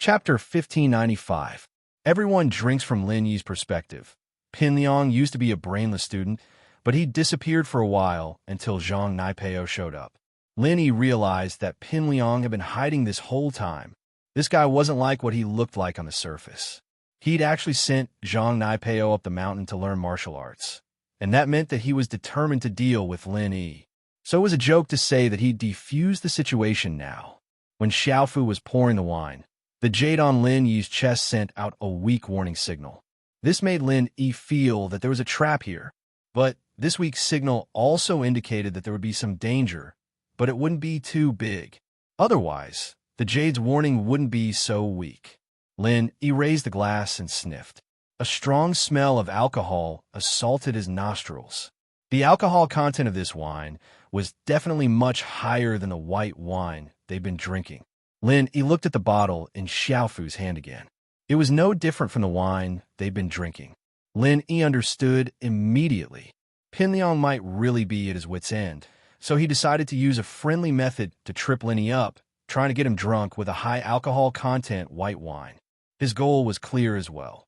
Chapter 1595. Everyone drinks from Lin Yi's perspective. Pin Liang used to be a brainless student, but he disappeared for a while until Zhang Naipeo showed up. Lin Yi realized that Pin Liang had been hiding this whole time. This guy wasn't like what he looked like on the surface. He'd actually sent Zhang Naipeo up the mountain to learn martial arts, and that meant that he was determined to deal with Lin Yi. So it was a joke to say that he'd defused the situation now. When Xiaofu was pouring the wine, the jade on Lin Yi's chest sent out a weak warning signal. This made Lin Yi feel that there was a trap here, but this weak signal also indicated that there would be some danger, but it wouldn't be too big. Otherwise, the jade's warning wouldn't be so weak. Lin Yi raised the glass and sniffed. A strong smell of alcohol assaulted his nostrils. The alcohol content of this wine was definitely much higher than the white wine they'd been drinking. Lin Yi looked at the bottle in Xiaofu's hand again. It was no different from the wine they'd been drinking. Lin Yi understood immediately. Pin Liang might really be at his wit's end, so he decided to use a friendly method to trip Lin Yi up, trying to get him drunk with a high alcohol content white wine. His goal was clear as well.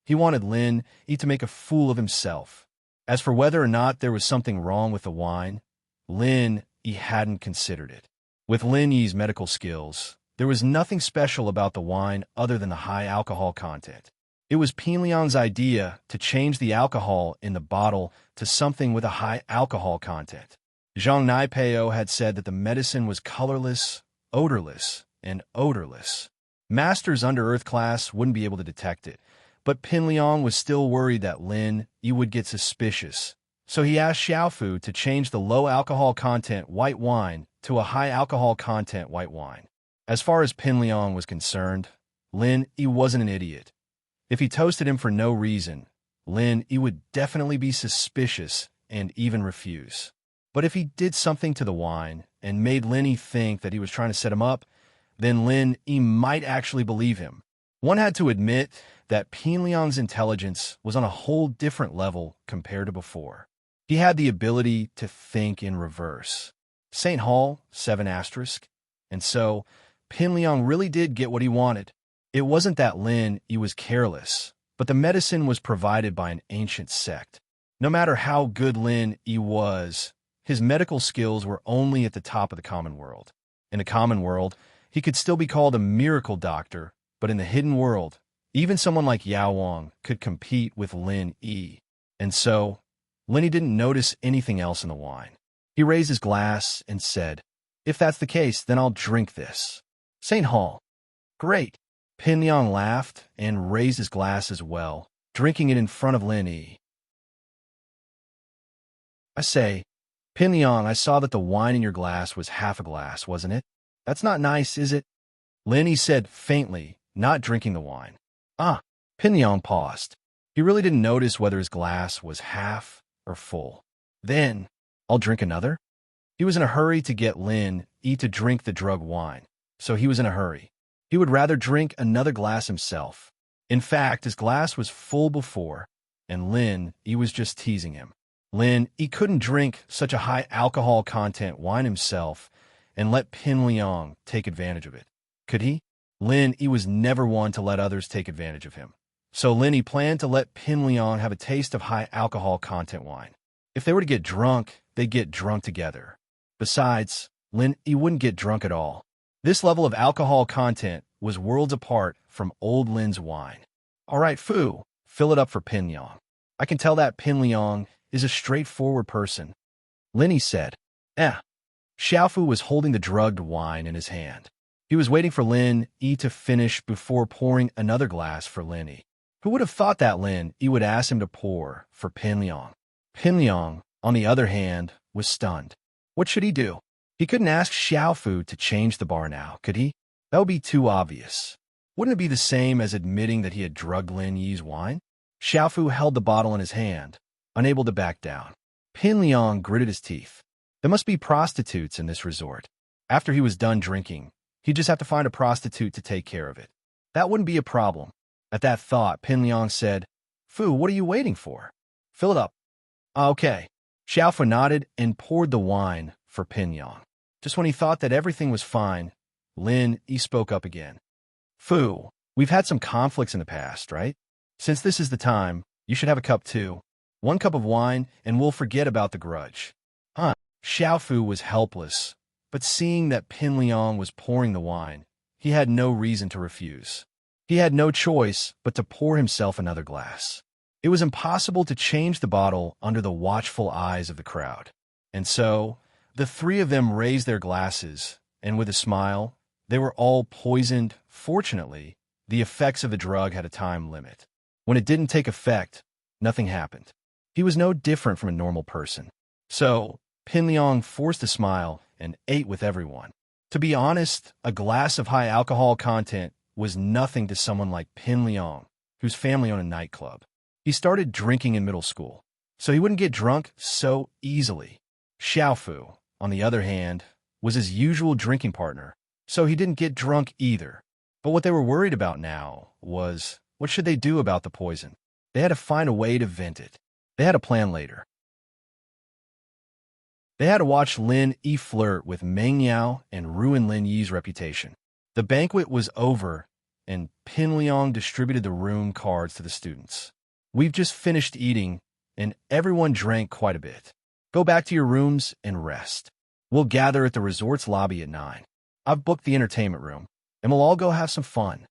He wanted Lin Yi to make a fool of himself. As for whether or not there was something wrong with the wine, Lin Yi hadn't considered it. With Lin Yi's medical skills, there was nothing special about the wine other than the high alcohol content. It was Pin Liang's idea to change the alcohol in the bottle to something with a high alcohol content. Zhang Naipeo had said that the medicine was colorless, odorless, and odorless. Masters under Earth class wouldn't be able to detect it, but Pin Liang was still worried that Lin Yi would get suspicious. So he asked Xiaofu to change the low alcohol content white wine to a high alcohol content white wine. As far as Pin Liang was concerned, Lin Yi wasn't an idiot. If he toasted him for no reason, Lin Yi would definitely be suspicious and even refuse. But if he did something to the wine and made Lin Yi think that he was trying to set him up, then Lin Yi might actually believe him. One had to admit that Pin Liang's intelligence was on a whole different level compared to before. He had the ability to think in reverse. St. Hall, 7 asterisk. And so, Pin Liang really did get what he wanted. It wasn't that Lin Yi was careless, but the medicine was provided by an ancient sect. No matter how good Lin Yi was, his medical skills were only at the top of the common world. In the common world, he could still be called a miracle doctor, but in the hidden world, even someone like Yao Wang could compete with Lin Yi. And so, Lin Yi didn't notice anything else in the wine. He raised his glass and said, "If that's the case, then I'll drink this." St. Hall. Great. Pin Liang laughed and raised his glass as well, drinking it in front of Lin Yi. I say, Pin Liang, I saw that the wine in your glass was half a glass, wasn't it? That's not nice, is it? Lin Yi said faintly, not drinking the wine. Pin Liang paused. He really didn't notice whether his glass was half or full. Then, I'll drink another? He was in a hurry to get Lin Yi to drink the drug wine, so he was in a hurry. He would rather drink another glass himself. In fact, his glass was full before, and Lin Yi was just teasing him. Lin Yi couldn't drink such a high alcohol content wine himself and let Pin Liang take advantage of it. Could he? Lin Yi was never one to let others take advantage of him. So Lin Yi planned to let Pin Liang have a taste of high alcohol content wine. If they were to get drunk, they'd get drunk together. Besides, Lin Yi wouldn't get drunk at all. This level of alcohol content was worlds apart from old Lin's wine. All right, Fu, fill it up for Pin Liang. I can tell that Pin Liang is a straightforward person. Lin Yi said, Xiaofu was holding the drugged wine in his hand. He was waiting for Lin Yi to finish before pouring another glass for Lin Yi. Who would have thought that Lin Yi would ask him to pour for Pin Liang? Pin Liang, on the other hand, was stunned. What should he do? He couldn't ask Xiaofu to change the bar now, could he? That would be too obvious. Wouldn't it be the same as admitting that he had drugged Lin Yi's wine? Xiaofu held the bottle in his hand, unable to back down. Pin Liang gritted his teeth. There must be prostitutes in this resort. After he was done drinking, he'd just have to find a prostitute to take care of it. That wouldn't be a problem. At that thought, Pin Liang said, Fu, what are you waiting for? Fill it up. Okay. Xiaofu nodded and poured the wine for Pin Liang. Just when he thought that everything was fine, Lin Yi spoke up again. Fu, we've had some conflicts in the past, right? Since this is the time, you should have a cup too. 1 cup of wine, and we'll forget about the grudge. Huh. Xiaofu was helpless, but seeing that Pin Liang was pouring the wine, he had no reason to refuse. He had no choice but to pour himself another glass. It was impossible to change the bottle under the watchful eyes of the crowd. And so, the three of them raised their glasses, and with a smile, they were all poisoned. Fortunately, the effects of the drug had a time limit. When it didn't take effect, nothing happened. He was no different from a normal person. So, Pin Liang forced a smile and ate with everyone. To be honest, a glass of high alcohol content was nothing to someone like Pin Liang, whose family owned a nightclub. He started drinking in middle school, so he wouldn't get drunk so easily. Xiaofu, on the other hand, was his usual drinking partner, so he didn't get drunk either. But what they were worried about now was, what should they do about the poison? They had to find a way to vent it. They had a plan later. They had to watch Lin Yi flirt with Meng Yao and ruin Lin Yi's reputation. The banquet was over, and Pin Liang distributed the room cards to the students. We've just finished eating, and everyone drank quite a bit. Go back to your rooms and rest. We'll gather at the resort's lobby at 9. I've booked the entertainment room, and we'll all go have some fun.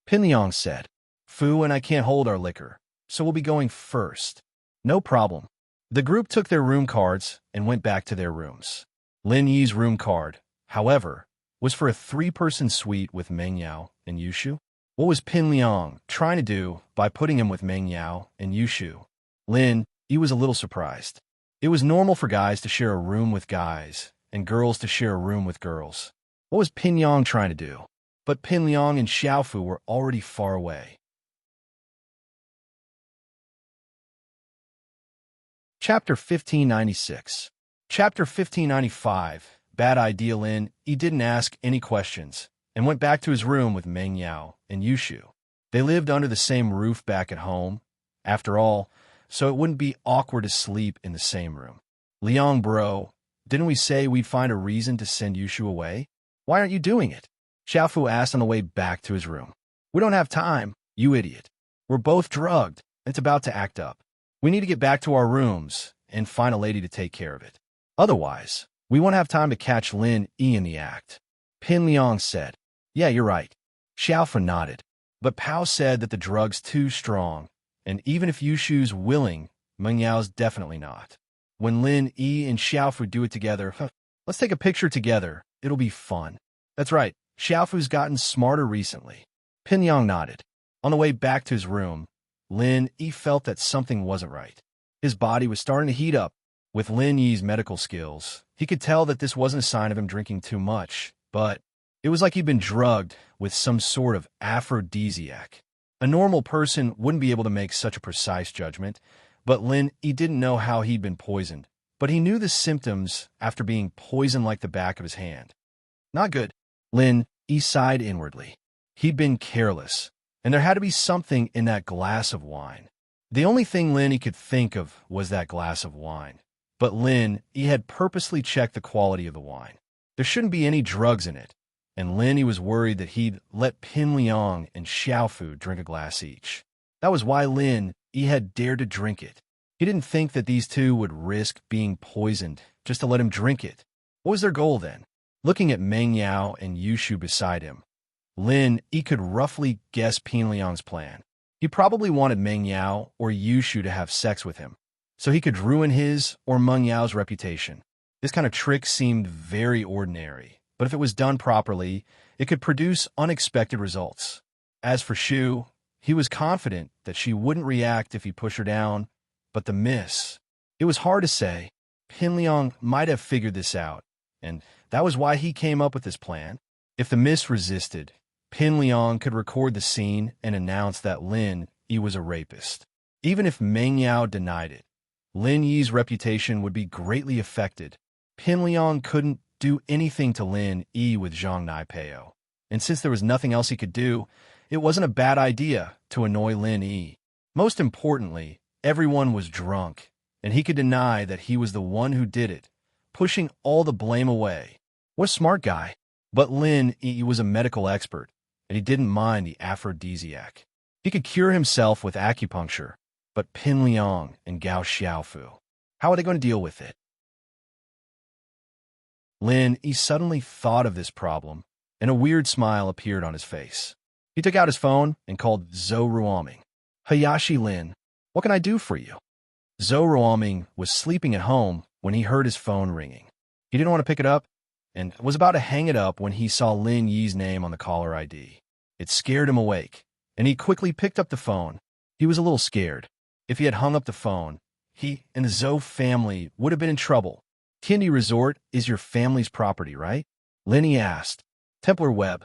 Pin Liang said, Fu and I can't hold our liquor, so we'll be going first. No problem. The group took their room cards and went back to their rooms. Lin Yi's room card, however, was for a 3-person suite with Meng Yao and Yushu. What was Pin Liang trying to do by putting him with Meng Yao and Yushu? Lin Yi was a little surprised. It was normal for guys to share a room with guys and girls to share a room with girls. What was Pin Liang trying to do? But Pin Liang and Xiaofu were already far away. Chapter 1596. Chapter 1595. Bad idea. Lin Yi didn't ask any questions and went back to his room with Meng Yao and Yushu. They lived under the same roof back at home, after all, so it wouldn't be awkward to sleep in the same room. Liang bro, didn't we say we'd find a reason to send Yushu away? Why aren't you doing it? Xiaofu asked on the way back to his room. We don't have time, you idiot. We're both drugged. It's about to act up. We need to get back to our rooms and find a lady to take care of it. Otherwise, we won't have time to catch Lin Yi in the act. Pin Liang said, Yeah, you're right. Xiaofu nodded. But Pao said that the drug's too strong, and even if Yushu's willing, Meng Yao's definitely not. When Lin Yi and Xiaofu do it together, let's take a picture together. It'll be fun. That's right. Xiaofu's gotten smarter recently. Pin Liang nodded. On the way back to his room, Lin Yi felt that something wasn't right. His body was starting to heat up. With Lin Yi's medical skills, he could tell that this wasn't a sign of him drinking too much, but it was like he'd been drugged with some sort of aphrodisiac. A normal person wouldn't be able to make such a precise judgment, but Lin Yi didn't know how he'd been poisoned. But he knew the symptoms after being poisoned like the back of his hand. Not good. Lin Yi sighed inwardly. He'd been careless, and there had to be something in that glass of wine. The only thing Lin Yi could think of was that glass of wine. But Lin Yi had purposely checked the quality of the wine. There shouldn't be any drugs in it, and Lin Yi was worried that he'd let Pin Liang and Xiaofu drink a glass each. That was why Lin Yi had dared to drink it. He didn't think that these two would risk being poisoned just to let him drink it. What was their goal then? Looking at Meng Yao and Yushu beside him, Lin Yi could roughly guess Pin Liang's plan. He probably wanted Meng Yao or Yushu to have sex with him, so he could ruin his or Meng Yao's reputation. This kind of trick seemed very ordinary, but if it was done properly, it could produce unexpected results. As for Shu, he was confident that she wouldn't react if he pushed her down, but the miss. It was hard to say. Pin Liang might have figured this out, and that was why he came up with this plan. If the miss resisted, Pin Liang could record the scene and announce that Lin Yi was a rapist. Even if Meng Yao denied it, Lin Yi's reputation would be greatly affected. Pin Liang couldn't do anything to Lin Yi with Zhang Naipeo, and since there was nothing else he could do, it wasn't a bad idea to annoy Lin Yi. Most importantly, everyone was drunk, and he could deny that he was the one who did it, pushing all the blame away. What a smart guy. But Lin Yi was a medical expert, and he didn't mind the aphrodisiac. He could cure himself with acupuncture, but Pin Liang and Gao Xiaofu, how are they going to deal with it? Lin Yi suddenly thought of this problem, and a weird smile appeared on his face. He took out his phone and called Zhou Ruoming. Hayashi Lin, what can I do for you? Zhou Ruoming was sleeping at home when he heard his phone ringing. He didn't want to pick it up and was about to hang it up when he saw Lin Yi's name on the caller ID. It scared him awake, and he quickly picked up the phone. He was a little scared. If he had hung up the phone, he and the Zhou family would have been in trouble. Tiandi Resort is your family's property, right? Lin Yi asked. Templar Web.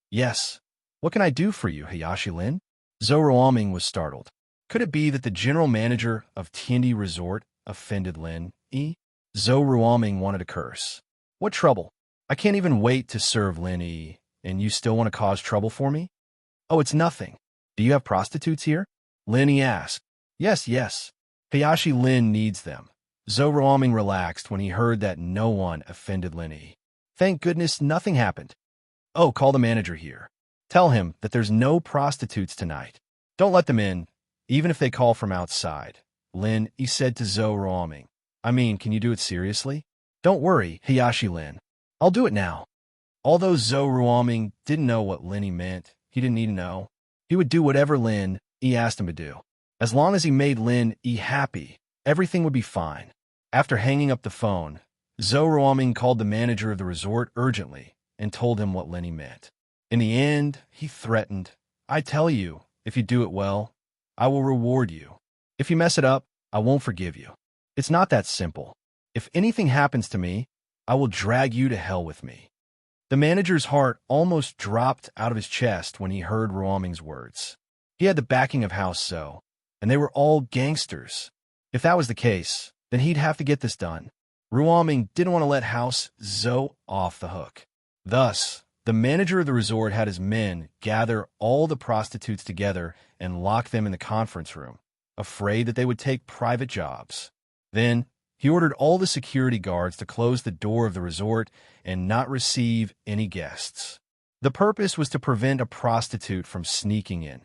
Yes. What can I do for you, Hayashi Lin? Zhou Ruoming was startled. Could it be that the general manager of Tiandi Resort offended Lin Yi? Zhou Ruoming wanted to curse. What trouble? I can't even wait to serve Lin Yi, and you still want to cause trouble for me? Oh, it's nothing. Do you have prostitutes here? Lin Yi asked. Yes. Hayashi Lin needs them. Zhou Ruoming relaxed when he heard that no one offended Lin Yi. Thank goodness nothing happened. Oh, call the manager here. Tell him that there's no prostitutes tonight. Don't let them in, even if they call from outside. Lin Yi said to Zhou Ruoming. I mean, can you do it seriously? Don't worry, Hayashi Lin. I'll do it now. Although Zhou Ruoming didn't know what Lin Yi meant, he didn't need to know. He would do whatever Lin Yi asked him to do. As long as he made Lin Yi happy, everything would be fine. After hanging up the phone, Zhou Ruoming called the manager of the resort urgently and told him what Lin Yi meant. In the end, he threatened, I tell you, if you do it well, I will reward you. If you mess it up, I won't forgive you. It's not that simple. If anything happens to me, I will drag you to hell with me. The manager's heart almost dropped out of his chest when he heard Ruoming's words. He had the backing of House Zhou, and they were all gangsters. If that was the case, then he'd have to get this done. Ruoming didn't want to let House Zhou off the hook. Thus, the manager of the resort had his men gather all the prostitutes together and lock them in the conference room, afraid that they would take private jobs. Then, he ordered all the security guards to close the door of the resort and not receive any guests. The purpose was to prevent a prostitute from sneaking in.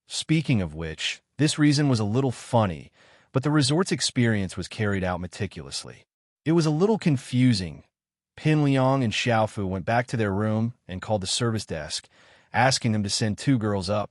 Speaking of which, this reason was a little funny, but the resort's experience was carried out meticulously. It was a little confusing. Pin Liang and Xiaofu went back to their room and called the service desk, asking them to send 2 girls up.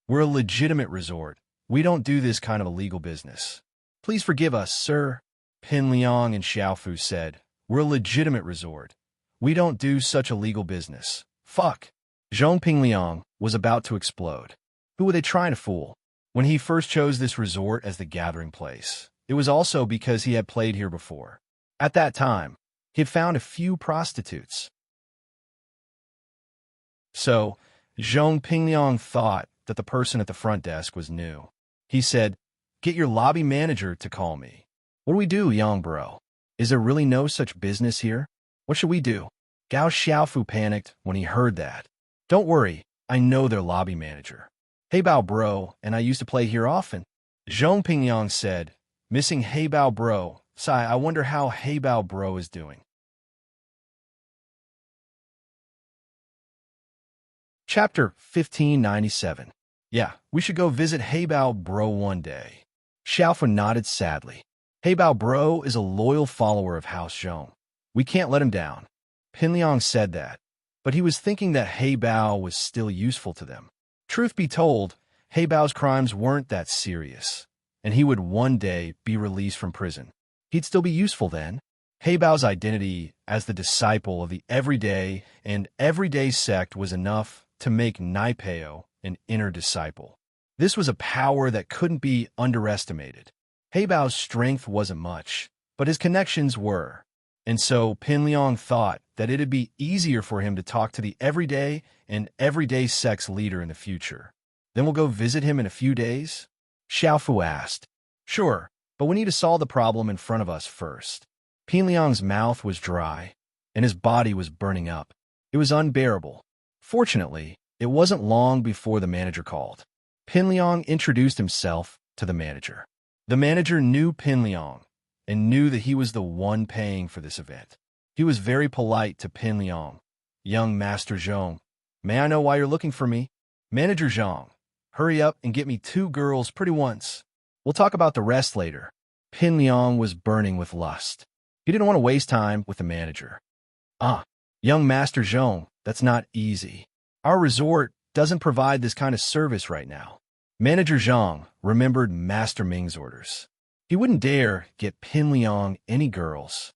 We're a legitimate resort. We don't do this kind of illegal business. Please forgive us, sir, Pin Liang and Xiaofu said. We're a legitimate resort. We don't do such illegal business. Fuck. Zhong Ping Liang was about to explode. Who were they trying to fool? When he first chose this resort as the gathering place, it was also because he had played here before. At that time, he had found a few prostitutes. So, Zhong Pingliang thought that the person at the front desk was new. He said, Get your lobby manager to call me. What do we do, young bro? Is there really no such business here? What should we do? Gao Xiaofu panicked when he heard that. Don't worry, I know their lobby manager. Hey Bao bro, and I used to play here often. Zhong Pingliang said, missing Hey Bao bro. Sigh, I wonder how Hey Bao bro is doing. Chapter 1597. Yeah, we should go visit Hey Bao bro one day. Xiaofu nodded sadly. Hey Bao bro is a loyal follower of House Zhong. We can't let him down. Pinliang said that, but he was thinking that Hey Bao was still useful to them. Truth be told, Hey Bao's crimes weren't that serious, and he would one day be released from prison. He'd still be useful then. Hey Bao's identity as the disciple of the everyday and everyday sect was enough to make Naipeo an inner disciple. This was a power that couldn't be underestimated. Hey Bao's strength wasn't much, but his connections were. And so Pinliang thought that it'd be easier for him to talk to the everyday and everyday sect's leader in the future. Then we'll go visit him in a few days? Xiaofu asked. Sure, but we need to solve the problem in front of us first. Pinliang's mouth was dry, and his body was burning up. It was unbearable. Fortunately, it wasn't long before the manager called. Pinliang introduced himself to the manager. The manager knew Pinliang and knew that he was the one paying for this event. He was very polite to Pinliang. Young Master Zhong, May I know why you're looking for me? Manager Zhang, hurry up and get me 2 girls pretty ones. We'll talk about the rest later. Pin Liang was burning with lust. He didn't want to waste time with the manager. Young Master Zhong, that's not easy. Our resort doesn't provide this kind of service right now. Manager Zhang remembered Master Ming's orders. He wouldn't dare get Pin Liang any girls.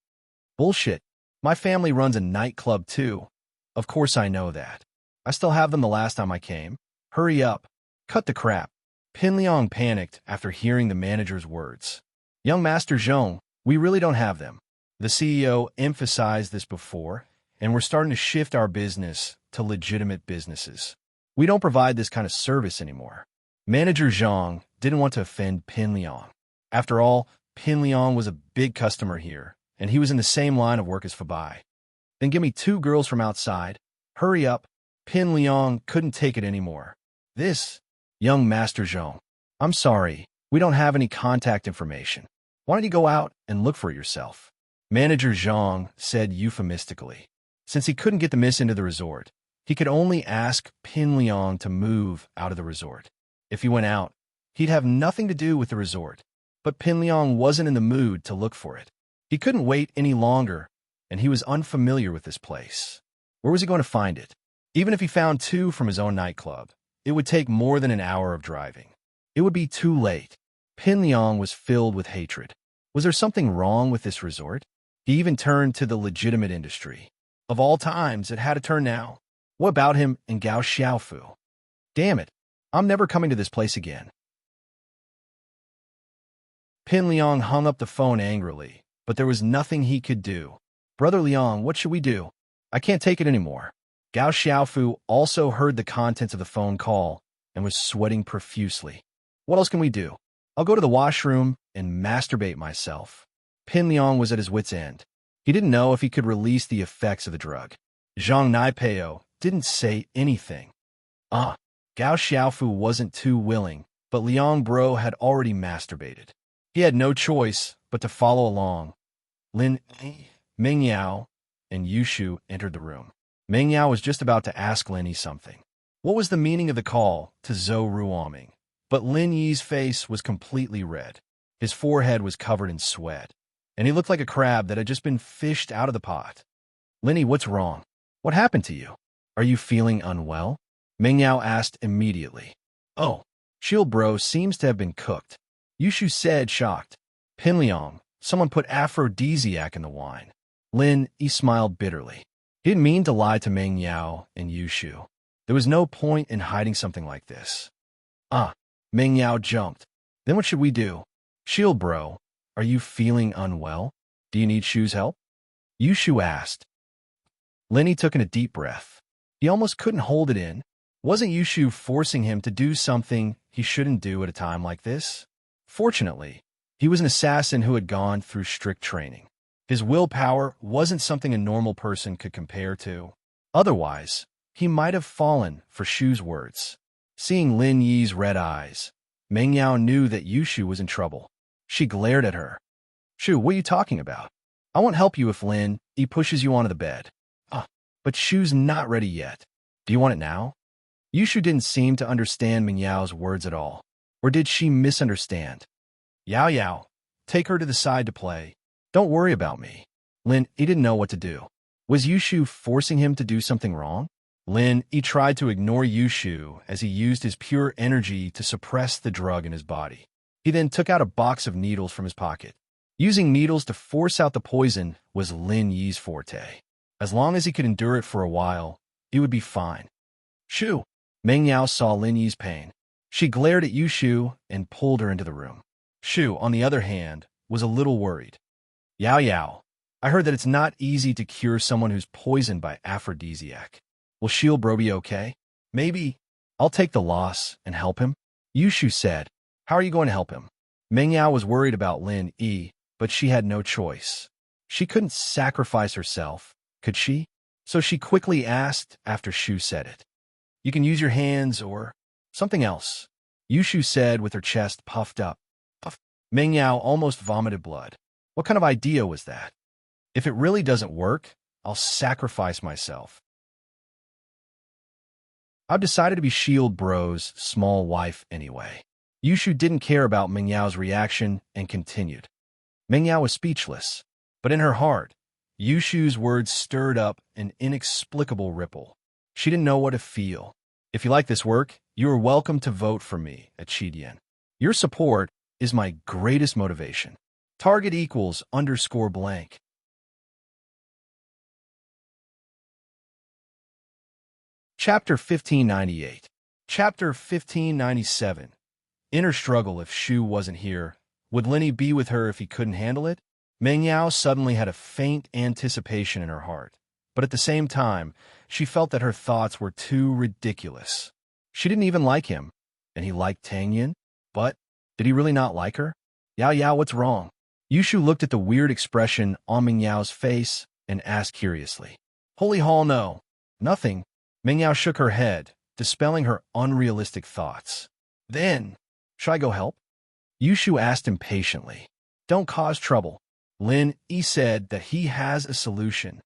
Bullshit. My family runs a nightclub too. Of course I know that. I still have them the last time I came. Hurry up. Cut the crap. Pin Liang panicked after hearing the manager's words. Young Master Zhong, we really don't have them. The CEO emphasized this before, and we're starting to shift our business to legitimate businesses. We don't provide this kind of service anymore. Manager Zhang didn't want to offend Pin Liang. After all, Pin Liang was a big customer here, and he was in the same line of work as Fabai. Then give me 2 girls from outside. Hurry up. Pin Liang couldn't take it anymore. Young Master Zhong, I'm sorry, we don't have any contact information. Why don't you go out and look for it yourself? Manager Zhang said euphemistically. Since he couldn't get the miss into the resort, he could only ask Pin Liang to move out of the resort. If he went out, he'd have nothing to do with the resort. But Pin Liang wasn't in the mood to look for it. He couldn't wait any longer, and he was unfamiliar with this place. Where was he going to find it? Even if he found 2 from his own nightclub, it would take more than an hour of driving. It would be too late. Pin Liang was filled with hatred. Was there something wrong with this resort? He even turned to the legitimate industry. Of all times, it had to turn now. What about him and Gao Xiaofu? Damn it, I'm never coming to this place again. Pin Liang hung up the phone angrily, but there was nothing he could do. Brother Liang, what should we do? I can't take it anymore. Gao Xiaofu also heard the contents of the phone call and was sweating profusely. What else can we do? I'll go to the washroom and masturbate myself. Pin Liang was at his wit's end. He didn't know if he could release the effects of the drug. Zhang Naipeo didn't say anything. Gao Xiaofu wasn't too willing, but Liang Bro had already masturbated. He had no choice but to follow along. Lin, Ming Yao, and Yushu entered the room. Ming Yao was just about to ask Lin Yi something. What was the meaning of the call to Zhou Ruoming? But Lin Yi's face was completely red. His forehead was covered in sweat, and he looked like a crab that had just been fished out of the pot. Lin Yi, what's wrong? What happened to you? Are you feeling unwell? Ming Yao asked immediately. Oh, Shield Bro seems to have been cooked. Yushu said, shocked. Pin Liang, someone put aphrodisiac in the wine. Lin Yi smiled bitterly. He didn't mean to lie to Ming Yao and Yushu. There was no point in hiding something like this. Ming Yao jumped. Then what should we do? Shield Bro, are you feeling unwell? Do you need Shu's help? Yushu asked. Lin Yi took in a deep breath. He almost couldn't hold it in. Wasn't Yushu forcing him to do something he shouldn't do at a time like this? Fortunately, he was an assassin who had gone through strict training. His willpower wasn't something a normal person could compare to. Otherwise, he might have fallen for Shu's words. Seeing Lin Yi's red eyes, Meng Yao knew that Yushu was in trouble. She glared at her. Shu, what are you talking about? I won't help you if Lin Yi pushes you onto the bed. But Shu's not ready yet. Do you want it now? Yushu didn't seem to understand Meng Yao's words at all. Or did she misunderstand? Yao Yao, take her to the side to play. Don't worry about me. Lin Yi didn't know what to do. Was Yushu forcing him to do something wrong? Lin Yi tried to ignore Yushu as he used his pure energy to suppress the drug in his body. He then took out a box of needles from his pocket. Using needles to force out the poison was Lin Yi's forte. As long as he could endure it for a while, he would be fine. Shu! Meng Yao saw Lin Yi's pain. She glared at Yushu and pulled her into the room. Shu, on the other hand, was a little worried. Yao Yao, I heard that it's not easy to cure someone who's poisoned by aphrodisiac. Will Shield Bro be okay? Maybe. I'll take the loss and help him. Yushu said. How are you going to help him? Meng Yao was worried about Lin Yi, but she had no choice. She couldn't sacrifice herself, could she? So she quickly asked after Shu said it. You can use your hands or something else. Yushu said with her chest puffed up. Puff. Meng Yao almost vomited blood. What kind of idea was that? If it really doesn't work, I'll sacrifice myself. I've decided to be Shield Bro's small wife anyway. Yushu didn't care about Meng Yao's reaction and continued. Meng Yao was speechless, but in her heart, Yushu's words stirred up an inexplicable ripple. She didn't know what to feel. If you like this work, you are welcome to vote for me at Qidian. Your support is my greatest motivation. Target equals _blank. Chapter 1598. Chapter 1597. Inner struggle. If Shu wasn't here, would Lenny be with her if he couldn't handle it? Meng Yao suddenly had a faint anticipation in her heart, but at the same time, she felt that her thoughts were too ridiculous. She didn't even like him, and he liked Tang Yin, but did he really not like her? Yao Yao, what's wrong? Yushu looked at the weird expression on Meng Yao's face and asked curiously. Holy Hall, no. Nothing. Meng Yao shook her head, dispelling her unrealistic thoughts. Then, should I go help? Yushu asked impatiently. Don't cause trouble. Lin Yi said that he has a solution.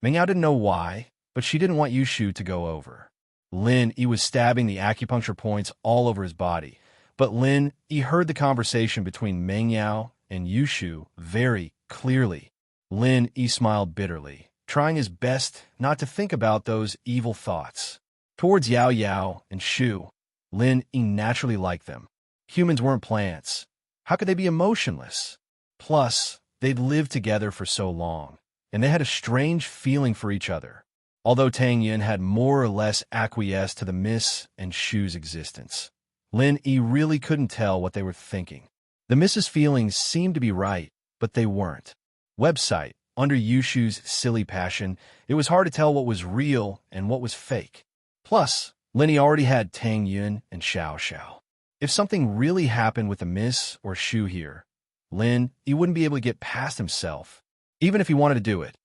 Meng Yao didn't know why, but she didn't want Yushu to go over. Lin Yi was stabbing the acupuncture points all over his body, but Lin Yi heard the conversation between Meng Yao and Yushu very clearly. Lin Yi smiled bitterly, trying his best not to think about those evil thoughts. Towards Yao Yao and Shu, Lin Yi naturally liked them. Humans weren't plants. How could they be emotionless? Plus, they'd lived together for so long, and they had a strange feeling for each other. Although Tang Yin had more or less acquiesced to the Miss and Shu's existence, Lin Yi really couldn't tell what they were thinking. The Miss's feelings seemed to be right, but they weren't. Website. Under Yushu's silly passion, it was hard to tell what was real and what was fake. Plus, Lin Yi already had Tang Yun and Xiao Xiao. If something really happened with the Miss or Shu here, Lin Yi wouldn't be able to get past himself. Even if he wanted to do it,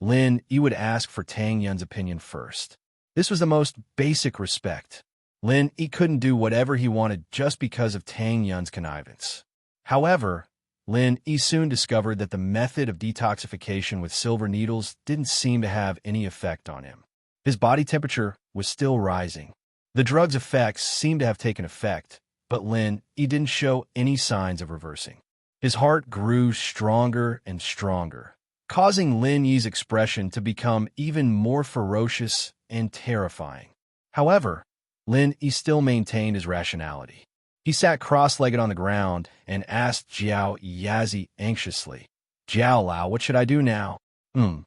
Lin Yi would ask for Tang Yun's opinion first. This was the most basic respect. Lin Yi couldn't do whatever he wanted just because of Tang Yun's connivance. However, Lin Yi soon discovered that the method of detoxification with silver needles didn't seem to have any effect on him. His body temperature was still rising. The drug's effects seemed to have taken effect, but Lin Yi didn't show any signs of reversing. His heart grew stronger and stronger, causing Lin Yi's expression to become even more ferocious and terrifying. However, Lin Yi still maintained his rationality. He sat cross-legged on the ground and asked Jiao Yazi anxiously, Jiao Lao, what should I do now? The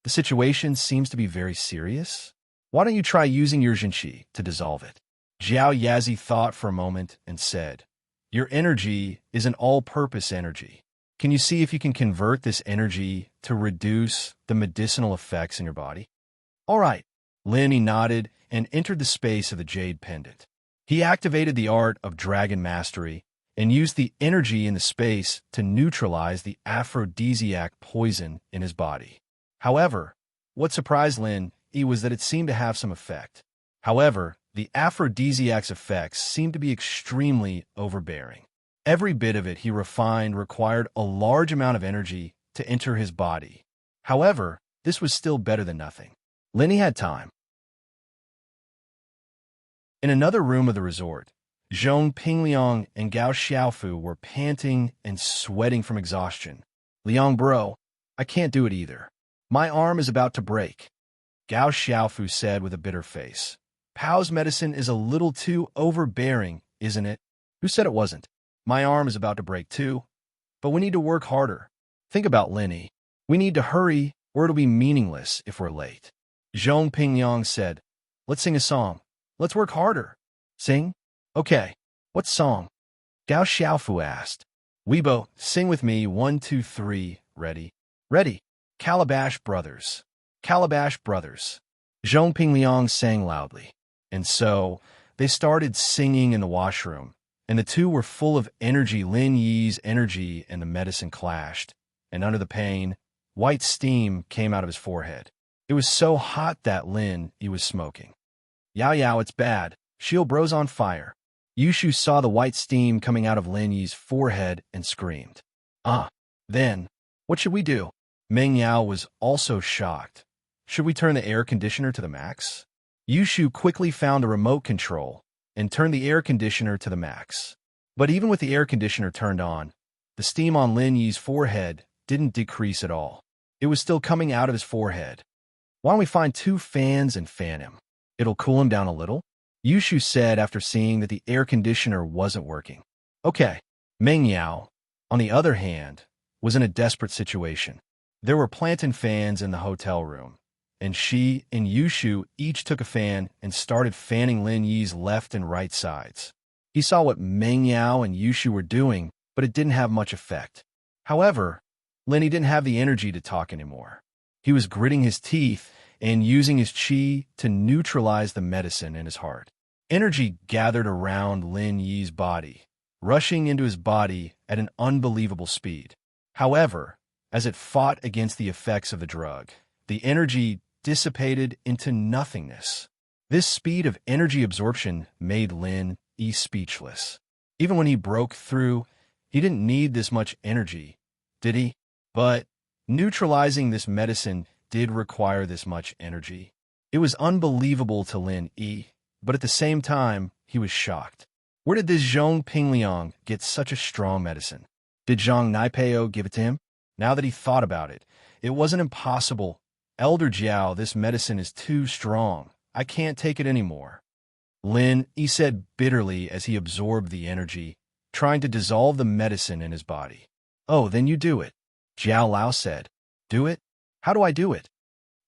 situation seems to be very serious. Why don't you try using your Jinqi to dissolve it? Jiao Yazi thought for a moment and said, Your energy is an all-purpose energy. Can you see if you can convert this energy to reduce the medicinal effects in your body? All right. Lin Yi nodded and entered the space of the jade pendant. He activated the art of dragon mastery and used the energy in the space to neutralize the aphrodisiac poison in his body. However, what surprised Lin Yi was that it seemed to have some effect. However, the aphrodisiac's effects seemed to be extremely overbearing. Every bit of it he refined required a large amount of energy to enter his body. However, this was still better than nothing. Lin Yi had time. In another room of the resort, Zhong Pingliang and Gao Xiaofu were panting and sweating from exhaustion. Liang bro, I can't do it either. My arm is about to break. Gao Xiaofu said with a bitter face. Pao's medicine is a little too overbearing, isn't it? Who said it wasn't? My arm is about to break too. But we need to work harder. Think about Lin Yi. We need to hurry or it'll be meaningless if we're late. Zhong Pingliang said, Let's sing a song. Let's work harder. Sing? Okay. What song? Gao Xiaofu asked. Weibo, sing with me. 1, 2, 3. Ready? Ready. Calabash Brothers. Calabash Brothers. Zhong Pingliang sang loudly. And so, they started singing in the washroom, and the two were full of energy. Lin Yi's energy and the medicine clashed, and under the pain, white steam came out of his forehead. It was so hot that Lin Yi was smoking. Yao Yao, it's bad. Shield Bro's on fire. Yushu saw the white steam coming out of Lin Yi's forehead and screamed. Then, what should we do? Meng Yao was also shocked. Should we turn the air conditioner to the max? Yushu quickly found a remote control and turned the air conditioner to the max. But even with the air conditioner turned on, the steam on Lin Yi's forehead didn't decrease at all. It was still coming out of his forehead. Why don't we find 2 fans and fan him? It'll cool him down a little, Yushu said after seeing that the air conditioner wasn't working. Okay. Meng Yao, on the other hand, was in a desperate situation. There were plantain fans in the hotel room, and she and Yushu each took a fan and started fanning Lin Yi's left and right sides. He saw what Meng Yao and Yushu were doing, but it didn't have much effect. However, Lin Yi didn't have the energy to talk anymore. He was gritting his teeth and using his qi to neutralize the medicine in his heart. Energy gathered around Lin Yi's body, rushing into his body at an unbelievable speed. However, as it fought against the effects of the drug, the energy dissipated into nothingness. This speed of energy absorption made Lin Yi speechless. Even when he broke through, he didn't need this much energy, did he? But neutralizing this medicine did require this much energy. It was unbelievable to Lin Yi, but at the same time, he was shocked. Where did this Zhong Pingliang get such a strong medicine? Did Zhang Naipeo give it to him? Now that he thought about it, it wasn't impossible. Elder Jiao, this medicine is too strong. I can't take it anymore. Lin Yi said bitterly as he absorbed the energy, trying to dissolve the medicine in his body. Oh, then you do it. Jiao Lao said. Do it? How do I do it?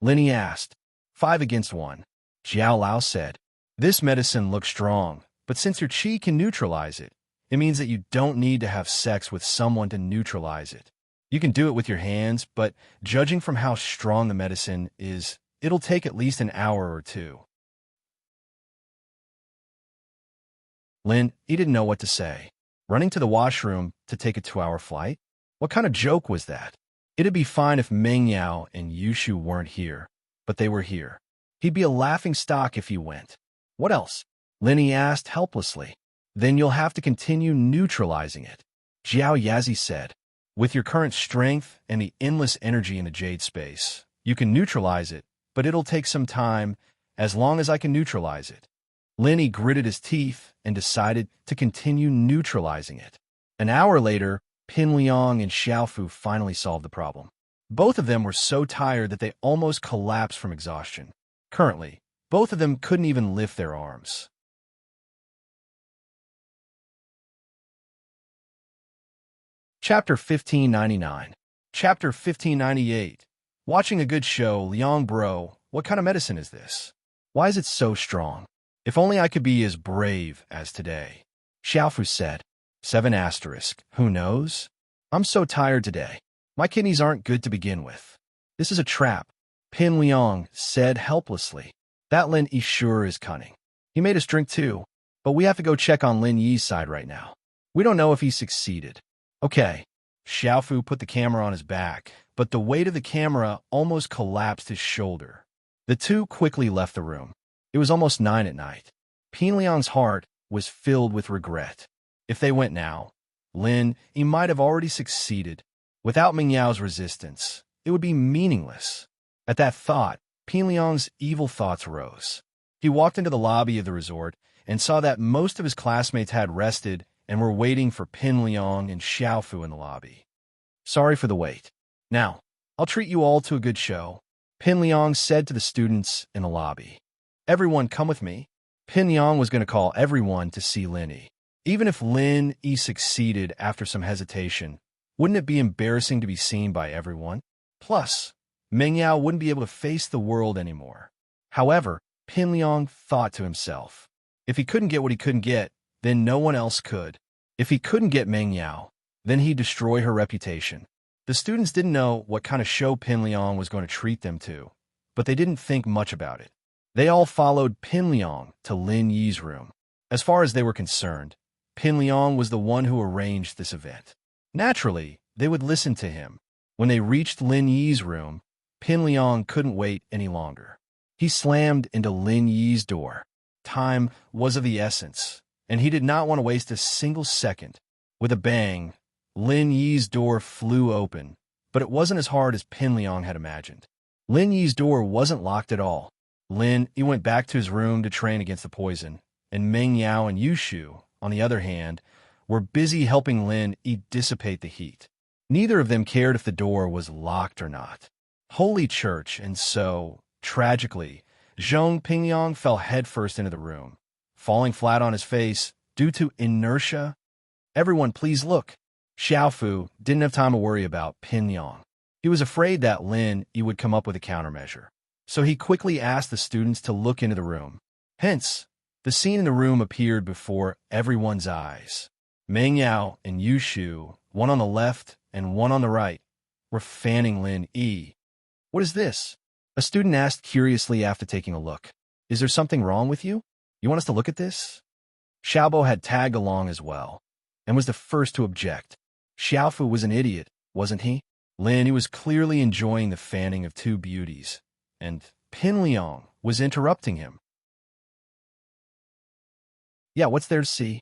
Lin Yi asked. 5 against 1. Jiao Lao said. This medicine looks strong, but since your qi can neutralize it, it means that you don't need to have sex with someone to neutralize it. You can do it with your hands, but judging from how strong the medicine is, it'll take at least an hour or 2. Lin Yi didn't know what to say. Running to the washroom to take a 2-hour flight? What kind of joke was that? It'd be fine if Meng Yao and Yushu weren't here, but they were here. He'd be a laughingstock if he went. What else? Lin Yi asked helplessly. Then you'll have to continue neutralizing it. Jiao Yazi said. With your current strength and the endless energy in the jade space, you can neutralize it, but it'll take some time, as long as I can neutralize it. Lin Yi gritted his teeth and decided to continue neutralizing it. An hour later, Pin Liang and Xiaofu finally solved the problem. Both of them were so tired that they almost collapsed from exhaustion. Currently, both of them couldn't even lift their arms. Chapter 1599. Chapter 1598. Watching a good show, Liang bro, what kind of medicine is this? Why is it so strong? If only I could be as brave as today. Xiaofu said. 7 asterisk. Who knows? I'm so tired today. My kidneys aren't good to begin with. This is a trap. Pin Liang said helplessly. That Lin Yi sure is cunning. He made us drink too, but we have to go check on Lin Yi's side right now. We don't know if he succeeded. Okay. Xiaofu put the camera on his back, but the weight of the camera almost collapsed his shoulder. The two quickly left the room. It was almost 9 at night. Pin Liang's heart was filled with regret. If they went now, Lin Yi might have already succeeded. Without Meng Yao's resistance, it would be meaningless. At that thought, Pin Liang's evil thoughts rose. He walked into the lobby of the resort and saw that most of his classmates had rested and were waiting for Pin Liang and Xiaofu in the lobby. Sorry for the wait. Now, I'll treat you all to a good show, Pin Liang said to the students in the lobby. Everyone come with me. Pin Liang was going to call everyone to see Lin Yi. Even if Lin Yi succeeded after some hesitation, wouldn't it be embarrassing to be seen by everyone? Plus, Meng Yao wouldn't be able to face the world anymore. However, Pin Liang thought to himself, if he couldn't get what he couldn't get, then no one else could. If he couldn't get Meng Yao, then he'd destroy her reputation. The students didn't know what kind of show Pin Liang was going to treat them to, but they didn't think much about it. They all followed Pin Liang to Lin Yi's room. As far as they were concerned, Pin Liang was the one who arranged this event. Naturally, they would listen to him. When they reached Lin Yi's room, Pin Liang couldn't wait any longer. He slammed into Lin Yi's door. Time was of the essence, and he did not want to waste a single second. With a bang, Lin Yi's door flew open, but it wasn't as hard as Pin Liang had imagined. Lin Yi's door wasn't locked at all. Lin Yi went back to his room to train against the poison, and Meng Yao and Yushu, on the other hand, were busy helping Lin Yi dissipate the heat. Neither of them cared if the door was locked or not. Holy church, and so, tragically, Zhong Pingyang fell headfirst into the room, falling flat on his face due to inertia. Everyone, please look. Xiaofu didn't have time to worry about Pingyang. He was afraid that Lin Yi would come up with a countermeasure, so he quickly asked the students to look into the room. Hence, the scene in the room appeared before everyone's eyes. Meng Yao and Yushu, one on the left and one on the right, were fanning Lin Yi. What is this? A student asked curiously after taking a look. Is there something wrong with you? You want us to look at this? Xiaobo had tagged along as well, and was the first to object. Xiaofu was an idiot, wasn't he? Lin Yi was clearly enjoying the fanning of two beauties, and Pin Liang was interrupting him. Yeah, what's there to see?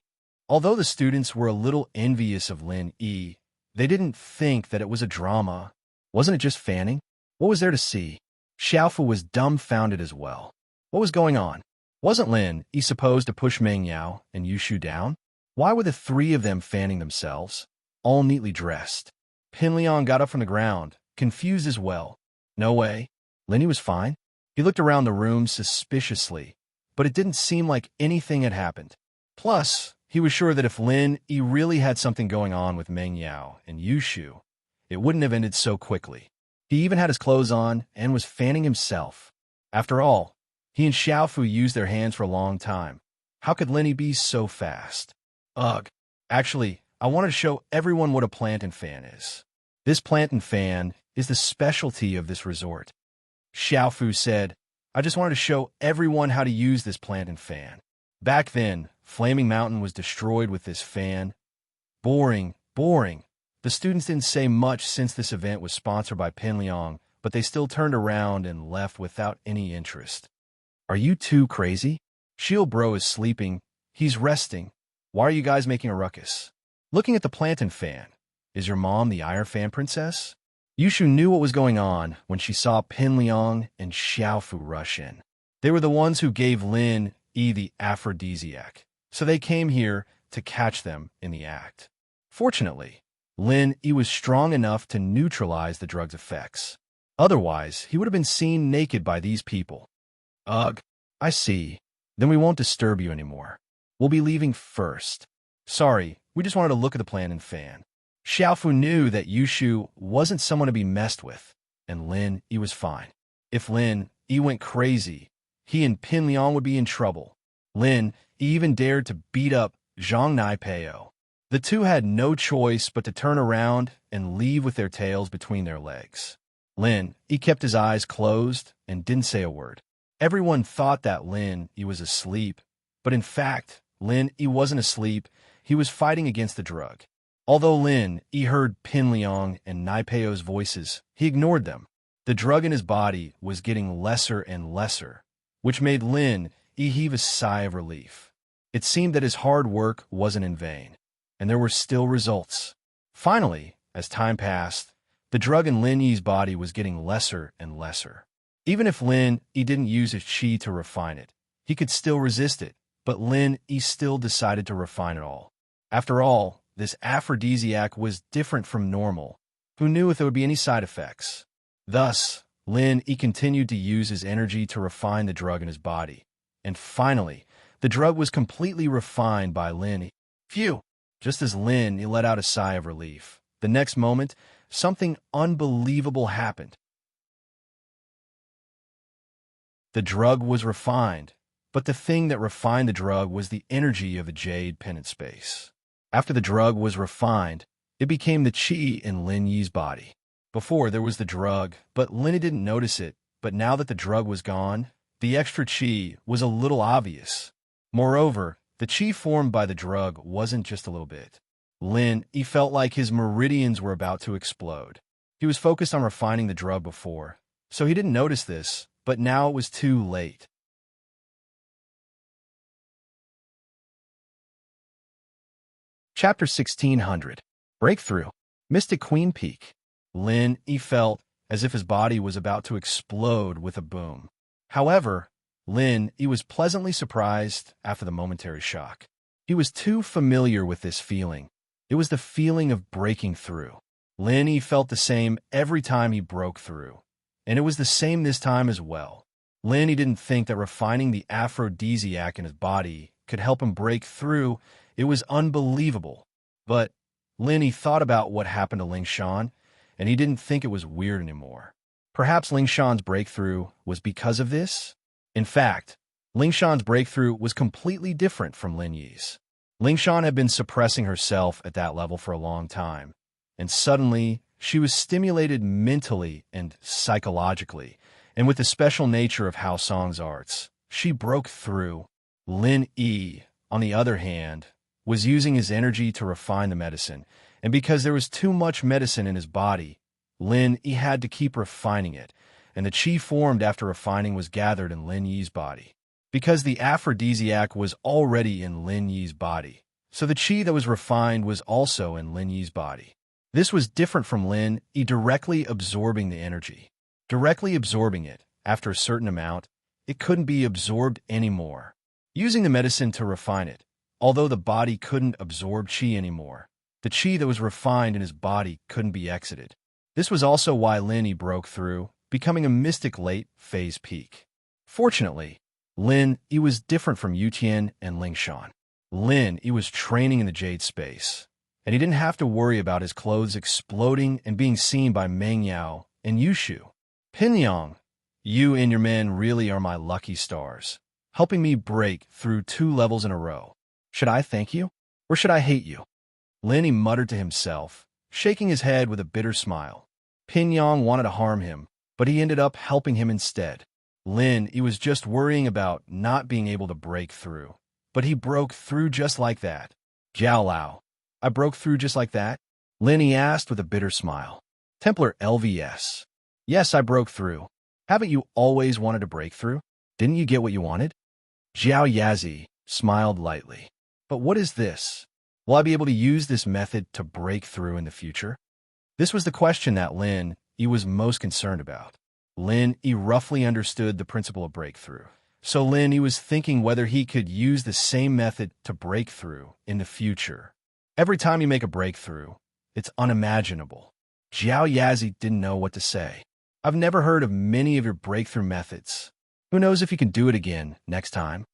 Although the students were a little envious of Lin Yi, they didn't think that it was a drama. Wasn't it just fanning? What was there to see? Xiaofu was dumbfounded as well. What was going on? Wasn't Lin Yi supposed to push Meng Yao and Yushu down? Why were the three of them fanning themselves, all neatly dressed? Pin Liang got up from the ground, confused as well. No way. Lin Yi was fine. He looked around the room suspiciously, but it didn't seem like anything had happened. Plus, he was sure that if Lin Yi really had something going on with Meng Yao and Yushu, it wouldn't have ended so quickly. He even had his clothes on and was fanning himself. After all, he and Xiaofu used their hands for a long time. How could Lin Yi be so fast? Ugh. Actually, I wanted to show everyone what a plant and fan is. This plant and fan is the specialty of this resort. Xiaofu said, I just wanted to show everyone how to use this plant and fan. Back then, Flaming Mountain was destroyed with this fan. Boring, boring. The students didn't say much since this event was sponsored by Pin Liang, but they still turned around and left without any interest. Are you two crazy? Shield Bro is sleeping. He's resting. Why are you guys making a ruckus? Looking at the plant and fan. Is your mom the Iron Fan Princess? Yushu knew what was going on when she saw Pin Liang and Xiaofu rush in. They were the ones who gave Lin Yi the aphrodisiac, so they came here to catch them in the act. Fortunately, Lin Yi was strong enough to neutralize the drug's effects. Otherwise, he would have been seen naked by these people. Ugh, I see. Then we won't disturb you anymore. We'll be leaving first. Sorry, we just wanted to look at the plant and fan. Xiaofu knew that Yushu wasn't someone to be messed with, and Lin Yi was fine. If Lin Yi went crazy, he and Pin Liang would be in trouble. Lin Yi even dared to beat up Zhang Naipeo. The two had no choice but to turn around and leave with their tails between their legs. Lin Yi kept his eyes closed and didn't say a word. Everyone thought that Lin Yi was asleep, but in fact, Lin Yi wasn't asleep. He was fighting against the drug. Although Lin Yi heard Pin Liang and Naipeo's voices, he ignored them. The drug in his body was getting lesser and lesser, which made Lin Yi heave a sigh of relief. It seemed that his hard work wasn't in vain, and there were still results. Finally, as time passed, the drug in Lin Yi's body was getting lesser and lesser. Even if Lin Yi didn't use his qi to refine it, he could still resist it, but Lin Yi still decided to refine it all. After all, this aphrodisiac was different from normal. Who knew if there would be any side effects? Thus, Lin Yi continued to use his energy to refine the drug in his body. And finally, the drug was completely refined by Lin Yi. Phew! Just as Lin Yi let out a sigh of relief, the next moment, something unbelievable happened. The drug was refined, but the thing that refined the drug was the energy of the jade pendant space. After the drug was refined, it became the qi in Lin Yi's body. Before, there was the drug, but Lin Yi didn't notice it. But now that the drug was gone, the extra qi was a little obvious. Moreover, the qi formed by the drug wasn't just a little bit. Lin Yi felt like his meridians were about to explode. He was focused on refining the drug before, so he didn't notice this, but now it was too late. Chapter 1600. Breakthrough. Mystic Queen Peak. Lin Yi felt as if his body was about to explode with a boom. However, Lin, he was pleasantly surprised after the momentary shock. He was too familiar with this feeling. It was the feeling of breaking through. Lin, he felt the same every time he broke through. And it was the same this time as well. Lin, he didn't think that refining the aphrodisiac in his body could help him break through. It was unbelievable. But Lin, he thought about what happened to Ling Shan, and he didn't think it was weird anymore. Perhaps Ling Shan's breakthrough was because of this? In fact, Ling Shan's breakthrough was completely different from Lin Yi's. Ling Shan had been suppressing herself at that level for a long time, and suddenly she was stimulated mentally and psychologically, and with the special nature of Hao Song's arts, she broke through. Lin Yi, on the other hand, was using his energy to refine the medicine, and because there was too much medicine in his body, Lin Yi had to keep refining it, and the qi formed after refining was gathered in Lin Yi's body. Because the aphrodisiac was already in Lin Yi's body, so the qi that was refined was also in Lin Yi's body. This was different from Lin Yi directly absorbing the energy. Directly absorbing it, after a certain amount, it couldn't be absorbed anymore. Using the medicine to refine it, although the body couldn't absorb qi anymore, the qi that was refined in his body couldn't be exited. This was also why Lin Yi broke through, becoming a mystic late-phase peak. Fortunately, Lin Yi was different from Yutian and Ling Shan. Lin Yi was training in the Jade Space, and he didn't have to worry about his clothes exploding and being seen by Meng Yao and Yushu. Pinyang, you and your men really are my lucky stars, helping me break through 2 levels in a row. Should I thank you, or should I hate you? Lin Yi muttered to himself, shaking his head with a bitter smile. Pinyang wanted to harm him, but he ended up helping him instead. Lin Yi was just worrying about not being able to break through, but he broke through just like that. Jiao Lao, I broke through just like that? Lin Yi asked with a bitter smile. Templar LVS. Yes, I broke through. Haven't you always wanted to break through? Didn't you get what you wanted? Jiao Yazi smiled lightly. But what is this? Will I be able to use this method to break through in the future? This was the question that Lin Yi was most concerned about. Lin Yi roughly understood the principle of breakthrough, so Lin Yi was thinking whether he could use the same method to break through in the future. Every time you make a breakthrough, it's unimaginable. Jiao Yazi didn't know what to say. I've never heard of many of your breakthrough methods. Who knows if you can do it again next time?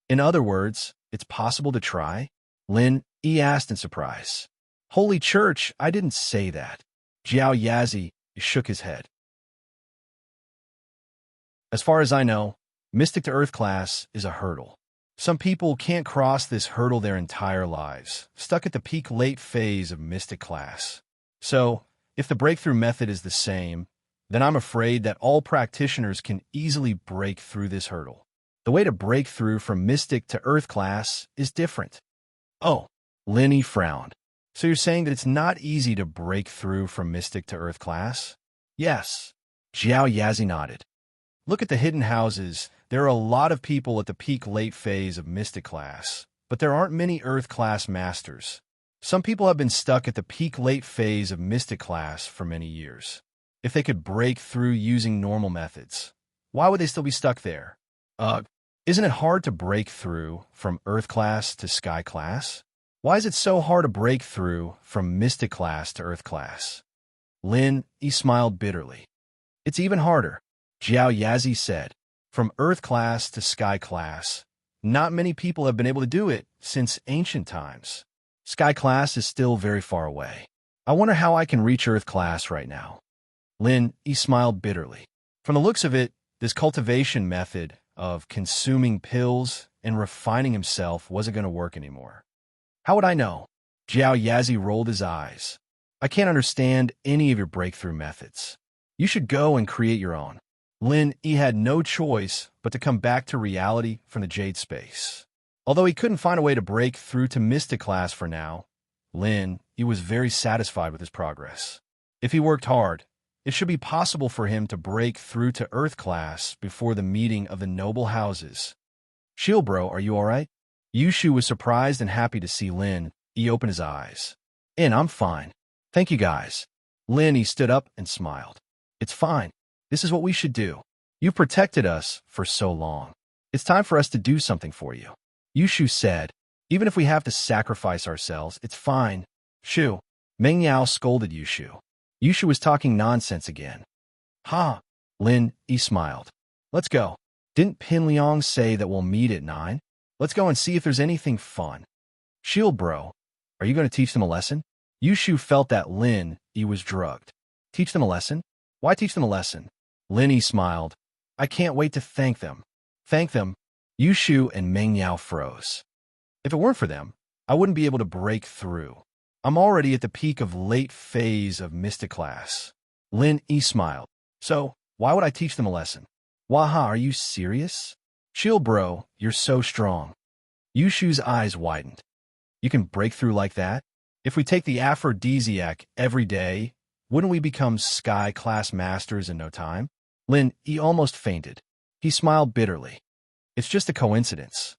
In other words, it's possible to try? Lin Yi asked in surprise. Holy Church, I didn't say that. Jiao Yazi shook his head. As far as I know, Mystic to Earth class is a hurdle. Some people can't cross this hurdle their entire lives, stuck at the peak late phase of Mystic class. So, if the breakthrough method is the same, then I'm afraid that all practitioners can easily break through this hurdle. The way to break through from Mystic to Earth class is different. Oh, Lin Yi frowned. So you're saying that it's not easy to break through from Mystic to Earth class? Yes. Jiao Yazi nodded. Look at the hidden houses. There are a lot of people at the peak late phase of Mystic class, but there aren't many Earth class masters. Some people have been stuck at the peak late phase of Mystic class for many years. If they could break through using normal methods, why would they still be stuck there? Isn't it hard to break through from Earth class to Sky class? Why is it so hard to break through from Mystic class to Earth class? Lin Yi smiled bitterly. It's even harder, Jiao Yazi said. From Earth class to Sky class, not many people have been able to do it since ancient times. Sky class is still very far away. I wonder how I can reach Earth class right now. Lin Yi smiled bitterly. From the looks of it, this cultivation method of consuming pills and refining himself wasn't going to work anymore. How would I know? Jiao Yazi rolled his eyes. I can't understand any of your breakthrough methods. You should go and create your own. Lin Yi had no choice but to come back to reality from the Jade Space. Although he couldn't find a way to break through to Mystic class for now, Lin Yi was very satisfied with his progress. If he worked hard, it should be possible for him to break through to Earth class before the meeting of the noble houses. Shield bro, are you alright? Yushu was surprised and happy to see Lin Yi open his eyes. I'm fine. Thank you guys. Lin Yi stood up and smiled. It's fine. This is what we should do. You protected us for so long. It's time for us to do something for you. Yushu said, even if we have to sacrifice ourselves, it's fine. Shu. Meng Yao scolded Yushu. Yushu was talking nonsense again. Ha! Lin Yi smiled. Let's go. Didn't Pin Liang say that we'll meet at 9? Let's go and see if there's anything fun. Shield bro, are you going to teach them a lesson? Yushu felt that Lin Yi was drugged. Teach them a lesson? Why teach them a lesson? Lin Yi smiled. I can't wait to thank them. Thank them. Yushu and Meng Yao froze. If it weren't for them, I wouldn't be able to break through. I'm already at the peak of late phase of mystic class. Lin Yi smiled. So, why would I teach them a lesson? Waha, are you serious? Chill bro, you're so strong. Yushu's eyes widened. You can break through like that? If we take the aphrodisiac every day, wouldn't we become sky class masters in no time? Lin Yi almost fainted. He smiled bitterly. It's just a coincidence.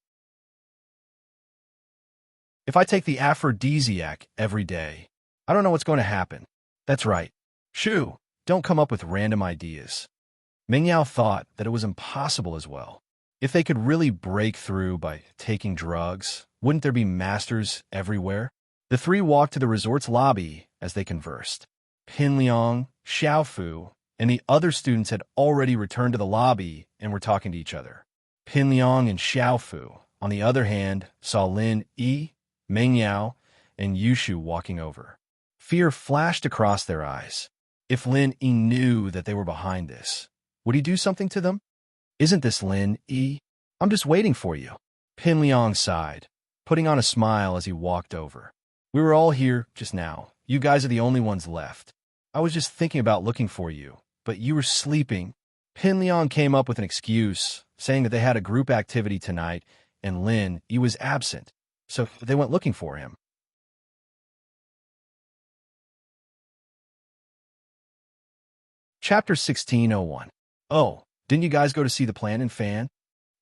If I take the aphrodisiac every day, I don't know what's going to happen. That's right. Shu, don't come up with random ideas. Meng Yao thought that it was impossible as well. If they could really break through by taking drugs, wouldn't there be masters everywhere? The three walked to the resort's lobby as they conversed. Pin Liang, Xiaofu, and the other students had already returned to the lobby and were talking to each other. Pin Liang and Xiaofu, on the other hand, saw Lin Yi, Meng Yao, and Yushu walking over. Fear flashed across their eyes. If Lin Yi knew that they were behind this, would he do something to them? Isn't this Lin Yi? I'm just waiting for you. Pin Liang sighed, putting on a smile as he walked over. We were all here just now. You guys are the only ones left. I was just thinking about looking for you, but you were sleeping. Pin Liang came up with an excuse, saying that they had a group activity tonight and Lin Yi was absent, so they went looking for him. Chapter 1601. Oh, didn't you guys go to see the Plan and Fan?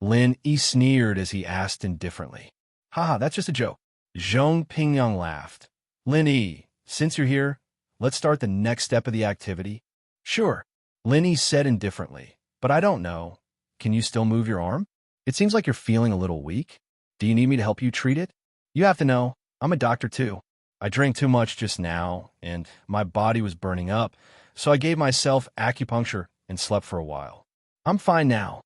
Lin Yi sneered as he asked indifferently. Haha, that's just a joke. Zhong Pingyang laughed. Lin Yi, since you're here, let's start the next step of the activity. Sure, Lin Yi said indifferently, but I don't know. Can you still move your arm? It seems like you're feeling a little weak. Do you need me to help you treat it? You have to know, I'm a doctor too. I drank too much just now, and my body was burning up, so I gave myself acupuncture and slept for a while. I'm fine now.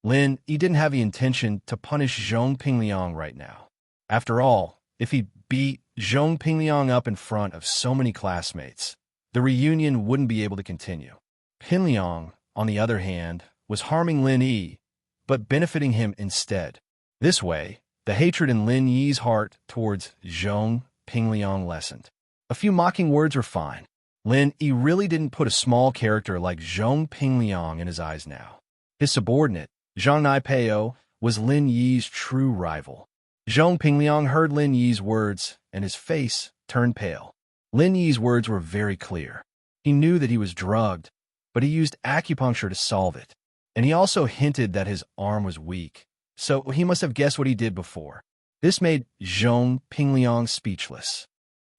Lin Yi didn't have the intention to punish Zhong Pingliang right now. After all, if he beat Zhong Pingliang up in front of so many classmates, the reunion wouldn't be able to continue. Pingliang, on the other hand, was harming Lin Yi, but benefiting him instead. This way, the hatred in Lin Yi's heart towards Zhong Pingliang lessened. A few mocking words were fine. Lin Yi really didn't put a small character like Zhong Pingliang in his eyes now. His subordinate, Zhang Naipeo, was Lin Yi's true rival. Zhong Pingliang heard Lin Yi's words, and his face turned pale. Lin Yi's words were very clear. He knew that he was drugged, but he used acupuncture to solve it. And he also hinted that his arm was weak, so he must have guessed what he did before. This made Zhong Pingliang speechless.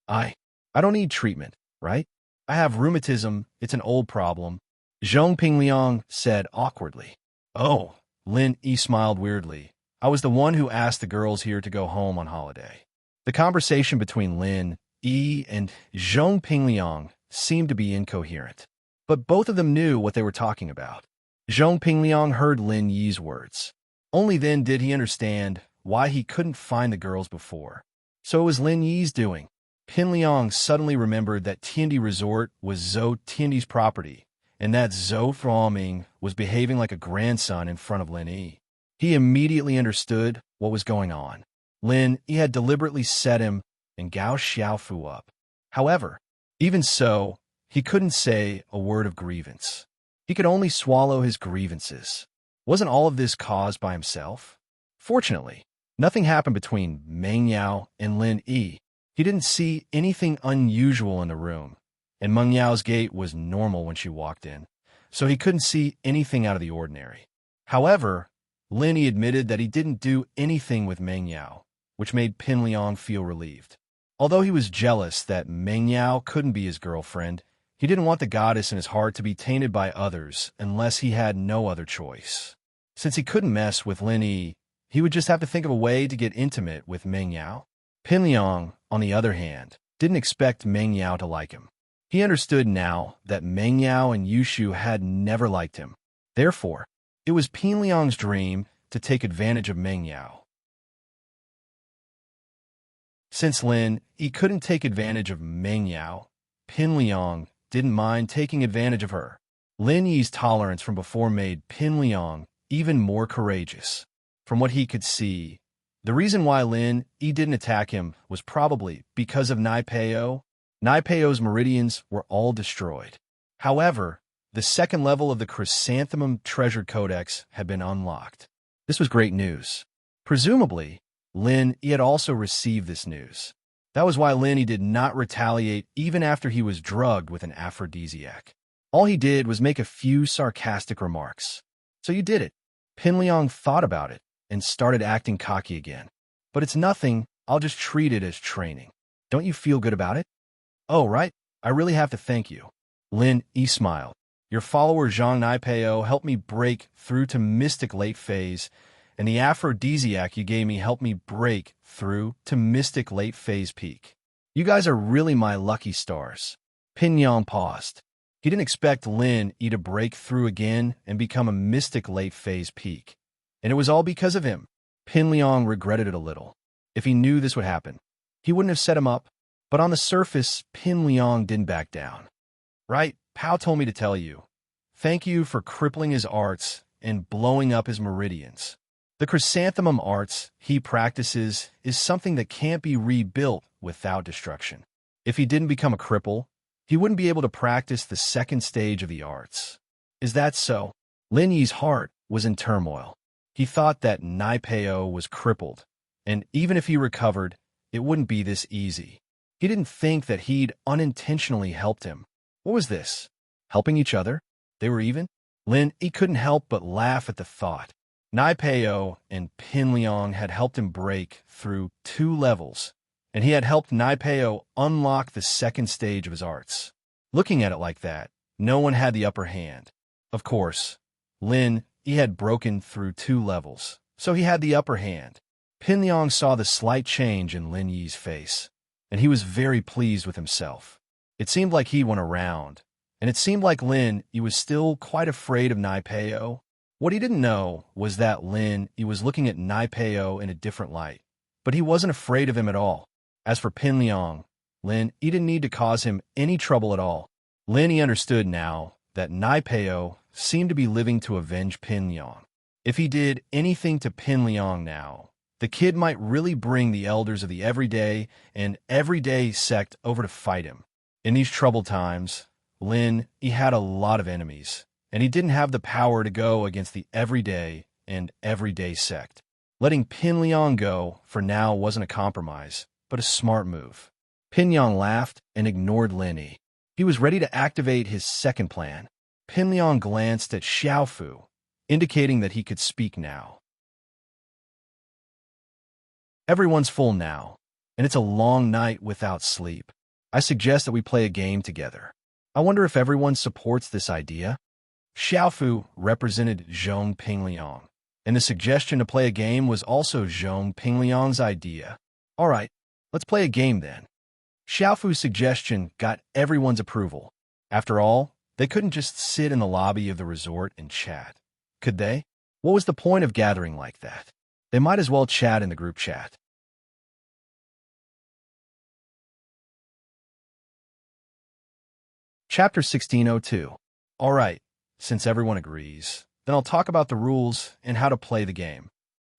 I don't need treatment, right? I have rheumatism, it's an old problem. Zhong Pingliang said awkwardly. Oh, Lin Yi smiled weirdly. I was the one who asked the girls here to go home on holiday. The conversation between Lin Yi and Zhong Pingliang seemed to be incoherent, but both of them knew what they were talking about. Zhong Pingliang heard Lin Yi's words. Only then did he understand why he couldn't find the girls before. So it was Lin Yi's doing. Pin Liang suddenly remembered that Tiandi Resort was Zhou Tiandi's property, and that Zhou Frooming was behaving like a grandson in front of Lin Yi. He immediately understood what was going on. Lin Yi had deliberately set him and Gao Xiaofu up. However, even so, he couldn't say a word of grievance. He could only swallow his grievances. Wasn't all of this caused by himself? Fortunately, nothing happened between Meng Yao and Lin Yi. He didn't see anything unusual in the room, and Meng Yao's gait was normal when she walked in, so he couldn't see anything out of the ordinary. However, Lin Yi admitted that he didn't do anything with Meng Yao, which made Pin Liang feel relieved. Although he was jealous that Meng Yao couldn't be his girlfriend, he didn't want the goddess in his heart to be tainted by others unless he had no other choice. Since he couldn't mess with Lin Yi, he would just have to think of a way to get intimate with Meng Yao. Pin Liang, on the other hand, didn't expect Meng Yao to like him. He understood now that Meng Yao and Yushu had never liked him. Therefore, it was Pin Liang's dream to take advantage of Meng Yao. Since Lin Yi couldn't take advantage of Meng Yao, Pin Liang didn't mind taking advantage of her. Lin Yi's tolerance from before made Pin Liang even more courageous. From what he could see, the reason why Lin Yi didn't attack him was probably because of Nai Peo. Nai Peo's meridians were all destroyed. However, the second level of the Chrysanthemum Treasure Codex had been unlocked. This was great news. Presumably, Lin Yi had also received this news. That was why Lin Yi did not retaliate even after he was drugged with an aphrodisiac. All he did was make a few sarcastic remarks. So you did it. Pin Liang thought about it and started acting cocky again. But it's nothing, I'll just treat it as training. Don't you feel good about it? Oh, right, I really have to thank you. Lin Yi smiled. Your follower Zhang Naipeo helped me break through to Mystic Late Phase, and the aphrodisiac you gave me helped me break through to Mystic Late Phase Peak. You guys are really my lucky stars. Pin Liang paused. He didn't expect Lin Yi to break through again and become a Mystic Late Phase Peak. And it was all because of him. Pin Liang regretted it a little. If he knew this would happen, he wouldn't have set him up. But on the surface, Pin Liang didn't back down. Right, Pao told me to tell you. Thank you for crippling his arts and blowing up his meridians. The chrysanthemum arts he practices is something that can't be rebuilt without destruction. If he didn't become a cripple, he wouldn't be able to practice the second stage of the arts. Is that so? Lin Yi's heart was in turmoil. He thought that Nai Peo was crippled, and even if he recovered, it wouldn't be this easy. He didn't think that he'd unintentionally helped him. What was this? Helping each other? They were even? Lin Yi couldn't help but laugh at the thought. Nai Peo and Pin Liang had helped him break through 2 levels, and he had helped Nai Peo unlock the second stage of his arts. Looking at it like that, no one had the upper hand. Of course, Lin Yi had broken through 2 levels, so he had the upper hand. Pin Liang saw the slight change in Lin Yi's face, and he was very pleased with himself. It seemed like he went around, and it seemed like Lin Yi was still quite afraid of Nai Peo. What he didn't know was that Lin Yi was looking at Nai Peo in a different light, but he wasn't afraid of him at all. As for Pin Liang, Lin Yi didn't need to cause him any trouble at all. Lin Yi understood now that Nai Peo seemed to be living to avenge Pin Liang. If he did anything to Pin Liang now, the kid might really bring the elders of the Everyday and Everyday sect over to fight him. In these troubled times, Lin Yi had a lot of enemies, and he didn't have the power to go against the Everyday and Everyday sect. Letting Pin Liang go for now wasn't a compromise, but a smart move. Pin Liang laughed and ignored Lin Yi. He was ready to activate his second plan. Pin Liang glanced at Xiaofu, indicating that he could speak now. Everyone's full now, and it's a long night without sleep. I suggest that we play a game together. I wonder if everyone supports this idea? Xiaofu represented Zhong Pingliang, and the suggestion to play a game was also Zhong Pingliang's idea. All right, let's play a game then. Xiaofu's suggestion got everyone's approval. After all, they couldn't just sit in the lobby of the resort and chat, could they? What was the point of gathering like that? They might as well chat in the group chat. Chapter 1602. All right, since everyone agrees, then I'll talk about the rules and how to play the game.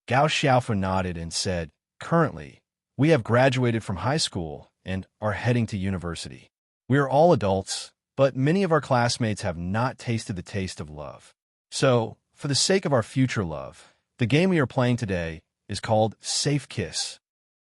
Gao Xiaofu nodded and said, currently, we have graduated from high school and are heading to university. We are all adults, but many of our classmates have not tasted the taste of love. So, for the sake of our future love, the game we are playing today is called Safe Kiss.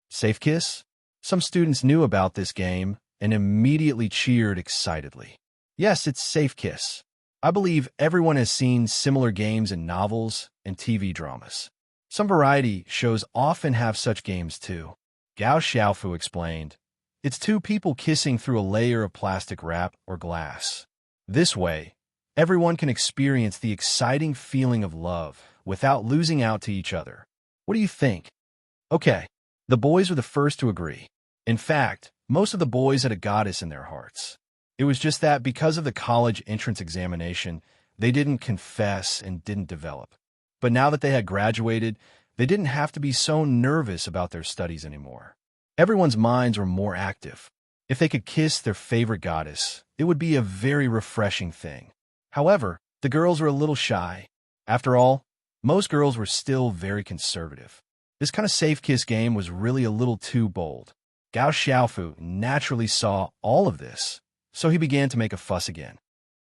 Safe Kiss? Some students knew about this game and immediately cheered excitedly. Yes, it's Safe Kiss. I believe everyone has seen similar games in novels and TV dramas. Some variety shows often have such games too. Gao Xiaofu explained, it's 2 people kissing through a layer of plastic wrap or glass. This way, everyone can experience the exciting feeling of love without losing out to each other. What do you think? Okay, the boys were the first to agree. In fact, most of the boys had a goddess in their hearts. It was just that because of the college entrance examination, they didn't confess and didn't develop. But now that they had graduated, they didn't have to be so nervous about their studies anymore. Everyone's minds were more active. If they could kiss their favorite goddess, it would be a very refreshing thing. However, the girls were a little shy. After all, most girls were still very conservative. This kind of safe kiss game was really a little too bold. Gao Xiaofu naturally saw all of this, so he began to make a fuss again.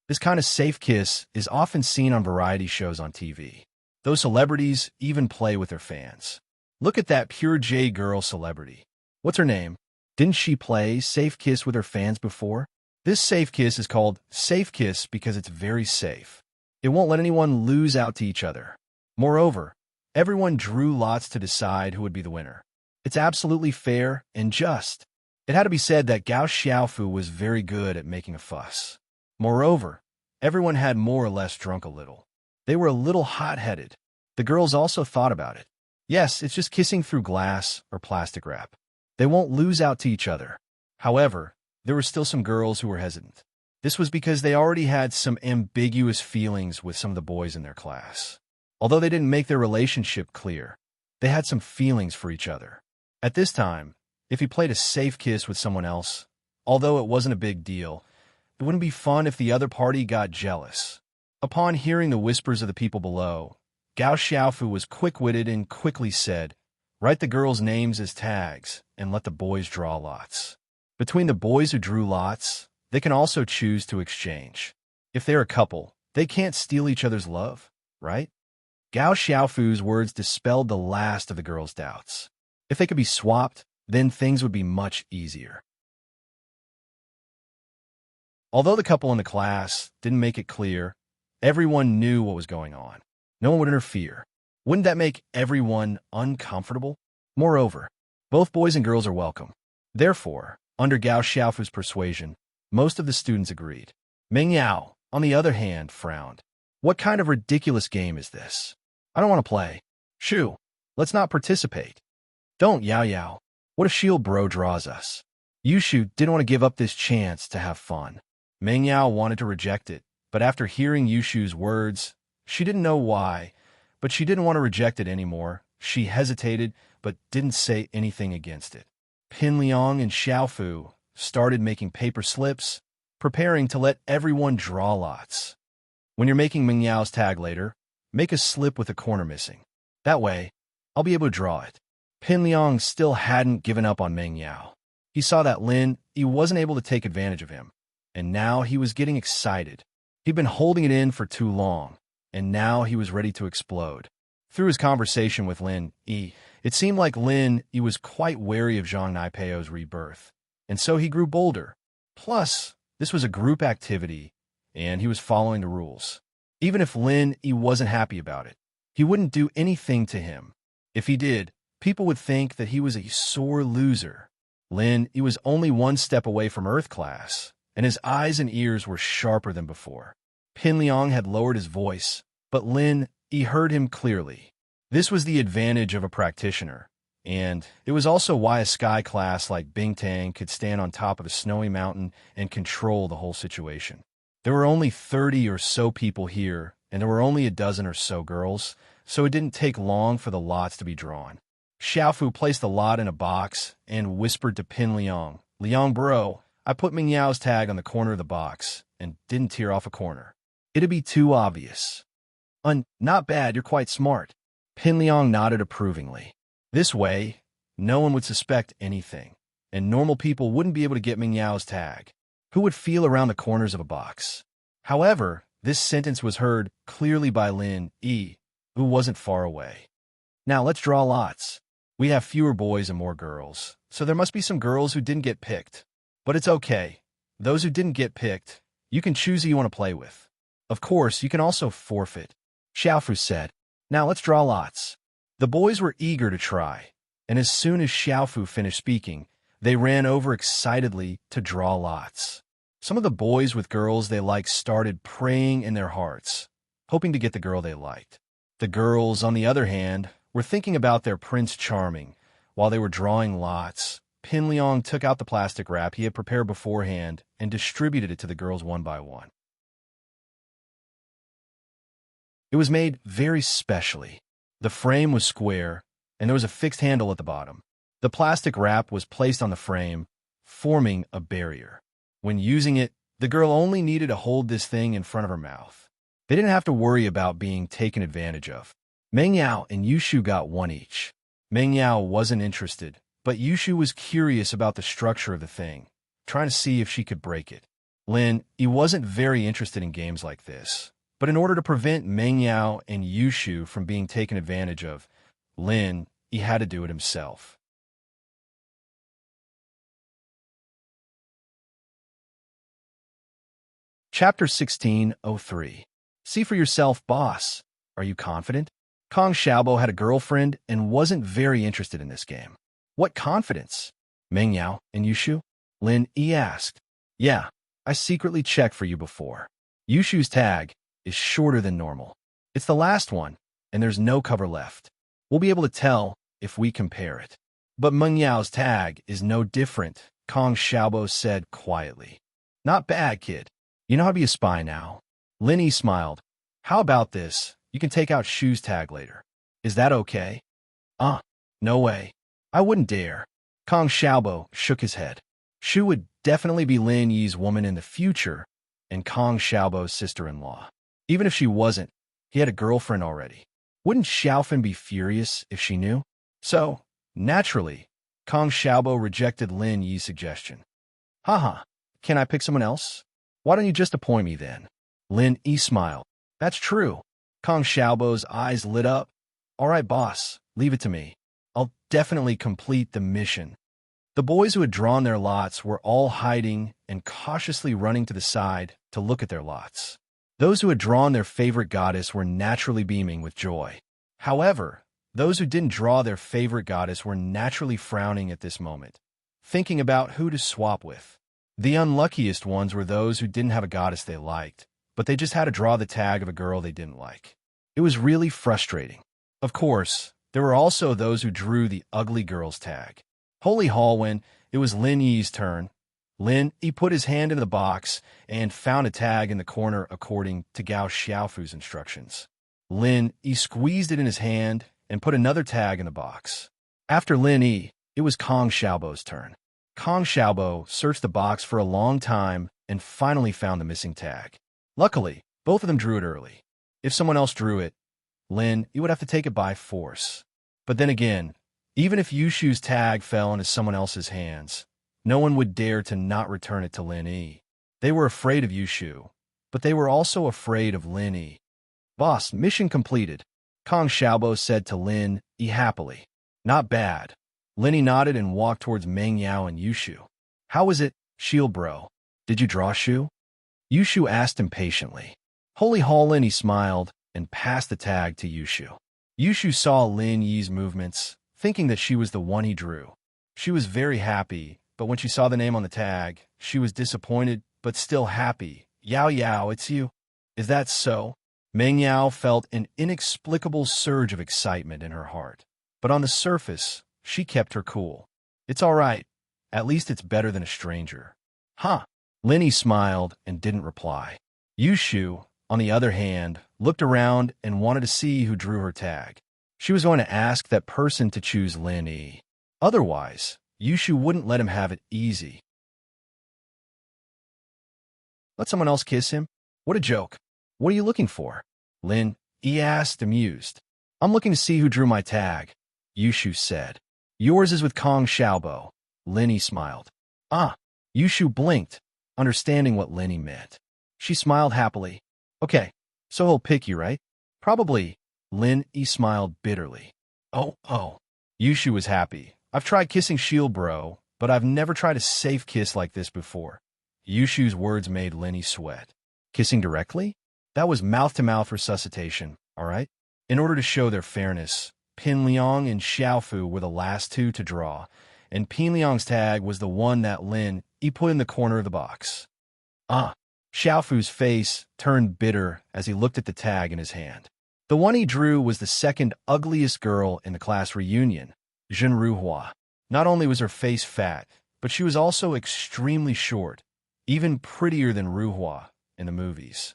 This kind of safe kiss is often seen on variety shows on TV. Those celebrities even play with their fans. Look at that pure J girl celebrity. What's her name? Didn't she play Safe Kiss with her fans before? This safe kiss is called Safe Kiss because it's very safe. It won't let anyone lose out to each other. Moreover, everyone drew lots to decide who would be the winner. It's absolutely fair and just. It had to be said that Gao Xiaofu was very good at making a fuss. Moreover, everyone had more or less drunk a little. They were a little hot-headed. The girls also thought about it. Yes, it's just kissing through glass or plastic wrap. They won't lose out to each other. However, there were still some girls who were hesitant. This was because they already had some ambiguous feelings with some of the boys in their class. Although they didn't make their relationship clear, they had some feelings for each other. At this time, if he played a safe kiss with someone else, although it wasn't a big deal, it wouldn't be fun if the other party got jealous. Upon hearing the whispers of the people below, Gao Xiaofu was quick-witted and quickly said, "Write the girls' names as tags and let the boys draw lots." Between the boys who drew lots, they can also choose to exchange. If they're a couple, they can't steal each other's love, right? Gao Xiaofu's words dispelled the last of the girls' doubts. If they could be swapped, then things would be much easier. Although the couple in the class didn't make it clear, everyone knew what was going on. No one would interfere. Wouldn't that make everyone uncomfortable? Moreover, both boys and girls are welcome. Therefore, under Gao Xiaofu's persuasion, most of the students agreed. Meng Yao, on the other hand, frowned. What kind of ridiculous game is this? I don't want to play. Shoo, let's not participate. Don't, Yao Yao. What if Shield Bro draws us? Yushu didn't want to give up this chance to have fun. Meng Yao wanted to reject it, but after hearing Yushu's words, she didn't know why, but she didn't want to reject it anymore. She hesitated, but didn't say anything against it. Pin Liang and Xiaofu started making paper slips, preparing to let everyone draw lots. When you're making Meng Yao's tag later, make a slip with a corner missing. That way, I'll be able to draw it. Pin Liang still hadn't given up on Meng Yao. He saw that he wasn't able to take advantage of him, and now he was getting excited. He'd been holding it in for too long, and now he was ready to explode. Through his conversation with Yi, it seemed like Yi was quite wary of Zhang Naipeo's rebirth, and so he grew bolder. Plus, this was a group activity, and he was following the rules. Even if Yi wasn't happy about it, he wouldn't do anything to him. If he did, people would think that he was a sore loser. He was only one step away from Earth class, and his eyes and ears were sharper than before. Pin Liang had lowered his voice, but he heard him clearly. This was the advantage of a practitioner, and it was also why a sky class like Bingtang could stand on top of a snowy mountain and control the whole situation. There were only 30 or so people here, and there were only a dozen or so girls, so it didn't take long for the lots to be drawn. Xiaofu placed the lot in a box and whispered to Pin Liang, "Liang bro, I put Meng Yao's tag on the corner of the box and didn't tear off a corner. It'd be too obvious." Not bad, you're quite smart." Pin Liang nodded approvingly. This way, no one would suspect anything, and normal people wouldn't be able to get Meng Yao's tag. Who would feel around the corners of a box? However, this sentence was heard clearly by Yi, who wasn't far away. "Now let's draw lots. We have fewer boys and more girls, so there must be some girls who didn't get picked. But it's okay. Those who didn't get picked, you can choose who you want to play with. Of course, you can also forfeit," Xiaofu said. "Now let's draw lots." The boys were eager to try, and as soon as Xiaofu finished speaking, they ran over excitedly to draw lots. Some of the boys with girls they liked started praying in their hearts, hoping to get the girl they liked. The girls, on the other hand, were thinking about their Prince Charming. While they were drawing lots, Pin Liang took out the plastic wrap he had prepared beforehand and distributed it to the girls one by one. It was made very specially. The frame was square, and there was a fixed handle at the bottom. The plastic wrap was placed on the frame, forming a barrier. When using it, the girl only needed to hold this thing in front of her mouth. They didn't have to worry about being taken advantage of. Meng Yao and Yushu got one each. Meng Yao wasn't interested, but Yushu was curious about the structure of the thing, trying to see if she could break it. Lin, he wasn't very interested in games like this, but in order to prevent Meng Yao and Yushu from being taken advantage of, Lin, he had to do it himself. Chapter 1603. See for yourself, boss. Are you confident? Kong Xiaobo had a girlfriend and wasn't very interested in this game. What confidence? Meng Yao and Yushu? Lin Yi asked. Yeah, I secretly checked for you before. Yushu's tag is shorter than normal. It's the last one, and there's no cover left. We'll be able to tell if we compare it. But Meng Yao's tag is no different, Kong Xiaobo said quietly. Not bad, kid. You know how to be a spy now. Lin Yi smiled. How about this? You can take out Shu's tag later. Is that okay? No way. I wouldn't dare. Kong Xiaobo shook his head. Shu would definitely be Lin Yi's woman in the future, and Kong Xiaobo's sister-in-law. Even if she wasn't, he had a girlfriend already. Wouldn't Xiaofan be furious if she knew? So, naturally, Kong Xiaobo rejected Lin Yi's suggestion. Haha, can I pick someone else? Why don't you just appoint me then? Lin Yi smiled. That's true. Kong Xiaobo's eyes lit up. All right, boss, leave it to me. I'll definitely complete the mission. The boys who had drawn their lots were all hiding and cautiously running to the side to look at their lots. Those who had drawn their favorite goddess were naturally beaming with joy. However, those who didn't draw their favorite goddess were naturally frowning at this moment, thinking about who to swap with. The unluckiest ones were those who didn't have a goddess they liked, but they just had to draw the tag of a girl they didn't like. It was really frustrating. Of course, there were also those who drew the ugly girl's tag. Holy Hall, when it was Lin Yi's turn, Lin Yi put his hand in the box and found a tag in the corner according to Gao Xiaofu's instructions. Lin Yi squeezed it in his hand and put another tag in the box. After Lin Yi, it was Kong Xiaobo's turn. Kong Xiaobo searched the box for a long time and finally found the missing tag. Luckily, both of them drew it early. If someone else drew it, Lin Yi would have to take it by force. But then again, even if Yushu's tag fell into someone else's hands, no one would dare to not return it to Lin Yi. They were afraid of Yushu, but they were also afraid of Lin Yi. Boss, mission completed, Kong Xiaobo said to Lin Yi happily. Not bad. Lin Yi nodded and walked towards Meng Yao and Yushu. How was it, shield bro? Did you draw Shu? Yushu asked impatiently. Holy Hall, Lin Yi smiled and passed the tag to Yushu. Yushu saw Lin Yi's movements, thinking that she was the one he drew. She was very happy, but when she saw the name on the tag, she was disappointed, but still happy. Yao Yao, it's you. Is that so? Meng Yao felt an inexplicable surge of excitement in her heart. But on the surface, she kept her cool. It's all right. At least it's better than a stranger. Huh? Lin Yi smiled and didn't reply. Yushu, on the other hand, looked around and wanted to see who drew her tag. She was going to ask that person to choose Lin Yi. Otherwise, Yushu wouldn't let him have it easy. Let someone else kiss him? What a joke. What are you looking for? Lin Yi asked, amused. I'm looking to see who drew my tag, Yushu said. Yours is with Kong Xiaobo. Lin Yi smiled. Yushu blinked, understanding what Lin Yi meant. She smiled happily. Okay, so he'll pick you, right? Probably. Lin Yi smiled bitterly. Oh. Yushu was happy. I've tried kissing Shield Bro, but I've never tried a safe kiss like this before. Yushu's words made Lin Yi sweat. Kissing directly? That was mouth-to-mouth resuscitation, all right? In order to show their fairness, Pin Liang and Xiaofu were the last two to draw, and Pin Liang's tag was the one that Lin Yi put in the corner of the box. Xiaofu's face turned bitter as he looked at the tag in his hand. The one he drew was the second ugliest girl in the class reunion, Jean Ruhua. Not only was her face fat, but she was also extremely short, even prettier than Ruhua in the movies.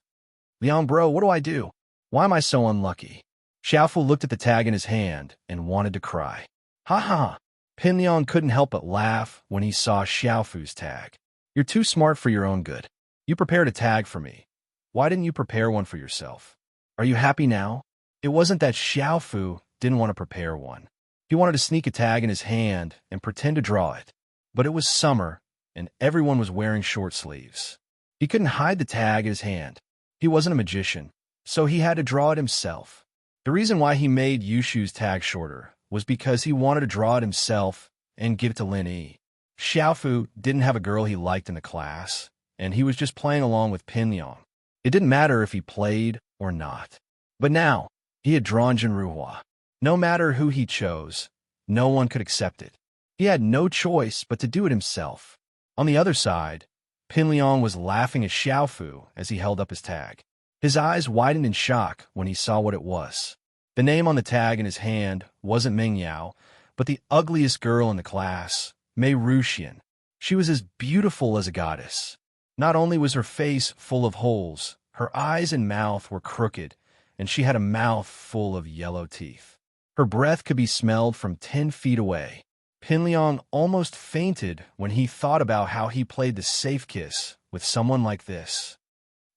Liang bro, what do I do? Why am I so unlucky? Xiaofu looked at the tag in his hand and wanted to cry. Ha ha! Pin Liang couldn't help but laugh when he saw Xiaofu's tag. You're too smart for your own good. You prepared a tag for me. Why didn't you prepare one for yourself? Are you happy now? It wasn't that Xiaofu didn't want to prepare one. He wanted to sneak a tag in his hand and pretend to draw it. But it was summer, and everyone was wearing short sleeves. He couldn't hide the tag in his hand. He wasn't a magician, so he had to draw it himself. The reason why he made Yushu's tag shorter was because he wanted to draw it himself and give it to Lin Yi. Xiaofu didn't have a girl he liked in the class, and he was just playing along with Pin Liang. It didn't matter if he played or not. But now, he had drawn Jin Ruhua. No matter who he chose, no one could accept it. He had no choice but to do it himself. On the other side, Pin Liang was laughing at Xiaofu as he held up his tag. His eyes widened in shock when he saw what it was. The name on the tag in his hand wasn't Meng Yao, but the ugliest girl in the class, Mei Ruxian. She was as beautiful as a goddess. Not only was her face full of holes, her eyes and mouth were crooked, and she had a mouth full of yellow teeth. Her breath could be smelled from 10 feet away. Pin Liang almost fainted when he thought about how he played the safe kiss with someone like this.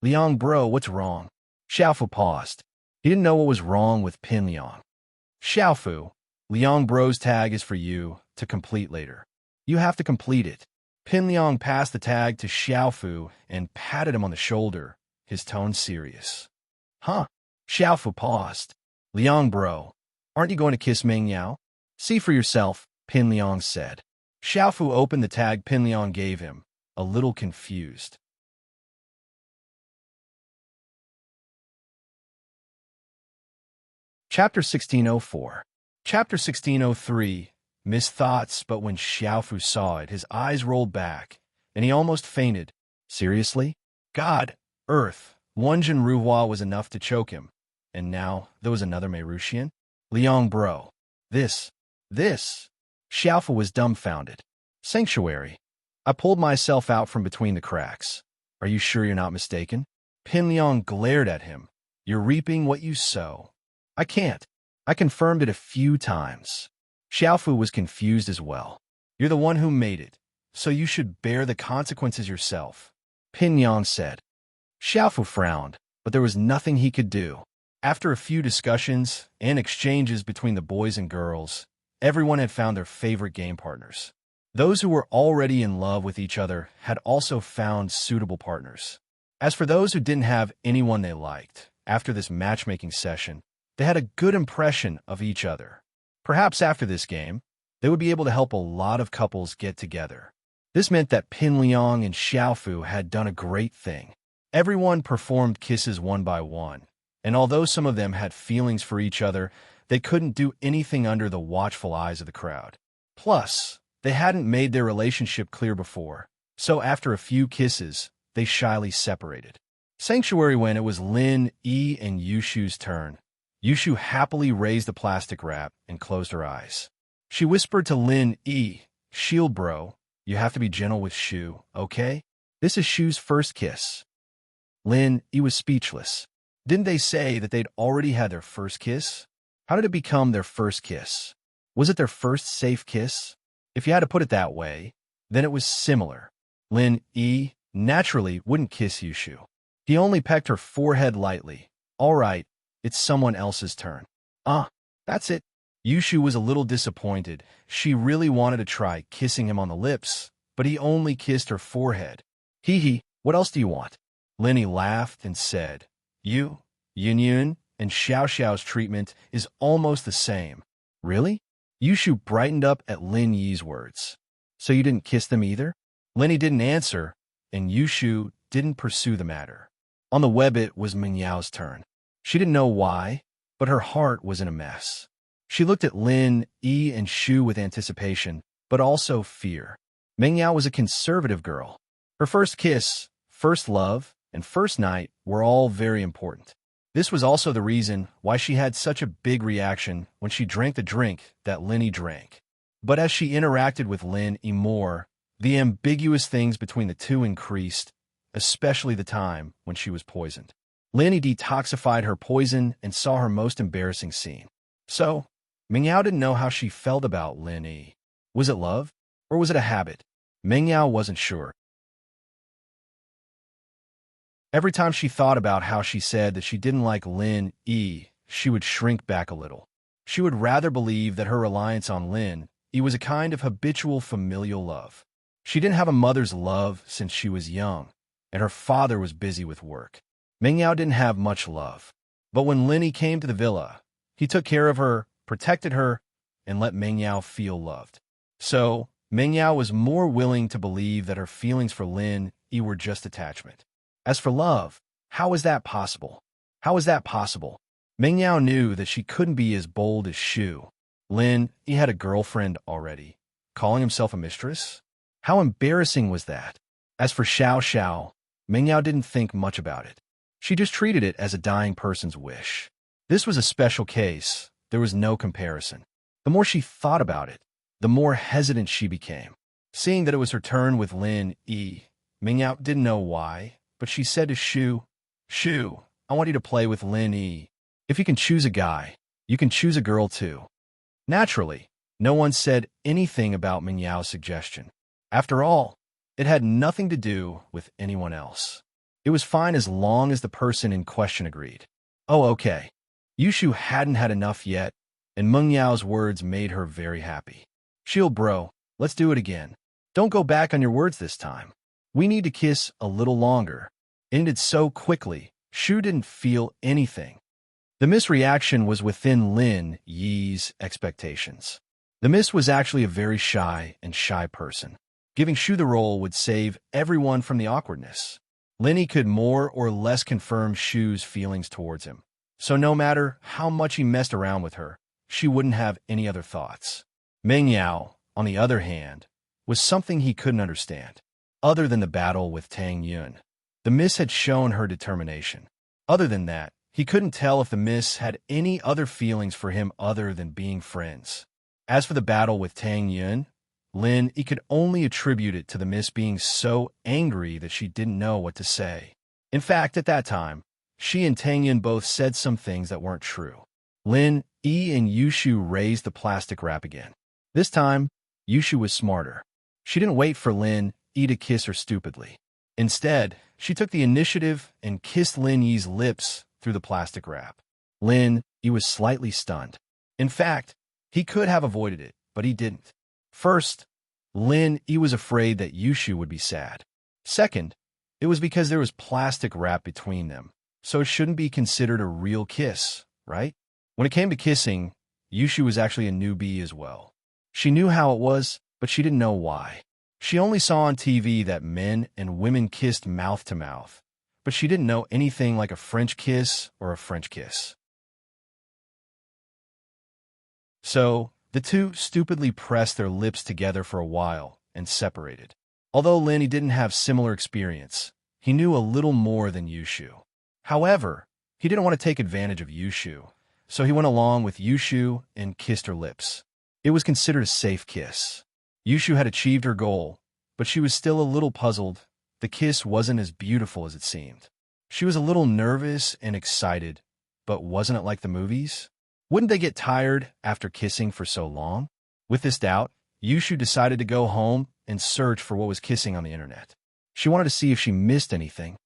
Liang bro, what's wrong? Xiaofu paused. He didn't know what was wrong with Pin Liang. Xiaofu, Liang bro's tag is for you to complete later. You have to complete it. Pin Liang passed the tag to Xiaofu and patted him on the shoulder, his tone serious. Huh? Xiaofu paused. Liang bro, aren't you going to kiss Meng Yao? See for yourself, Pin Liang said. Xiaofu opened the tag Pin Liang gave him, a little confused. Chapter 1604. Chapter 1603. Missed thoughts, but when Xiaofu saw it, his eyes rolled back, and he almost fainted. Seriously? God, Earth, one Jin Ruhua was enough to choke him. And now there was another Mei Ruxian? Liang bro. This. Xiaofu was dumbfounded. Sanctuary. I pulled myself out from between the cracks. Are you sure you're not mistaken? Pin Liang glared at him. You're reaping what you sow. I can't. I confirmed it a few times. Xiaofu was confused as well. You're the one who made it, so you should bear the consequences yourself, Pin Liang said. Xiaofu frowned, but there was nothing he could do. After a few discussions and exchanges between the boys and girls, everyone had found their favorite game partners. Those who were already in love with each other had also found suitable partners. As for those who didn't have anyone they liked, after this matchmaking session, they had a good impression of each other. Perhaps after this game, they would be able to help a lot of couples get together. This meant that Pin Liang and Xiaofu had done a great thing. Everyone performed kisses one by one, and although some of them had feelings for each other, they couldn't do anything under the watchful eyes of the crowd. Plus, they hadn't made their relationship clear before, so after a few kisses, they shyly separated. Sanctuary when it was Lin Yi and Yushu's turn. Yushu happily raised the plastic wrap and closed her eyes. She whispered to Lin Yi, Shield bro, you have to be gentle with Shu, okay? This is Shu's first kiss. Lin Yi was speechless. Didn't they say that they'd already had their first kiss? How did it become their first kiss? Was it their first safe kiss? If you had to put it that way, then it was similar. Lin Yi naturally wouldn't kiss Yushu. He only pecked her forehead lightly. All right, it's someone else's turn. That's it. Yushu was a little disappointed. She really wanted to try kissing him on the lips, but he only kissed her forehead. Hee, what else do you want? Linny laughed and said, You, Yin and Xiao Xiao's treatment is almost the same. Really? Yushu brightened up at Lin Yi's words. So you didn't kiss them either? Linny didn't answer, and Yushu didn't pursue the matter. On the web it was Meng Yao's turn. She didn't know why, but her heart was in a mess. She looked at Lin Yi and Shu with anticipation, but also fear. Meng Yao was a conservative girl. Her first kiss, first love, and first night were all very important. This was also the reason why she had such a big reaction when she drank the drink that Lin drank. But as she interacted with Lin more, the ambiguous things between the two increased, especially the time when she was poisoned. Lin detoxified her poison and saw her most embarrassing scene. So, Mingyao didn't know how she felt about Lin. Was it love, or was it a habit? Mingyao wasn't sure. Every time she thought about how she said that she didn't like Lin, she would shrink back a little. She would rather believe that her reliance on Lin was a kind of habitual familial love. She didn't have a mother's love since she was young, and her father was busy with work. Mingyao didn't have much love. But when Lin came to the villa, he took care of her, protected her, and let Mingyao feel loved. So, Mingyao was more willing to believe that her feelings for Lin were just attachment. As for love, how was that possible? How was that possible? Mingyao knew that she couldn't be as bold as Shu. Lin, he had a girlfriend already. Calling himself a mistress? How embarrassing was that? As for Xiao, Mingyao didn't think much about it. She just treated it as a dying person's wish. This was a special case. There was no comparison. The more she thought about it, the more hesitant she became. Seeing that it was her turn with Lin, Mingyao didn't know why, but she said to Shu, I want you to play with Lin. If you can choose a guy, you can choose a girl too. Naturally, no one said anything about Mingyao's suggestion. After all, it had nothing to do with anyone else. It was fine as long as the person in question agreed. Oh, okay. Yushu hadn't had enough yet, and Mengyao's words made her very happy. Shield bro, let's do it again. Don't go back on your words this time. We need to kiss a little longer. It ended so quickly, Shu didn't feel anything. The misreaction was within Lin Yi's expectations. The Miss was actually a very shy person. Giving Shu the role would save everyone from the awkwardness. Lin could more or less confirm Shu's feelings towards him. So no matter how much he messed around with her, she wouldn't have any other thoughts. Mingyao, on the other hand, was something he couldn't understand. Other than the battle with Tang Yun, the Miss had shown her determination. Other than that, he couldn't tell if the Miss had any other feelings for him other than being friends. As for the battle with Tang Yun, Lin could only attribute it to the Miss being so angry that she didn't know what to say. In fact, at that time, she and Tang Yun both said some things that weren't true. Lin and Yushu raised the plastic wrap again. This time, Yushu was smarter. She didn't wait for Lin to kiss her stupidly. Instead, she took the initiative and kissed Lin Yi's lips through the plastic wrap. Lin Yi was slightly stunned. In fact, he could have avoided it, but he didn't. First, Lin Yi was afraid that Yushu would be sad. Second, it was because there was plastic wrap between them, so it shouldn't be considered a real kiss, right? When it came to kissing, Yushu was actually a newbie as well. She knew how it was, but she didn't know why. She only saw on TV that men and women kissed mouth to mouth, but she didn't know anything like a French kiss or a French kiss. So, the two stupidly pressed their lips together for a while and separated. Although Lin didn't have similar experience, he knew a little more than Yushu. However, he didn't want to take advantage of Yushu, so he went along with Yushu and kissed her lips. It was considered a safe kiss. Yushu had achieved her goal, but she was still a little puzzled. The kiss wasn't as beautiful as it seemed. She was a little nervous and excited, but wasn't it like the movies? Wouldn't they get tired after kissing for so long? With this doubt, Yushu decided to go home and search for what was kissing on the internet. She wanted to see if she missed anything.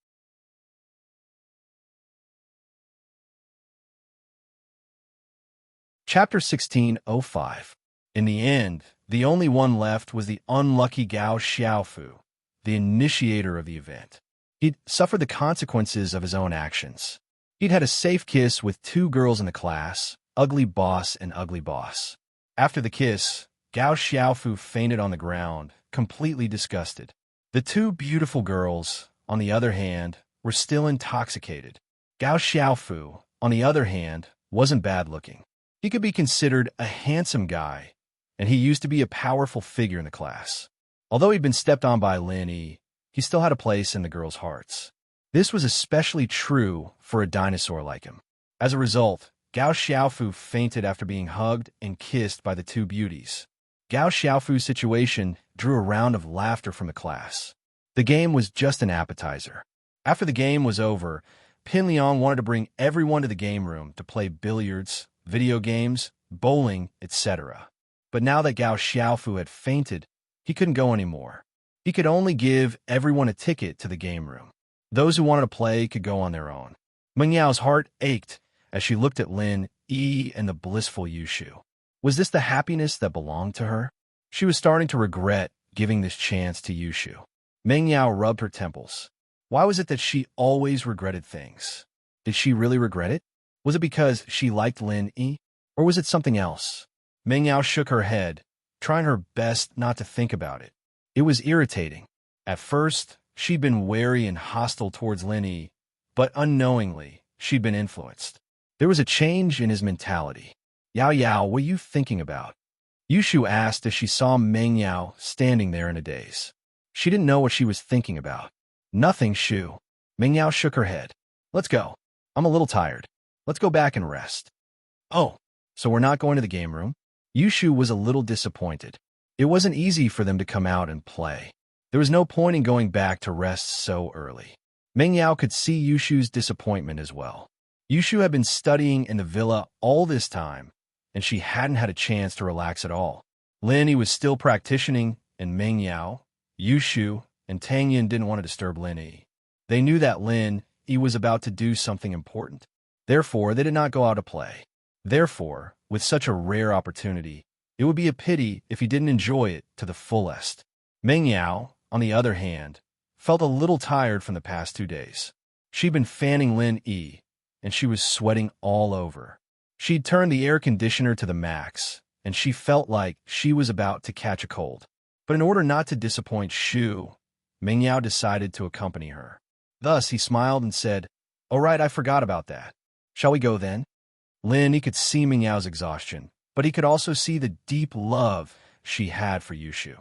Chapter 16:05. In the end, the only one left was the unlucky Gao Xiaofu, the initiator of the event. He'd suffered the consequences of his own actions. He'd had a safe kiss with two girls in the class, Ugly Boss and Ugly Boss. After the kiss, Gao Xiaofu fainted on the ground, completely disgusted. The two beautiful girls, on the other hand, were still intoxicated. Gao Xiaofu, on the other hand, wasn't bad-looking. He could be considered a handsome guy, and he used to be a powerful figure in the class. Although he'd been stepped on by Lin Yi, he still had a place in the girls' hearts. This was especially true for a dinosaur like him. As a result, Gao Xiaofu fainted after being hugged and kissed by the two beauties. Gao Xiaofu's situation drew a round of laughter from the class. The game was just an appetizer. After the game was over, Pin Liang wanted to bring everyone to the game room to play billiards, video games, bowling, etc. But now that Gao Xiaofu had fainted, he couldn't go anymore. He could only give everyone a ticket to the game room. Those who wanted to play could go on their own. Meng Yao's heart ached as she looked at Lin Yi and the blissful Yushu. Was this the happiness that belonged to her? She was starting to regret giving this chance to Yushu. Meng Yao rubbed her temples. Why was it that she always regretted things? Did she really regret it? Was it because she liked Lin Yi? Or was it something else? Meng Yao shook her head, trying her best not to think about it. It was irritating. At first, she'd been wary and hostile towards Lin Yi, but unknowingly, she'd been influenced. There was a change in his mentality. Yao Yao, what are you thinking about? Yushu asked as she saw Meng Yao standing there in a daze. She didn't know what she was thinking about. Nothing, Shu. Meng Yao shook her head. Let's go. I'm a little tired. Let's go back and rest. Oh, so we're not going to the game room? Yushu was a little disappointed. It wasn't easy for them to come out and play. There was no point in going back to rest so early. Meng Yao could see Yushu's disappointment as well. Yushu had been studying in the villa all this time, and she hadn't had a chance to relax at all. Lin Yi was still practicing, and Meng Yao, Yushu, and Tang Yin didn't want to disturb Lin Yi. They knew that Lin Yi was about to do something important. Therefore, they did not go out to play. Therefore, with such a rare opportunity, it would be a pity if he didn't enjoy it to the fullest. Meng Yao, on the other hand, felt a little tired from the past 2 days. She'd been fanning Lin Yi, and she was sweating all over. She'd turned the air conditioner to the max, and she felt like she was about to catch a cold. But in order not to disappoint Shu, Meng Yao decided to accompany her. Thus, he smiled and said, "All right, I forgot about that. Shall we go then?" Lin Yi could see Meng Yao's exhaustion, but he could also see the deep love she had for Yushu.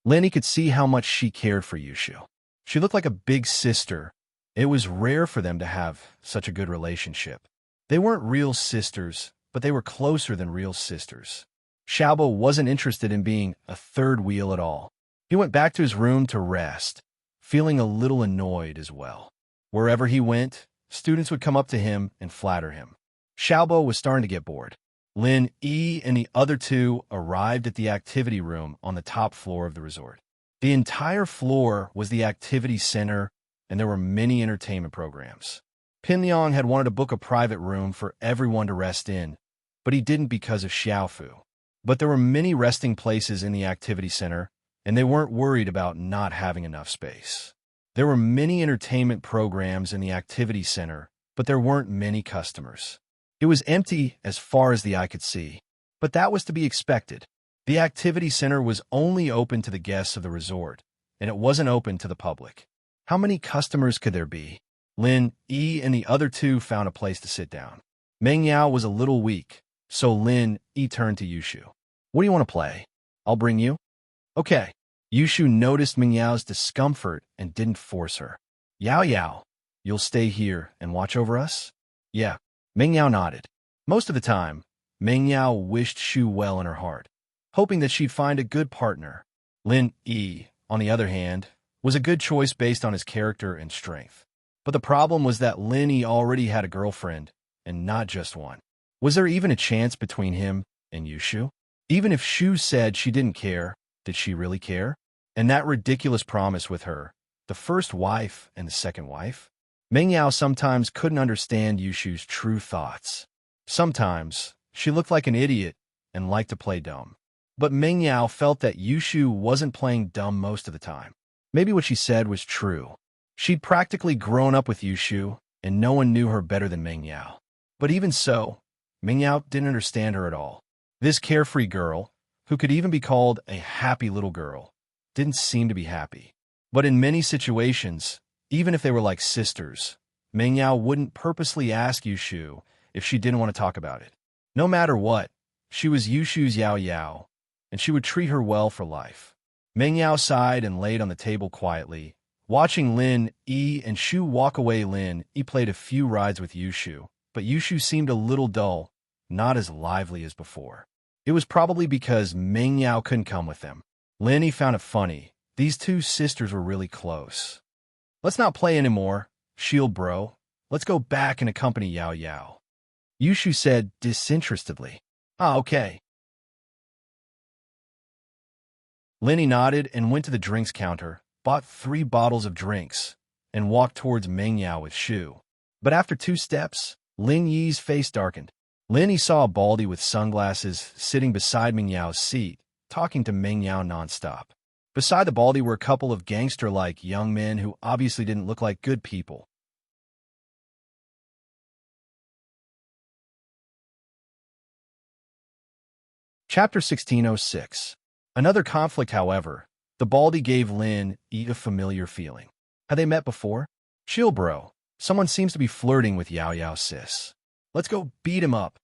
Lin Yi could see how much she cared for Yushu. She looked like a big sister. It was rare for them to have such a good relationship. They weren't real sisters, but they were closer than real sisters. Xiaobo wasn't interested in being a third wheel at all. He went back to his room to rest, feeling a little annoyed as well. Wherever he went, students would come up to him and flatter him. Xiaobo was starting to get bored. Lin Yi and the other two arrived at the activity room on the top floor of the resort. The entire floor was the activity center, and there were many entertainment programs. Pin Liang had wanted to book a private room for everyone to rest in, but he didn't because of Xiaofu. But there were many resting places in the activity center, and they weren't worried about not having enough space. There were many entertainment programs in the activity center, but there weren't many customers. It was empty as far as the eye could see, but that was to be expected. The activity center was only open to the guests of the resort, and it wasn't open to the public. How many customers could there be? Lin Yi and the other two found a place to sit down. Meng Yao was a little weak, so Lin Yi turned to Yushu. "What do you want to play? I'll bring you." "Okay." Yushu noticed Meng Yao's discomfort and didn't force her. "Yao Yao, you'll stay here and watch over us?" "Yeah." Meng Yao nodded. Most of the time, Meng Yao wished Shu well in her heart, hoping that she'd find a good partner. Lin Yi, on the other hand, was a good choice based on his character and strength. But the problem was that Lin Yi already had a girlfriend, and not just one. Was there even a chance between him and Yushu? Even if Shu said she didn't care, did she really care? And that ridiculous promise with her, the first wife and the second wife? Meng Yao sometimes couldn't understand Yushu's true thoughts. Sometimes, she looked like an idiot and liked to play dumb. But Meng Yao felt that Yushu wasn't playing dumb most of the time. Maybe what she said was true. She'd practically grown up with Yushu, and no one knew her better than Meng Yao. But even so, Meng Yao didn't understand her at all. This carefree girl, who could even be called a happy little girl, didn't seem to be happy. But in many situations, even if they were like sisters, Meng Yao wouldn't purposely ask Yushu if she didn't want to talk about it. No matter what, she was Yushu's Yao Yao, and she would treat her well for life. Meng Yao sighed and laid on the table quietly, Watching Lin Yi and Shu walk away, Lin Yi played a few rides with Yushu, but Yushu seemed a little dull, not as lively as before. It was probably because Meng Yao couldn't come with them. Lin Yi found it funny. These two sisters were really close. Let's not play anymore, Shield bro. Let's go back and accompany Yao Yao. Yushu said disinterestedly. Ah, okay. Lin Yi nodded and went to the drinks counter, bought 3 bottles of drinks, and walked towards Meng Yao with Shu. But after 2 steps, Lin Yi's face darkened. Lin Yi saw a baldy with sunglasses sitting beside Meng Yao's seat, talking to Meng Yao nonstop. Beside the baldy were a couple of gangster-like young men who obviously didn't look like good people. Chapter 1606. Another conflict, however. The baldy gave Lin Yi a familiar feeling. Had they met before? Chill, bro. Someone seems to be flirting with Yao Yao sis. Let's go beat him up.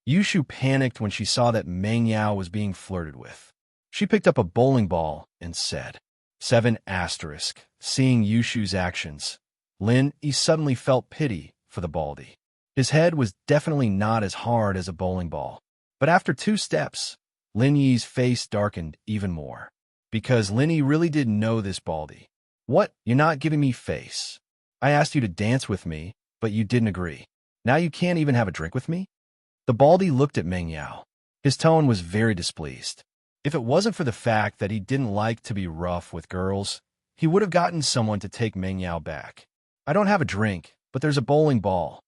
Yushu panicked when she saw that Meng Yao was being flirted with. She picked up a bowling ball and said, 7 asterisk. Seeing Yushu's actions, Lin Yi suddenly felt pity for the baldy. His head was definitely not as hard as a bowling ball. But after 2 steps, Lin Yi's face darkened even more. Because Lin Yi really didn't know this baldy. What? You're not giving me face. I asked you to dance with me, but you didn't agree. Now you can't even have a drink with me? The baldy looked at Meng Yao. His tone was very displeased. If it wasn't for the fact that he didn't like to be rough with girls, he would have gotten someone to take Meng Yao back. I don't have a drink, but there's a bowling ball.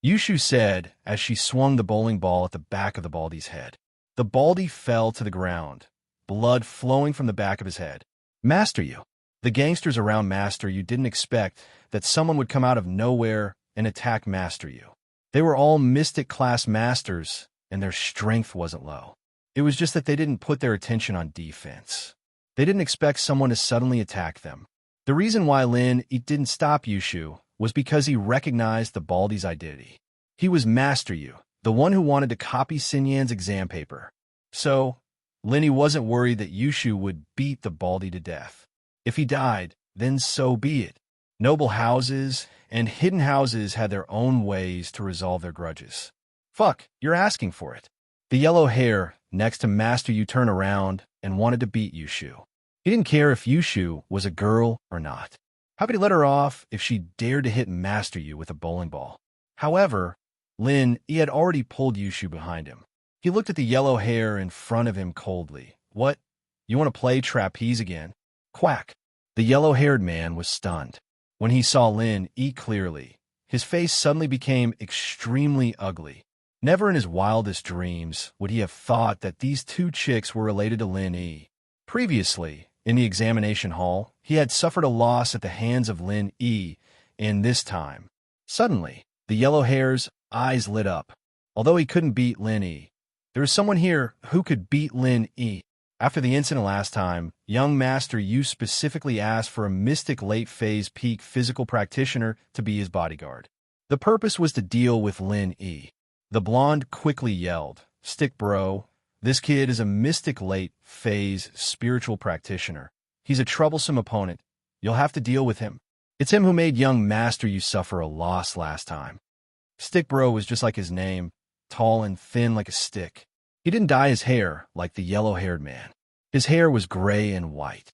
Yushu said as she swung the bowling ball at the back of the baldy's head. The baldy fell to the ground, blood flowing from the back of his head. Master Yu. The gangsters around Master Yu didn't expect that someone would come out of nowhere and attack Master Yu. They were all Mystic-class masters, and their strength wasn't low. It was just that they didn't put their attention on defense. They didn't expect someone to suddenly attack them. The reason why Lin Yi didn't stop Yushu was because he recognized the baldy's identity. He was Master Yu, the one who wanted to copy Xin Yan's exam paper. So, Lin Yi wasn't worried that Yushu would beat the baldy to death. If he died, then so be it. Noble houses and hidden houses had their own ways to resolve their grudges. Fuck, you're asking for it. The yellow hair next to Master Yu turned around and wanted to beat Yushu. He didn't care if Yushu was a girl or not. How could he let her off if she dared to hit Master Yu with a bowling ball? However, Lin Yi had already pulled Yushu behind him. He looked at the yellow hair in front of him coldly. What? You want to play trapeze again? Quack. The yellow-haired man was stunned. When he saw Lin Yi clearly, his face suddenly became extremely ugly. Never in his wildest dreams would he have thought that these 2 chicks were related to Lin Yi. Previously, in the examination hall, he had suffered a loss at the hands of Lin Yi, and this time, suddenly, the yellow hair's eyes lit up. Although he couldn't beat Lin Yi, there was someone here who could beat Lin Yi. After the incident last time, young Master Yu specifically asked for a mystic late-phase peak physical practitioner to be his bodyguard. The purpose was to deal with Lin Yi. The blonde quickly yelled, Stick bro, this kid is a mystic late-phase spiritual practitioner. He's a troublesome opponent. You'll have to deal with him. It's him who made young Master Yu suffer a loss last time. Stick bro was just like his name, tall and thin like a stick. He didn't dye his hair like the yellow-haired man. His hair was gray and white.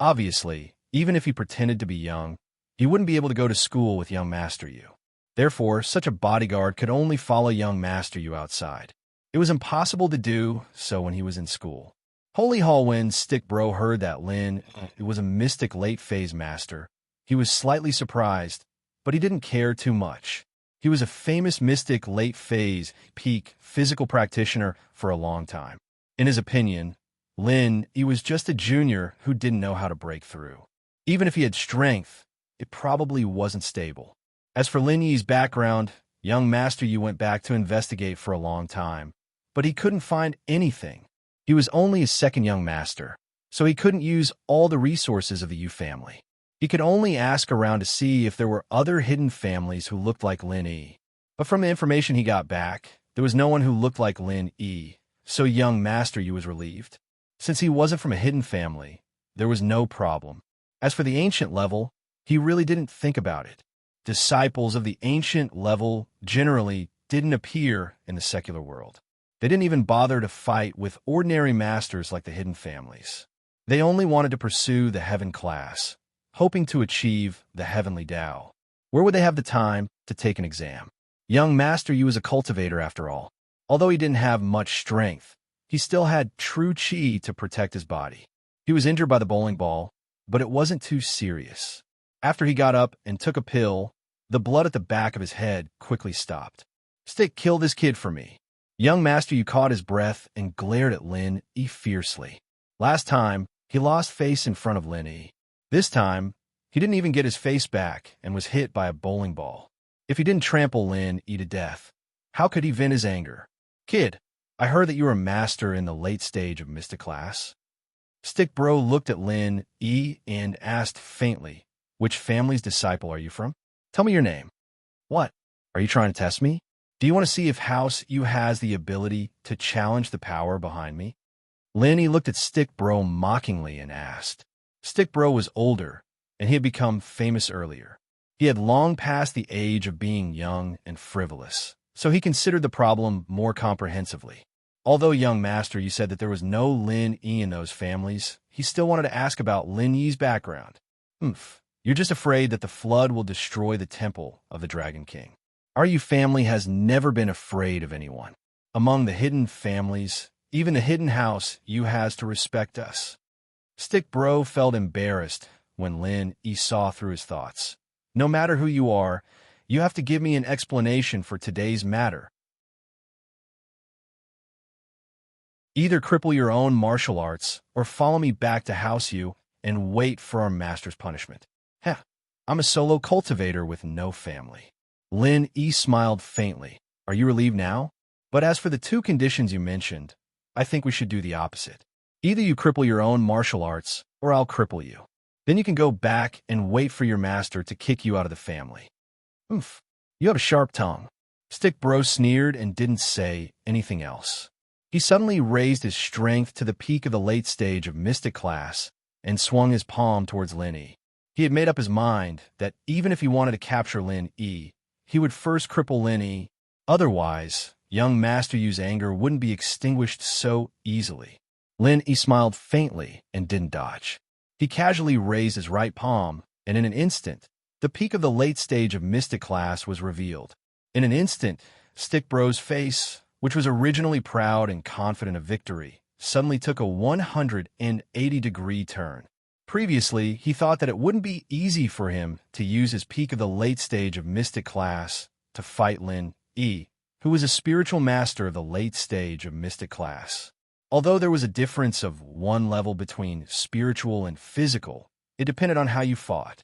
Obviously, even if he pretended to be young, he wouldn't be able to go to school with young Master Yu. Therefore, such a bodyguard could only follow young Master Yu outside. It was impossible to do so when he was in school. Holy Hall when Stick Bro heard that Lin was a mystic late-phase master, he was slightly surprised, but he didn't care too much. He was a famous mystic late-phase peak physical practitioner for a long time. In his opinion, Lin Yi was just a junior who didn't know how to break through. Even if he had strength, it probably wasn't stable. As for Lin Yi's background, young Master Yu went back to investigate for a long time, but he couldn't find anything. He was only his second young master, so he couldn't use all the resources of the Yu family. He could only ask around to see if there were other hidden families who looked like Lin Yi. But from the information he got back, there was no one who looked like Lin Yi, so young Master Yu was relieved. Since he wasn't from a hidden family, there was no problem. As for the ancient level, he really didn't think about it. Disciples of the ancient level generally didn't appear in the secular world. They didn't even bother to fight with ordinary masters like the hidden families. They only wanted to pursue the heaven class, hoping to achieve the heavenly Tao. Where would they have the time to take an exam? Young Master Yu was a cultivator after all. Although he didn't have much strength, he still had true qi to protect his body. He was injured by the bowling ball, but it wasn't too serious. After he got up and took a pill, the blood at the back of his head quickly stopped. "Stick, kill this kid for me." Young Master Yu caught his breath and glared at Lin Yi fiercely. Last time, he lost face in front of Lin Yi. This time, he didn't even get his face back and was hit by a bowling ball. If he didn't trample Lin Yi to death, how could he vent his anger? "Kid, I heard that you were a master in the late stage of mystic class." Stick Bro looked at Lin Yi and asked faintly, "Which family's disciple are you from? Tell me your name." "What? Are you trying to test me? Do you want to see if House Yu has the ability to challenge the power behind me?" Lin Yi looked at Stick Bro mockingly and asked. Stick Bro was older, and he had become famous earlier. He had long passed the age of being young and frivolous, so he considered the problem more comprehensively. Although young Master Yu said that there was no Lin Yi in those families, he still wanted to ask about Lin Yi's background. You're just afraid that the flood will destroy the temple of the Dragon King. Our Yu family has never been afraid of anyone. Among the hidden families, even the hidden house Yu has to respect us. Stick Bro felt embarrassed when Lin Yi saw through his thoughts. No matter who you are, you have to give me an explanation for today's matter. Either cripple your own martial arts or follow me back to House Yu and wait for our master's punishment. Heh, I'm a solo cultivator with no family. Lin Yi smiled faintly. Are you relieved now? But as for the two conditions you mentioned, I think we should do the opposite. Either you cripple your own martial arts or I'll cripple you. Then you can go back and wait for your master to kick you out of the family. You have a sharp tongue. Stick Bro sneered and didn't say anything else. He suddenly raised his strength to the peak of the late stage of mystic class and swung his palm towards Lin Yi. He had made up his mind that even if he wanted to capture Lin Yi, he would first cripple Lin Yi. Otherwise, young Master Yu's anger wouldn't be extinguished so easily. Lin Yi smiled faintly and didn't dodge. He casually raised his right palm, and in an instant, the peak of the late stage of mystic class was revealed. In an instant, Stick Bro's face, which was originally proud and confident of victory, suddenly took a 180-degree turn. Previously, he thought that it wouldn't be easy for him to use his peak of the late stage of mystic class to fight Lin Yi, who was a spiritual master of the late stage of mystic class. Although there was a difference of one level between spiritual and physical, it depended on how you fought.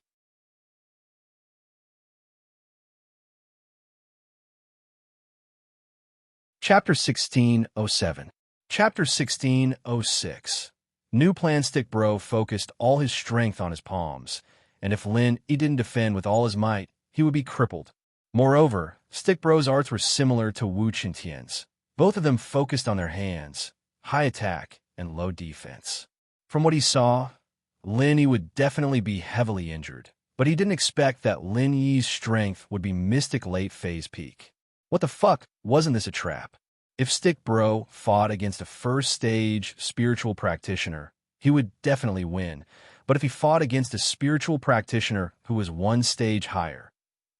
Chapter 1607. Chapter 1606. New plan. Stick Bro focused all his strength on his palms, and if Lin Yi didn't defend with all his might, he would be crippled. Moreover, Stick Bro's arts were similar to Wu Qintian's. Both of them focused on their hands, high attack, and low defense. From what he saw, Lin Yi would definitely be heavily injured, but he didn't expect that Lin Yi's strength would be mystic late phase peak. What the fuck, wasn't this a trap? If Stick Bro fought against a first stage spiritual practitioner, he would definitely win, but if he fought against a spiritual practitioner who was one stage higher,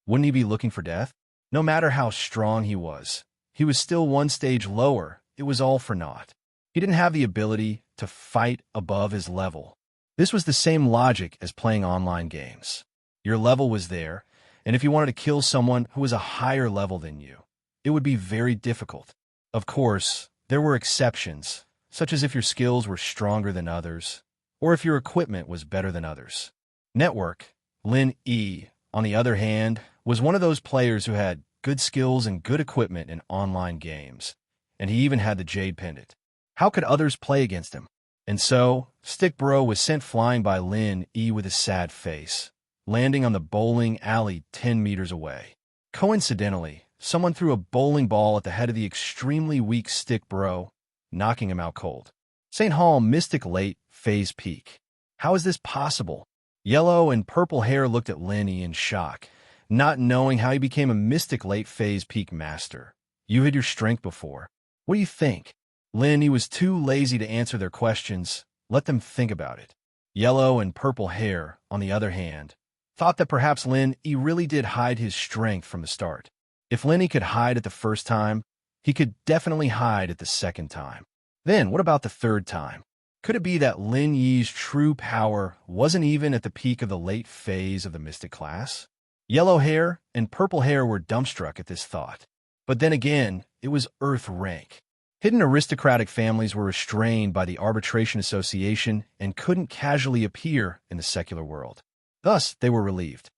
wouldn't he be looking for death? No matter how strong he was still one stage lower. It was all for naught. He didn't have the ability to fight above his level. This was the same logic as playing online games. Your level was there, and if you wanted to kill someone who was a higher level than you, it would be very difficult. Of course, there were exceptions, such as if your skills were stronger than others, or if your equipment was better than others. Network, Lin Yi, on the other hand, was one of those players who had good skills and good equipment in online games, and he even had the Jade Pendant. How could others play against him? And so, Stick Bro was sent flying by Lin Yi with a sad face, landing on the bowling alley 10 meters away. Coincidentally, someone threw a bowling ball at the head of the extremely weak Stick Bro, knocking him out cold. St. Hall Mystic Late Phase Peak. How is this possible? Yellow and purple hair looked at Lin Yi in shock, not knowing how he became a mystic late phase peak master. You had your strength before. What do you think? Lin Yi was too lazy to answer their questions. Let them think about it. Yellow and purple hair, on the other hand, thought that perhaps Lin Yi really did hide his strength from the start. If Lin Yi could hide at the first time, he could definitely hide at the second time. Then, what about the third time? Could it be that Lin Yi's true power wasn't even at the peak of the late phase of the mystic class? Yellow hair and purple hair were dumbstruck at this thought. But then again, it was Earth rank. Hidden aristocratic families were restrained by the Arbitration Association and couldn't casually appear in the secular world. Thus, they were relieved.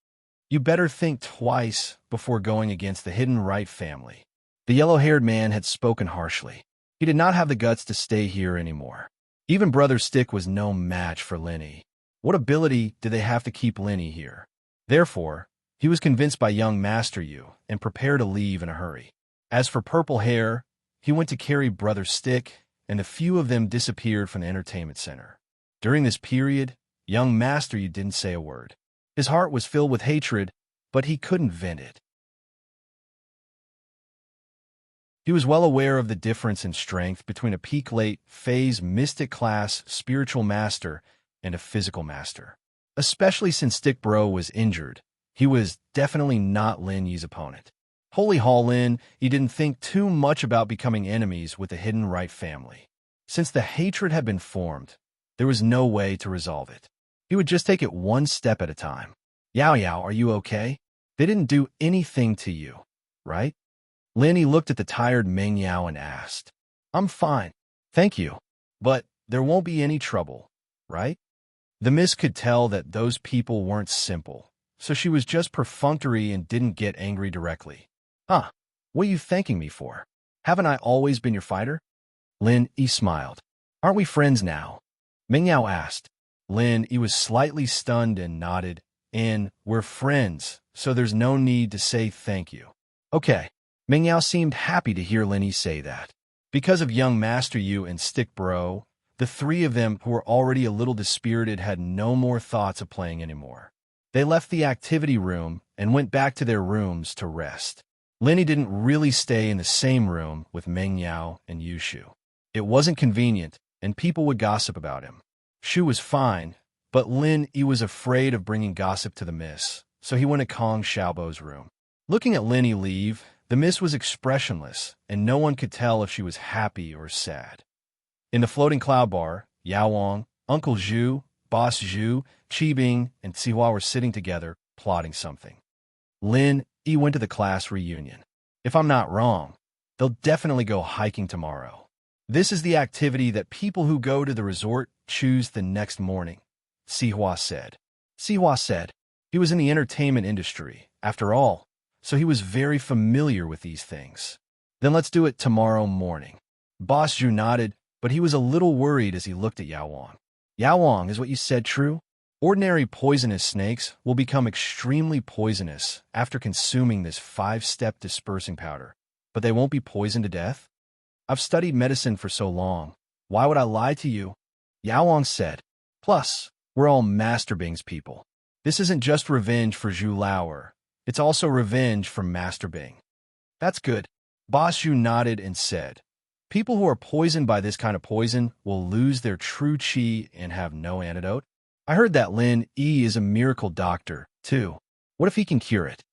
You better think twice before going against the Hidden Right family. The yellow-haired man had spoken harshly. He did not have the guts to stay here anymore. Even Brother Stick was no match for Lin Yi. What ability did they have to keep Lin Yi here? Therefore, he was convinced by young Master Yu and prepared to leave in a hurry. As for purple hair, he went to carry Brother Stick, and a few of them disappeared from the entertainment center. During this period, young Master Yu didn't say a word. His heart was filled with hatred, but he couldn't vent it. He was well aware of the difference in strength between a peak late phase mystic class spiritual master and a physical master. Especially since Stick Bro was injured, he was definitely not Lin Yi's opponent. Holy Hall Lin, he didn't think too much about becoming enemies with the Hidden Right family. Since the hatred had been formed, there was no way to resolve it. He would just take it one step at a time. Yao Yao, are you okay? They didn't do anything to you, right? Lin Yi looked at the tired Meng Yao and asked, I'm fine, thank you, but there won't be any trouble, right? The miss could tell that those people weren't simple, so she was just perfunctory and didn't get angry directly. Huh, what are you thanking me for? Haven't I always been your fighter? Lin Yi smiled. Aren't we friends now? Meng Yao asked. Lin Yi was slightly stunned and nodded. And we're friends, so there's no need to say thank you. Okay. Meng Yao seemed happy to hear Lin Yi say that. Because of young Master Yu and Stick Bro, the three of them who were already a little dispirited had no more thoughts of playing anymore. They left the activity room and went back to their rooms to rest. Lin Yi didn't really stay in the same room with Meng Yao and Yu Shu. It wasn't convenient, and people would gossip about him. Shu was fine, but Lin Yi was afraid of bringing gossip to the miss, so he went to Kong Xiaobo's room. Looking at Lin Yi leave, the miss was expressionless, and no one could tell if she was happy or sad. In the floating cloud bar, Yao Wang, Uncle Zhu, Boss Zhu, Qi Bing, and Sihua were sitting together, plotting something. Lin Yi went to the class reunion. If I'm not wrong, they'll definitely go hiking tomorrow. This is the activity that people who go to the resort choose the next morning, Sihua said. Sihua said he was in the entertainment industry, after all, so he was very familiar with these things. Then let's do it tomorrow morning. Boss Zhu nodded, but he was a little worried as he looked at Yao Wang. Yao Wang, is what you said true? Ordinary poisonous snakes will become extremely poisonous after consuming this 5-step dispersing powder, but they won't be poisoned to death? I've studied medicine for so long. Why would I lie to you? Yao Wang said. Plus, we're all Master Bing's people. This isn't just revenge for Zhu Lauer. It's also revenge for Master Bing. That's good. Boss Zhu nodded and said, people who are poisoned by this kind of poison will lose their true qi and have no antidote. I heard that Lin Yi is a miracle doctor, too. What if he can cure it?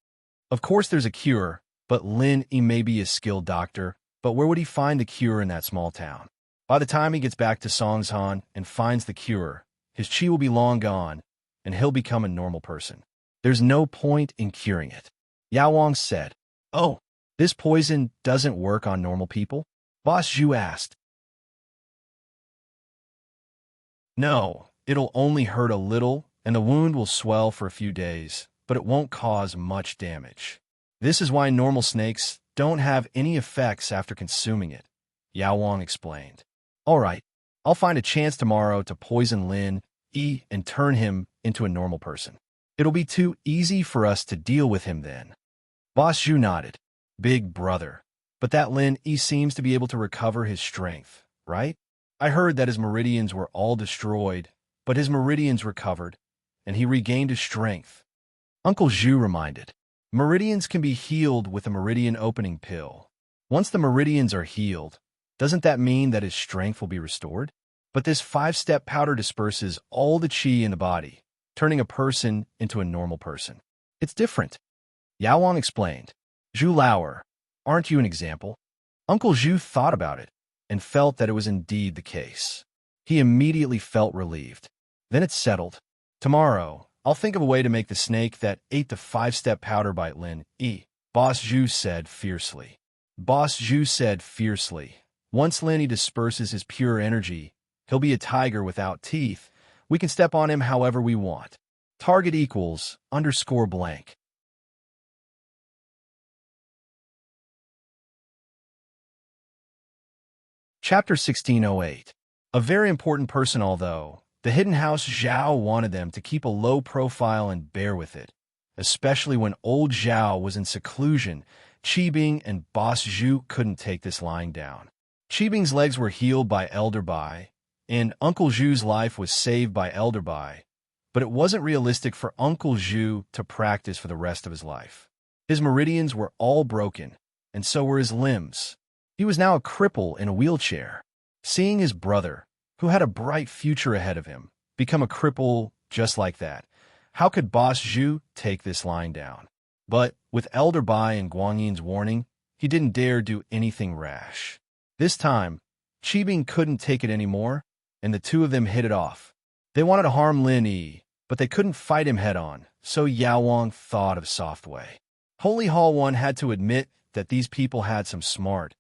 Of course there's a cure, but Lin Yi may be a skilled doctor, but where would he find the cure in that small town? By the time he gets back to Songshan and finds the cure, his qi will be long gone, and he'll become a normal person. There's no point in curing it. Yao Wang said, Oh, this poison doesn't work on normal people? Boss Zhu asked. No, it'll only hurt a little, and the wound will swell for a few days, but it won't cause much damage. This is why normal snakes don't have any effects after consuming it, Yao Wang explained. All right, I'll find a chance tomorrow to poison Lin Yi and turn him into a normal person. It'll be too easy for us to deal with him then. Boss Zhu nodded. Big brother. But that Lin Yi seems to be able to recover his strength, right? I heard that his meridians were all destroyed, but his meridians recovered, and he regained his strength. Uncle Zhu reminded, meridians can be healed with a meridian opening pill. Once the meridians are healed, doesn't that mean that his strength will be restored? But this 5-step powder disperses all the qi in the body, turning a person into a normal person. It's different. Yao Wang explained. Zhu Lauer, aren't you an example? Uncle Zhu thought about it and felt that it was indeed the case. He immediately felt relieved. Then it settled. Tomorrow, I'll think of a way to make the snake that ate the 5-step powder bite Lin Yi. Boss Zhu said fiercely. Boss Zhu said fiercely. Once Lin Yi disperses his pure energy, he'll be a tiger without teeth. We can step on him however we want. Target equals _blank. Chapter 1608. A very important person, although the hidden house Zhao wanted them to keep a low profile and bear with it, especially when old Zhao was in seclusion. Qibing and Boss Zhu couldn't take this lying down. Qibing's legs were healed by Elder Bai, and Uncle Zhu's life was saved by Elder Bai, but it wasn't realistic for Uncle Zhu to practice for the rest of his life. His meridians were all broken, and so were his limbs. He was now a cripple in a wheelchair. Seeing his brother, who had a bright future ahead of him, become a cripple just like that, how could Boss Zhu take this lying down? But with Elder Bai and Guangyin's warning, he didn't dare do anything rash. This time, Qibing couldn't take it anymore, and the two of them hit it off. They wanted to harm Lin Yi, but they couldn't fight him head-on, so Yao Wang thought of a soft way. Holy Hall One had to admit that these people had some smart.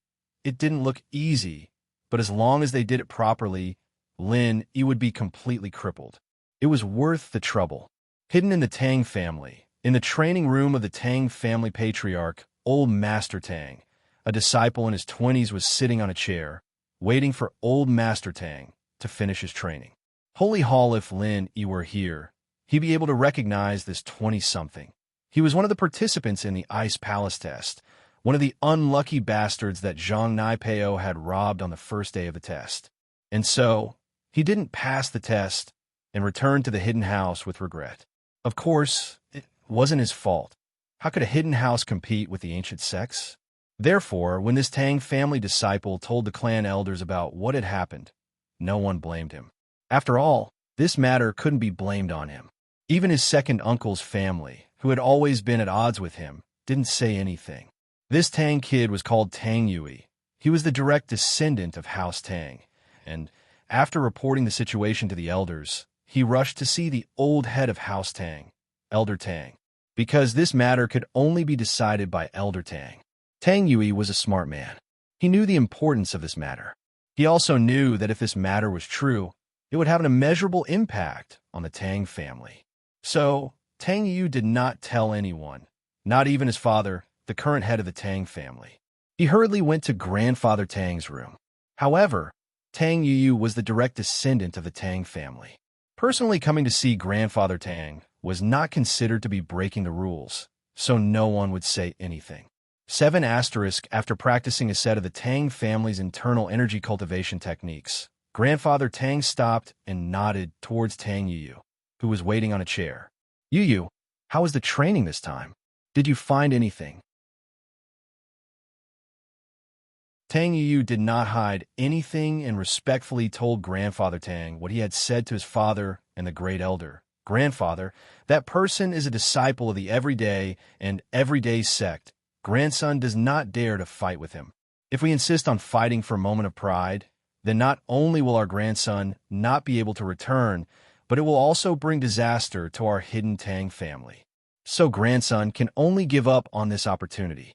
It didn't look easy, but as long as they did it properly, Lin Yi would be completely crippled. It was worth the trouble. Hidden in the Tang family, in the training room of the Tang family patriarch, old Master Tang, a disciple in his 20s was sitting on a chair, waiting for old Master Tang to finish his training. Holy Hall, if Lin Yi were here, he'd be able to recognize this 20-something. He was one of the participants in the Ice Palace test, one of the unlucky bastards that Zhang Naipeo had robbed on the first day of the test. And so, he didn't pass the test and returned to the hidden house with regret. Of course, it wasn't his fault. How could a hidden house compete with the ancient sects? Therefore, when this Tang family disciple told the clan elders about what had happened, no one blamed him. After all, this matter couldn't be blamed on him. Even his second uncle's family, who had always been at odds with him, didn't say anything. This Tang kid was called Tang Yui. He was the direct descendant of House Tang, and after reporting the situation to the elders, he rushed to see the old head of House Tang, Elder Tang, because this matter could only be decided by Elder Tang. Tang Yui was a smart man. He knew the importance of this matter. He also knew that if this matter was true, it would have an immeasurable impact on the Tang family. So, Tang Yu did not tell anyone, not even his father, the current head of the Tang family. He hurriedly went to Grandfather Tang's room. However, Tang Yu was the direct descendant of the Tang family. Personally coming to see Grandfather Tang was not considered to be breaking the rules, so no one would say anything. 7 asterisk after practicing a set of the Tang family's internal energy cultivation techniques, Grandfather Tang stopped and nodded towards Tang Yu, who was waiting on a chair. Yu, how was the training this time? Did you find anything? Tang Yu did not hide anything and respectfully told Grandfather Tang what he had said to his father and the great elder. Grandfather, that person is a disciple of the everyday and everyday sect. Grandson does not dare to fight with him. If we insist on fighting for a moment of pride, then not only will our grandson not be able to return, but it will also bring disaster to our hidden Tang family. So grandson can only give up on this opportunity.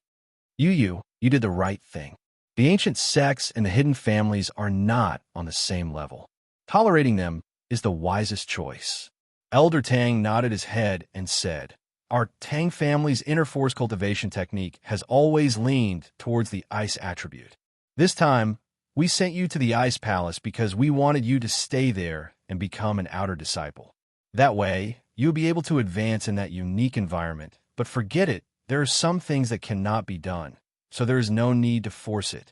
You did the right thing. The ancient sects and the hidden families are not on the same level. Tolerating them is the wisest choice. Elder Tang nodded his head and said, our Tang family's inner force cultivation technique has always leaned towards the ice attribute. This time, we sent you to the Ice Palace because we wanted you to stay there and become an outer disciple. That way, you'll be able to advance in that unique environment. But forget it, there are some things that cannot be done, so there is no need to force it.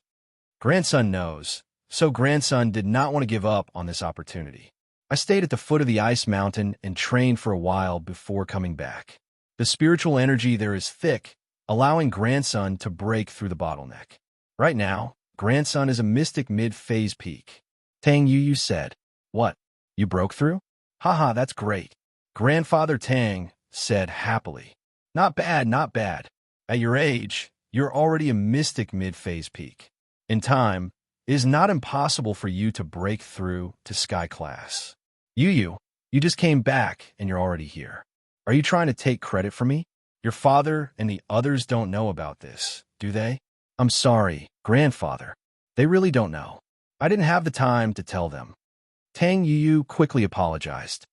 Grandson knows, so grandson did not want to give up on this opportunity. I stayed at the foot of the ice mountain and trained for a while before coming back. The spiritual energy there is thick, allowing grandson to break through the bottleneck. Right now, grandson is a mystic mid-phase peak. Tang Yu said. What? You broke through? Haha, that's great. Grandfather Tang said happily. Not bad, not bad. At your age, you're already a mystic mid-phase peak. In time, it is not impossible for you to break through to sky class. You just came back and you're already here. Are you trying to take credit from me? Your father and the others don't know about this, do they? I'm sorry, grandfather. They really don't know. I didn't have the time to tell them. Tang Yu quickly apologized.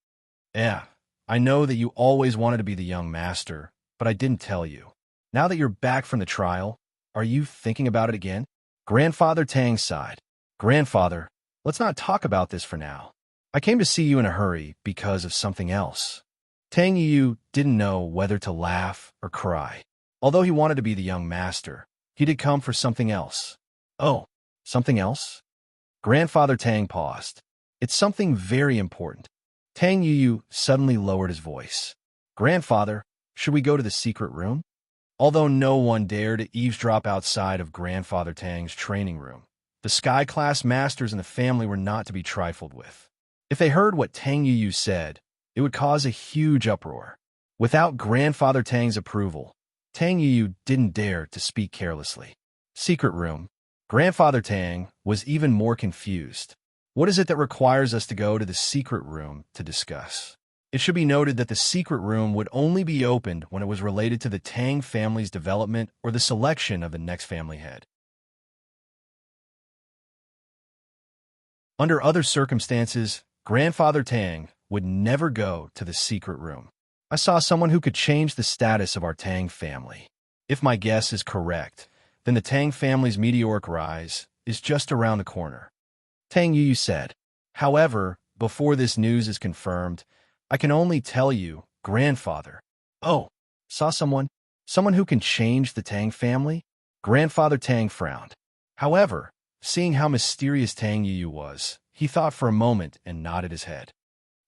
Yeah, I know that you always wanted to be the young master, but I didn't tell you. Now that you're back from the trial, are you thinking about it again? Grandfather Tang sighed. Grandfather, let's not talk about this for now. I came to see you in a hurry because of something else. Tang Yu didn't know whether to laugh or cry. Although he wanted to be the young master, he did come for something else. Oh, something else? Grandfather Tang paused. It's something very important. Tang Yu suddenly lowered his voice. Grandfather, should we go to the secret room? Although no one dared to eavesdrop outside of Grandfather Tang's training room, the sky-class masters in the family were not to be trifled with. If they heard what Tang Yu said, it would cause a huge uproar. Without Grandfather Tang's approval, Tang Yu didn't dare to speak carelessly. Secret room. Grandfather Tang was even more confused. What is it that requires us to go to the secret room to discuss? It should be noted that the secret room would only be opened when it was related to the Tang family's development or the selection of the next family head. Under other circumstances, Grandfather Tang would never go to the secret room. I saw someone who could change the status of our Tang family. If my guess is correct, then the Tang family's meteoric rise is just around the corner. Tang Yu said. However, before this news is confirmed, I can only tell you, Grandfather. Oh, saw someone? Someone who can change the Tang family? Grandfather Tang frowned. However, seeing how mysterious Tang Yu was, he thought for a moment and nodded his head.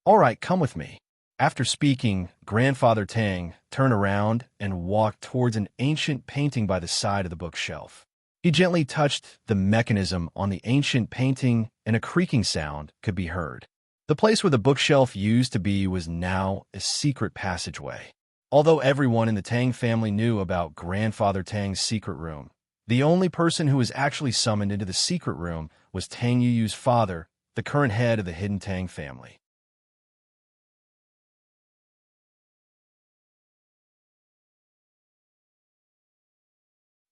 All right, come with me. After speaking, Grandfather Tang turned around and walked towards an ancient painting by the side of the bookshelf. He gently touched the mechanism on the ancient painting and a creaking sound could be heard. The place where the bookshelf used to be was now a secret passageway. Although everyone in the Tang family knew about Grandfather Tang's secret room, the only person who was actually summoned into the secret room was Tang Yu's father, the current head of the hidden Tang family.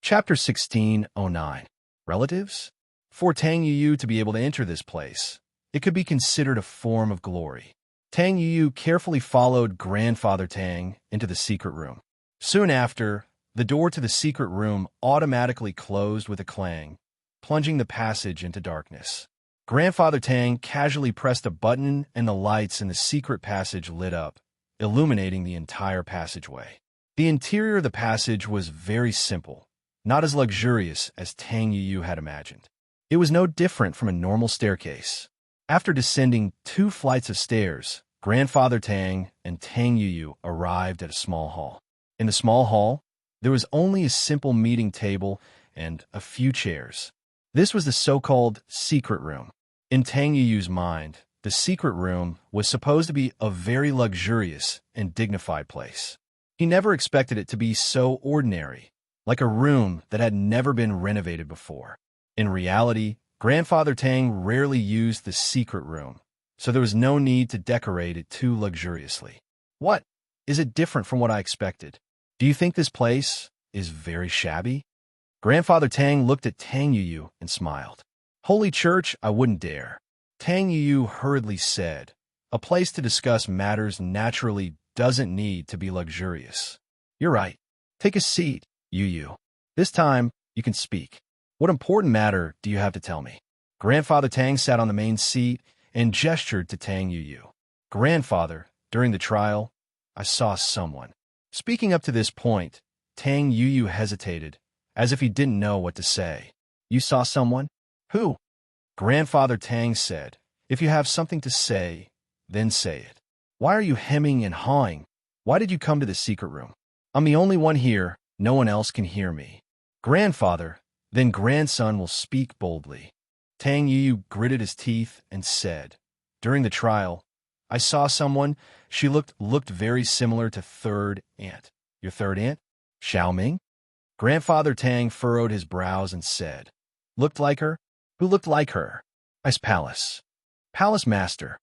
Chapter 1609. Relatives? For Tang Yu to be able to enter this place, it could be considered a form of glory. Tang Yu carefully followed Grandfather Tang into the secret room. Soon after, the door to the secret room automatically closed with a clang, plunging the passage into darkness. Grandfather Tang casually pressed a button and the lights in the secret passage lit up, illuminating the entire passageway. The interior of the passage was very simple, not as luxurious as Tang Yu had imagined. It was no different from a normal staircase. After descending 2 flights of stairs, Grandfather Tang and Tang Yu arrived at a small hall. In the small hall, there was only a simple meeting table and a few chairs. This was the so-called secret room. In Tang Yu's mind, the secret room was supposed to be a very luxurious and dignified place. He never expected it to be so ordinary, like a room that had never been renovated before. In reality, Grandfather Tang rarely used the secret room, so there was no need to decorate it too luxuriously. What? Is it different from what I expected? Do you think this place is very shabby? Grandfather Tang looked at Tang Yu and smiled. Holy Church, I wouldn't dare. Tang Yu hurriedly said, a place to discuss matters naturally doesn't need to be luxurious. You're right. Take a seat, Yu. This time, you can speak. What important matter do you have to tell me? Grandfather Tang sat on the main seat and gestured to Tang Yu. Grandfather, during the trial, I saw someone. Speaking up to this point, Tang Yu hesitated, as if he didn't know what to say. You saw someone? Who? Grandfather Tang said, if you have something to say, then say it. Why are you hemming and hawing? Why did you come to the secret room? I'm the only one here. No one else can hear me. Grandfather, then grandson will speak boldly. Tang Yu gritted his teeth and said, during the trial, I saw someone. She looked very similar to third aunt. Your third aunt? Xiao Ming? Grandfather Tang furrowed his brows and said, looked like her? Who looked like her? Ice Palace. Palace Master.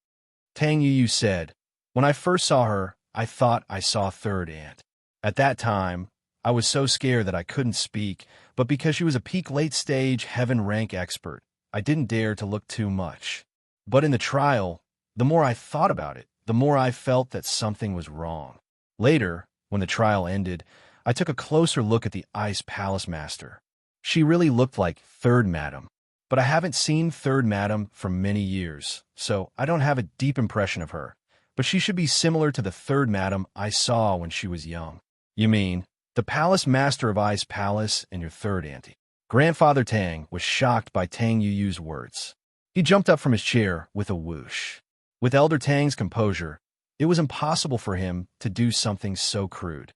Tang Yu said, when I first saw her, I thought I saw third aunt. At that time, I was so scared that I couldn't speak, but because she was a peak late-stage heaven rank expert, I didn't dare to look too much. But in the trial, the more I thought about it, the more I felt that something was wrong. Later, when the trial ended, I took a closer look at the Ice Palace Master. She really looked like Third Madam, but I haven't seen Third Madam for many years, so I don't have a deep impression of her. But she should be similar to the Third Madam I saw when she was young. You mean, the Palace Master of Ice Palace and your third auntie? Grandfather Tang was shocked by Tang Yu's words. He jumped up from his chair with a whoosh. With Elder Tang's composure, it was impossible for him to do something so crude.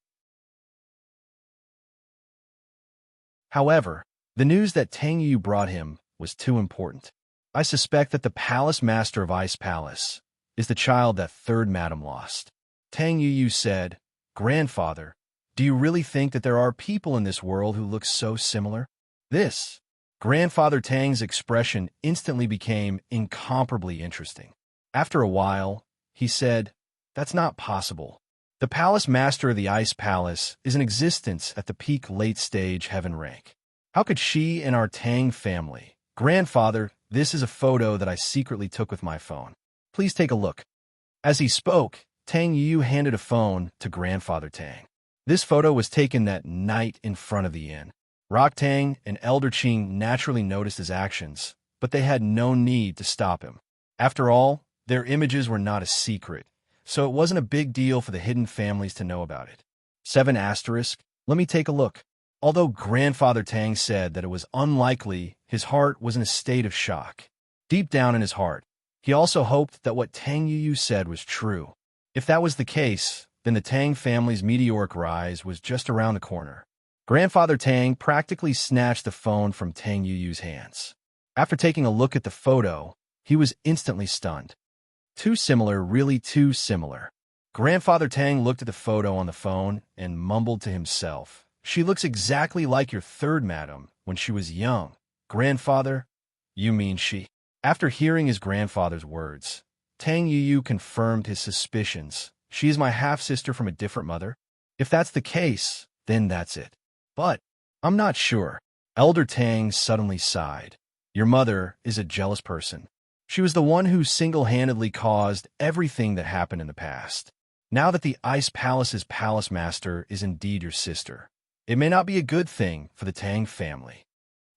However, the news that Tang Yu brought him was too important. I suspect that the Palace Master of Ice Palace is the child that Third Madam lost. Tang Yu said, Grandfather, do you really think that there are people in this world who look so similar? This. Grandfather Tang's expression instantly became incomparably interesting. After a while, he said, that's not possible. The Palace Master of the Ice Palace is in existence at the peak late-stage heaven rank. How could she and our Tang family? Grandfather, this is a photo that I secretly took with my phone. Please take a look. As he spoke, Tang Yu handed a phone to Grandfather Tang. This photo was taken that night in front of the inn. Rock Tang and Elder Qing naturally noticed his actions, but they had no need to stop him. After all, their images were not a secret, so it wasn't a big deal for the hidden families to know about it. 7 asterisk, let me take a look. Although Grandfather Tang said that it was unlikely, his heart was in a state of shock. Deep down in his heart, he also hoped that what Tang Yu said was true. If that was the case, then the Tang family's meteoric rise was just around the corner. Grandfather Tang practically snatched the phone from Tang Yu's hands. After taking a look at the photo, he was instantly stunned. Too similar, really too similar. Grandfather Tang looked at the photo on the phone and mumbled to himself, she looks exactly like your third madam when she was young. Grandfather? You mean she? After hearing his grandfather's words, Tang Yu confirmed his suspicions. She is my half-sister from a different mother? If that's the case, then that's it. But I'm not sure. Elder Tang suddenly sighed. Your mother is a jealous person. She was the one who single-handedly caused everything that happened in the past. Now that the Ice Palace's palace master is indeed your sister, it may not be a good thing for the Tang family.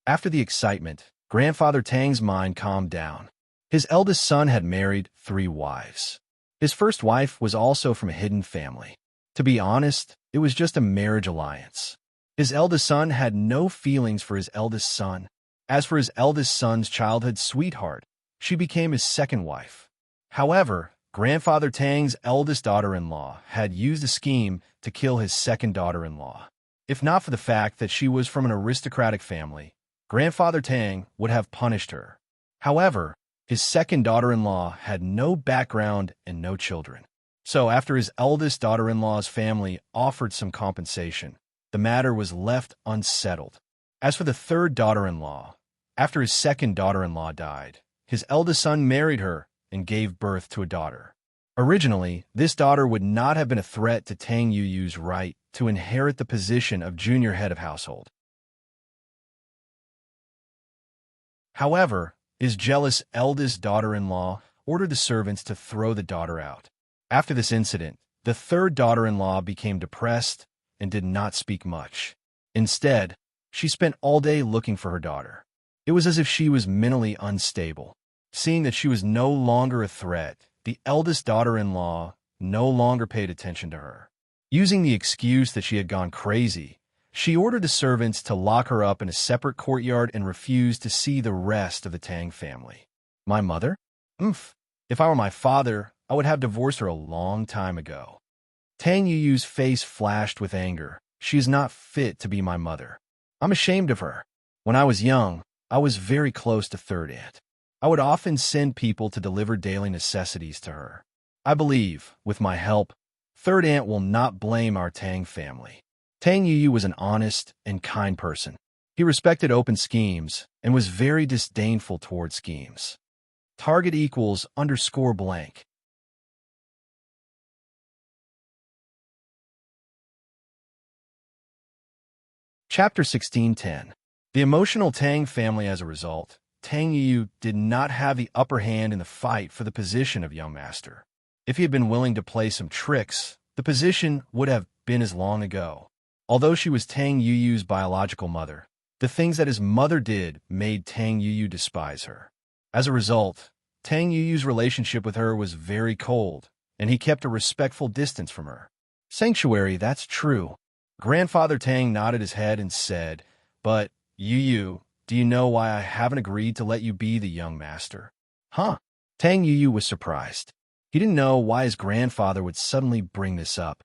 After the excitement, Grandfather Tang's mind calmed down. His eldest son had married 3 wives. His first wife was also from a hidden family. To be honest, it was just a marriage alliance. His eldest son had no feelings for his eldest son. As for his eldest son's childhood sweetheart, she became his second wife. However, Grandfather Tang's eldest daughter-in-law had used a scheme to kill his second daughter-in-law. If not for the fact that she was from an aristocratic family, Grandfather Tang would have punished her. However, his second daughter-in-law had no background and no children. So after his eldest daughter-in-law's family offered some compensation, the matter was left unsettled. As for the third daughter-in-law, after his second daughter-in-law died, his eldest son married her and gave birth to a daughter. Originally, this daughter would not have been a threat to Tang Yu's right to inherit the position of junior head of household. However, his jealous eldest daughter-in-law ordered the servants to throw the daughter out. After this incident, the third daughter-in-law became depressed and did not speak much. Instead, she spent all day looking for her daughter. It was as if she was mentally unstable. Seeing that she was no longer a threat, the eldest daughter-in-law no longer paid attention to her. Using the excuse that she had gone crazy, she ordered the servants to lock her up in a separate courtyard and refused to see the rest of the Tang family. My mother? If I were my father, I would have divorced her a long time ago. Tang Yuyu's face flashed with anger. She is not fit to be my mother. I'm ashamed of her. When I was young, I was very close to Third Aunt. I would often send people to deliver daily necessities to her. I believe, with my help, Third Aunt will not blame our Tang family. Tang Yuyu was an honest and kind person. He respected open schemes and was very disdainful toward schemes. Target equals underscore blank. Chapter 1610. The emotional Tang family. As a result, Tang Yu did not have the upper hand in the fight for the position of young master. If he had been willing to play some tricks, the position would have been his long ago. Although she was Tang Yuyu's biological mother, the things that his mother did made Tang Yuyu despise her. As a result, Tang Yuyu's relationship with her was very cold, and he kept a respectful distance from her. Sanctuary, that's true. Grandfather Tang nodded his head and said, "But, Yuyu, do you know why I haven't agreed to let you be the young master?" Huh? Tang Yuyu was surprised. He didn't know why his grandfather would suddenly bring this up.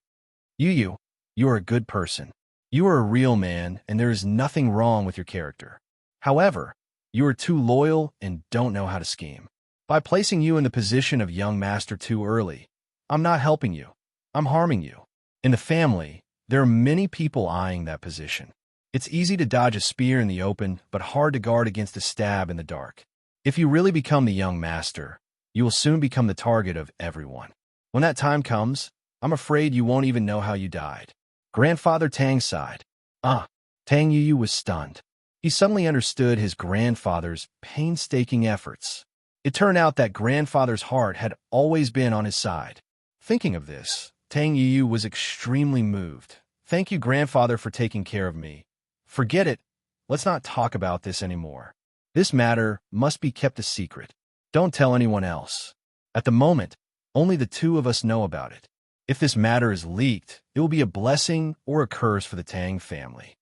Yuyu, you are a good person. You are a real man, and there is nothing wrong with your character. However, you are too loyal and don't know how to scheme. By placing you in the position of young master too early, I'm not helping you. I'm harming you. In the family, there are many people eyeing that position. It's easy to dodge a spear in the open, but hard to guard against a stab in the dark. If you really become the young master, you will soon become the target of everyone. When that time comes, I'm afraid you won't even know how you died. Grandfather Tang sighed. Tang Yuyu was stunned. He suddenly understood his grandfather's painstaking efforts. It turned out that grandfather's heart had always been on his side. Thinking of this, Tang Yuyu was extremely moved. Thank you, grandfather, for taking care of me. Forget it. Let's not talk about this anymore. This matter must be kept a secret. Don't tell anyone else. At the moment, only the two of us know about it. If this matter is leaked, it will be a blessing or a curse for the Tang family.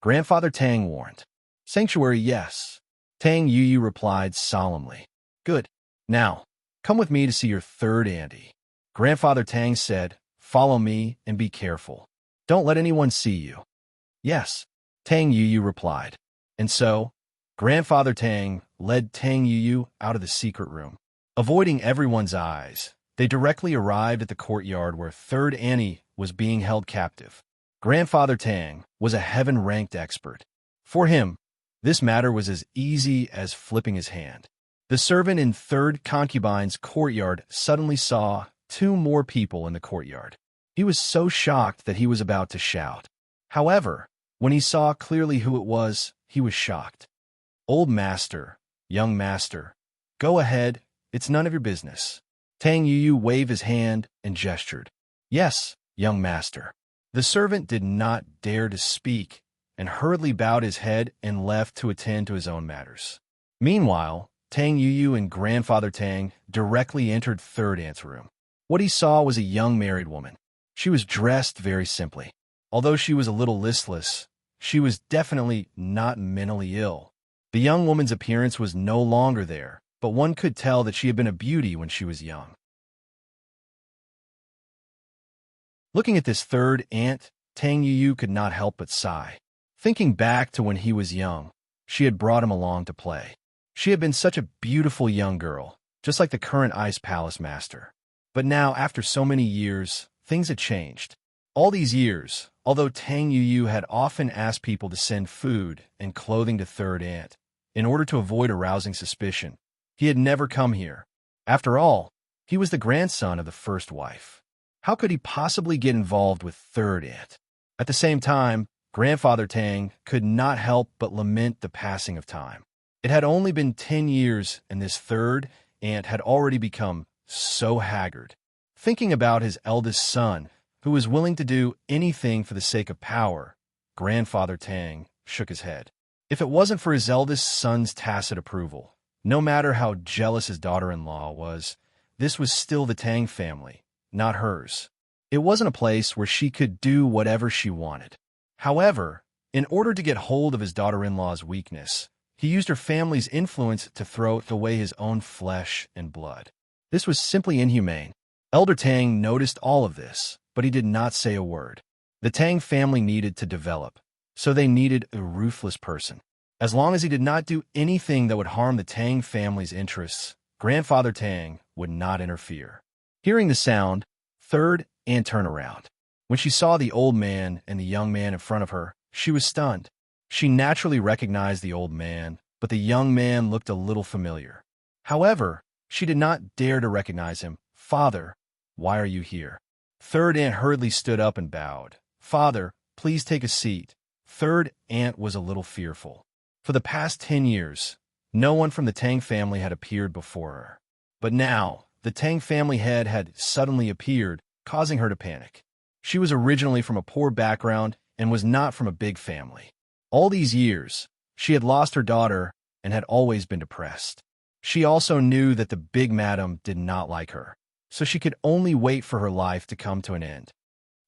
Grandfather Tang warned. Sanctuary, yes. Tang Yuyu replied solemnly. Good. Now, come with me to see your third auntie. Grandfather Tang said, follow me and be careful. Don't let anyone see you. Yes, Tang Yuyu replied. And so, Grandfather Tang led Tang Yuyu out of the secret room. Avoiding everyone's eyes, they directly arrived at the courtyard where Third Annie was being held captive. Grandfather Tang was a heaven-ranked expert. For him, this matter was as easy as flipping his hand. The servant in Third Concubine's courtyard suddenly saw two more people in the courtyard. He was so shocked that he was about to shout. However, when he saw clearly who it was, he was shocked. Old master, young master, go ahead, it's none of your business. Tang Yuyu waved his hand and gestured. Yes, young master. The servant did not dare to speak and hurriedly bowed his head and left to attend to his own matters. Meanwhile, Tang Yuyu and Grandfather Tang directly entered Third Aunt's room. What he saw was a young married woman. She was dressed very simply. Although she was a little listless, she was definitely not mentally ill. The young woman's appearance was no longer there, but one could tell that she had been a beauty when she was young. Looking at this third aunt, Tang Yuyu could not help but sigh. Thinking back to when he was young, she had brought him along to play. She had been such a beautiful young girl, just like the current Ice Palace master. But now, after so many years, things had changed. All these years, although Tang Yuyu had often asked people to send food and clothing to Third Aunt, in order to avoid arousing suspicion, he had never come here. After all, he was the grandson of the first wife. How could he possibly get involved with Third Aunt? At the same time, Grandfather Tang could not help but lament the passing of time. It had only been 10 years, and this third aunt had already become so haggard. Thinking about his eldest son, who was willing to do anything for the sake of power, Grandfather Tang shook his head. If it wasn't for his eldest son's tacit approval, no matter how jealous his daughter-in-law was, this was still the Tang family, not hers. It wasn't a place where she could do whatever she wanted. However, in order to get hold of his daughter-in-law's weakness, he used her family's influence to throw away his own flesh and blood. This was simply inhumane. Elder Tang noticed all of this, but he did not say a word. The Tang family needed to develop, so they needed a ruthless person. As long as he did not do anything that would harm the Tang family's interests, Grandfather Tang would not interfere. Hearing the sound, third aunt turned around. When she saw the old man and the young man in front of her, she was stunned. She naturally recognized the old man, but the young man looked a little familiar. However, she did not dare to recognize him. "Father, why are you here?" Third aunt hurriedly stood up and bowed. "Father, please take a seat." Third aunt was a little fearful. For the past 10 years, no one from the Tang family had appeared before her. But now, the Tang family head had suddenly appeared, causing her to panic. She was originally from a poor background and was not from a big family. All these years, she had lost her daughter and had always been depressed. She also knew that the big madam did not like her, so she could only wait for her life to come to an end.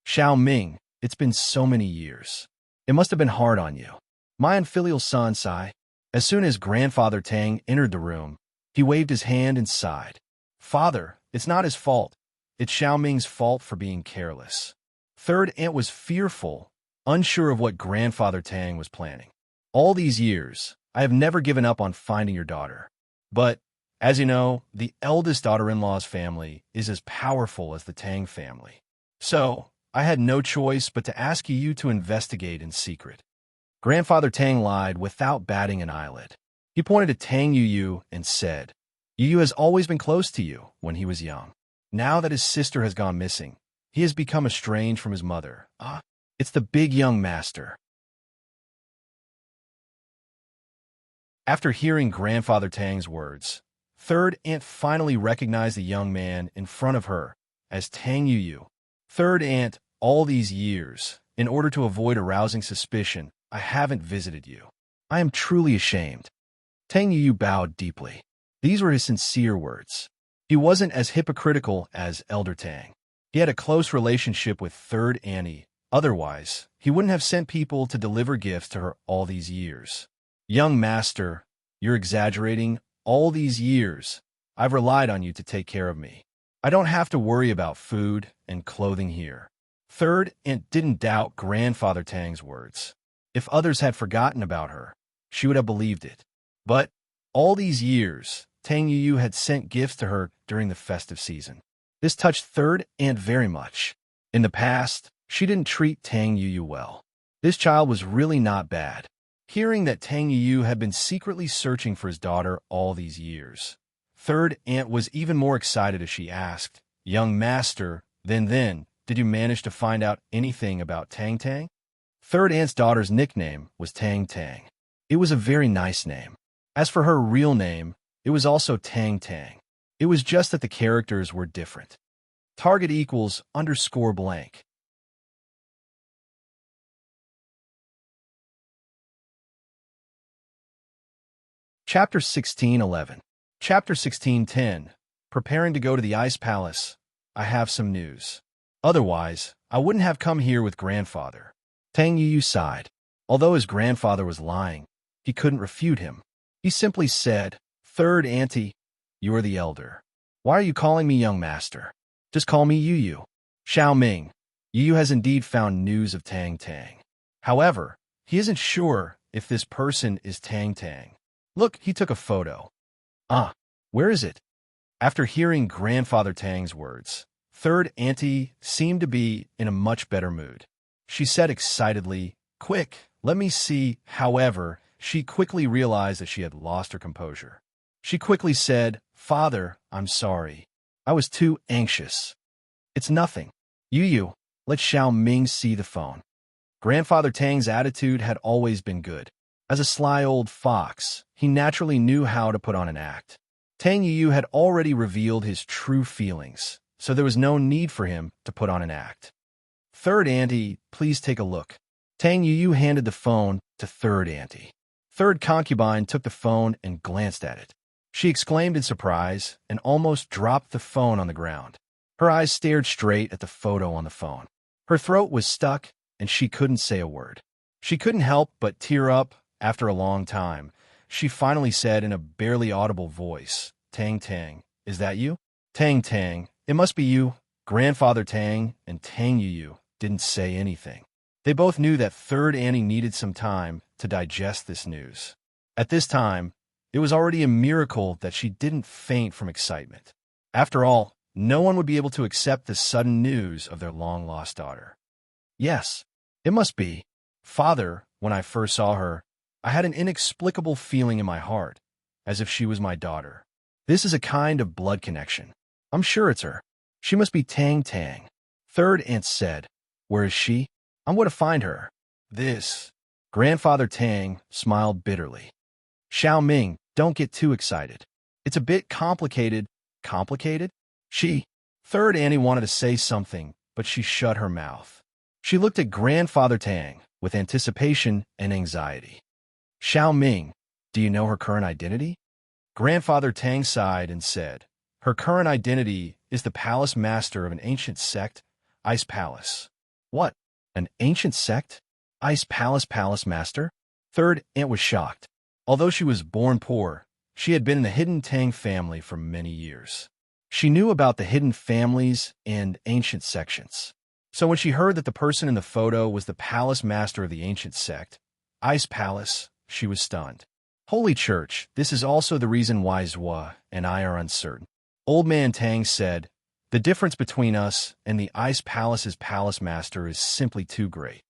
"Xiao Ming, it's been so many years. It must have been hard on you." My unfilial son sighed. As soon as Grandfather Tang entered the room, he waved his hand and sighed. "Father, it's not his fault. It's Xiao Ming's fault for being careless." Third aunt was fearful, unsure of what Grandfather Tang was planning. "All these years, I have never given up on finding your daughter. But, as you know, the eldest daughter-in-law's family is as powerful as the Tang family. So, I had no choice but to ask you to investigate in secret." Grandfather Tang lied without batting an eyelid. He pointed to Tang Yu and said, "Yu has always been close to you when he was young. Now that his sister has gone missing, he has become estranged from his mother. It's the big young master." After hearing Grandfather Tang's words, Third aunt finally recognized the young man in front of her as Tang Yu. "Third aunt, all these years, in order to avoid arousing suspicion, I haven't visited you. I am truly ashamed." Tang Yu bowed deeply. These were his sincere words. He wasn't as hypocritical as Elder Tang. He had a close relationship with Third Auntie. Otherwise, he wouldn't have sent people to deliver gifts to her all these years. "Young master, you're exaggerating. All these years, I've relied on you to take care of me. I don't have to worry about food and clothing here." Third aunt didn't doubt Grandfather Tang's words. If others had forgotten about her, she would have believed it. But all these years, Tang Yu had sent gifts to her during the festive season. This touched Third aunt very much. In the past, she didn't treat Tang Yu well. This child was really not bad. Hearing that Tang Yu had been secretly searching for his daughter all these years, Third aunt was even more excited as she asked, "Young master, then, did you manage to find out anything about Tang Tang?" Third aunt's daughter's nickname was Tang Tang. It was a very nice name. As for her real name, it was also Tang Tang. It was just that the characters were different. Target equals _blank. Chapter 16:11. Chapter 16:10. Preparing to go to the Ice Palace. I have some news. Otherwise, I wouldn't have come here with Grandfather. Tang Yu sighed. Although his grandfather was lying, he couldn't refute him. He simply said, "Third auntie, you are the elder. Why are you calling me young master? Just call me Yu. Xiao Ming, Yu has indeed found news of Tang Tang. However, he isn't sure if this person is Tang Tang. Look, he took a photo." Where is it?" After hearing Grandfather Tang's words, Third auntie seemed to be in a much better mood. She said excitedly, "Quick, let me see." However, she quickly realized that she had lost her composure. She quickly said, "Father, I'm sorry. I was too anxious." "It's nothing. Yu, let Xiao Ming see the phone." Grandfather Tang's attitude had always been good. As a sly old fox, he naturally knew how to put on an act. Tang Yu had already revealed his true feelings, so there was no need for him to put on an act. "Third auntie, please take a look." Tang Yu handed the phone to Third auntie. Third concubine took the phone and glanced at it. She exclaimed in surprise and almost dropped the phone on the ground. Her eyes stared straight at the photo on the phone. Her throat was stuck, and she couldn't say a word. She couldn't help but tear up after a long time. She finally said in a barely audible voice, "Tang Tang, is that you?" "Tang Tang, It must be you. Grandfather Tang and Tang Yu didn't say anything. They both knew that Third Annie needed some time to digest this news. At this time, it was already a miracle that she didn't faint from excitement. After all, no one would be able to accept the sudden news of their long-lost daughter. Yes, it must be. Father, when I first saw her, I had an inexplicable feeling in my heart, as if she was my daughter. This is a kind of blood connection. I'm sure it's her. She must be Tang Tang. Third Aunt said, "Where is she? I'm going to find her." This. Grandfather Tang smiled bitterly. Xiao Ming, don't get too excited. It's a bit complicated. Complicated? Third Annie wanted to say something, but she shut her mouth. She looked at Grandfather Tang with anticipation and anxiety. Xiao Ming, do you know her current identity? Grandfather Tang sighed and said, her current identity is the palace master of an ancient sect, Ice Palace. What? An ancient sect? Ice Palace master? Third Aunt was shocked. Although she was born poor, she had been in the hidden Tang family for many years. She knew about the hidden families and ancient sections. So when she heard that the person in the photo was the palace master of the ancient sect, Ice Palace, she was stunned. Holy Church, this is also the reason why Zhua and I are uncertain. Old Man Tang said, the difference between us and the Ice Palace's palace master is simply too great.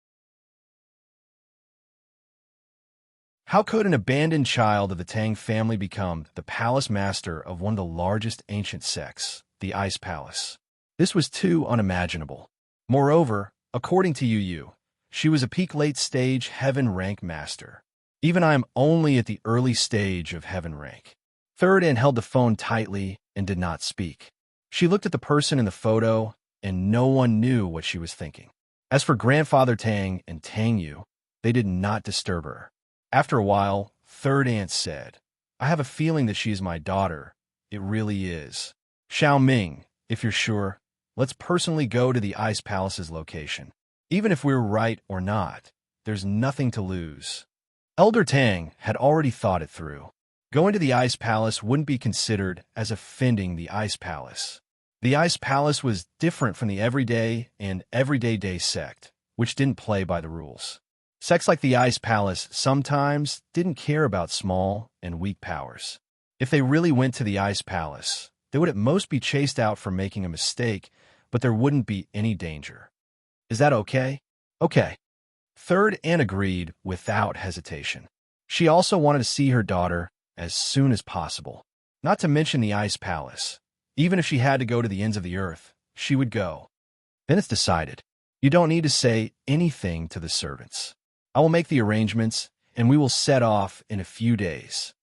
How could an abandoned child of the Tang family become the palace master of one of the largest ancient sects, the Ice Palace? This was too unimaginable. Moreover, according to Yu, she was a peak late-stage heaven rank master. Even I am only at the early stage of heaven rank. Third Aunt held the phone tightly and did not speak. She looked at the person in the photo, and no one knew what she was thinking. As for Grandfather Tang and Tang Yu, they did not disturb her. After a while, Third Aunt said, I have a feeling that she is my daughter. It really is. Xiao Ming, if you're sure, let's personally go to the Ice Palace's location. Even if we're right or not, there's nothing to lose. Elder Tang had already thought it through. Going to the Ice Palace wouldn't be considered as offending the Ice Palace. The Ice Palace was different from the everyday and everyday day sect, which didn't play by the rules. Sects like the Ice Palace sometimes didn't care about small and weak powers. If they really went to the Ice Palace, they would at most be chased out for making a mistake, but there wouldn't be any danger. Is that okay? Okay. Third Aunt agreed without hesitation. She also wanted to see her daughter as soon as possible. Not to mention the Ice Palace. Even if she had to go to the ends of the earth, she would go. Then it's decided. You don't need to say anything to the servants. I will make the arrangements, and we will set off in a few days.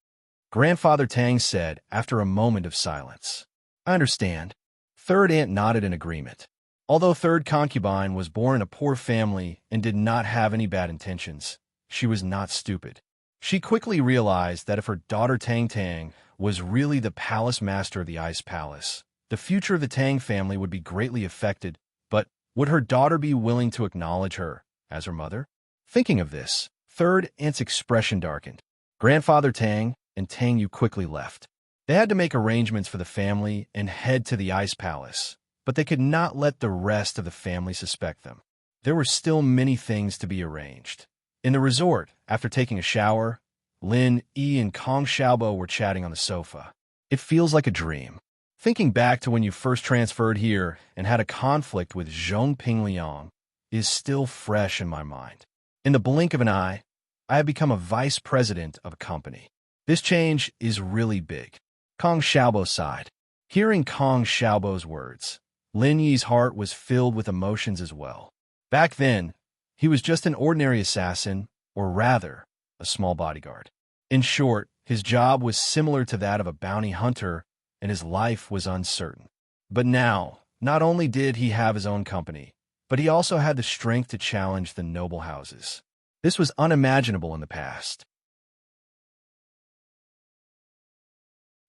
Grandfather Tang said after a moment of silence. I understand. Third Aunt nodded in agreement. Although Third Concubine was born in a poor family and did not have any bad intentions, she was not stupid. She quickly realized that if her daughter Tang Tang was really the palace master of the Ice Palace, the future of the Tang family would be greatly affected, but would her daughter be willing to acknowledge her as her mother? Thinking of this, Third Aunt's expression darkened. Grandfather Tang and Tang Yu quickly left. They had to make arrangements for the family and head to the Ice Palace, but they could not let the rest of the family suspect them. There were still many things to be arranged. In the resort, after taking a shower, Lin Yi and Kong Xiaobo were chatting on the sofa. It feels like a dream. Thinking back to when you first transferred here and had a conflict with Zhong Pingliang is still fresh in my mind. In the blink of an eye, I have become a vice president of a company. This change is really big. Kong Xiaobo sighed. Hearing Kong Xiaobo's words, Lin Yi's heart was filled with emotions as well. Back then, he was just an ordinary assassin, or rather, a small bodyguard. In short, his job was similar to that of a bounty hunter, and his life was uncertain. But now, not only did he have his own company, but he also had the strength to challenge the noble houses. This was unimaginable in the past.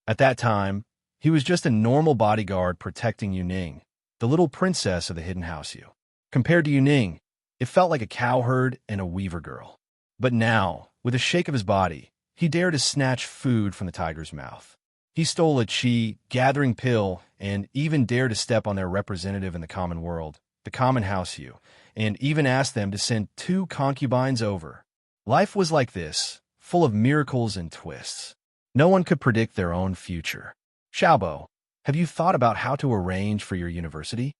At that time, he was just a normal bodyguard protecting Yuning, the little princess of the hidden house Yu. Compared to Yuning, it felt like a cowherd and a weaver girl. But now, with a shake of his body, he dared to snatch food from the tiger's mouth. He stole a chi, gathering pill, and even dared to step on their representative in the common world, the common house you, and even asked them to send 2 concubines over. Life was like this, full of miracles and twists. No one could predict their own future. Xiaobo, have you thought about how to arrange for your university?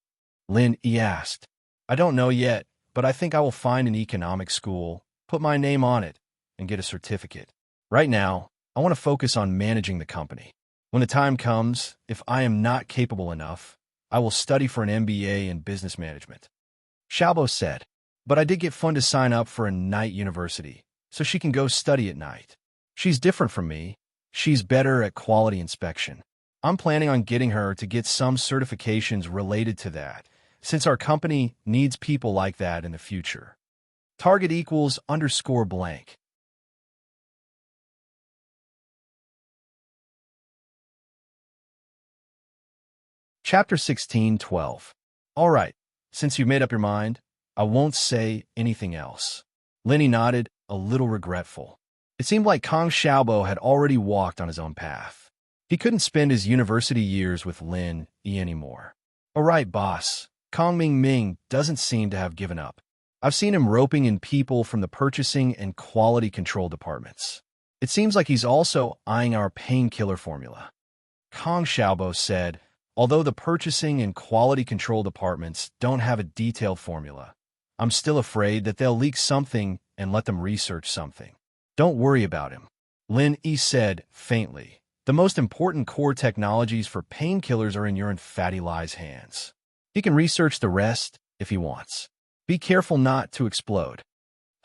Lin Yi asked. I don't know yet, but I think I will find an economics school, put my name on it, and get a certificate. Right now, I want to focus on managing the company. When the time comes, if I am not capable enough, I will study for an MBA in business management. Xiaobo said, but I did get Fun to sign up for a night university, so she can go study at night. She's different from me. She's better at quality inspection. I'm planning on getting her to get some certifications related to that, since our company needs people like that in the future. Target equals underscore blank. Chapter 16:12. All right, since you've made up your mind, I won't say anything else. Lenny nodded, a little regretful. It seemed like Kong Xiaobo had already walked on his own path. He couldn't spend his university years with Lin Yi anymore. All right, boss. Kong Ming doesn't seem to have given up. I've seen him roping in people from the purchasing and quality control departments. It seems like he's also eyeing our painkiller formula. Kong Xiaobo said, although the purchasing and quality control departments don't have a detailed formula, I'm still afraid that they'll leak something and let them research something. Don't worry about him. Lin Yi said, faintly. The most important core technologies for painkillers are in your and Fatty Lie's hands. He can research the rest if he wants. Be careful not to explode.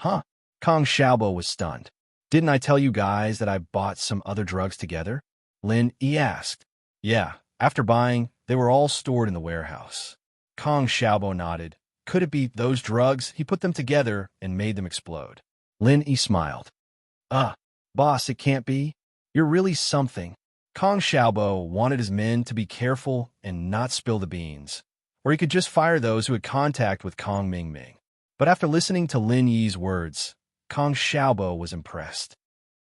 Huh? Kong Xiaobo was stunned. Didn't I tell you guys that I bought some other drugs together? Lin Yi asked. Yeah, after buying, they were all stored in the warehouse. Kong Xiaobo nodded. Could it be those drugs? He put them together and made them explode. Lin Yi smiled. Boss, it can't be. You're really something. Kong Xiaobo wanted his men to be careful and not spill the beans, or he could just fire those who had contact with Kong Ming. But after listening to Lin Yi's words, Kong Xiaobo was impressed.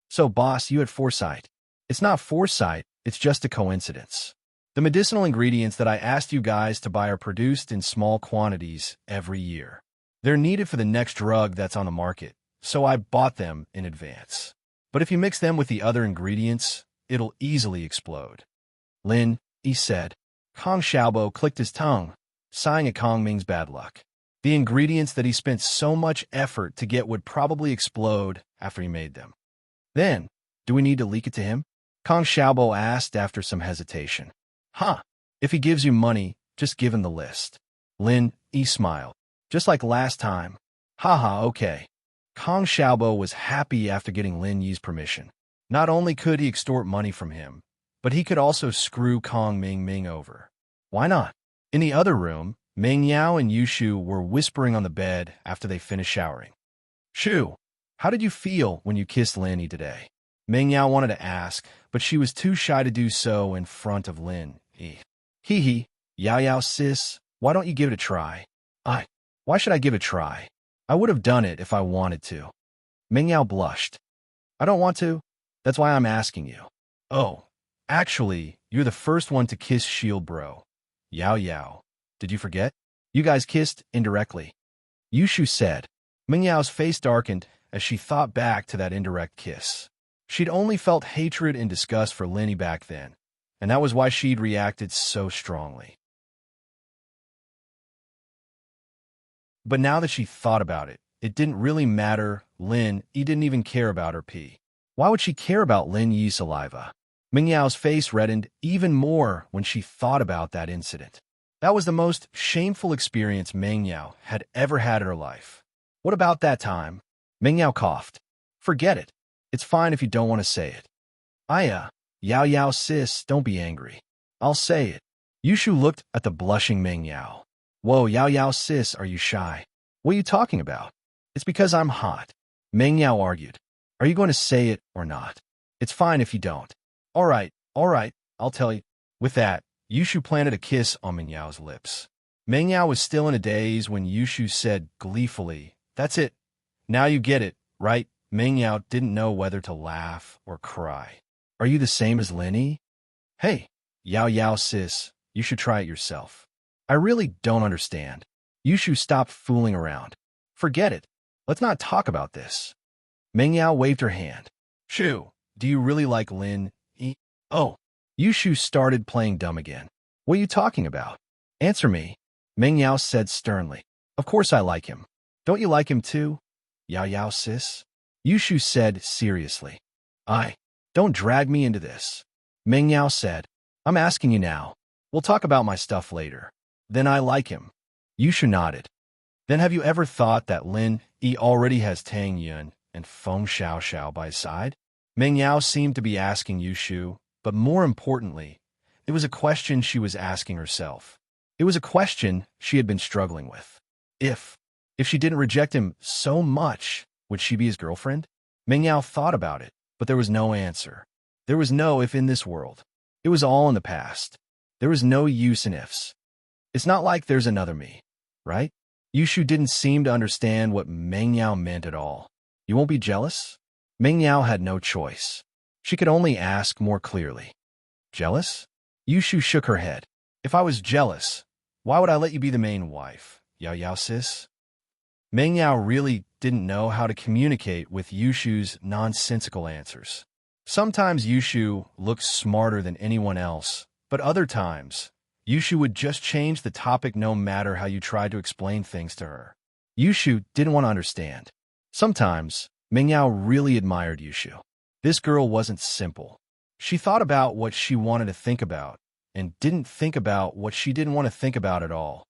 So, boss, you had foresight. It's not foresight, it's just a coincidence. The medicinal ingredients that I asked you guys to buy are produced in small quantities every year. They're needed for the next drug that's on the market, so I bought them in advance. But if you mix them with the other ingredients, it'll easily explode. Lin Yi said. Kong Xiaobo clicked his tongue, sighing at Kong Ming's bad luck. The ingredients that he spent so much effort to get would probably explode after he made them. Then, do we need to leak it to him? Kong Xiaobo asked after some hesitation. If he gives you money, just give him the list. Lin Yi smiled. Just like last time. Okay. Kong Xiaobo was happy after getting Lin Yi's permission. Not only could he extort money from him, but he could also screw Kong Ming over. Why not? In the other room, Meng Yao and Yushu were whispering on the bed after they finished showering. Shu, how did you feel when you kissed Lin Yi today? Meng Yao wanted to ask, but she was too shy to do so in front of Lin Yi. Hee, Yao sis, why don't you give it a try? Why should I give it a try? I would have done it if I wanted to. Meng Yao blushed. I don't want to. That's why I'm asking you. Oh, actually, you're the first one to kiss Shield Bro. Yao. Did you forget? You guys kissed indirectly. Yushu said. Meng Yao's face darkened as she thought back to that indirect kiss. She'd only felt hatred and disgust for Lin Yi back then, and that was why she'd reacted so strongly. But now that she thought about it, it didn't really matter. Lin Yi didn't even care about her pee. Why would she care about Lin Yi's saliva? Meng Yao's face reddened even more when she thought about that incident. That was the most shameful experience Meng Yao had ever had in her life. What about that time? Meng Yao coughed. Forget it. It's fine if you don't want to say it. Yao sis, don't be angry. I'll say it. Yushu looked at the blushing Meng Yao. Whoa, Yao sis, are you shy? What are you talking about? It's because I'm hot. Meng Yao argued. Are you going to say it or not? It's fine if you don't. All right, I'll tell you. With that, Yushu planted a kiss on Meng Yao's lips. Meng Yao was still in a daze when Yushu said gleefully, That's it. Now you get it, right? Meng Yao didn't know whether to laugh or cry. Are you the same as Lin Yi? Hey, Yao Yao sis, you should try it yourself. I really don't understand. Yushu stopped fooling around. Forget it. Let's not talk about this. Meng Yao waved her hand. Shu, do you really like Lin? Oh. Yushu started playing dumb again. What are you talking about? Answer me. Meng Yao said sternly. Of course I like him. Don't you like him too? Yao Yao sis? Yushu said seriously. Don't drag me into this. Meng Yao said. I'm asking you now. We'll talk about my stuff later. Then I like him. Yushu nodded. Then have you ever thought that Lin Yi already has Tang Yun and Feng Xiao by his side? Meng Yao seemed to be asking Yushu, but more importantly, it was a question she was asking herself. It was a question she had been struggling with. If she didn't reject him so much, would she be his girlfriend? Meng Yao thought about it, but there was no answer. There was no if in this world. It was all in the past. There was no use in ifs. It's not like there's another me, right? Yushu didn't seem to understand what Meng Yao meant at all. You won't be jealous? Meng Yao had no choice. She could only ask more clearly. Jealous? Yushu shook her head. If I was jealous, why would I let you be the main wife, Yao Yao sis? Meng Yao really didn't know how to communicate with Yushu's nonsensical answers. Sometimes Yushu looked smarter than anyone else, but other times, Yushu would just change the topic no matter how you tried to explain things to her. Yushu didn't want to understand. Sometimes, Meng Yao really admired Yushu. This girl wasn't simple. She thought about what she wanted to think about, and didn't think about what she didn't want to think about at all.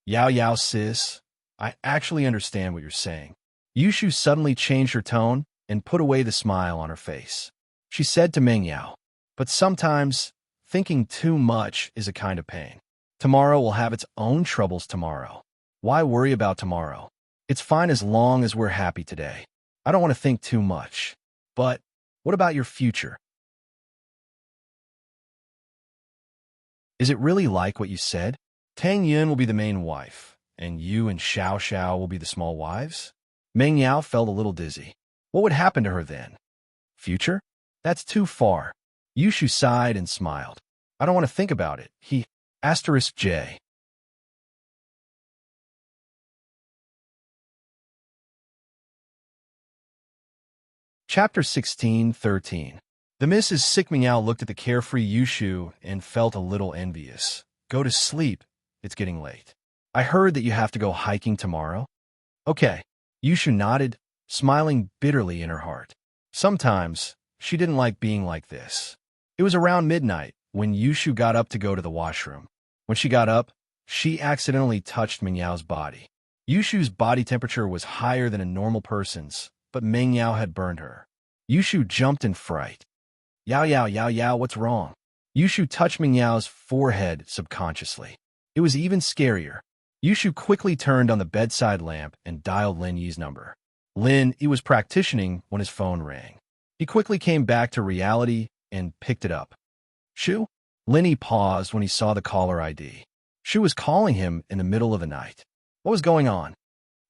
Yao Yao sis, I actually understand what you're saying. Yushu suddenly changed her tone and put away the smile on her face. She said to Meng Yao, but sometimes, thinking too much is a kind of pain. Tomorrow will have its own troubles tomorrow. Why worry about tomorrow? It's fine as long as we're happy today. I don't want to think too much. But what about your future? Is it really like what you said? Tang Yun will be the main wife, and you and Xiao Xiao will be the small wives? Meng Yao felt a little dizzy. What would happen to her then? Future? That's too far. Yushu sighed and smiled. I don't want to think about it. J. Chapter 16:13. The Mrs. Sickmeow looked at the carefree Yushu and felt a little envious. Go to sleep. It's getting late. I heard that you have to go hiking tomorrow. Okay. Yushu nodded, smiling bitterly in her heart. Sometimes, she didn't like being like this. It was around midnight when Yushu got up to go to the washroom. When she got up, she accidentally touched Meng Yao's body. Yushu's body temperature was higher than a normal person's, but Meng Yao had burned her. Yushu jumped in fright. Yao Yao, Yao Yao, what's wrong? Yushu touched Meng Yao's forehead subconsciously. It was even scarier. Yushu quickly turned on the bedside lamp and dialed Lin Yi's number. Lin Yi was practicing when his phone rang. He quickly came back to reality and picked it up. Shu? Lin Yi paused when he saw the caller ID. Shu was calling him in the middle of the night. What was going on?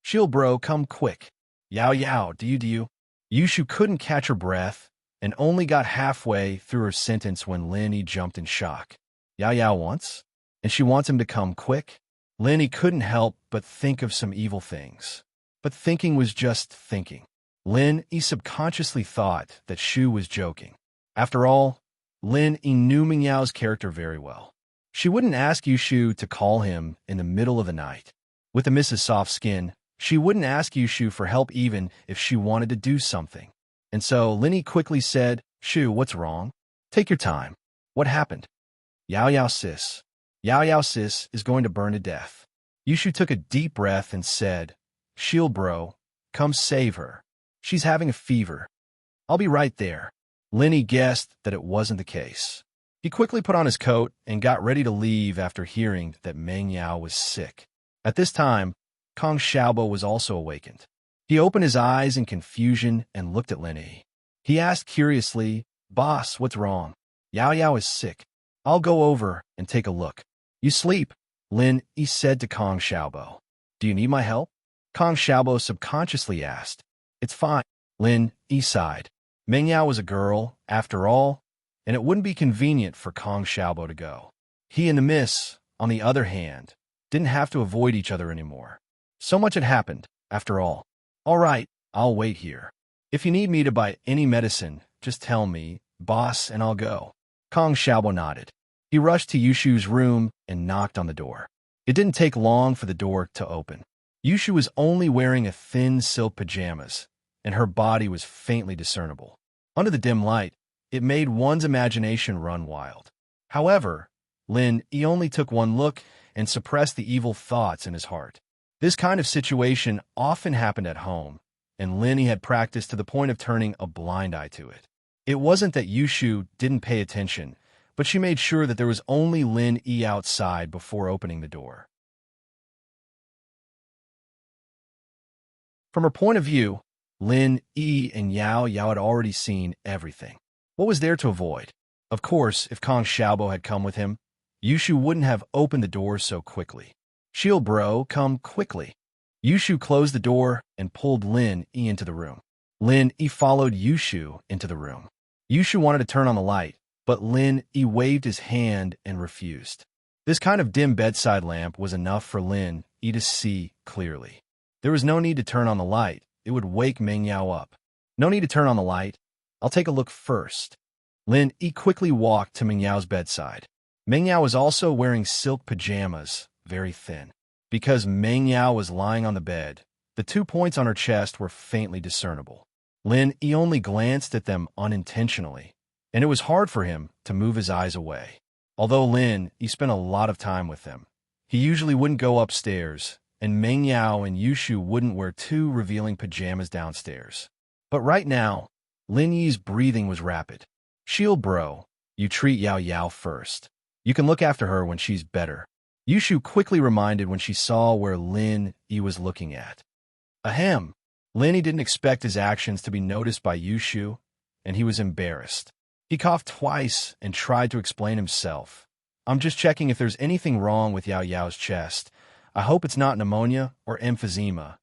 Shield bro, come quick. Yao Yao, do you? Yushu couldn't catch her breath and only got halfway through her sentence when Lin Yi jumped in shock. Yao Yao wants? And she wants him to come quick? Lin Yi couldn't help but think of some evil things. But thinking was just thinking. Lin Yi subconsciously thought that Shu was joking. After all, Lin Yi knew Meng Yao's character very well. She wouldn't ask Yushu to call him in the middle of the night. With the Mrs. Soft Skin, she wouldn't ask Yushu for help even if she wanted to do something. And so Lin Yi quickly said, Shu, what's wrong? Take your time. What happened? Yao Yao sis. Yao Yao sis is going to burn to death. Yushu took a deep breath and said, Shield bro, come save her. She's having a fever. I'll be right there. Lin Yi guessed that it wasn't the case. He quickly put on his coat and got ready to leave after hearing that Meng Yao was sick. At this time, Kong Xiaobo was also awakened. He opened his eyes in confusion and looked at Lin Yi. He asked curiously, Boss, what's wrong? Yao Yao is sick. I'll go over and take a look. You sleep, Lin Yi said to Kong Xiaobo. Do you need my help? Kong Xiaobo subconsciously asked. It's fine, Lin Yi sighed. Meng Yao was a girl, after all. and it wouldn't be convenient for Kong Xiaobo to go. He and the Miss, on the other hand, didn't have to avoid each other anymore. So much had happened, after all. All right, I'll wait here. If you need me to buy any medicine, just tell me, boss, and I'll go. Kong Xiaobo nodded. He rushed to Yushu's room and knocked on the door. It didn't take long for the door to open. Yushu was only wearing a thin silk pajamas, and her body was faintly discernible. Under the dim light, it made one's imagination run wild. However, he only took one look and suppressed the evil thoughts in his heart. This kind of situation often happened at home, and He had practiced to the point of turning a blind eye to it. It wasn't that Yushu didn't pay attention, but she made sure that there was only He outside before opening the door. From her point of view, He and Yao had already seen everything. What was there to avoid? Of course, if Kong Xiaobo had come with him, Yushu wouldn't have opened the door so quickly. Shield bro, come quickly. Yushu closed the door and pulled He into the room. He followed Yushu into the room. Yushu wanted to turn on the light, but He waved his hand and refused. This kind of dim bedside lamp was enough for He to see clearly. There was no need to turn on the light. It would wake Meng Yao up. No need to turn on the light. I'll take a look first. He quickly walked to Meng Yao's bedside. Meng Yao was also wearing silk pajamas, very thin. Because Meng Yao was lying on the bed, the 2 points on her chest were faintly discernible. He only glanced at them unintentionally, and it was hard for him to move his eyes away. Although he spent a lot of time with them. He usually wouldn't go upstairs, and Meng Yao and Yushu wouldn't wear 2 revealing pajamas downstairs. But right now, Yi's breathing was rapid. Shield bro, you treat Yao first. You can look after her when she's better. Yushu quickly reminded when she saw where He was looking at. Ahem. He didn't expect his actions to be noticed by Yushu, and he was embarrassed. He coughed twice and tried to explain himself. I'm just checking if there's anything wrong with Yao's chest. I hope it's not pneumonia or emphysema.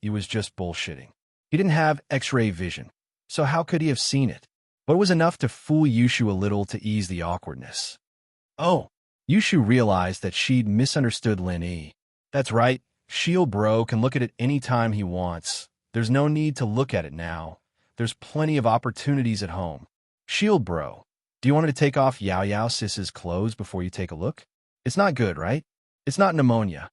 He was just bullshitting. He didn't have X-ray vision, so how could he have seen it? But it was enough to fool Yushu a little to ease the awkwardness. Oh, Yushu realized that she'd misunderstood He. That's right, Shield bro can look at it any time he wants. There's no need to look at it now. There's plenty of opportunities at home. Shield bro, do you want me to take off Yao Sis's clothes before you take a look? It's not good, right? It's not pneumonia.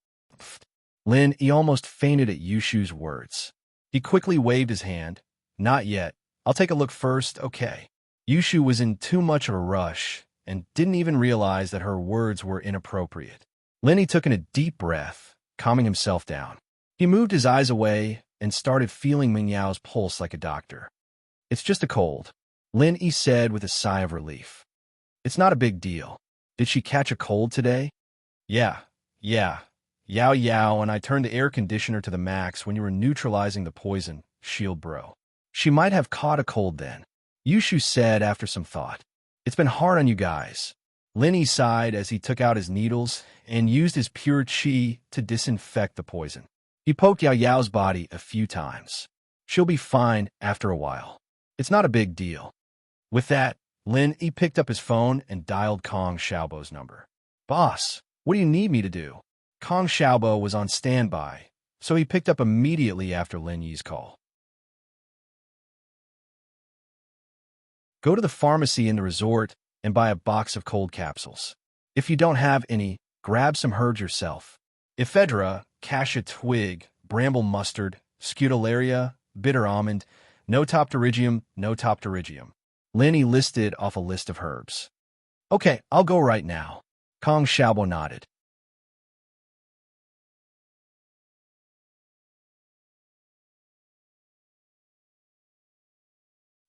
He almost fainted at Yushu's words. He quickly waved his hand. Not yet. I'll take a look first, okay. Yushu was in too much of a rush and didn't even realize that her words were inappropriate. He took in a deep breath, calming himself down. He moved his eyes away and started feeling Meng Yao's pulse like a doctor. It's just a cold, He said with a sigh of relief. It's not a big deal. Did she catch a cold today? Yeah. Yao, and I turned the air conditioner to the max when you were neutralizing the poison, Shield bro. She might have caught a cold then, Yushu said after some thought. It's been hard on you guys. He sighed as he took out his needles and used his pure qi to disinfect the poison. He poked Yao's body a few times. She'll be fine after a while. It's not a big deal. With that, He picked up his phone and dialed Kong Xiaobo's number. Boss, what do you need me to do? Kong Xiaobo was on standby, so he picked up immediately after Yi's call. Go to the pharmacy in the resort and buy a box of cold capsules. If you don't have any, grab some herbs yourself. Ephedra, cassia twig, bramble mustard, scutularia, bitter almond, notopterygium. He listed off a list of herbs. Okay, I'll go right now. Kong Xiaobo nodded.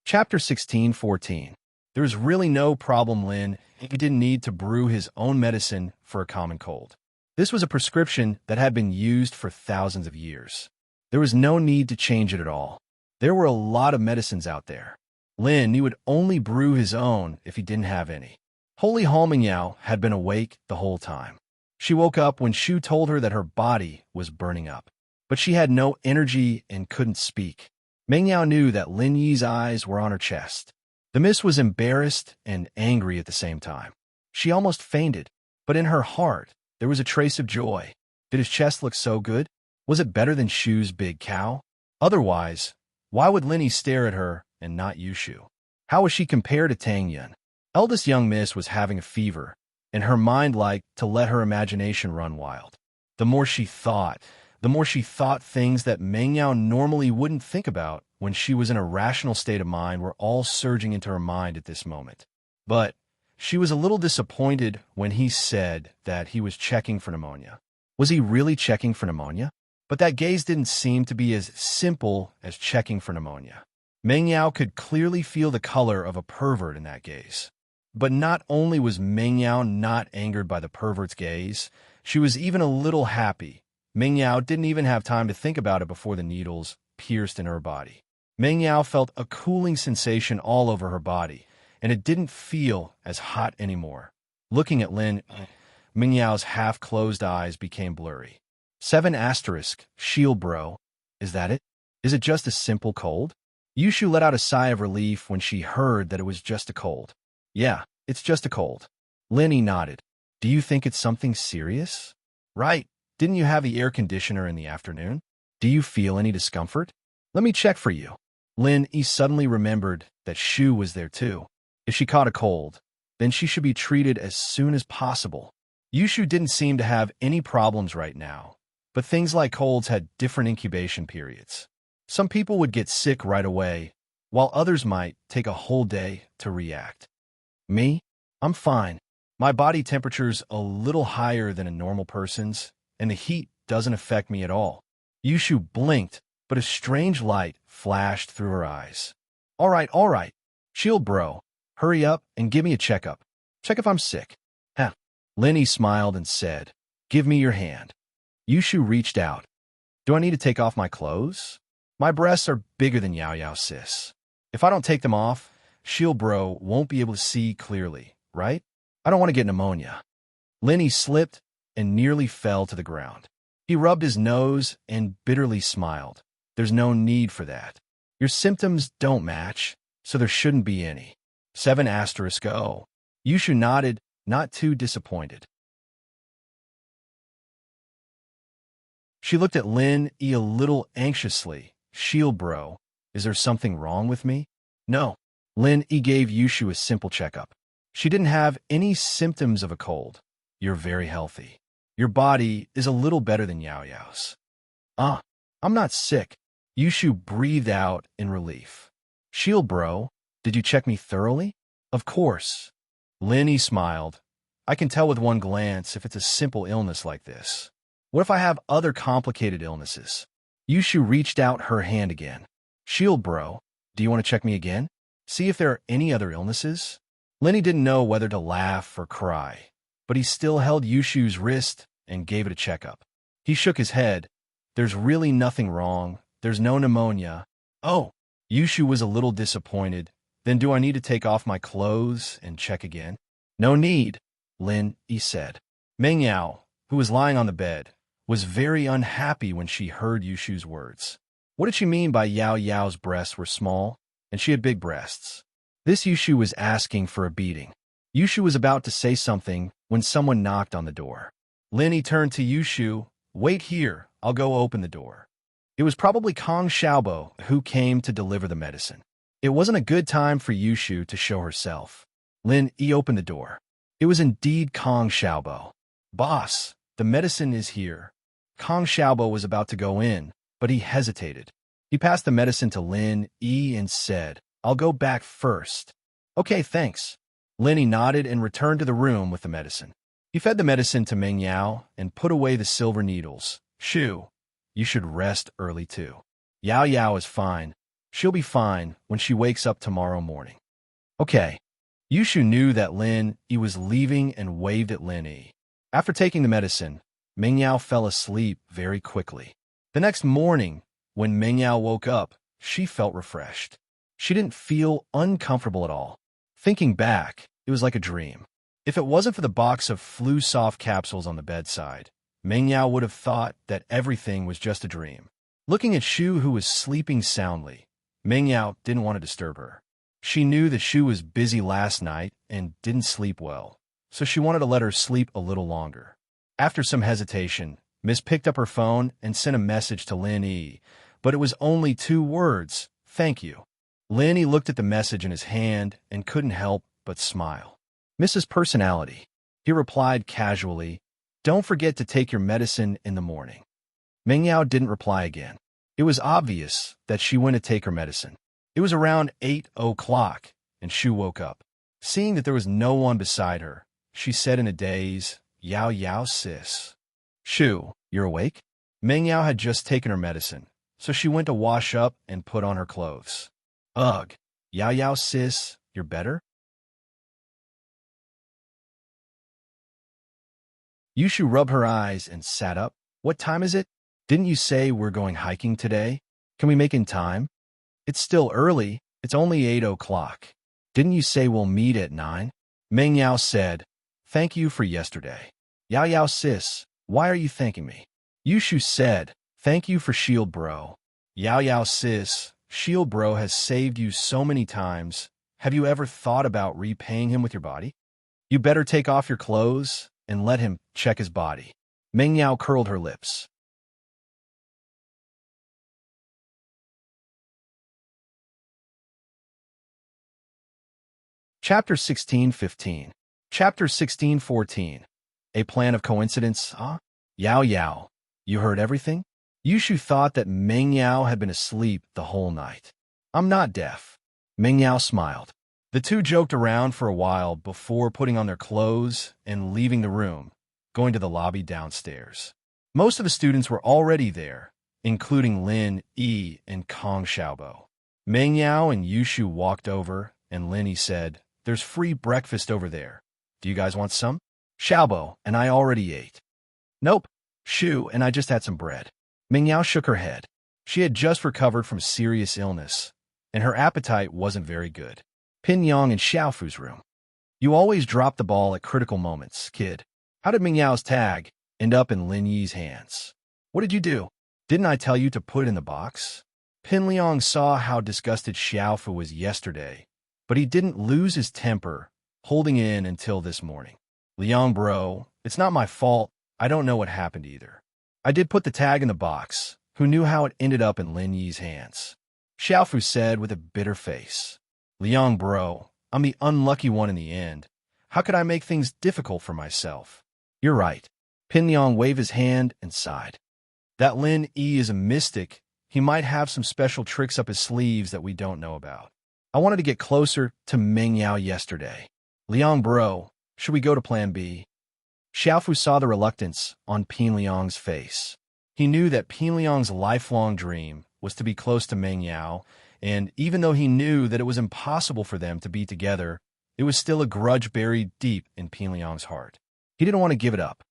Chapter 16:14. There was really no problem, He didn't need to brew his own medicine for a common cold. This was a prescription that had been used for thousands of years. There was no need to change it at all. There were a lot of medicines out there. He would only brew his own if he didn't have any. Holy Meng Yao had been awake the whole time. She woke up when Shu told her that her body was burning up. But she had no energy and couldn't speak. Meng Yao knew that Yi's eyes were on her chest. The miss was embarrassed and angry at the same time. She almost fainted, but in her heart, there was a trace of joy. Did his chest look so good? Was it better than Shu's big cow? Otherwise, why would Linny stare at her and not Yushu? How was she compared to Tang Yun? Eldest young miss was having a fever, and her mind liked to let her imagination run wild. The more she thought things that Meng Yao normally wouldn't think about when she was in a rational state of mind were all surging into her mind at this moment. But she was a little disappointed when he said that he was checking for pneumonia. Was he really checking for pneumonia? But that gaze didn't seem to be as simple as checking for pneumonia. Meng Yao could clearly feel the color of a pervert in that gaze. But not only was Meng Yao not angered by the pervert's gaze, she was even a little happy. Meng Yao didn't even have time to think about it before the needles pierced in her body. Meng Yao felt a cooling sensation all over her body, and it didn't feel as hot anymore. Looking at Lin, Meng Yao's half-closed eyes became blurry. 7*, shield bro. Is that it? Is it just a simple cold? Yushu let out a sigh of relief when she heard that it was just a cold. Yeah, it's just a cold. Linny nodded. Do you think it's something serious? Right. Didn't you have the air conditioner in the afternoon? Do you feel any discomfort? Let me check for you. Lin suddenly remembered that Shu was there too. If she caught a cold, then she should be treated as soon as possible. Yushu didn't seem to have any problems right now, but things like colds had different incubation periods. Some people would get sick right away, while others might take a whole day to react. Me? I'm fine. My body temperature's a little higher than a normal person's, and the heat doesn't affect me at all. Yushu blinked, but a strange light flashed through her eyes. All right. Shield bro, hurry up and give me a checkup. Check if I'm sick. Huh. Linny smiled and said, give me your hand. Yushu reached out. Do I need to take off my clothes? My breasts are bigger than Yao Yao, sis. If I don't take them off, Shield bro won't be able to see clearly, right? I don't want to get pneumonia. Linny slipped and nearly fell to the ground. He rubbed his nose and bitterly smiled. There's no need for that. Your symptoms don't match, so there shouldn't be any. 7*O. Yushu nodded, not too disappointed. She looked at Lin a little anxiously. Shield bro, is there something wrong with me? No. Lin gave Yushu a simple checkup. She didn't have any symptoms of a cold. You're very healthy. Your body is a little better than Yao Yao's. I'm not sick. Yushu breathed out in relief. Shield bro, did you check me thoroughly? Of course. Linny smiled. I can tell with one glance if it's a simple illness like this. What if I have other complicated illnesses? Yushu reached out her hand again. Shield bro, do you want to check me again? See if there are any other illnesses? Linny didn't know whether to laugh or cry, but he still held Yushu's wrist and gave it a checkup. He shook his head. There's really nothing wrong. There's no pneumonia. Oh, Yushu was a little disappointed. Then do I need to take off my clothes and check again? No need, Lin said. Meng Yao, who was lying on the bed, was very unhappy when she heard Yushu's words. What did she mean by Yao Yao's breasts were small, and she had big breasts? This Yushu was asking for a beating. Yushu was about to say something when someone knocked on the door. Linny turned to Yushu. Wait here, I'll go open the door. It was probably Kong Xiaobo who came to deliver the medicine. It wasn't a good time for Yushu to show herself. Lin opened the door. It was indeed Kong Xiaobo. Boss, the medicine is here. Kong Xiaobo was about to go in, but he hesitated. He passed the medicine to Lin and said, I'll go back first. Okay, thanks. Linny nodded and returned to the room with the medicine. He fed the medicine to Meng Yao and put away the silver needles. Shu, you should rest early too. Yao Yao is fine. She'll be fine when she wakes up tomorrow morning. Okay. Yushu knew that Lin was leaving and waved at Lin. After taking the medicine, Meng Yao fell asleep very quickly. The next morning, when Meng Yao woke up, she felt refreshed. She didn't feel uncomfortable at all. Thinking back, it was like a dream. If it wasn't for the box of flu-soft capsules on the bedside, Meng Yao would have thought that everything was just a dream. Looking at Shu, who was sleeping soundly, Meng Yao didn't want to disturb her. She knew that Shu was busy last night and didn't sleep well, so she wanted to let her sleep a little longer. After some hesitation, Miss picked up her phone and sent a message to Lin Yi, but it was only 2 words, "Thank you." Lin Yi looked at the message in his hand and couldn't help but smile. "Mrs. Personality," he replied casually, "don't forget to take your medicine in the morning." Meng Yao didn't reply again. It was obvious that she went to take her medicine. It was around 8 o'clock, and Shu woke up. Seeing that there was no one beside her, she said in a daze, "Yao Yao sis." "Shu, you're awake?" Meng Yao had just taken her medicine, so she went to wash up and put on her clothes. "Ugh, Yao Yao sis, you're better?" Yushu rubbed her eyes and sat up. "What time is it? Didn't you say we're going hiking today? Can we make in time?" "It's still early. It's only 8 o'clock. Didn't you say we'll meet at 9? Meng Yao said, "Thank you for yesterday." "Yao Yao sis, why are you thanking me?" Yushu said, "Thank you for Shield Bro." "Yao Yao sis, Shield Bro has saved you so many times. Have you ever thought about repaying him with your body? You better take off your clothes and let him check his body." Meng Yao curled her lips. Chapter 16:15. Chapter 16:14. A plan of coincidence, huh? Yao Yao, you heard everything? Yushu thought that Meng Yao had been asleep the whole night. "I'm not deaf." Meng Yao smiled. The two joked around for a while before putting on their clothes and leaving the room, going to the lobby downstairs. Most of the students were already there, including Lin Yi and Kong Xiaobo. Meng Yao and Yushu walked over, and Lin Yi said, "There's free breakfast over there. Do you guys want some?" "Xiaobo and I already ate." "Nope. Shu and I just had some bread." Meng Yao shook her head. She had just recovered from serious illness, and her appetite wasn't very good. Pin Yang in Xiaofu's room. "You always drop the ball at critical moments, kid. How did Meng Yao's tag end up in Lin Yi's hands? What did you do? Didn't I tell you to put it in the box?" Pin Liang saw how disgusted Xiaofu was yesterday, but he didn't lose his temper, holding in until this morning. "Liang bro, it's not my fault. I don't know what happened either. I did put the tag in the box. Who knew how it ended up in Lin Yi's hands?" Xiaofu said with a bitter face. "Liang bro, I'm the unlucky one in the end. How could I make things difficult for myself?" "You're right." Pin Liang waved his hand and sighed. "That Lin Yi is a mystic. He might have some special tricks up his sleeves that we don't know about. I wanted to get closer to Meng Yao yesterday. Liang bro, should we go to Plan B?" Xiaofu saw the reluctance on Pin Liang's face. He knew that Pin Liang's lifelong dream was to be close to Meng Yao, and even though he knew that it was impossible for them to be together, it was still a grudge buried deep in Pin Liang's heart. He didn't want to give it up.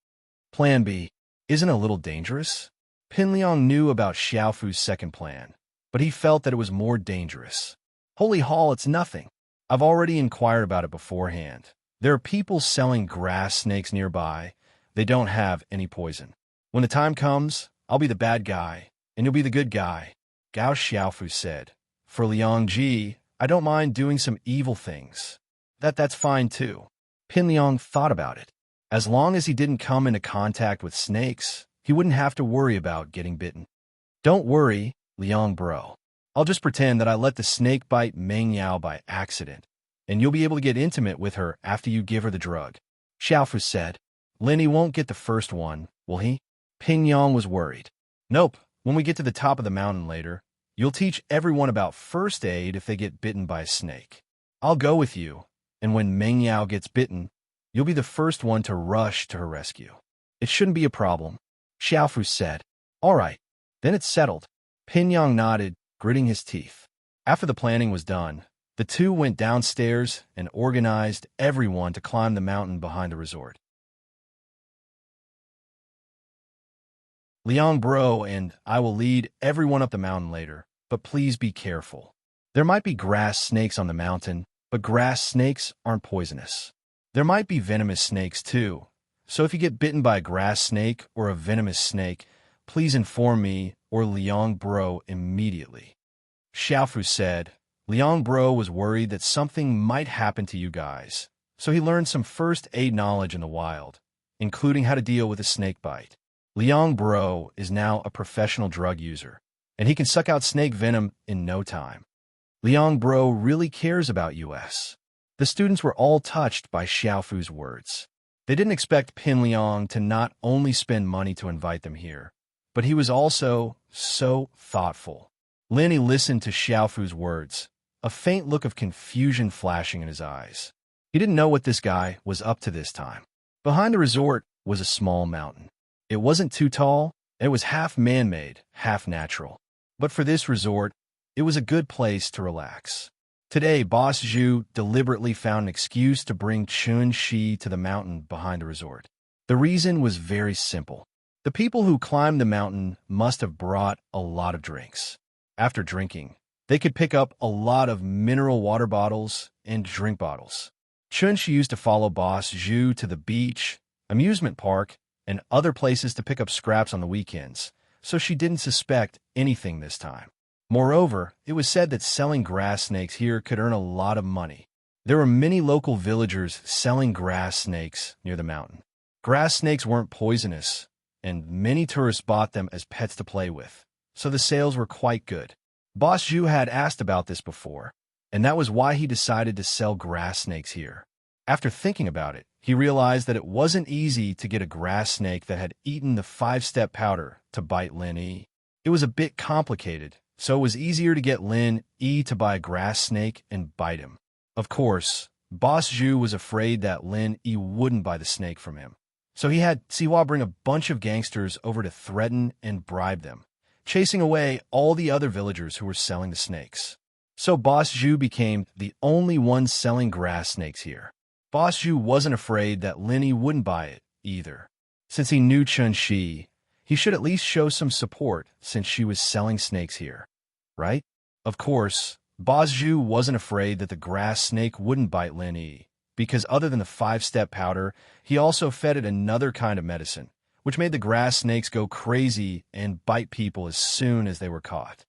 Plan B isn't a little dangerous? Pin Liang knew about Xiaofu's second plan, but he felt that it was more dangerous. "Holy Hall, it's nothing. I've already inquired about it beforehand. There are people selling grass snakes nearby. They don't have any poison. When the time comes, I'll be the bad guy, and you'll be the good guy." Gao Xiaofu said, "For Liang Ji, I don't mind doing some evil things. That's fine too." Pin Liang thought about it. As long as he didn't come into contact with snakes, he wouldn't have to worry about getting bitten. "Don't worry, Liang bro. I'll just pretend that I let the snake bite Meng Yao by accident, and you'll be able to get intimate with her after you give her the drug." Xiaofu said. "Lin Yi won't get the first one, will he?" Pin Yang was worried. "Nope. When we get to the top of the mountain later, you'll teach everyone about first aid if they get bitten by a snake. I'll go with you, and when Meng Yao gets bitten, you'll be the first one to rush to her rescue. It shouldn't be a problem." Xiaofu said. "All right, then it's settled." Pin Yang nodded, gritting his teeth. After the planning was done, the two went downstairs and organized everyone to climb the mountain behind the resort. "Liang bro and I will lead everyone up the mountain later, but please be careful. There might be grass snakes on the mountain, but grass snakes aren't poisonous. There might be venomous snakes too, so if you get bitten by a grass snake or a venomous snake, please inform me or Liang bro immediately." Xiaofu said, Liang Bro was worried that something might happen to you guys, so he learned some first aid knowledge in the wild, including how to deal with a snake bite. Liang Bro is now a professional drug user, and he can suck out snake venom in no time. Liang Bro really cares about us. The students were all touched by Xiaofu's words. They didn't expect Pin Liang to not only spend money to invite them here, but he was also so thoughtful. Linny listened to Xiaofu's words, a faint look of confusion flashing in his eyes. He didn't know what this guy was up to this time. Behind the resort was a small mountain. It wasn't too tall, and it was half man-made, half natural. But for this resort, it was a good place to relax. Today, Boss Zhu deliberately found an excuse to bring Chun Shi to the mountain behind the resort. The reason was very simple. The people who climbed the mountain must have brought a lot of drinks. After drinking, they could pick up a lot of mineral water bottles and drink bottles. Chun Shi used to follow Boss Zhu to the beach, amusement park, and other places to pick up scraps on the weekends, so she didn't suspect anything this time. Moreover, it was said that selling grass snakes here could earn a lot of money. There were many local villagers selling grass snakes near the mountain. Grass snakes weren't poisonous, and many tourists bought them as pets to play with, so the sales were quite good. Boss Zhu had asked about this before, and that was why he decided to sell grass snakes here. After thinking about it, he realized that it wasn't easy to get a grass snake that had eaten the 5-step powder to bite Lin Yi. It was a bit complicated, so it was easier to get Lin Yi to buy a grass snake and bite him. Of course, Boss Zhu was afraid that Lin Yi wouldn't buy the snake from him, so he had Siwa bring a bunch of gangsters over to threaten and bribe them, chasing away all the other villagers who were selling the snakes. So Boss Zhu became the only one selling grass snakes here. Boss Zhu wasn't afraid that Lin Yi wouldn't buy it, either. Since he knew Chun Shi, he should at least show some support since she was selling snakes here, right? Of course, Boss Zhu wasn't afraid that the grass snake wouldn't bite Lin Yi, because other than the 5-step powder, he also fed it another kind of medicine, which made the grass snakes go crazy and bite people as soon as they were caught.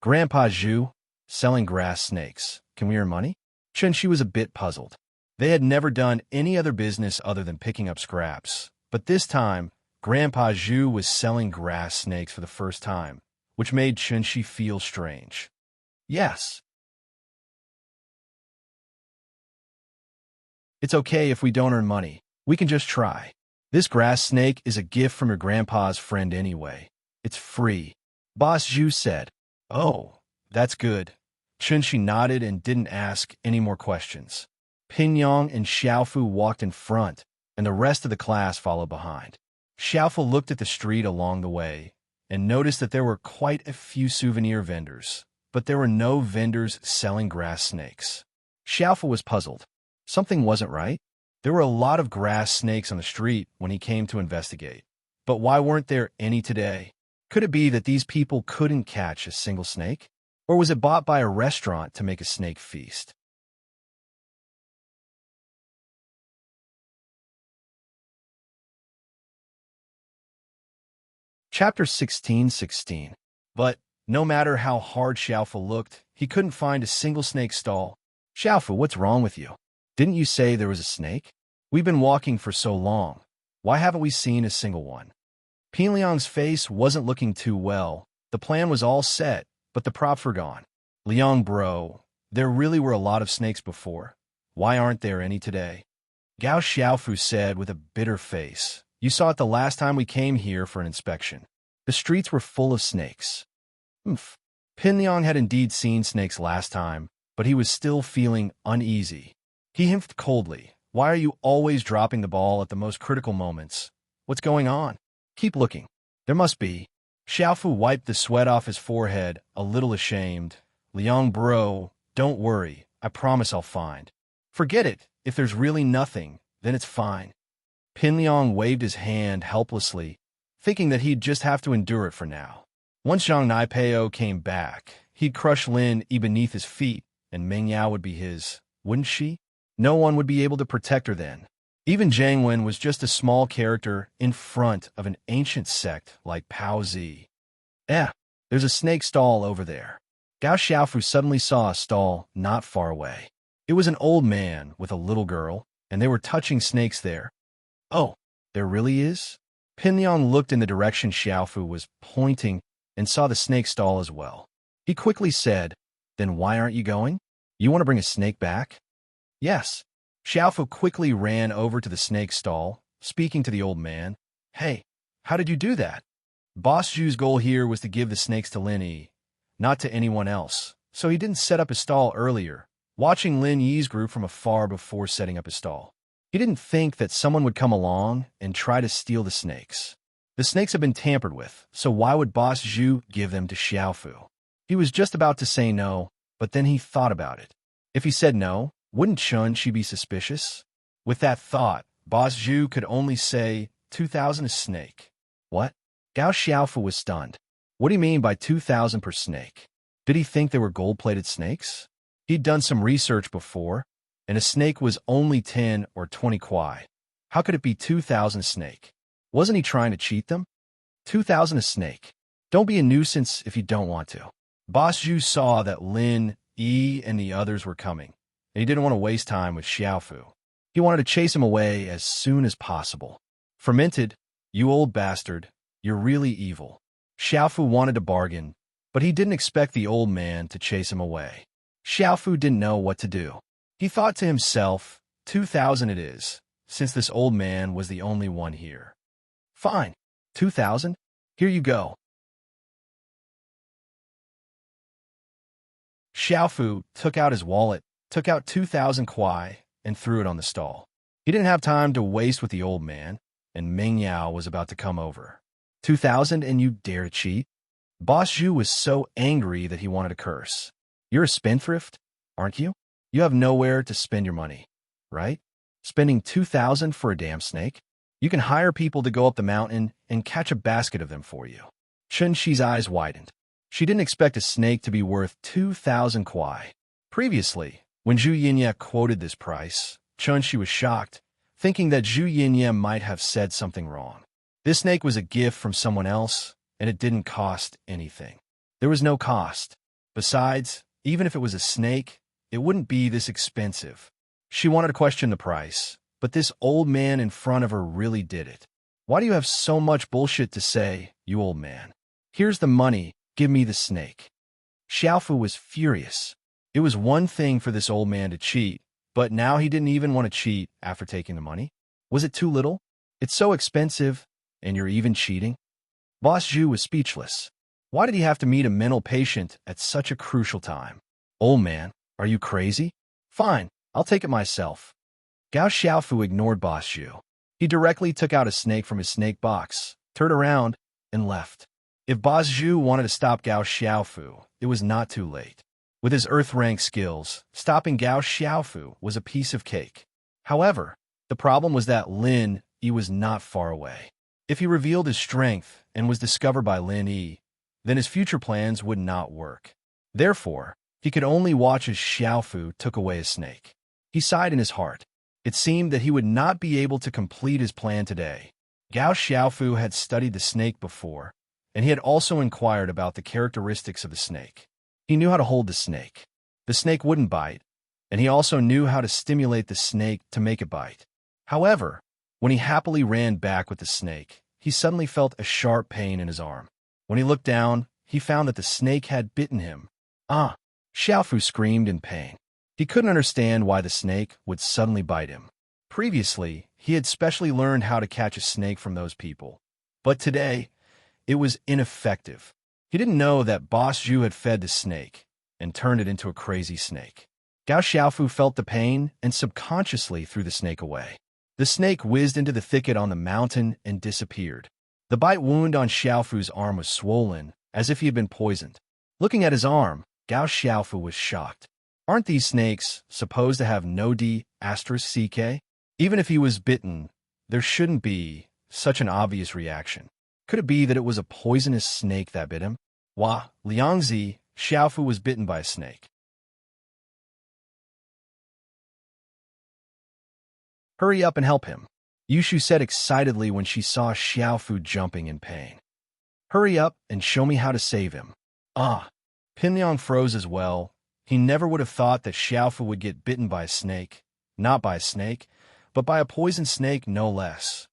Grandpa Zhu, selling grass snakes, can we earn money? Chun Shi was a bit puzzled. They had never done any other business other than picking up scraps, but this time, Grandpa Zhu was selling grass snakes for the first time, which made Chun Shi feel strange. Yes. It's okay if we don't earn money. We can just try. This grass snake is a gift from your grandpa's friend anyway. It's free. Boss Zhu said. Oh, that's good. Chun Shi nodded and didn't ask any more questions. Pin Yang and Xiaofu walked in front, and the rest of the class followed behind. Xiaofu looked at the street along the way and noticed that there were quite a few souvenir vendors, but there were no vendors selling grass snakes. Xiaofu was puzzled. Something wasn't right. There were a lot of grass snakes on the street when he came to investigate, but why weren't there any today? Could it be that these people couldn't catch a single snake? Or was it bought by a restaurant to make a snake feast? Chapter 16:16. But, no matter how hard Xiaofu looked, he couldn't find a single snake stall. Xiaofu, what's wrong with you? Didn't you say there was a snake? We've been walking for so long. Why haven't we seen a single one? Pin Liang's face wasn't looking too well. The plan was all set, but the props were gone. Liang Bro, there really were a lot of snakes before. Why aren't there any today? Gao Xiaofu said with a bitter face. You saw it the last time we came here for an inspection. The streets were full of snakes. Oomph. Pin Liang had indeed seen snakes last time, but he was still feeling uneasy. He hinted coldly. Why are you always dropping the ball at the most critical moments? What's going on? Keep looking. There must be. Xiaofu wiped the sweat off his forehead, a little ashamed. Liang Bro, don't worry. I promise I'll find. Forget it. If there's really nothing, then it's fine. Pin Liang waved his hand helplessly, thinking that he'd just have to endure it for now. Once Zhang Naipeo came back, he'd crush Lin Yi beneath his feet, and Meng Yao would be his, wouldn't she? No one would be able to protect her then. Even Zhang Wen was just a small character in front of an ancient sect like Pao Zi. There's a snake stall over there. Gao Xiaofu suddenly saw a stall not far away. It was an old man with a little girl, and they were touching snakes there. Oh, there really is? Pinliang looked in the direction Xiaofu was pointing and saw the snake stall as well. He quickly said, "Then why aren't you going? You want to bring a snake back?" "Yes." Xiaofu quickly ran over to the snake stall, speaking to the old man. "Hey, how did you do that?" Boss Zhu's goal here was to give the snakes to Lin Yi, not to anyone else, so he didn't set up his stall earlier, watching Lin Yi's group from afar before setting up his stall. He didn't think that someone would come along and try to steal the snakes. The snakes had been tampered with, so why would Boss Zhu give them to Xiaofu? He was just about to say no, but then he thought about it. If he said no, wouldn't Chun-Shi be suspicious? With that thought, Boss Zhu could only say, 2,000 a snake. What? Gao Xiaofu was stunned. What do you mean by 2,000 per snake? Did he think they were gold-plated snakes? He'd done some research before, and a snake was only 10 or 20 kwai. How could it be 2,000 a snake? Wasn't he trying to cheat them? 2,000 a snake. Don't be a nuisance if you don't want to. Boss Zhu saw that Lin Yi and the others were coming, and he didn't want to waste time with Xiaofu. He wanted to chase him away as soon as possible. Fermented, you old bastard, you're really evil. Xiaofu wanted to bargain, but he didn't expect the old man to chase him away. Xiaofu didn't know what to do. He thought to himself, 2,000 it is, since this old man was the only one here. Fine, 2,000? Here you go. Xiaofu took out his wallet, took out 2,000 kwai, and threw it on the stall. He didn't have time to waste with the old man, and Meng Yao was about to come over. 2,000 and you dare to cheat? Boss Zhu was so angry that he wanted to curse. You're a spendthrift, aren't you? You have nowhere to spend your money, right? Spending 2,000 for a damn snake? You can hire people to go up the mountain and catch a basket of them for you. Chun-Shi's eyes widened. She didn't expect a snake to be worth 2,000 kwai. Previously, when Zhu Yinya quoted this price, Chun-Shi was shocked, thinking that Zhu Yinya might have said something wrong. This snake was a gift from someone else, and it didn't cost anything. There was no cost. Besides, even if it was a snake, it wouldn't be this expensive. She wanted to question the price, but this old man in front of her really did it. Why do you have so much bullshit to say, you old man? Here's the money, give me the snake. Xiaofu was furious. It was one thing for this old man to cheat, but now he didn't even want to cheat after taking the money. Was it too little? It's so expensive, and you're even cheating? Boss Zhu was speechless. Why did he have to meet a mental patient at such a crucial time? Old man, are you crazy? Fine, I'll take it myself. Gao Xiaofu ignored Boss Zhu. He directly took out a snake from his snake box, turned around, and left. If Boss Zhu wanted to stop Gao Xiaofu, it was not too late. With his earth-rank skills, stopping Gao Xiaofu was a piece of cake. However, the problem was that Lin Yi was not far away. If he revealed his strength and was discovered by Lin Yi, then his future plans would not work. Therefore, he could only watch as Xiaofu took away his snake. He sighed in his heart. It seemed that he would not be able to complete his plan today. Gao Xiaofu had studied the snake before, and he had also inquired about the characteristics of the snake. He knew how to hold the snake. The snake wouldn't bite, and he also knew how to stimulate the snake to make it bite. However, when he happily ran back with the snake, he suddenly felt a sharp pain in his arm. When he looked down, he found that the snake had bitten him. Ah! Xiaofu screamed in pain. He couldn't understand why the snake would suddenly bite him. Previously, he had specially learned how to catch a snake from those people. But today, it was ineffective. He didn't know that Boss Zhu had fed the snake and turned it into a crazy snake. Gao Xiaofu felt the pain and subconsciously threw the snake away. The snake whizzed into the thicket on the mountain and disappeared. The bite wound on Xiaofu's arm was swollen, as if he had been poisoned. Looking at his arm, Gao Xiaofu was shocked. Aren't these snakes supposed to have no D***CK? Even if he was bitten, there shouldn't be such an obvious reaction. Could it be that it was a poisonous snake that bit him? Wah, Liangzi, Xiaofu was bitten by a snake. Hurry up and help him, Yushu said excitedly when she saw Xiaofu jumping in pain. Hurry up and show me how to save him. Ah, Pin Liang froze as well. He never would have thought that Xiaofu would get bitten by a snake. Not by a snake, but by a poison snake no less.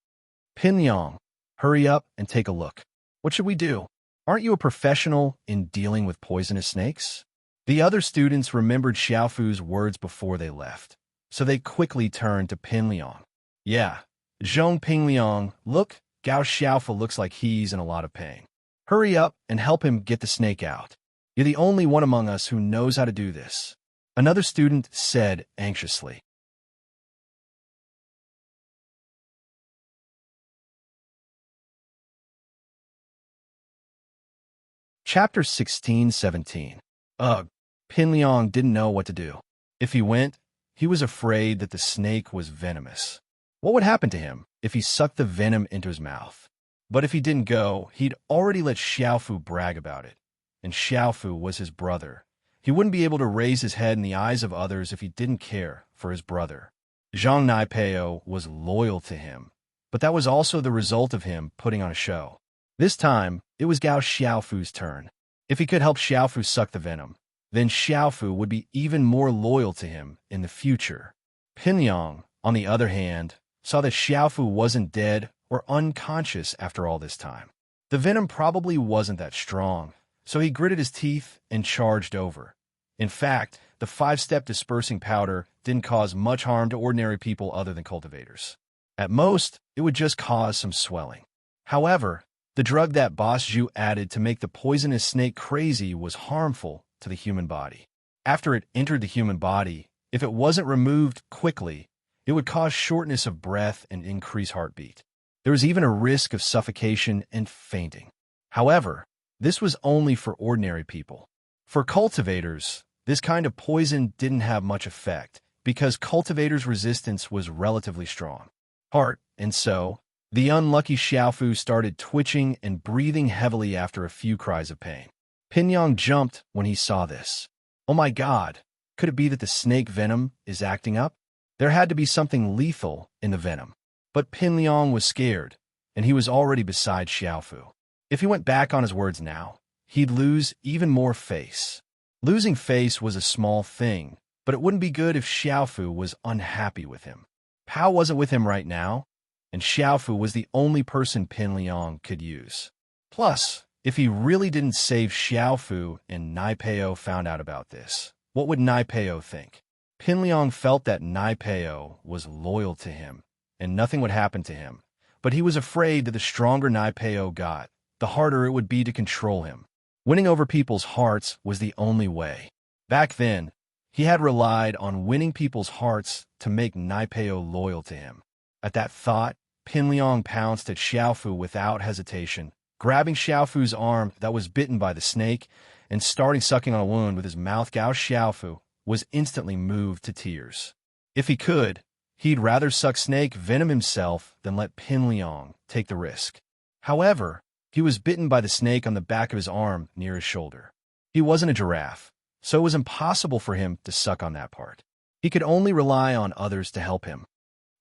Pin Liang, hurry up and take a look. What should we do? Aren't you a professional in dealing with poisonous snakes? The other students remembered Xiaofu's words before they left, so they quickly turned to Pin Liang. Yeah, Zhong Ping Liang, look, Gao Xiaofu looks like he's in a lot of pain. Hurry up and help him get the snake out. You're the only one among us who knows how to do this. Another student said anxiously. Chapter 16-17. Ugh, Pin Liang didn't know what to do. If he went, he was afraid that the snake was venomous. What would happen to him if he sucked the venom into his mouth? But if he didn't go, he'd already let Xiaofu brag about it. And Xiaofu was his brother. He wouldn't be able to raise his head in the eyes of others if he didn't care for his brother. Zhang Naipeo was loyal to him, but that was also the result of him putting on a show. This time, it was Gao Xiaofu's turn. If he could help Xiaofu suck the venom, then Xiaofu would be even more loyal to him in the future. Pin Liang, on the other hand, saw that Xiaofu wasn't dead or unconscious after all this time. The venom probably wasn't that strong, so he gritted his teeth and charged over. In fact, the 5-step dispersing powder didn't cause much harm to ordinary people other than cultivators. At most, it would just cause some swelling. However, the drug that Boss Zhu added to make the poisonous snake crazy was harmful to the human body. After it entered the human body, if it wasn't removed quickly, it would cause shortness of breath and increase heartbeat. There was even a risk of suffocation and fainting. However, this was only for ordinary people. For cultivators, this kind of poison didn't have much effect because cultivators' resistance was relatively strong. And so, the unlucky Xiaofu started twitching and breathing heavily after a few cries of pain. Pin Liang jumped when he saw this. Oh my God, could it be that the snake venom is acting up? There had to be something lethal in the venom. But Pin Liang was scared, and he was already beside Xiaofu. If he went back on his words now, he'd lose even more face. Losing face was a small thing, but it wouldn't be good if Xiaofu was unhappy with him. Pao wasn't with him right now, and Xiaofu was the only person Pin Liang could use. Plus, if he really didn't save Xiaofu and Naipeo found out about this, what would Naipeo think? Pin Liang felt that Naipeo was loyal to him, and nothing would happen to him, but he was afraid that the stronger Naipeo got, the harder it would be to control him. Winning over people's hearts was the only way. Back then, he had relied on winning people's hearts to make Naipeo loyal to him. At that thought, Pin Liang pounced at Xiaofu without hesitation, grabbing Xiaofu's arm that was bitten by the snake and starting sucking on a wound with his mouth. Gao Xiaofu was instantly moved to tears. If he could, he'd rather suck snake venom himself than let Pin Liang take the risk. However, he was bitten by the snake on the back of his arm near his shoulder. He wasn't a giraffe, so it was impossible for him to suck on that part. He could only rely on others to help him.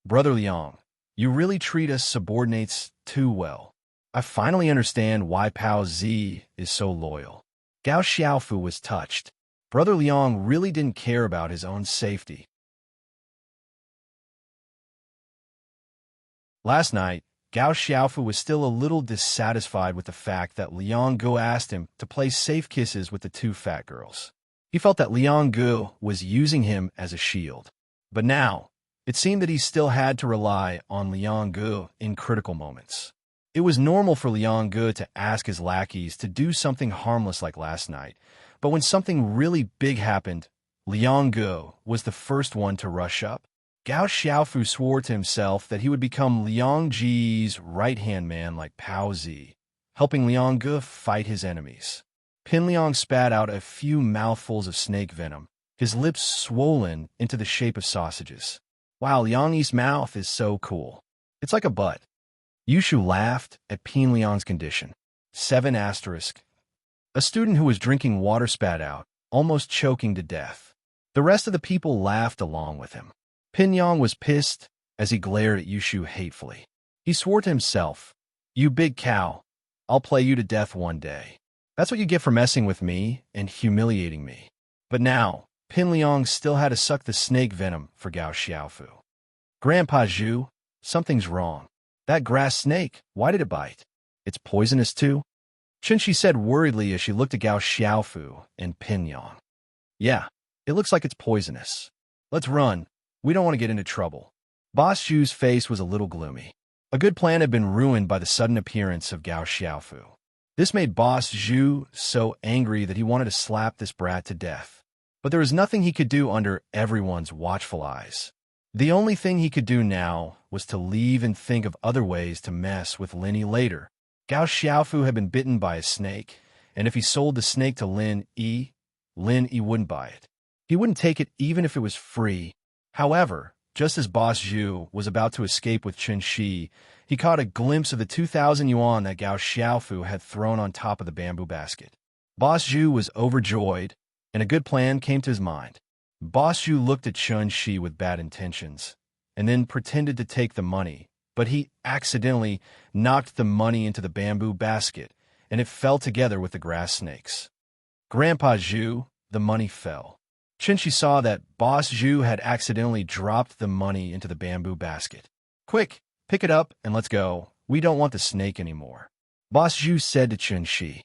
Brother Liang, you really treat us subordinates too well. I finally understand why Pao Zi is so loyal. Gao Xiaofu was touched. Brother Liang really didn't care about his own safety. Last night, Gao Xiaofu was still a little dissatisfied with the fact that Liang Gu asked him to play safe kisses with the 2 fat girls. He felt that Liang Gu was using him as a shield. But now, it seemed that he still had to rely on Liang Gu in critical moments. It was normal for Liang Gu to ask his lackeys to do something harmless like last night, but when something really big happened, Liang Gu was the first one to rush up. Gao Xiaofu swore to himself that he would become Liang Ji's right-hand man like Pao Zi, helping Liang Gu fight his enemies. Pin Liang spat out a few mouthfuls of snake venom, his lips swollen into the shape of sausages. Wow, Liang Yi's mouth is so cool. It's like a butt. Yushu laughed at Pin Liang's condition. 7 asterisk. A student who was drinking water spat out, almost choking to death. The rest of the people laughed along with him. Pin Liang was pissed as he glared at Yushu hatefully. He swore to himself, "You big cow, I'll play you to death one day." That's what you get for messing with me and humiliating me. But now, Pin Liang still had to suck the snake venom for Gao Xiaofu. Grandpa Zhu, something's wrong. That grass snake, why did it bite? It's poisonous too? Chenxi said worriedly as she looked at Gao Xiaofu and Pin Yang. Yeah, it looks like it's poisonous. Let's run. We don't want to get into trouble. Boss Zhu's face was a little gloomy. A good plan had been ruined by the sudden appearance of Gao Xiaofu. This made Boss Zhu so angry that he wanted to slap this brat to death. But there was nothing he could do under everyone's watchful eyes. The only thing he could do now was to leave and think of other ways to mess with Lin Yi later. Gao Xiaofu had been bitten by a snake, and if he sold the snake to Lin Yi wouldn't buy it. He wouldn't take it even if it was free. However, just as Boss Zhu was about to escape with Chen Shi, he caught a glimpse of the 2,000 yuan that Gao Xiaofu had thrown on top of the bamboo basket. Boss Zhu was overjoyed, and a good plan came to his mind. Boss Zhu looked at Chen Shi with bad intentions, and then pretended to take the money, but he accidentally knocked the money into the bamboo basket, and it fell together with the grass snakes. Grandpa Zhu, the money fell. Chen Shi saw that Boss Zhu had accidentally dropped the money into the bamboo basket. Quick, pick it up and let's go. We don't want the snake anymore. Boss Zhu said to Chen Shi.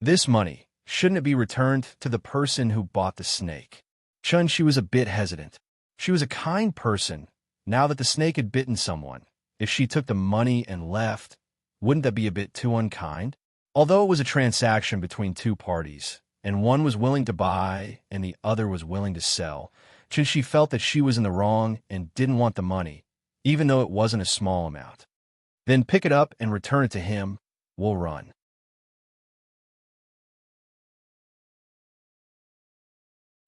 This money, shouldn't it be returned to the person who bought the snake? Chen Shi was a bit hesitant. She was a kind person. Now that the snake had bitten someone, if she took the money and left, wouldn't that be a bit too unkind? Although it was a transaction between two parties, and one was willing to buy and the other was willing to sell, Chen Shi felt that she was in the wrong and didn't want the money, even though it wasn't a small amount. Then pick it up and return it to him. We'll run.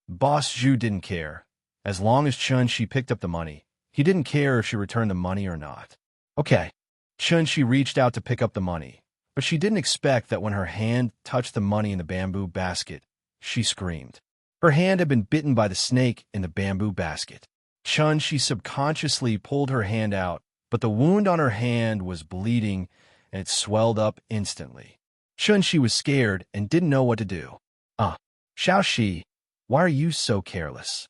Boss Zhu didn't care. As long as Chen Shi picked up the money, he didn't care if she returned the money or not. Okay. Chen Shi reached out to pick up the money, but she didn't expect that when her hand touched the money in the bamboo basket, she screamed. Her hand had been bitten by the snake in the bamboo basket. Chen Shi subconsciously pulled her hand out, but the wound on her hand was bleeding and it swelled up instantly. Chen Shi was scared and didn't know what to do. Xiao Shi, why are you so careless?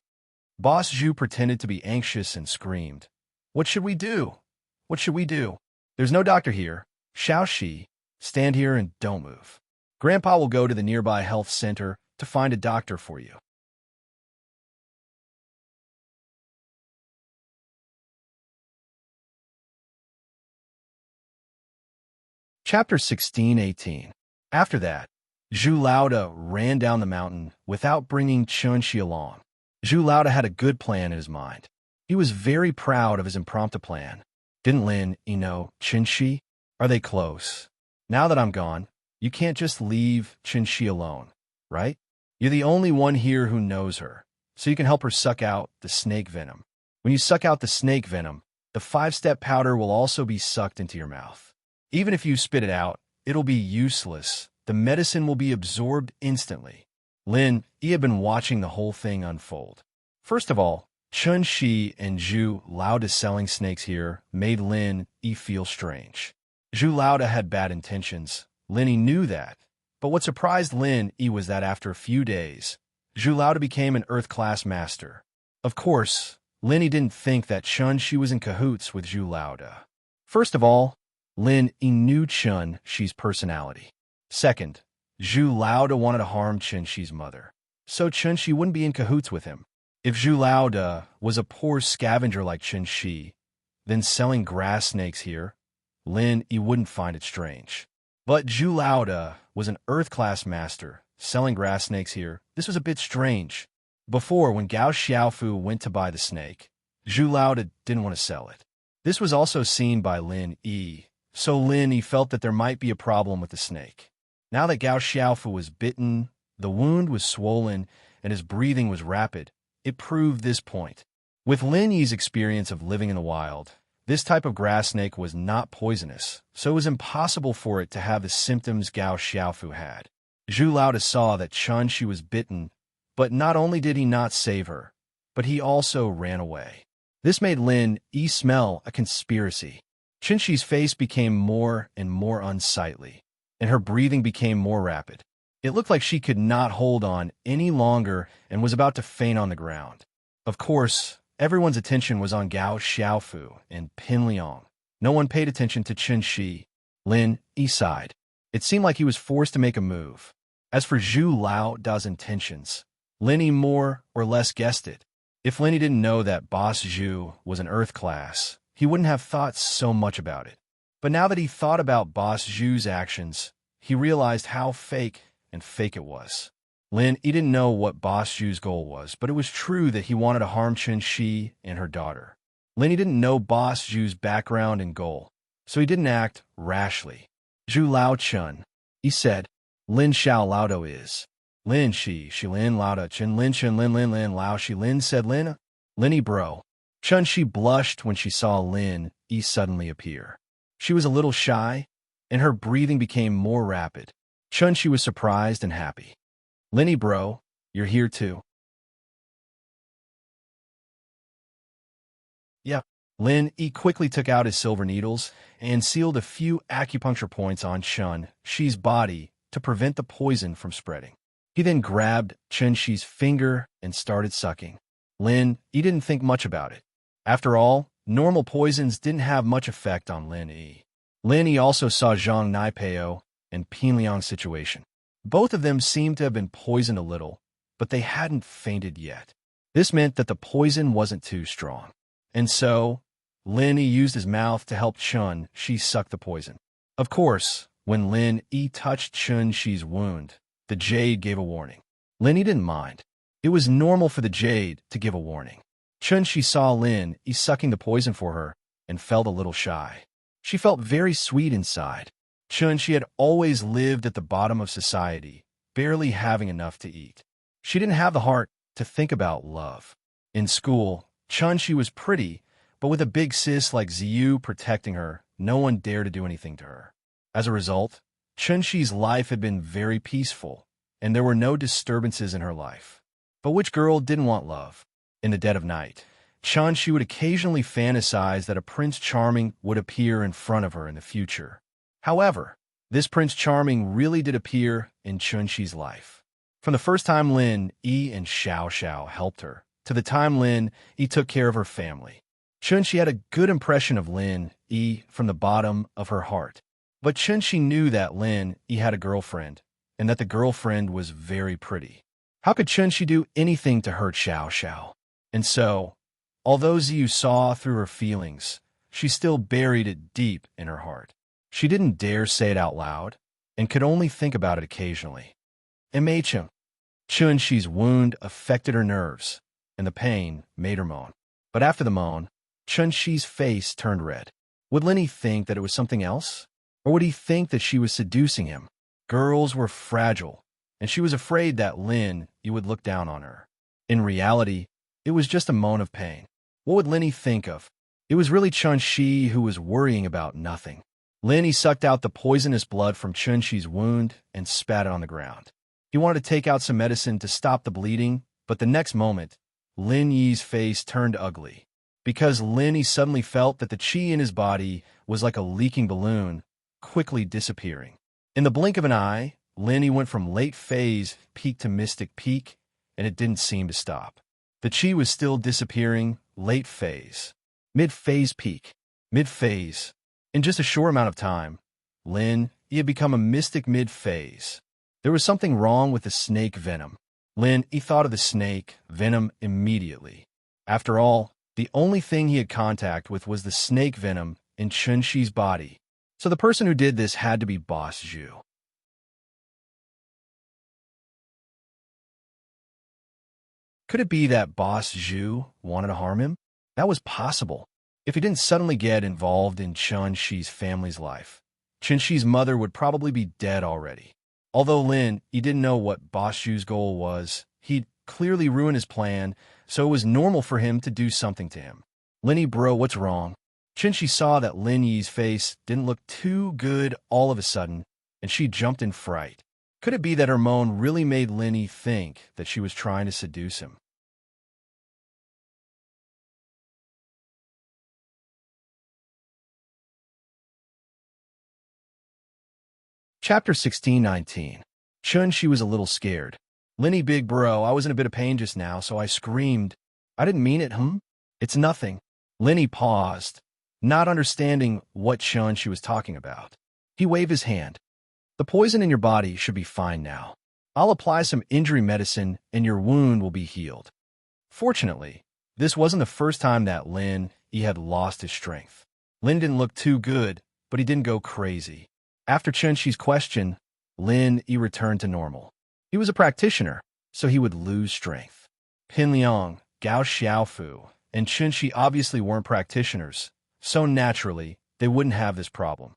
Boss Zhu pretended to be anxious and screamed. What should we do? What should we do? There's no doctor here. Xiao Shi, stand here and don't move. Grandpa will go to the nearby health center to find a doctor for you. Chapter 16-18. After that, Zhu Laoda ran down the mountain without bringing Chen Shi along. Zhu Laoda had a good plan in his mind. He was very proud of his impromptu plan. Didn't Lin Yi know Chen Shi? Are they close? Now that I'm gone, you can't just leave Chen Shi alone, right? You're the only one here who knows her, so you can help her suck out the snake venom. When you suck out the snake venom, the 5-step powder will also be sucked into your mouth. Even if you spit it out, it'll be useless. The medicine will be absorbed instantly. Lin Yi had been watching the whole thing unfold. First of all, Chen Shi and Zhu Laoda selling snakes here made Lin Yi feel strange. Zhu Laoda had bad intentions. Lin Yi knew that. But what surprised Lin Yi was that after a few days, Zhu Laoda became an Earth-class master. Of course, Lin Yi didn't think that Chen Shi was in cahoots with Zhu Laoda. First of all, Lin Yi knew Chen Shi's personality. Second, Zhu Laoda wanted to harm Chen Shi's mother, so Chen Shi wouldn't be in cahoots with him. If Zhu Laoda was a poor scavenger like Chen Shi, then selling grass snakes here, Lin Yi wouldn't find it strange. But Zhu Laoda was an Earth-class master, selling grass snakes here. This was a bit strange. Before, when Gao Xiaofu went to buy the snake, Zhu Laoda didn't want to sell it. This was also seen by Lin Yi, so Lin Yi felt that there might be a problem with the snake. Now that Gao Xiaofu was bitten, the wound was swollen, and his breathing was rapid. It proved this point. With Lin Yi's experience of living in the wild, this type of grass snake was not poisonous, so it was impossible for it to have the symptoms Gao Xiaofu had. Zhu Laoda saw that Chen Shi was bitten, but not only did he not save her, but he also ran away. This made Lin Yi smell a conspiracy. Chen Shi's face became more and more unsightly. and her breathing became more rapid. It looked like she could not hold on any longer and was about to faint on the ground. Of course, everyone's attention was on Gao Xiaofu and Pin Liang. No one paid attention to Chen Shi. Lin Yi sighed. It seemed like he was forced to make a move. As for Zhu Lao Da's intentions, Lin Yi more or less guessed it. If Lin Yi didn't know that Boss Zhu was an Earth class, he wouldn't have thought so much about it. But now that he thought about Boss Zhu's actions, he realized how fake it was. Lin Yi didn't know what Boss Zhu's goal was, but it was true that he wanted to harm Chen Shi and her daughter. Lin Yi didn't know Boss Zhu's background and goal, so he didn't act rashly. Zhu Lao Chun, he said, Lin Xiao Lao Do is. Lin Shi Lin Lao Da Chen Lin Lao Shi Lin said Lin Yi bro. Chun Shi blushed when she saw Lin Yi suddenly appear. She was a little shy, and her breathing became more rapid. Chun Shi was surprised and happy. Lin Yi bro, you're here too. Yep. Lin Yi quickly took out his silver needles and sealed a few acupuncture points on Chun Shi's body to prevent the poison from spreading. He then grabbed Chen Shi's finger and started sucking. Lin Yi didn't think much about it. After all, normal poisons didn't have much effect on Lin Yi. Lin Yi also saw Zhang Naipeo and Pin Liang's situation. Both of them seemed to have been poisoned a little, but they hadn't fainted yet. This meant that the poison wasn't too strong. And so, Lin Yi used his mouth to help Chun Shi suck the poison. Of course, when Lin Yi touched Chun Shi's wound, the jade gave a warning. Lin Yi didn't mind. It was normal for the jade to give a warning. Chun Shi saw Lin Yi sucking the poison for her and felt a little shy. She felt very sweet inside. Chun Shi had always lived at the bottom of society, barely having enough to eat. She didn't have the heart to think about love. In school, Chun Shi was pretty, but with a big sis like Ziyu protecting her, no one dared to do anything to her. As a result, Chun Shi's life had been very peaceful, and there were no disturbances in her life. But which girl didn't want love? In the dead of night, Chun Shi would occasionally fantasize that a Prince Charming would appear in front of her in the future. However, this Prince Charming really did appear in Chun Shi's life. From the first time Lin Yi and Xiao Xiao helped her, to the time Lin Yi took care of her family, Chun Shi had a good impression of Lin Yi from the bottom of her heart. But Chun Shi knew that Lin Yi had a girlfriend, and that the girlfriend was very pretty. How could Chun Shi do anything to hurt Xiao Xiao? And so, although Ziyu saw through her feelings, she still buried it deep in her heart. She didn't dare say it out loud, and could only think about it occasionally. MHM. Chun Shi's wound affected her nerves, and the pain made her moan. But after the moan, Chun Shi's face turned red. Would Lin Yi think that it was something else? Or would he think that she was seducing him? Girls were fragile, and she was afraid that Lin Yi would look down on her. In reality, it was just a moan of pain. What would Lin Yi think of? It was really Chun Shi who was worrying about nothing. Lin Yi sucked out the poisonous blood from Chun Shi's wound and spat it on the ground. He wanted to take out some medicine to stop the bleeding, but the next moment, Lin Yi's face turned ugly. Because Lin Yi suddenly felt that the qi in his body was like a leaking balloon, quickly disappearing. In the blink of an eye, Lin Yi went from late phase peak to mystic peak, and it didn't seem to stop. The qi was still disappearing, late phase, mid-phase peak, mid-phase. In just a short amount of time, Lin Yi had become a mystic mid-phase. There was something wrong with the snake venom. Lin Yi thought of the snake venom immediately. After all, the only thing he had contact with was the snake venom in Chun Shi's body. So the person who did this had to be Boss Zhu. Could it be that Boss Zhu wanted to harm him? That was possible. If he didn't suddenly get involved in Chun Shi's family's life, Chun Shi's mother would probably be dead already. Although Lin Yi didn't know what Boss Zhu's goal was, he'd clearly ruined his plan, so it was normal for him to do something to him. Lin Yi bro, what's wrong? Chun Shi saw that Lin Yi's face didn't look too good all of a sudden, and she jumped in fright. Could it be that her moan really made Lin Yi think that she was trying to seduce him? Chapter 16-19. She was a little scared. Linny, big bro, I was in a bit of pain just now, so I screamed. I didn't mean it, It's nothing. Linny paused, not understanding what she was talking about. He waved his hand. The poison in your body should be fine now. I'll apply some injury medicine and your wound will be healed. Fortunately, this wasn't the first time that he had lost his strength. Lin didn't look too good, but he didn't go crazy. After Chen-Shi's question, he returned to normal. He was a practitioner, so he would lose strength. Pin Liang, Gao Xiaofu, and Chen-Shi obviously weren't practitioners, so naturally, they wouldn't have this problem.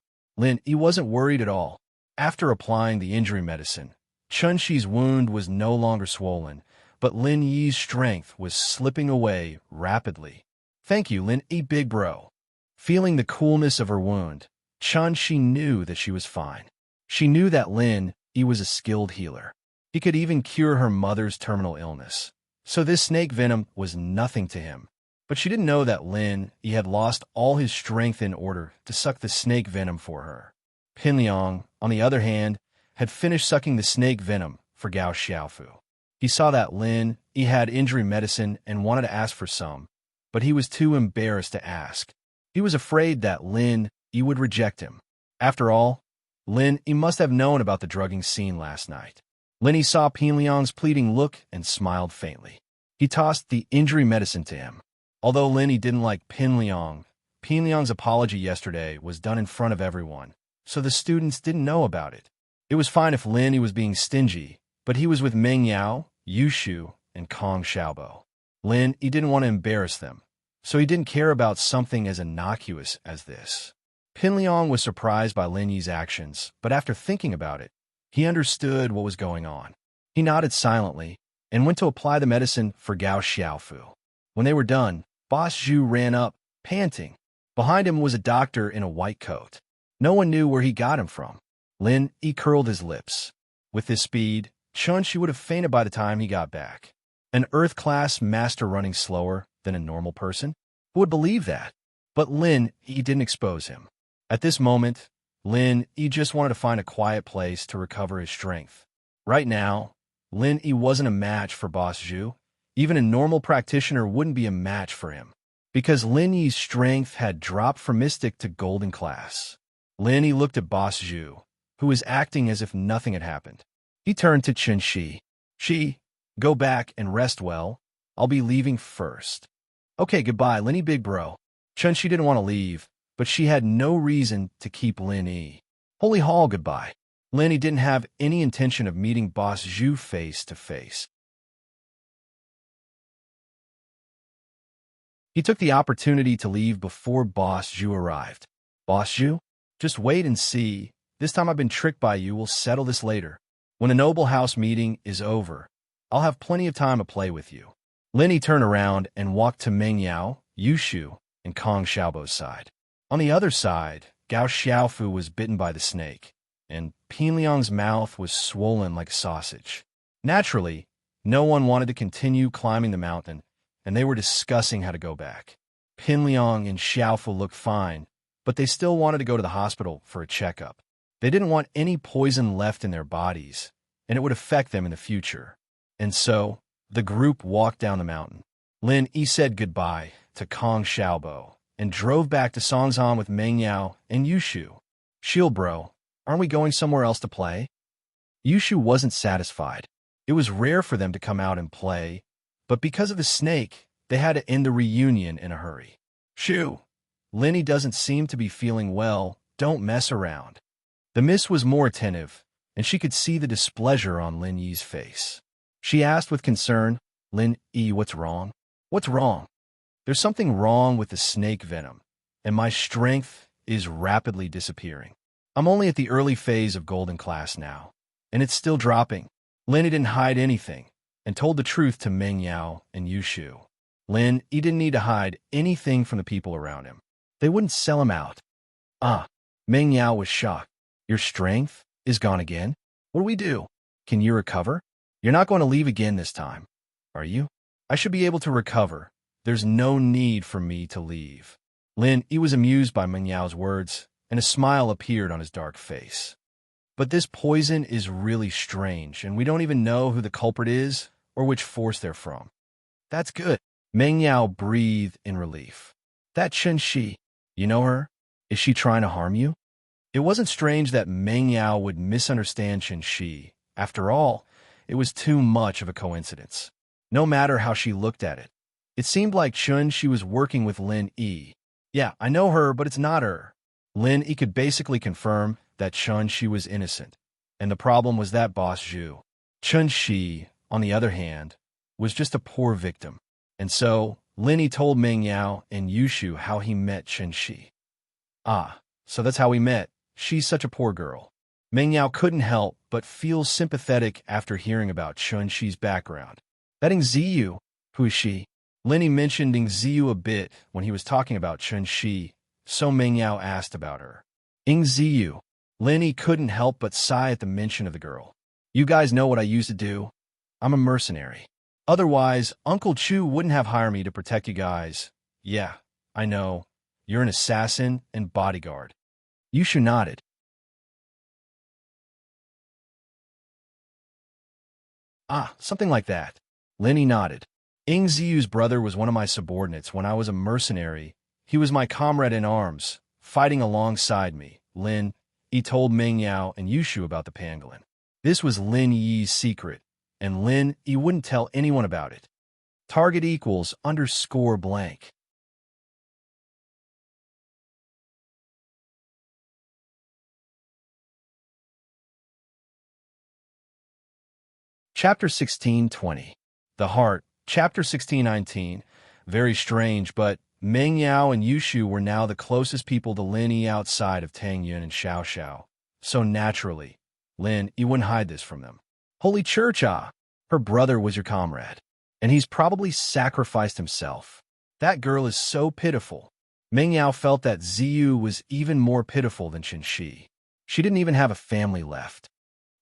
He wasn't worried at all. After applying the injury medicine, Chen-Shi's wound was no longer swollen, but Lin Yi's strength was slipping away rapidly. Thank you, Lin Yi, big bro. Feeling the coolness of her wound, Chen-Shi knew that she was fine. She knew that Lin Yi was a skilled healer. He could even cure her mother's terminal illness. So this snake venom was nothing to him. But she didn't know that Lin Yi had lost all his strength in order to suck the snake venom for her. Pin Liang, on the other hand, had finished sucking the snake venom for Gao Xiaofu. He saw that Lin Yi had injury medicine and wanted to ask for some, but he was too embarrassed to ask. He was afraid that Lin Yi would reject him. After all, Lin Yi must have known about the drugging scene last night. Lin Yi saw Pin Liang's pleading look and smiled faintly. He tossed the injury medicine to him. Although Lin Yi didn't like Pin Liang's apology yesterday was done in front of everyone, so the students didn't know about it. It was fine if Lin Yi was being stingy, but he was with Meng Yao, Yu Shu, and Kong Xiaobo. Lin Yi didn't want to embarrass them, so he didn't care about something as innocuous as this. Pin Liang was surprised by Lin Yi's actions, but after thinking about it, he understood what was going on. He nodded silently and went to apply the medicine for Gao Xiaofu. When they were done, Boss Zhu ran up, panting. Behind him was a doctor in a white coat. No one knew where he got him from. Lin Yi curled his lips. With his speed, Chen-Shi would have fainted by the time he got back. An Earth-class master running slower than a normal person? Who would believe that? But Lin Yi didn't expose him. At this moment, Lin Yi just wanted to find a quiet place to recover his strength. Right now, Lin Yi wasn't a match for Boss Zhu. Even a normal practitioner wouldn't be a match for him, because Lin Yi's strength had dropped from Mystic to Golden class. Lin Yi looked at Boss Zhu, who was acting as if nothing had happened. He turned to Chen-Shi. Go back and rest well. I'll be leaving first. Okay, goodbye, Lin Yi, big bro. Chen-Shi didn't want to leave, but she had no reason to keep Lin Yi. Holy Hall, goodbye. Lin Yi didn't have any intention of meeting Boss Zhu face to face. He took the opportunity to leave before Boss Zhu arrived. Boss Zhu? Just wait and see. This time I've been tricked by you. We'll settle this later. When the Noble House meeting is over, I'll have plenty of time to play with you. Lin Yi turned around and walked to Meng Yao, Yu Shu, and Kong Xiaobo's side. On the other side, Gao Xiaofu was bitten by the snake, and Pin Liang's mouth was swollen like a sausage. Naturally, no one wanted to continue climbing the mountain, and they were discussing how to go back. Pin Liang and Xiaofu looked fine, but they still wanted to go to the hospital for a checkup. They didn't want any poison left in their bodies, and it would affect them in the future. And so, the group walked down the mountain. Lin Yi said goodbye to Kong Xiaobo and drove back to Songzhan with Meng Yao and Yu Shu. Shield bro, aren't we going somewhere else to play? Yu Shu wasn't satisfied. It was rare for them to come out and play, but because of the snake, they had to end the reunion in a hurry. Shu, Lin Yi doesn't seem to be feeling well. Don't mess around. The miss was more attentive, and she could see the displeasure on Lin Yi's face. She asked with concern, Lin Yi, what's wrong? What's wrong? There's something wrong with the snake venom, and my strength is rapidly disappearing. I'm only at the early phase of Golden class now, and it's still dropping. Lin Yi didn't hide anything, and told the truth to Meng Yao and Yu Shu. Lin Yi didn't need to hide anything from the people around him. They wouldn't sell him out. Meng Yao was shocked. Your strength is gone again? What do we do? Can you recover? You're not going to leave again this time, are you? I should be able to recover. There's no need for me to leave. Lin Yi was amused by Meng Yao's words, and a smile appeared on his dark face. But this poison is really strange, and we don't even know who the culprit is or which force they're from. That's good. Meng Yao breathed in relief. That Chen Shi, you know her? Is she trying to harm you? It wasn't strange that Meng Yao would misunderstand Chen Shi. After all, it was too much of a coincidence. No matter how she looked at it. It seemed like Chen Shi was working with Lin Yi. Yeah, I know her, but it's not her. Lin Yi could basically confirm that Chen Shi was innocent. And the problem was that boss Zhu. Chen Shi, on the other hand, was just a poor victim. And so, Lin Yi told Meng Yao and Yushu how he met Chen Shi. Ah, so that's how we met. She's such a poor girl. Meng Yao couldn't help but feel sympathetic after hearing about Chen Shi's background. That Ing Ziyu, who is she? Lin Yi mentioned Ing Ziyu a bit when he was talking about Chen Shi, so Meng Yao asked about her. Ing Ziyu. Lin Yi couldn't help but sigh at the mention of the girl. You guys know what I used to do? I'm a mercenary. Otherwise, Uncle Chu wouldn't have hired me to protect you guys. Yeah, I know. You're an assassin and bodyguard. Yushu nodded. Ah, something like that. Lin Yi nodded. Ing Ziyu's brother was one of my subordinates when I was a mercenary. He was my comrade in arms, fighting alongside me. Lin Yi told Meng Yao and Yushu about the pangolin. This was Lin Yi's secret, and Lin Yi wouldn't tell anyone about it. Target equals underscore blank. Chapter 16:20. The Heart. Chapter 16:19. Very strange, but Meng Yao and Yushu were now the closest people to Lin Yi outside of Tang Yun and Xiao Xiao. So naturally, Lin Yi wouldn't hide this from them. Holy Church, ah! Her brother was your comrade, and he's probably sacrificed himself. That girl is so pitiful. Meng Yao felt that Ziyu was even more pitiful than Chen Shi. She didn't even have a family left.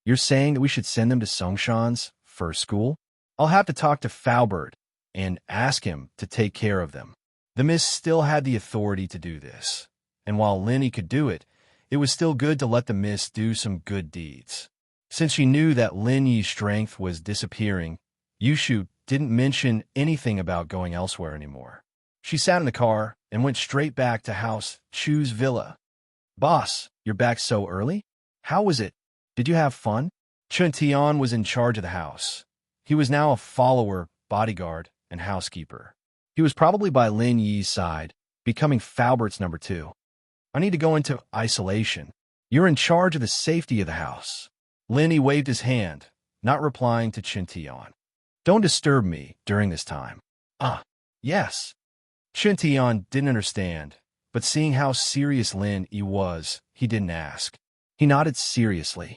You're saying that we should send them to Songshan's first school? I'll have to talk to Faubert and ask him to take care of them. The Miss still had the authority to do this, and while Lin Yi could do it, it was still good to let the Miss do some good deeds. Since she knew that Lin Yi's strength was disappearing, Yushu didn't mention anything about going elsewhere anymore. She sat in the car and went straight back to House Chu's villa. Boss, you're back so early? How was it? Did you have fun? Chun Tian was in charge of the house. He was now a follower, bodyguard, and housekeeper. He was probably by Lin Yi's side, becoming Faubert's number 2. I need to go into isolation. You're in charge of the safety of the house. Lin Yi waved his hand, not replying to Chen Tian. Don't disturb me during this time. Ah, yes. Chen Tian didn't understand, but seeing how serious Lin Yi was, he didn't ask. He nodded seriously.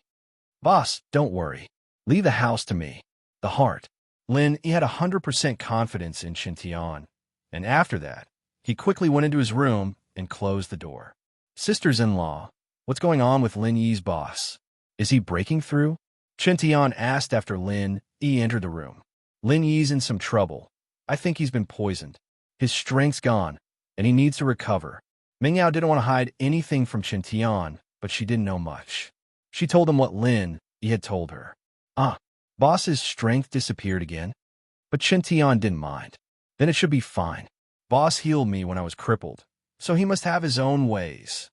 Boss, don't worry. Leave the house to me. The Heart. Lin Yi had 100% confidence in Chen Tian, and after that, he quickly went into his room and closed the door. Sisters-in-law, what's going on with Lin Yi's boss? Is he breaking through? Chen Tian asked after Lin Yi entered the room. Lin Yi's in some trouble. I think he's been poisoned. His strength's gone, and he needs to recover. Meng Yao didn't want to hide anything from Chen Tian, but she didn't know much. She told him what Lin Yi had told her. Ah, boss's strength disappeared again? But Chen Tian didn't mind. Then it should be fine. Boss healed me when I was crippled, so he must have his own ways.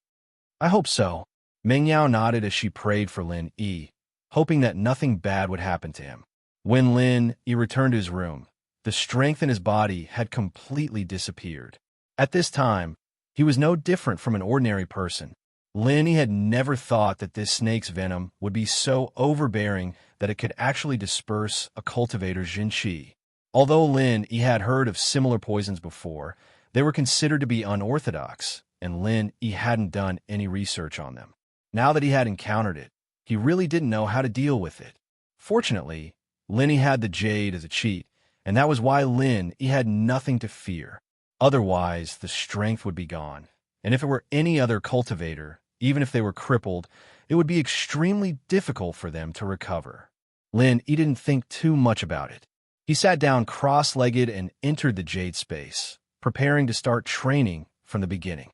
I hope so. Meng Yao nodded as she prayed for Lin Yi, hoping that nothing bad would happen to him. When Lin Yi returned to his room, the strength in his body had completely disappeared. At this time, he was no different from an ordinary person. Lin Yi had never thought that this snake's venom would be so overbearing that it could actually disperse a cultivator's Jinqi. Although Lin Yi had heard of similar poisons before, they were considered to be unorthodox, and Lin Yi hadn't done any research on them. Now that he had encountered it, he really didn't know how to deal with it. Fortunately, Lin Yi had the jade as a cheat, and that was why Lin Yi had nothing to fear. Otherwise, the strength would be gone. And if it were any other cultivator, even if they were crippled, it would be extremely difficult for them to recover. Lin Yi didn't think too much about it. He sat down cross-legged and entered the jade space, preparing to start training from the beginning.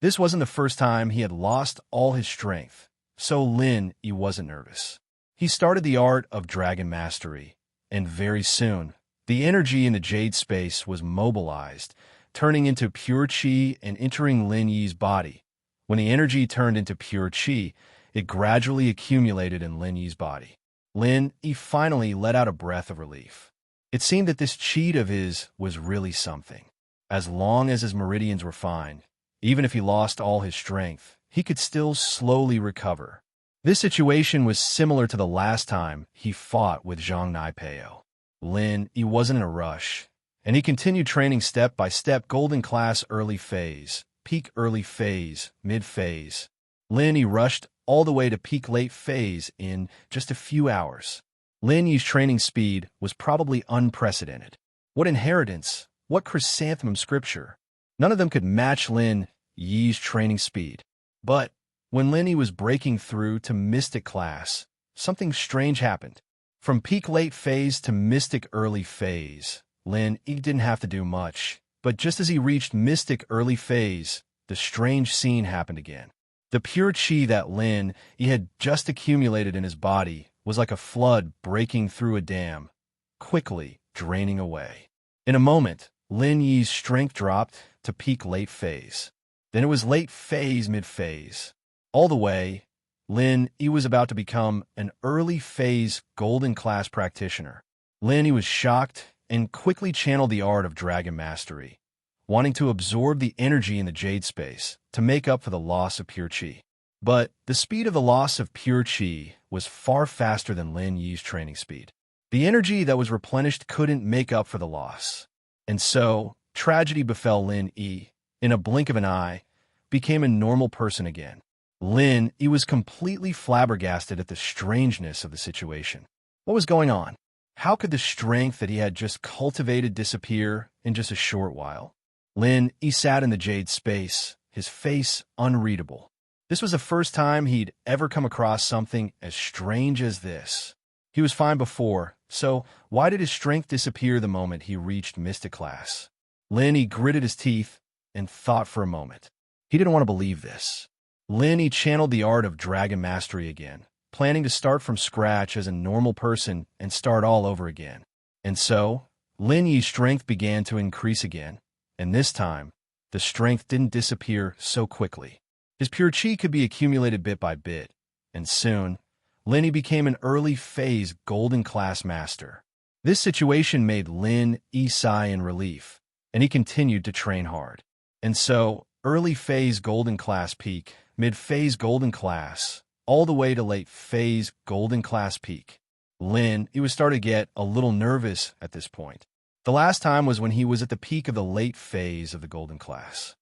This wasn't the first time he had lost all his strength, so Lin Yi wasn't nervous. He started the art of dragon mastery, and very soon, the energy in the jade space was mobilized, turning into pure qi and entering Lin Yi's body. When the energy turned into pure qi, it gradually accumulated in Lin Yi's body. Lin Yi finally let out a breath of relief. It seemed that this qi of his was really something. As long as his meridians were fine, even if he lost all his strength, he could still slowly recover. This situation was similar to the last time he fought with Zhang Naipeo. Lin Yi wasn't in a rush, and he continued training step by step: golden class early phase, peak early phase, mid phase. Lin Yi rushed all the way to peak late phase in just a few hours. Lin Yi's training speed was probably unprecedented. What inheritance, what chrysanthemum scripture. None of them could match Lin Yi's training speed. But when Lin Yi was breaking through to mystic class, something strange happened. From peak late phase to mystic early phase, Lin Yi didn't have to do much. But just as he reached mystic early phase, the strange scene happened again. The pure qi that Lin Yi had just accumulated in his body was like a flood breaking through a dam, quickly draining away. In a moment, Lin Yi's strength dropped to peak late phase. Then it was late phase, mid phase. All the way, Lin Yi was about to become an early phase golden class practitioner. Lin Yi was shocked and quickly channeled the art of dragon mastery, wanting to absorb the energy in the jade space to make up for the loss of pure qi. But the speed of the loss of pure qi was far faster than Lin Yi's training speed. The energy that was replenished couldn't make up for the loss. And so, tragedy befell Lin Yi. In a blink of an eye, became a normal person again. Lin Yi was completely flabbergasted at the strangeness of the situation. What was going on? How could the strength that he had just cultivated disappear in just a short while? Lin Yi sat in the jade space, his face unreadable. This was the first time he'd ever come across something as strange as this. He was fine before, so why did his strength disappear the moment he reached mystic class? Lin Yi gritted his teeth and thought for a moment. He didn't want to believe this. Lin Yi channeled the art of dragon mastery again, planning to start from scratch as a normal person and start all over again. And so, Lin Yi's strength began to increase again, and this time, the strength didn't disappear so quickly. His pure qi could be accumulated bit by bit, and soon, Lin Yi became an early phase golden class master. This situation made Lin Yi sigh in relief, and he continued to train hard. And so, early phase golden class peak, mid phase golden class, all the way to late phase golden class peak. Lin Yi was starting to get a little nervous at this point. The last time was when he was at the peak of the late phase of the golden class.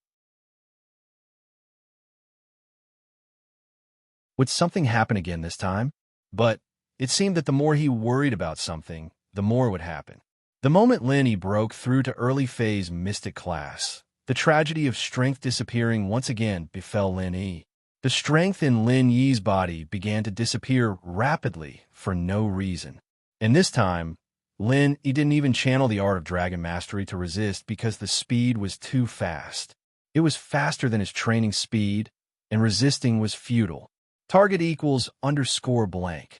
Would something happen again this time? But it seemed that the more he worried about something, the more would happen. The moment Lin Yi broke through to early phase mystic class, the tragedy of strength disappearing once again befell Lin Yi. The strength in Lin Yi's body began to disappear rapidly for no reason. And this time, Lin Yi didn't even channel the art of dragon mastery to resist because the speed was too fast. It was faster than his training speed, and resisting was futile. Target equals underscore blank.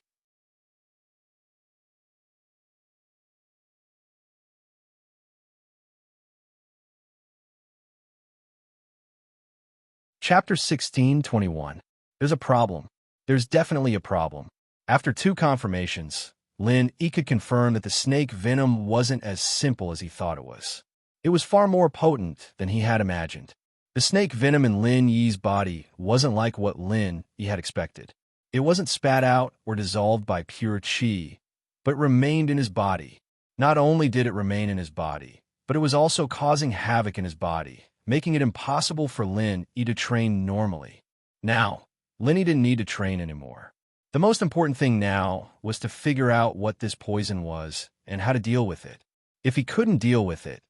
Chapter 16:21. There's a problem. There's definitely a problem. After 2 confirmations, Lin Yi could confirm that the snake venom wasn't as simple as he thought it was. It was far more potent than he had imagined. The snake venom in Lin Yi's body wasn't like what Lin Yi had expected. It wasn't spat out or dissolved by pure qi, but remained in his body. Not only did it remain in his body, but it was also causing havoc in his body, making it impossible for Lin Yi to train normally. Now, Lin Yi didn't need to train anymore. The most important thing now was to figure out what this poison was and how to deal with it. If he couldn't deal with it,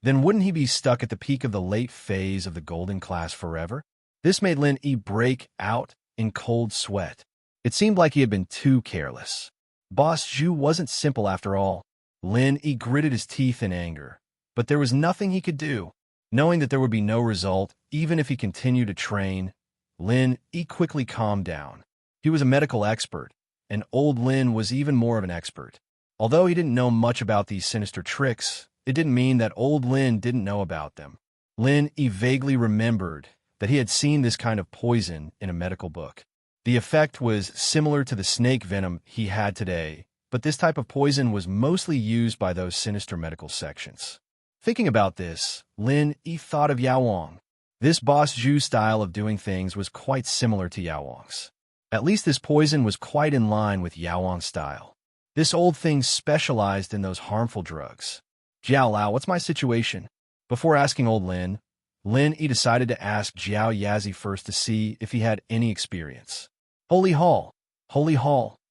then wouldn't he be stuck at the peak of the late phase of the golden class forever? This made Lin Yi break out in cold sweat. It seemed like he had been too careless. Boss Zhu wasn't simple after all. Lin Yi gritted his teeth in anger, but there was nothing he could do. Knowing that there would be no result, even if he continued to train, Lin Yi quickly calmed down. He was a medical expert, and old Lin was even more of an expert. Although he didn't know much about these sinister tricks, it didn't mean that old Lin didn't know about them. Lin Yi vaguely remembered that he had seen this kind of poison in a medical book. The effect was similar to the snake venom he had today, but this type of poison was mostly used by those sinister medical sections. Thinking about this, Lin Yi thought of Yao Wang. This Boss Zhu style of doing things was quite similar to Yao Wang's. At least this poison was quite in line with Yao Wang's style. This old thing specialized in those harmful drugs. Jiao Lao, what's my situation? Before asking old Lin Yi decided to ask Jiao Yazi first to see if he had any experience. Holy Hall,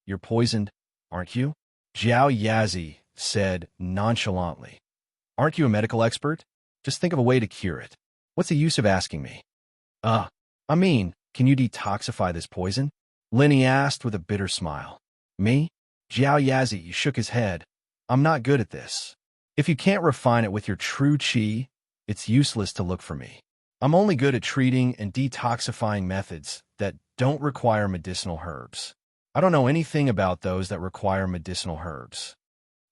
you're poisoned, aren't you? Jiao Yazi said nonchalantly. Aren't you a medical expert? Just think of a way to cure it. What's the use of asking me? Can you detoxify this poison? Lin Yi asked with a bitter smile. Me? Jiao Yazi shook his head. I'm not good at this. If you can't refine it with your true qi, it's useless to look for me. I'm only good at treating and detoxifying methods that don't require medicinal herbs. I don't know anything about those that require medicinal herbs.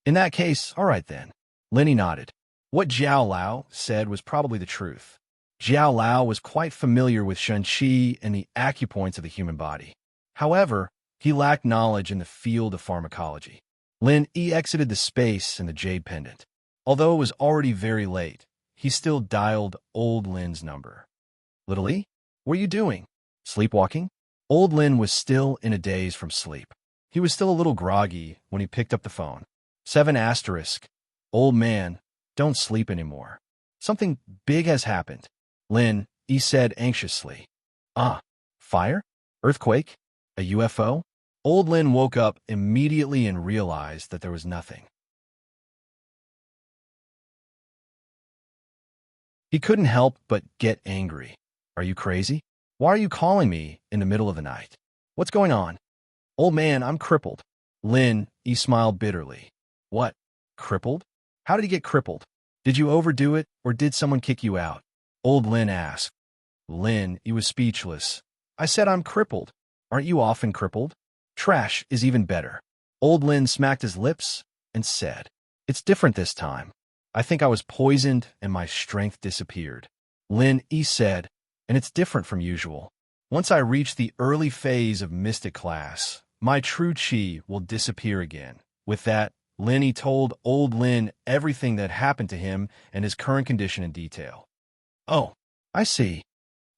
In that case, all right then. Lin Yi nodded. What Jiao Lao said was probably the truth. Jiao Lao was quite familiar with Shen Qi and the acupoints of the human body. However, he lacked knowledge in the field of pharmacology. Lin Yi exited the space in the jade pendant. Although it was already very late, he still dialed old Lin's number. Little Yi, what are you doing? Sleepwalking? Old Lin was still in a daze from sleep. He was still a little groggy when he picked up the phone. 7 asterisk. Old man, don't sleep anymore. Something big has happened. Lin Yi said anxiously. Fire? Earthquake? A UFO? Old Lin woke up immediately and realized that there was nothing. He couldn't help but get angry. Are you crazy? Why are you calling me in the middle of the night? What's going on? Old man, I'm crippled. Lin Yi smiled bitterly. What? Crippled? How did he get crippled? Did you overdo it, or did someone kick you out? Old Lin asked. Lin Yi was speechless. I said I'm crippled. Aren't you often crippled? Trash is even better. Old Lin smacked his lips and said, It's different this time. I think I was poisoned and my strength disappeared. Lin Yi said, and it's different from usual. Once I reach the early phase of mystic class, my true qi will disappear again. With that, Lin Yi told old Lin everything that happened to him and his current condition in detail. Oh, I see.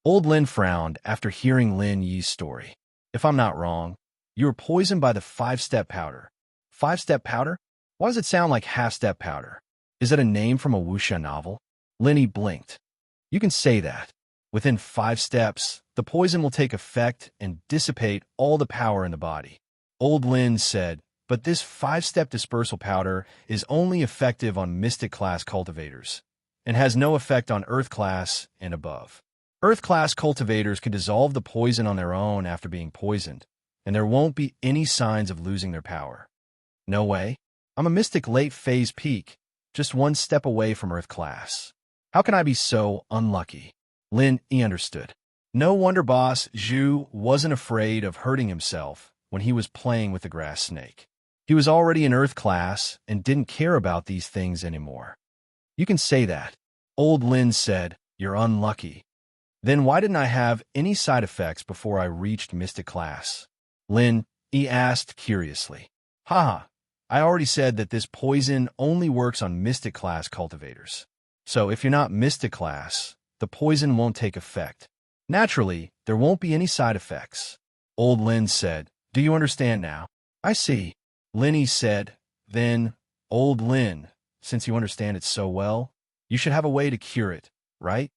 Old Lin frowned after hearing Lin Yi's story. If I'm not wrong, you were poisoned by the 5-step powder. 5-step powder? Why does it sound like half-step powder? Is that a name from a wuxia novel? Lin Yi blinked. You can say that. Within 5 steps, the poison will take effect and dissipate all the power in the body. Old Lin said, but this 5-step dispersal powder is only effective on mystic class cultivators and has no effect on earth class and above. Earth class cultivators can dissolve the poison on their own after being poisoned, and there won't be any signs of losing their power. No way. I'm a mystic late phase peak, just 1 step away from earth class. How can I be so unlucky? Lin Yi understood. No wonder Boss Zhu wasn't afraid of hurting himself when he was playing with the grass snake. He was already in earth class and didn't care about these things anymore. You can say that. Old Lin said, You're unlucky. Then why didn't I have any side effects before I reached mystic class? Lin Yi asked curiously. Haha, I already said that this poison only works on mystic class cultivators. So if you're not mystic class, the poison won't take effect. Naturally, there won't be any side effects. Old Lin said, Do you understand now? I see. Lin Yi said, Then, old Lin, since you understand it so well, you should have a way to cure it, right?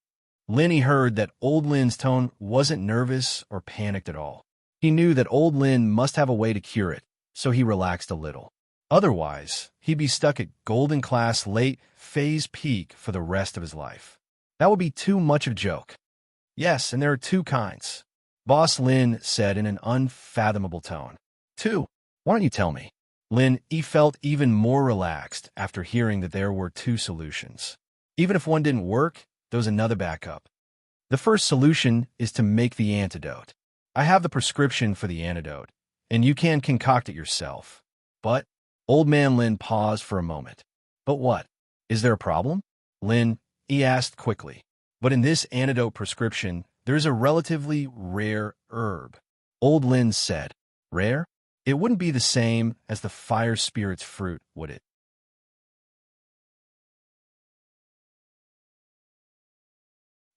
Lin Yi heard that old Lin's tone wasn't nervous or panicked at all. He knew that old Lin must have a way to cure it, so he relaxed a little. Otherwise, he'd be stuck at golden class late phase peak for the rest of his life. That would be too much of a joke. Yes, and there are 2 kinds. Boss Lin said in an unfathomable tone. 2? Why don't you tell me? Lin Yi felt even more relaxed after hearing that there were 2 solutions. Even if one didn't work, there's another backup. The first solution is to make the antidote. I have the prescription for the antidote, and you can concoct it yourself. But, Old Man Lin paused for a moment. But what? Is there a problem? Lin, he asked quickly. But in this antidote prescription, there's a relatively rare herb. Old Lin said. Rare? It wouldn't be the same as the fire spirit's fruit, would it?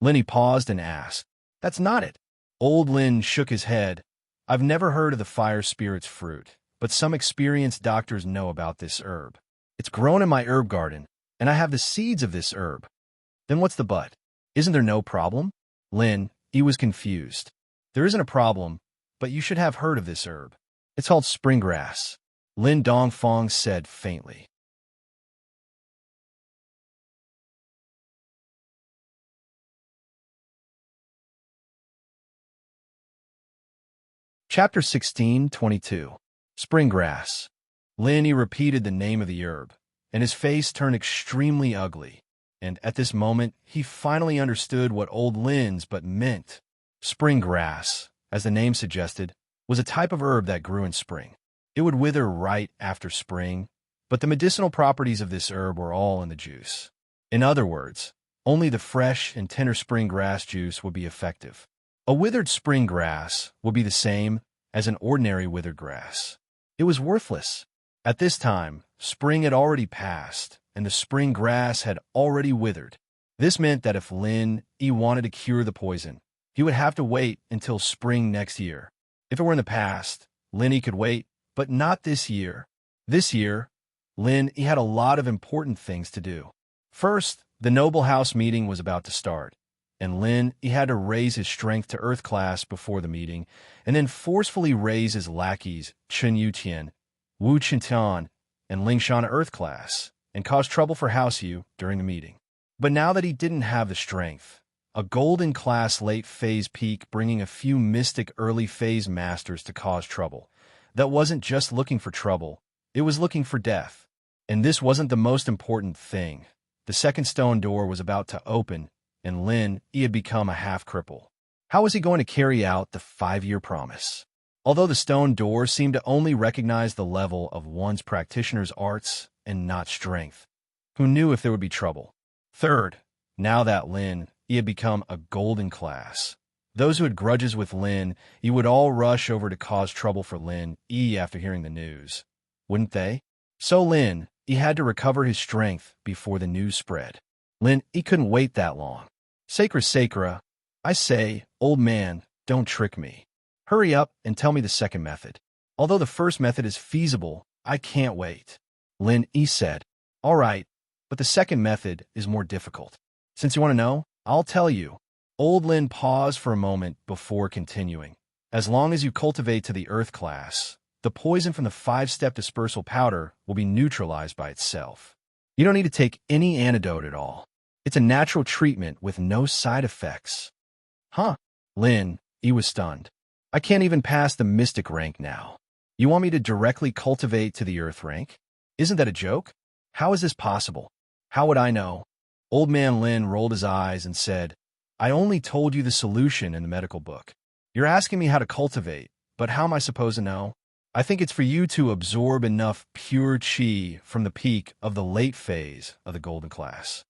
Linny paused and asked. That's not it. Old Lin shook his head. I've never heard of the fire spirit's fruit, but some experienced doctors know about this herb. It's grown in my herb garden, and I have the seeds of this herb. Then what's the but? Isn't there no problem? Lin, he was confused. There isn't a problem, but you should have heard of this herb. It's called springgrass. Lin Dongfang said faintly. Chapter 16:22. Springgrass. Lin repeated the name of the herb, and his face turned extremely ugly. And at this moment, he finally understood what Old Lin's but meant. Springgrass, as the name suggested, was a type of herb that grew in spring. It would wither right after spring, but the medicinal properties of this herb were all in the juice. In other words, only the fresh and tender spring grass juice would be effective. A withered spring grass would be the same as an ordinary withered grass. It was worthless. At this time, spring had already passed, and the spring grass had already withered. This meant that if Lin Yi wanted to cure the poison, he would have to wait until spring next year. If it were in the past, Lin Yi could wait, but not this year. This year, Lin Yi had a lot of important things to do. First, the noble house meeting was about to start, and Lin Yi had to raise his strength to Earth class before the meeting, and then forcefully raise his lackeys Chen Yutian, Wu Qintian, and Ling Shan to Earth class, and cause trouble for House Yu during the meeting. But now that he didn't have the strength, a golden class late phase peak bringing a few mystic early phase masters to cause trouble, that wasn't just looking for trouble, it was looking for death. And this wasn't the most important thing. The second stone door was about to open, and Lin Yi had become a half-cripple. How was he going to carry out the 5-year promise? Although the stone door seemed to only recognize the level of one's practitioner's arts and not strength, who knew if there would be trouble? Third, now that Lin Yi had become a golden class, those who had grudges with Lin Yi would all rush over to cause trouble for Lin Yi after hearing the news, wouldn't they? So Lin Yi had to recover his strength before the news spread. Lin Yi couldn't wait that long. Sacra, I say, old man, don't trick me. Hurry up and tell me the second method. Although the first method is feasible, I can't wait. Lin Yi said, all right, but the second method is more difficult. Since you want to know, I'll tell you. Old Lin paused for a moment before continuing. As long as you cultivate to the Earth class, the poison from the 5-step dispersal powder will be neutralized by itself. You don't need to take any antidote at all. It's a natural treatment with no side effects. Huh? Lin Yi was stunned. I can't even pass the mystic rank now. You want me to directly cultivate to the Earth rank? Isn't that a joke? How is this possible? How would I know? Old Man Lin rolled his eyes and said, I only told you the solution in the medical book. You're asking me how to cultivate, but how am I supposed to know? I think it's for you to absorb enough pure qi from the peak of the late phase of the golden class.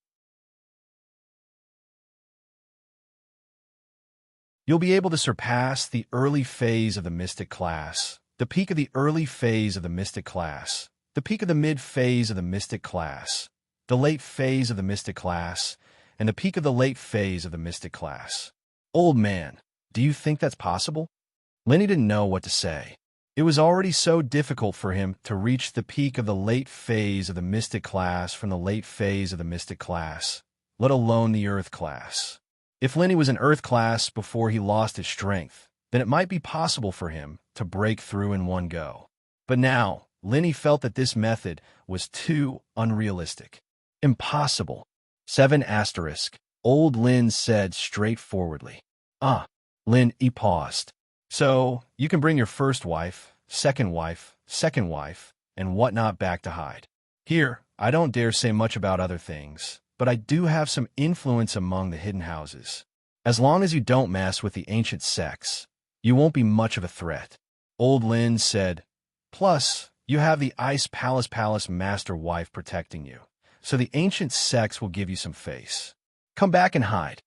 You'll be able to surpass the early phase of the mystic class, the peak of the early phase of the mystic class, the peak of the mid phase of the mystic class, the late phase of the mystic class, and the peak of the late phase of the mystic class. Old man, do you think that's possible? Lenny didn't know what to say. It was already so difficult for him to reach the peak of the late phase of the mystic class from the late phase of the mystic class, let alone the Earth class. If Lenny was in Earth class before he lost his strength, then it might be possible for him to break through in one go. But now, Lenny felt that this method was too unrealistic. Impossible. 7 asterisk. Old Lin said straightforwardly. Lin Yi paused. So, you can bring your first wife, second wife, and whatnot back to hide. Here, I don't dare say much about other things, but I do have some influence among the hidden houses. As long as you don't mess with the ancient sects, you won't be much of a threat. Old Lin said, plus, you have the Ice Palace master wife protecting you, so the ancient sects will give you some face. Come back and hide.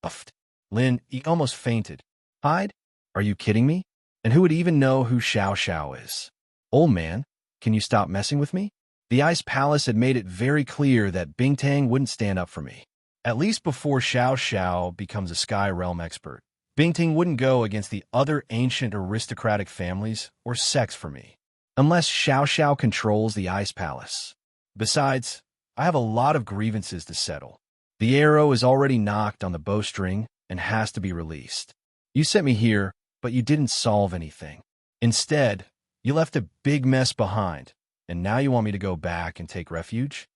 Uffed. Lin, he almost fainted. Hide? Are you kidding me? And who would even know who Xiao Xiao is? Old man, can you stop messing with me? The Ice Palace had made it very clear that Bingtang wouldn't stand up for me. At least before Xiao Xiao becomes a Sky Realm expert, Bingtang wouldn't go against the other ancient aristocratic families or sects for me, unless Xiao Xiao controls the Ice Palace. Besides, I have a lot of grievances to settle. The arrow is already knocked on the bowstring and has to be released. You sent me here, but you didn't solve anything. Instead, you left a big mess behind, and now you want me to go back and take refuge?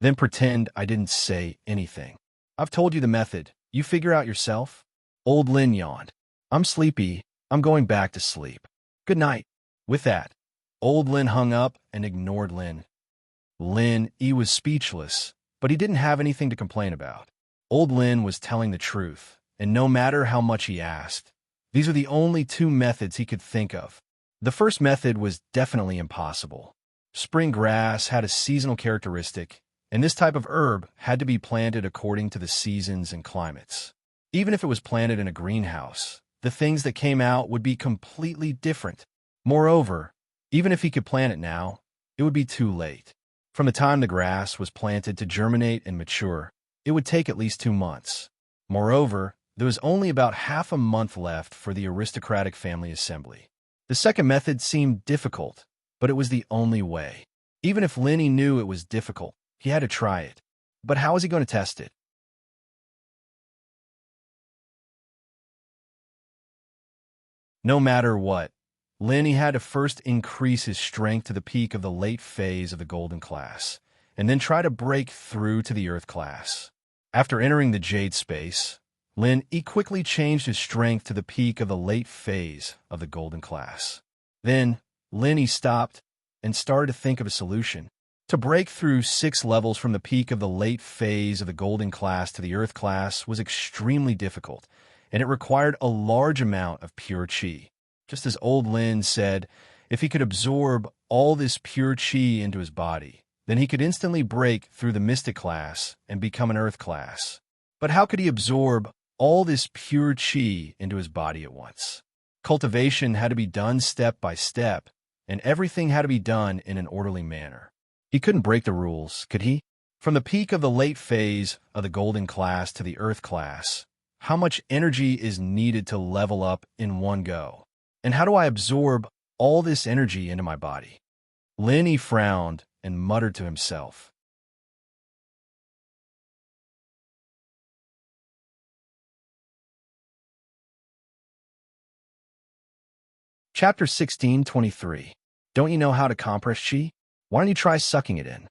Then pretend I didn't say anything. I've told you the method. You figure out yourself? Old Lin yawned. I'm sleepy. I'm going back to sleep. Good night. With that, Old Lin hung up and ignored Lin. Lin, he was speechless, but he didn't have anything to complain about. Old Lin was telling the truth, and no matter how much he asked, these were the only two methods he could think of. The first method was definitely impossible. Spring grass had a seasonal characteristic, and this type of herb had to be planted according to the seasons and climates. Even if it was planted in a greenhouse, the things that came out would be completely different. Moreover, even if he could plant it now, it would be too late. From the time the grass was planted to germinate and mature, it would take at least 2 months. Moreover, there was only about half a month left for the aristocratic family assembly. The second method seemed difficult, but it was the only way. Even if Linny knew it was difficult, he had to try it. But how was he going to test it? No matter what, Linny had to first increase his strength to the peak of the late phase of the Golden class, and then try to break through to the Earth class. After entering the Jade space, Lin quickly changed his strength to the peak of the late phase of the Golden class. Then, Lin stopped and started to think of a solution. To break through 6 levels from the peak of the late phase of the Golden class to the Earth class was extremely difficult, and it required a large amount of pure Qi. Just as old Lin said, if he could absorb all this pure Qi into his body, then he could instantly break through the Mystic class and become an Earth class. But how could he absorb all this pure Qi into his body at once? Cultivation had to be done step by step, and everything had to be done in an orderly manner. He couldn't break the rules, could he? From the peak of the late phase of the Golden class to the Earth class, how much energy is needed to level up in one go? And how do I absorb all this energy into my body? Lin frowned and muttered to himself. Chapter 16:23. Don't you know how to compress Qi? Why don't you try sucking it in?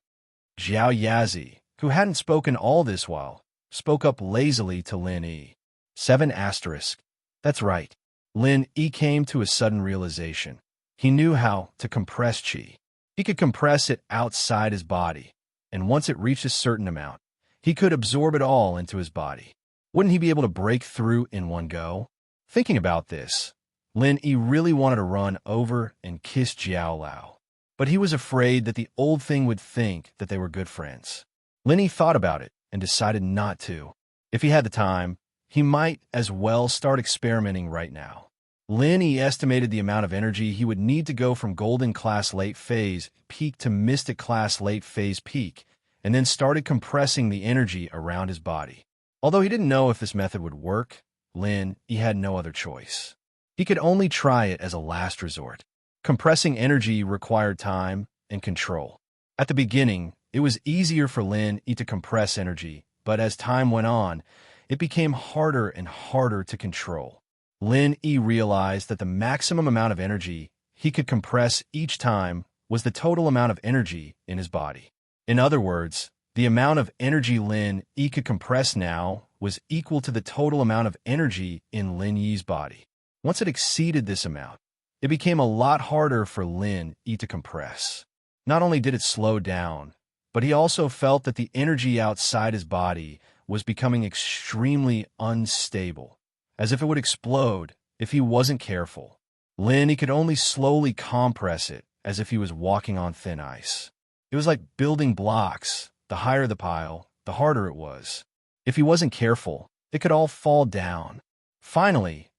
Jiao Yazi, who hadn't spoken all this while, spoke up lazily to Lin Yi. 7 asterisk. That's right. Lin Yi came to a sudden realization. He knew how to compress Qi. He could compress it outside his body, and once it reached a certain amount, he could absorb it all into his body. Wouldn't he be able to break through in one go? Thinking about this, Lin Yi really wanted to run over and kiss Jiao Lao, but he was afraid that the old thing would think that they were good friends. Lin Yi thought about it and decided not to. If he had the time, he might as well start experimenting right now. Lin Yi estimated the amount of energy he would need to go from Golden class late phase peak to Mystic class late phase peak, and then started compressing the energy around his body. Although he didn't know if this method would work, Lin Yi had no other choice. He could only try it as a last resort. Compressing energy required time and control. At the beginning, it was easier for Lin Yi to compress energy, but as time went on, it became harder and harder to control. Lin Yi realized that the maximum amount of energy he could compress each time was the total amount of energy in his body. In other words, the amount of energy Lin Yi could compress now was equal to the total amount of energy in Lin Yi's body. Once it exceeded this amount, it became a lot harder for Lin Yi to compress. Not only did it slow down, but he also felt that the energy outside his body was becoming extremely unstable, as if it would explode if he wasn't careful. He could only slowly compress it, as if he was walking on thin ice. It was like building blocks. The higher the pile, the harder it was. If he wasn't careful, it could all fall down. Finally,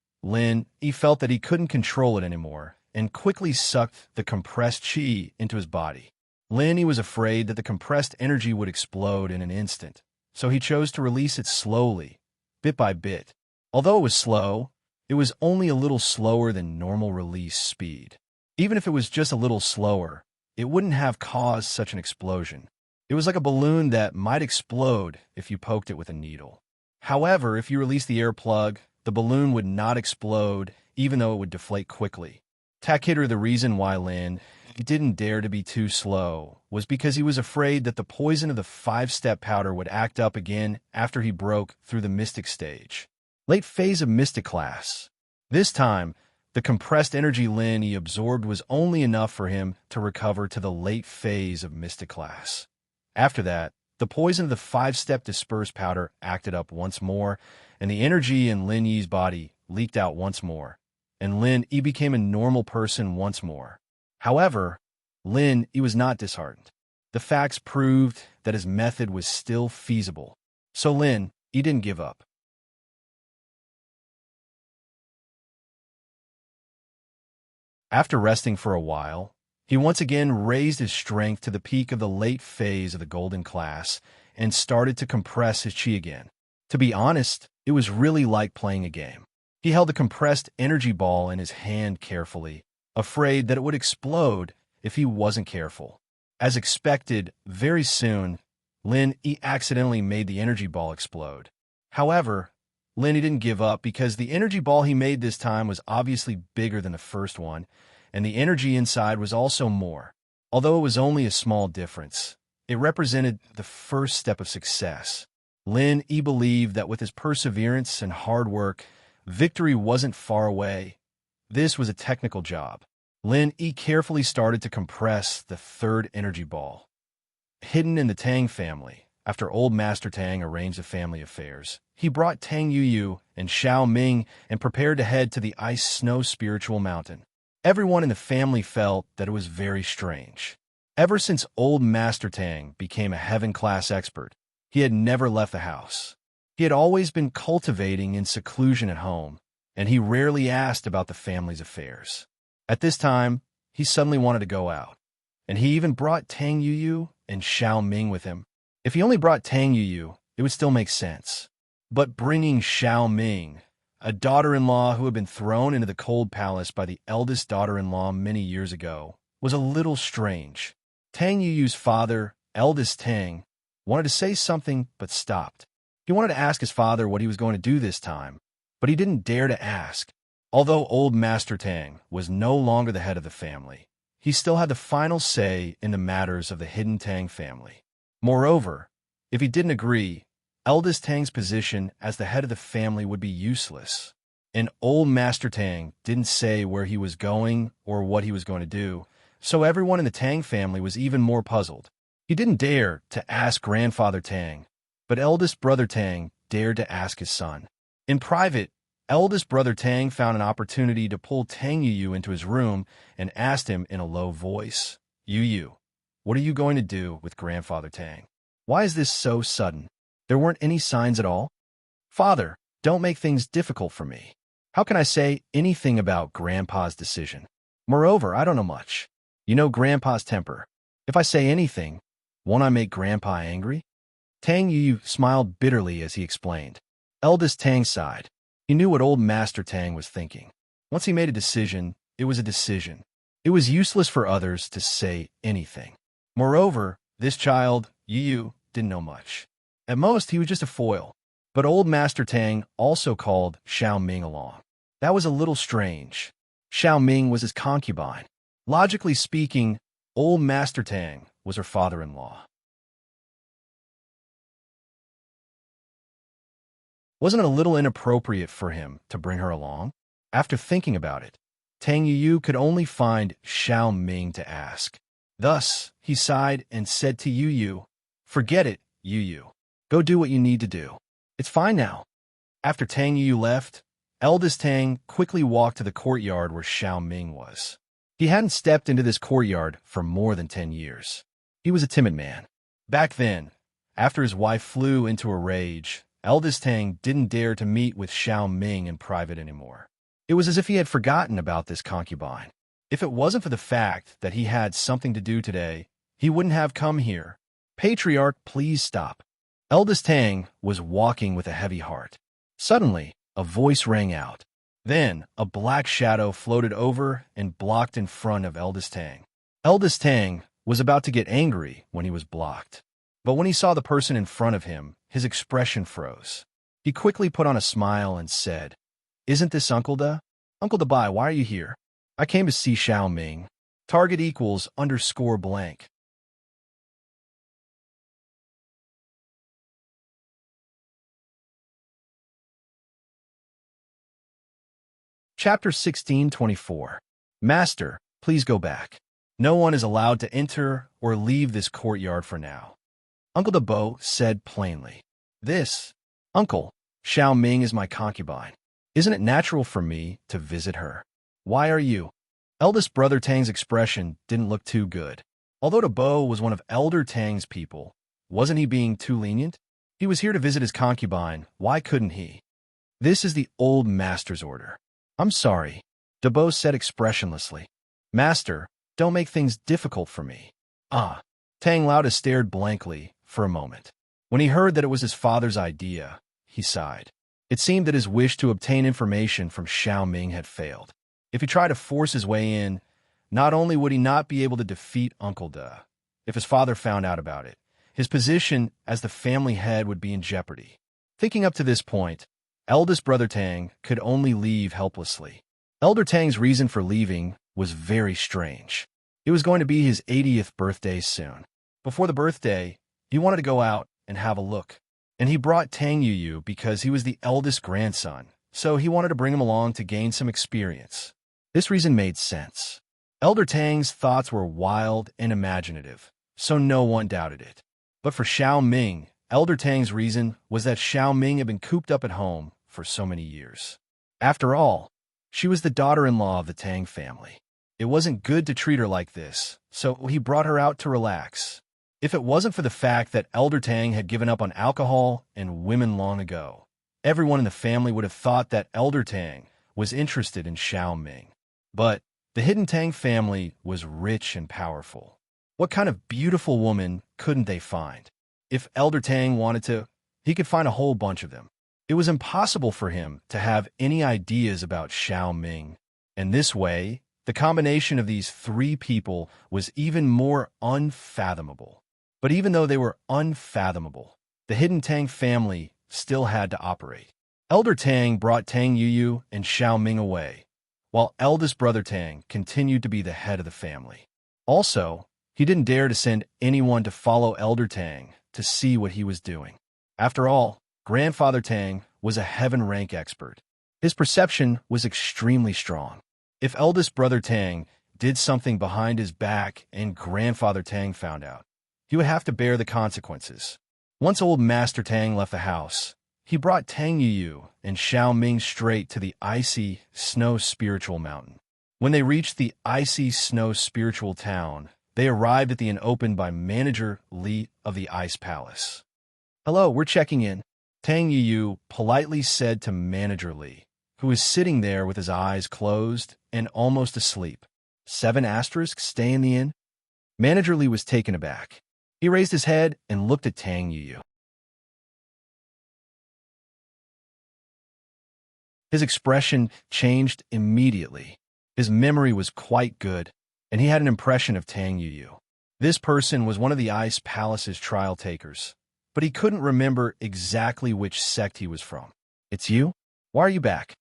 he felt that he couldn't control it anymore and quickly sucked the compressed chi into his body. He was afraid that the compressed energy would explode in an instant, so he chose to release it slowly, bit by bit. Although it was slow, it was only a little slower than normal release speed. Even if it was just a little slower, it wouldn't have caused such an explosion. It was like a balloon that might explode if you poked it with a needle. However, if you release the air plug, the balloon would not explode, even though it would deflate quickly. Takeru, the reason why didn't dare to be too slow was because he was afraid that the poison of the 5-step powder would act up again after he broke through the mystic stage. Late phase of mystic class. This time, the compressed energy he absorbed was only enough for him to recover to the late phase of mystic class. After that, the poison of the 5-step dispersed powder acted up once more, and the energy in Lin Yi's body leaked out once more, and Lin Yi became a normal person once more. However, Lin Yi was not disheartened. The facts proved that his method was still feasible, so Lin Yi didn't give up. After resting for a while, he once again raised his strength to the peak of the late phase of the golden class and started to compress his chi again. To be honest, it was really like playing a game. He held the compressed energy ball in his hand carefully, afraid that it would explode if he wasn't careful. As expected, very soon, Lin Yi accidentally made the energy ball explode. However, Lin Yi didn't give up because the energy ball he made this time was obviously bigger than the first one, and the energy inside was also more. Although it was only a small difference, it represented the first step of success. Lin Yi believed that with his perseverance and hard work, victory wasn't far away. This was a technical job. Lin Yi carefully started to compress the third energy ball. Hidden in the Tang family, after old Master Tang arranged the family affairs, he brought Tang Yuyu and Xiao Ming and prepared to head to the Ice Snow Spiritual Mountain. Everyone in the family felt that it was very strange. Ever since old Master Tang became a heaven-class expert, he had never left the house. He had always been cultivating in seclusion at home, and he rarely asked about the family's affairs. At this time, he suddenly wanted to go out, and he even brought Tang Yuyu and Xiao Ming with him. If he only brought Tang Yuyu, it would still make sense. But bringing Xiao Ming, a daughter-in-law who had been thrown into the cold palace by the eldest daughter-in-law many years ago, was a little strange. Tang Yuyu's father, eldest Tang, wanted to say something but stopped. He wanted to ask his father what he was going to do this time, but he didn't dare to ask. Although old Master Tang was no longer the head of the family, he still had the final say in the matters of the hidden Tang family. Moreover, if he didn't agree, eldest Tang's position as the head of the family would be useless. And old Master Tang didn't say where he was going or what he was going to do, so everyone in the Tang family was even more puzzled. He didn't dare to ask Grandfather Tang, but eldest brother Tang dared to ask his son. In private, eldest brother Tang found an opportunity to pull Tang Yuyu into his room and asked him in a low voice, "Yuyu, what are you going to do with Grandfather Tang? Why is this so sudden? There weren't any signs at all?" "Father, don't make things difficult for me. How can I say anything about Grandpa's decision? Moreover, I don't know much. You know Grandpa's temper. If I say anything, won't I make Grandpa angry?" Tang Yuyu smiled bitterly as he explained. Eldest Tang sighed. He knew what old Master Tang was thinking. Once he made a decision, it was a decision. It was useless for others to say anything. Moreover, this child, Yuyu, didn't know much. At most, he was just a foil. But old Master Tang also called Xiao Ming along. That was a little strange. Xiao Ming was his concubine. Logically speaking, old Master Tang was her father-in-law. Wasn't it a little inappropriate for him to bring her along? After thinking about it, Tang Yuyu could only find Xiao Ming to ask. Thus, he sighed and said to Yu Yu, "Forget it, Yu Yu. Go do what you need to do. It's fine now." After Tang Yu Yu left, eldest Tang quickly walked to the courtyard where Xiao Ming was. He hadn't stepped into this courtyard for more than 10 years. He was a timid man. Back then, after his wife flew into a rage, eldest Tang didn't dare to meet with Xiao Ming in private anymore. It was as if he had forgotten about this concubine. If it wasn't for the fact that he had something to do today, he wouldn't have come here. "Patriarch, please stop." Eldest Tang was walking with a heavy heart. Suddenly, a voice rang out. Then, a black shadow floated over and blocked in front of Eldest Tang. Eldest Tang was about to get angry when he was blocked. But when he saw the person in front of him, his expression froze. He quickly put on a smile and said, "Isn't this Uncle Da? Uncle Da, why are you here?" "I came to see Xiao Ming. Target equals _blank." Chapter 1624. Master, please go back. No one is allowed to enter or leave this courtyard for now. Uncle Da said plainly. "This, Uncle, Xiao Ming is my concubine. Isn't it natural for me to visit her? Why are you?" Eldest brother Tang's expression didn't look too good. Although Da was one of Elder Tang's people, wasn't he being too lenient? He was here to visit his concubine. Why couldn't he? "This is the old master's order." "I'm sorry," Da said expressionlessly. "Master, don't make things difficult for me." "Ah." Tang Lauda stared blankly for a moment. When he heard that it was his father's idea, he sighed. It seemed that his wish to obtain information from Xiao Ming had failed. If he tried to force his way in, not only would he not be able to defeat Uncle Da, if his father found out about it, his position as the family head would be in jeopardy. Thinking up to this point, eldest brother Tang could only leave helplessly. Elder Tang's reason for leaving was very strange. It was going to be his 80th birthday soon. Before the birthday, he wanted to go out and have a look. And he brought Tang Yu Yu because he was the eldest grandson, so he wanted to bring him along to gain some experience. This reason made sense. Elder Tang's thoughts were wild and imaginative, so no one doubted it. But for Xiao Ming, Elder Tang's reason was that Xiao Ming had been cooped up at home for so many years. After all, she was the daughter-in-law of the Tang family. It wasn't good to treat her like this, so he brought her out to relax. If it wasn't for the fact that Elder Tang had given up on alcohol and women long ago, everyone in the family would have thought that Elder Tang was interested in Xiao Ming. But the hidden Tang family was rich and powerful. What kind of beautiful woman couldn't they find? If Elder Tang wanted to, he could find a whole bunch of them. It was impossible for him to have any ideas about Xiao Ming, and this way, the combination of these three people was even more unfathomable. But even though they were unfathomable, the hidden Tang family still had to operate. Elder Tang brought Tang Yu Yu and Xiao Ming away, while eldest brother Tang continued to be the head of the family. Also, he didn't dare to send anyone to follow Elder Tang to see what he was doing. After all, Grandfather Tang was a heaven rank expert. His perception was extremely strong. If eldest brother Tang did something behind his back and Grandfather Tang found out, he would have to bear the consequences. Once old Master Tang left the house, he brought Tang Yu Yu and Xiao Ming straight to the icy snow spiritual mountain. When they reached the icy snow spiritual town, they arrived at the inn opened by Manager Li of the Ice Palace. "Hello, we're checking in," Tang Yu Yu politely said to Manager Li, who was sitting there with his eyes closed and almost asleep. 7 asterisks stay in the inn? Manager Li was taken aback. He raised his head and looked at Tang Yu Yu. His expression changed immediately. His memory was quite good, and he had an impression of Tang Yu Yu. This person was one of the Ice Palace's trial takers, but he couldn't remember exactly which sect he was from. "It's you? Why are you back?"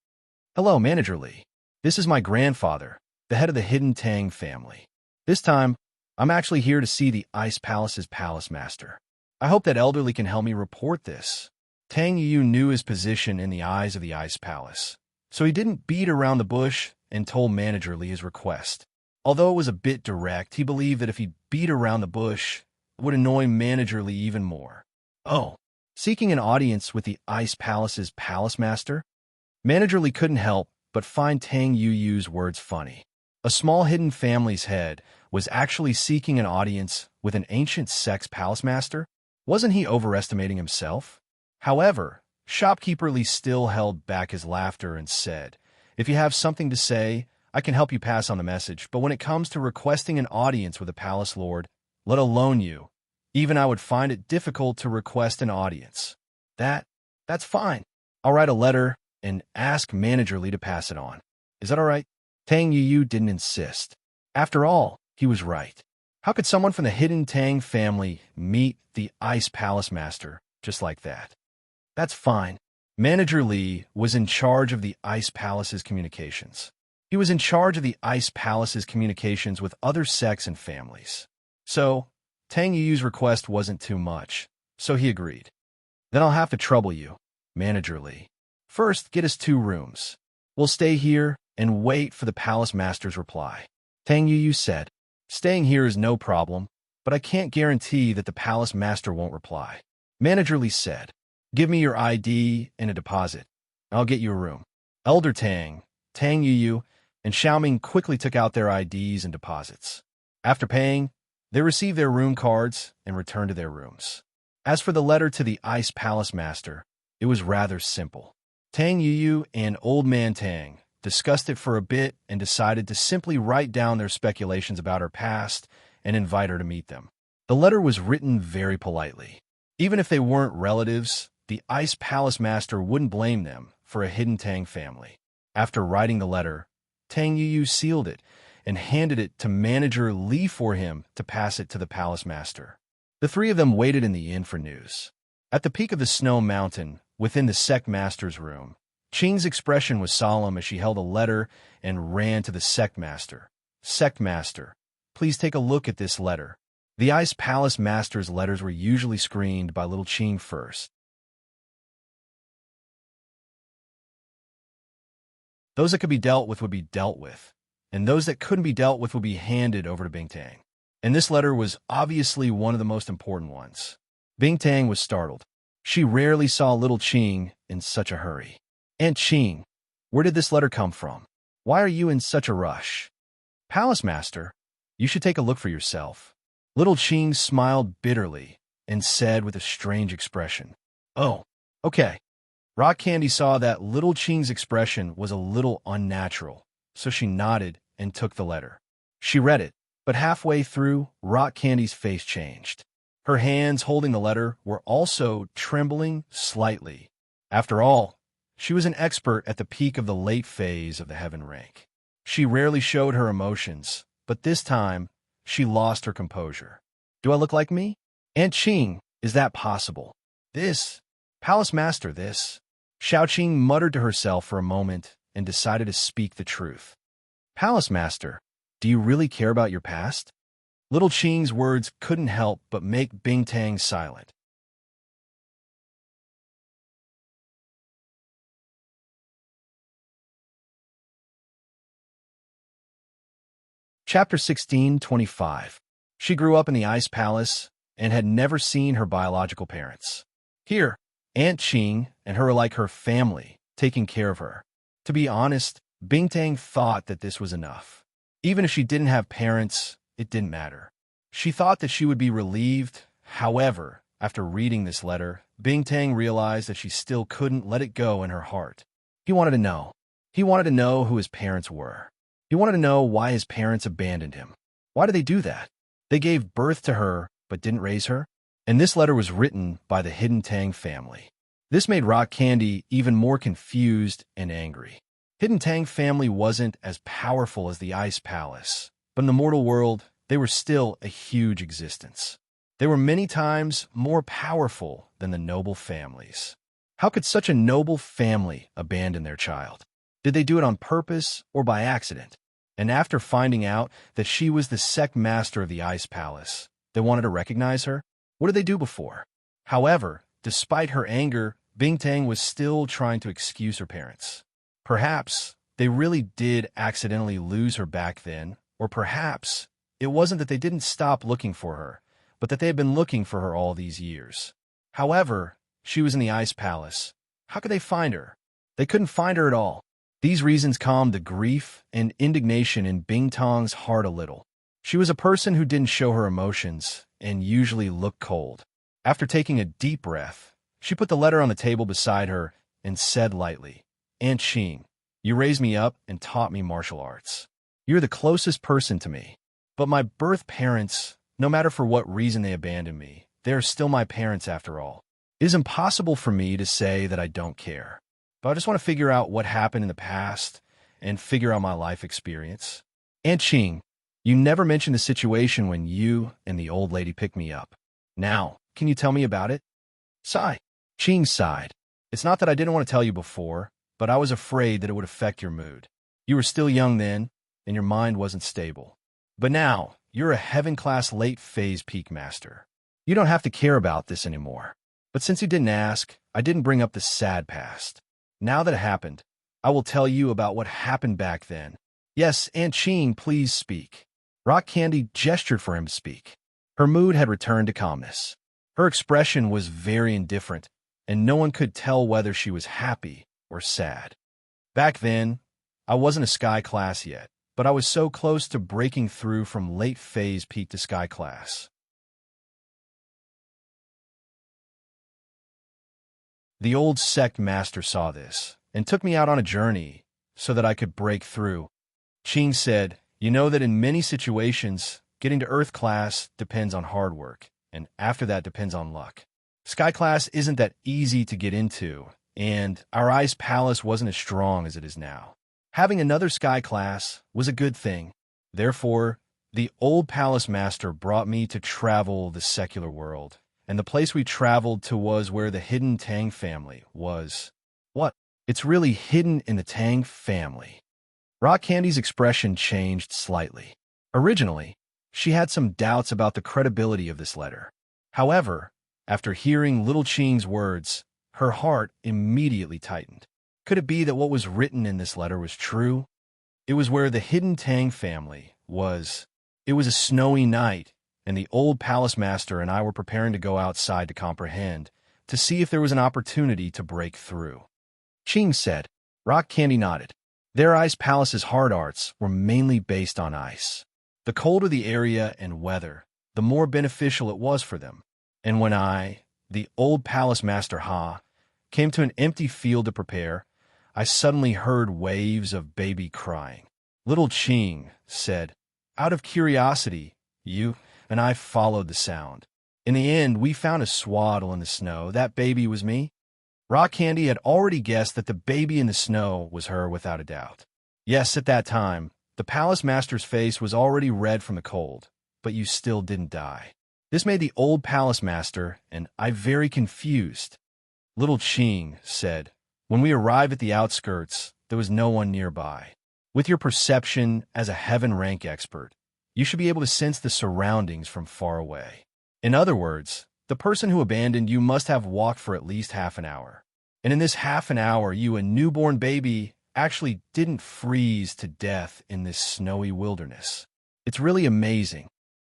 "Hello, Manager Li. This is my grandfather, the head of the hidden Tang family. This time, I'm actually here to see the Ice Palace's palace master. I hope that elderly can help me report this." Tang Yu knew his position in the eyes of the Ice Palace, so he didn't beat around the bush and told Manager Li his request. Although it was a bit direct, he believed that if he beat around the bush, it would annoy Manager Lee even more. Oh, seeking an audience with the Ice Palace's Palace Master? Manager Lee couldn't help but find Tang Yuyu's words funny. A small hidden family's head was actually seeking an audience with an ancient sex palace master? Wasn't he overestimating himself? However, Shopkeeper Lee still held back his laughter and said, "If you have something to say, I can help you pass on the message, but when it comes to requesting an audience with a palace lord, let alone you, even I would find it difficult to request an audience." That's fine. I'll write a letter and ask Manager Lee to pass it on. Is that all right? Tang Yuyu didn't insist. After all, he was right. How could someone from the hidden Tang family meet the Ice Palace Master just like that? That's fine. Manager Lee was in charge of the Ice Palace's communications. He was in charge of the Ice Palace's communications with other sects and families. So, Tang Yuyu's request wasn't too much, so he agreed. Then I'll have to trouble you, Manager Lee. First, get us 2 rooms. We'll stay here and wait for the Palace Master's reply. Tang Yuyu said, "Staying here is no problem, but I can't guarantee that the Palace Master won't reply." Manager Lee said, "Give me your ID and a deposit. I'll get you a room." Elder Tang, Tang Yuyu, and Xiaoming quickly took out their IDs and deposits. After paying, they received their room cards and returned to their rooms. As for the letter to the Ice Palace Master, it was rather simple. Tang Yuyu and Old Man Tang discussed it for a bit and decided to simply write down their speculations about her past and invite her to meet them. The letter was written very politely. Even if they weren't relatives, the Ice Palace Master wouldn't blame them for a hidden Tang family. After writing the letter, Tang Yuyu sealed it and handed it to Manager Lee for him to pass it to the Palace Master. The 3 of them waited in the inn for news. At the peak of the snow mountain, within the Sect Master's room, Qing's expression was solemn as she held a letter and ran to the Sect Master. "Sect Master, please take a look at this letter." The Ice Palace Master's letters were usually screened by little Qing first. Those that could be dealt with would be dealt with, and those that couldn't be dealt with would be handed over to Bingtang. And this letter was obviously one of the most important ones. Bingtang was startled. She rarely saw little Qing in such a hurry. "Aunt Qing, where did this letter come from? Why are you in such a rush?" "Palace Master, you should take a look for yourself." Little Qing smiled bitterly and said with a strange expression, "Oh, okay." Rock Candy saw that little Qing's expression was a little unnatural, so she nodded and took the letter. She read it, but halfway through, Rock Candy's face changed. Her hands holding the letter were also trembling slightly. After all, she was an expert at the peak of the late phase of the heaven rank. She rarely showed her emotions, but this time, she lost her composure. "Do I look like me? Aunt Qing, is that possible? This, Palace Master, this." Xiao Qing muttered to herself for a moment and decided to speak the truth. "Palace Master, do you really care about your past?" Little Qing's words couldn't help but make Bingtang silent. Chapter 16:25. She grew up in the Ice Palace and had never seen her biological parents. Here, Aunt Qing and her are like her family, taking care of her. To be honest, Bingtang thought that this was enough. Even if she didn't have parents, it didn't matter. She thought that she would be relieved. However, after reading this letter, Bingtang realized that she still couldn't let it go in her heart. He wanted to know. He wanted to know who his parents were. He wanted to know why his parents abandoned him. Why did they do that? They gave birth to her, but didn't raise her? And this letter was written by the hidden Tang family. This made Rock Candy even more confused and angry. Hidden Tang family wasn't as powerful as the Ice Palace, but in the mortal world, they were still a huge existence. They were many times more powerful than the noble families. How could such a noble family abandon their child? Did they do it on purpose or by accident? And after finding out that she was the sect master of the Ice Palace, they wanted to recognize her? What did they do before? However, despite her anger, Bingtang was still trying to excuse her parents. Perhaps they really did accidentally lose her back then, Or perhaps it wasn't that they didn't stop looking for her, but that they had been looking for her all these years. However, she was in the Ice Palace. How could they find her? They couldn't find her at all. These reasons calmed the grief and indignation in Bingtong's heart a little. She was a person who didn't show her emotions and usually looked cold. After taking a deep breath, she put the letter on the table beside her and said lightly, "Aunt Qing, you raised me up and taught me martial arts. You're the closest person to me. But my birth parents, no matter for what reason they abandoned me, they are still my parents after all. It is impossible for me to say that I don't care. But I just want to figure out what happened in the past and figure out my life experience. Aunt Qing, you never mentioned the situation when you and the old lady picked me up. Now, can you tell me about it?" Sigh. Qing sighed. "It's not that I didn't want to tell you before, but I was afraid that it would affect your mood. You were still young then, and your mind wasn't stable. But now, you're a heaven-class late-phase peak master. You don't have to care about this anymore. But since you didn't ask, I didn't bring up the sad past. Now that it happened, I will tell you about what happened back then. Yes, Aunt Qing, please speak." Rock Candy gestured for him to speak. Her mood had returned to calmness. Her expression was very indifferent, and no one could tell whether she was happy or sad. "Back then, I wasn't a Sky class yet, but I was so close to breaking through from late phase peak to Sky class. The old sect master saw this and took me out on a journey so that I could break through." Qing said, "You know that in many situations, getting to Earth class depends on hard work, and after that depends on luck. Sky class isn't that easy to get into, and our Ice Palace wasn't as strong as it is now. Having another Sky class was a good thing. Therefore, the old Palace Master brought me to travel the secular world, and the place we traveled to was where the hidden Tang family was." "What? It's really hidden in the Tang family?" Rock Candy's expression changed slightly. Originally, she had some doubts about the credibility of this letter. However, after hearing Little Qing's words, her heart immediately tightened. Could it be that what was written in this letter was true? It was where the hidden Tang family was. It was a snowy night, and the old palace master and I were preparing to go outside to comprehend, to see if there was an opportunity to break through. Qing said. Rock Candy nodded. Their Ice Palace's hard arts were mainly based on ice. The colder the area and weather, the more beneficial it was for them. And when I, the old palace master Ha, came to an empty field to prepare, I suddenly heard waves of baby crying. Little Qing said, "Out of curiosity, you and I followed the sound. In the end, we found a swaddle in the snow. That baby was me." Rock Candy had already guessed that the baby in the snow was her without a doubt. Yes, at that time, the palace master's face was already red from the cold, but you still didn't die. This made the old palace master and I very confused. Little Qing said, "When we arrived at the outskirts, there was no one nearby. With your perception as a heaven rank expert, you should be able to sense the surroundings from far away. In other words, the person who abandoned you must have walked for at least half an hour. And in this half an hour, you, a newborn baby, actually didn't freeze to death in this snowy wilderness. It's really amazing."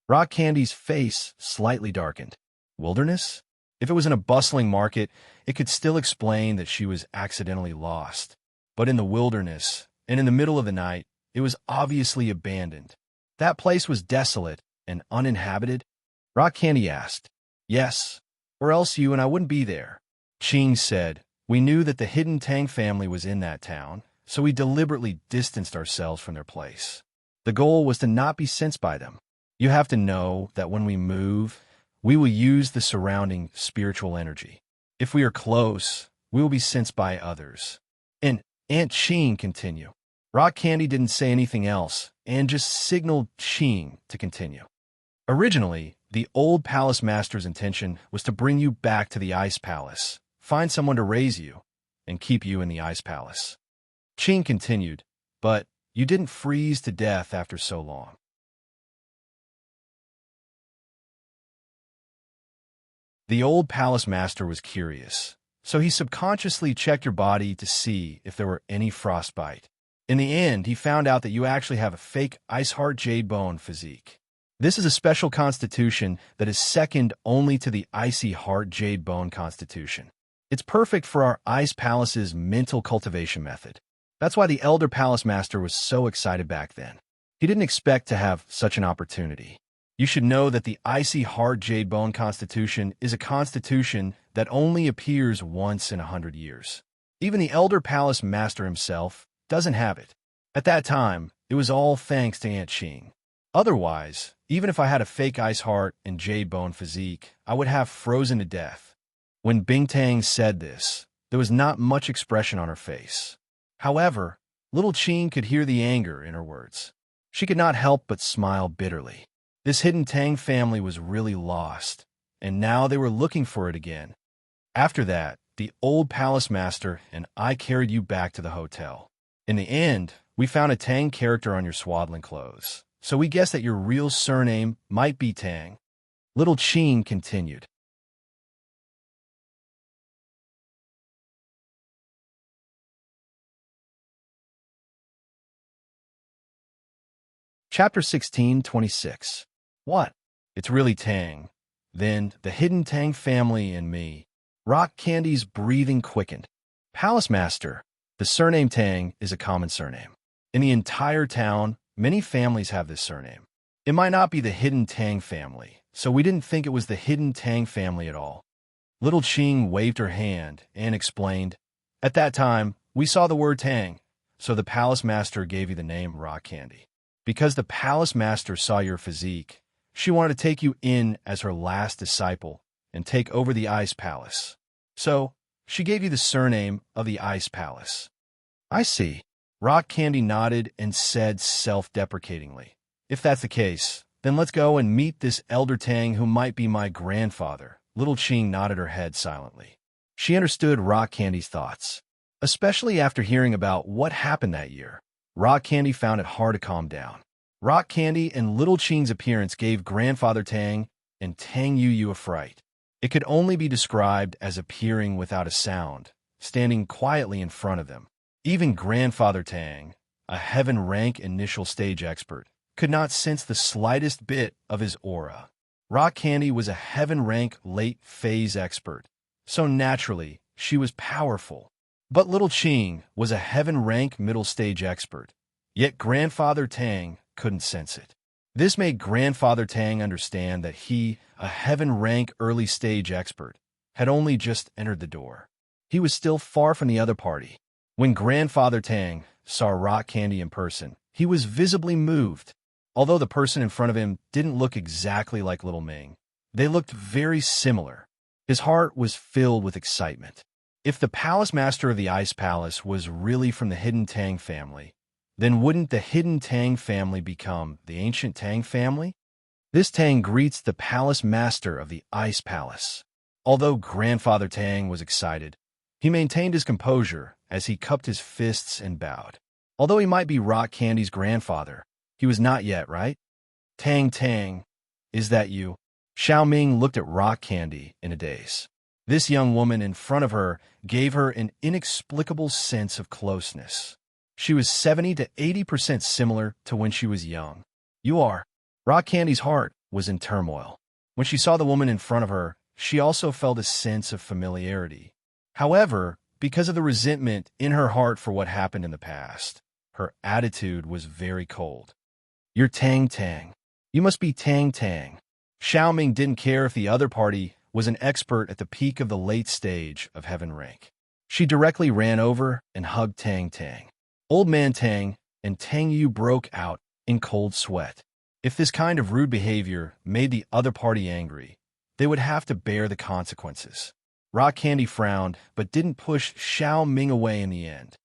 Rock Candy's face slightly darkened. Wilderness? If it was in a bustling market, it could still explain that she was accidentally lost. But in the wilderness, and in the middle of the night, it was obviously abandoned. That place was desolate and uninhabited? Rock Candy asked. Yes, or else you and I wouldn't be there. Qing said, "We knew that the hidden Tang family was in that town, so we deliberately distanced ourselves from their place. The goal was to not be sensed by them. You have to know that when we move, we will use the surrounding spiritual energy. If we are close, we will be sensed by others." And Aunt Qing continued. Rock Candy didn't say anything else and just signaled Qing to continue. Originally, the old palace master's intention was to bring you back to the Ice Palace, find someone to raise you, and keep you in the Ice Palace. Qing continued, "But you didn't freeze to death after so long." The old palace master was curious, so he subconsciously checked your body to see if there were any frostbite. In the end, he found out that you actually have a fake Ice Heart Jade Bone physique. This is a special constitution that is second only to the Icy Heart Jade Bone constitution. It's perfect for our Ice Palace's mental cultivation method. That's why the Elder Palace Master was so excited back then. He didn't expect to have such an opportunity. You should know that the Icy Heart Jade Bone Constitution is a constitution that only appears once in 100 years. Even the Elder Palace Master himself doesn't have it. At that time, it was all thanks to Aunt Ching. Otherwise, even if I had a fake Ice Heart and Jade Bone physique, I would have frozen to death. When Bingtang said this, there was not much expression on her face. However, little Ching could hear the anger in her words. She could not help but smile bitterly. This hidden Tang family was really lost, and now they were looking for it again. After that, the old palace master and I carried you back to the hotel. In the end, we found a Tang character on your swaddling clothes, so we guessed that your real surname might be Tang. Little Ching continued. Chapter 16:26. What? It's really Tang. Then, the hidden Tang family and me. Rock Candy's breathing quickened. Palace Master, the surname Tang is a common surname. In the entire town, many families have this surname. It might not be the hidden Tang family, so we didn't think it was the hidden Tang family at all. Little Ching waved her hand and explained, "At that time, we saw the word Tang, so the Palace Master gave you the name Rock Candy. Because the Palace Master saw your physique, she wanted to take you in as her last disciple and take over the Ice Palace. So, she gave you the surname of the Ice Palace." "I see." Rock Candy nodded and said self-deprecatingly, "If that's the case, then let's go and meet this Elder Tang who might be my grandfather." Little Ching nodded her head silently. She understood Rock Candy's thoughts, especially after hearing about what happened that year. Rock Candy found it hard to calm down. Rock Candy and Little Ching's appearance gave Grandfather Tang and Tang Yu a fright. It could only be described as appearing without a sound, standing quietly in front of them. Even Grandfather Tang, a heaven-rank initial stage expert, could not sense the slightest bit of his aura. Rock Candy was a heaven-rank late phase expert, so naturally, she was powerful. But Little Ching was a heaven-rank middle-stage expert, yet Grandfather Tang couldn't sense it. This made Grandfather Tang understand that he, a heaven-rank early-stage expert, had only just entered the door. He was still far from the other party. When Grandfather Tang saw Rock Candy in person, he was visibly moved. Although the person in front of him didn't look exactly like Little Ming, they looked very similar. His heart was filled with excitement. If the Palace Master of the Ice Palace was really from the Hidden Tang family, then wouldn't the Hidden Tang family become the Ancient Tang family? This Tang greets the Palace Master of the Ice Palace. Although Grandfather Tang was excited, he maintained his composure as he cupped his fists and bowed. Although he might be Rock Candy's grandfather, he was not yet, right? "Tang Tang, is that you?" Xiao Ming looked at Rock Candy in a daze. This young woman in front of her gave her an inexplicable sense of closeness. She was 70 to 80% similar to when she was young. "You are." Rock Candy's heart was in turmoil. When she saw the woman in front of her, she also felt a sense of familiarity. However, because of the resentment in her heart for what happened in the past, her attitude was very cold. "You're Tang Tang. You must be Tang Tang." Xiao Ming didn't care if the other party was an expert at the peak of the late stage of heaven rank. She directly ran over and hugged Tang Tang. Old Man Tang and Tang Yu broke out in cold sweat. If this kind of rude behavior made the other party angry, they would have to bear the consequences. Rock Candy frowned, but didn't push Xiao Ming away in the end.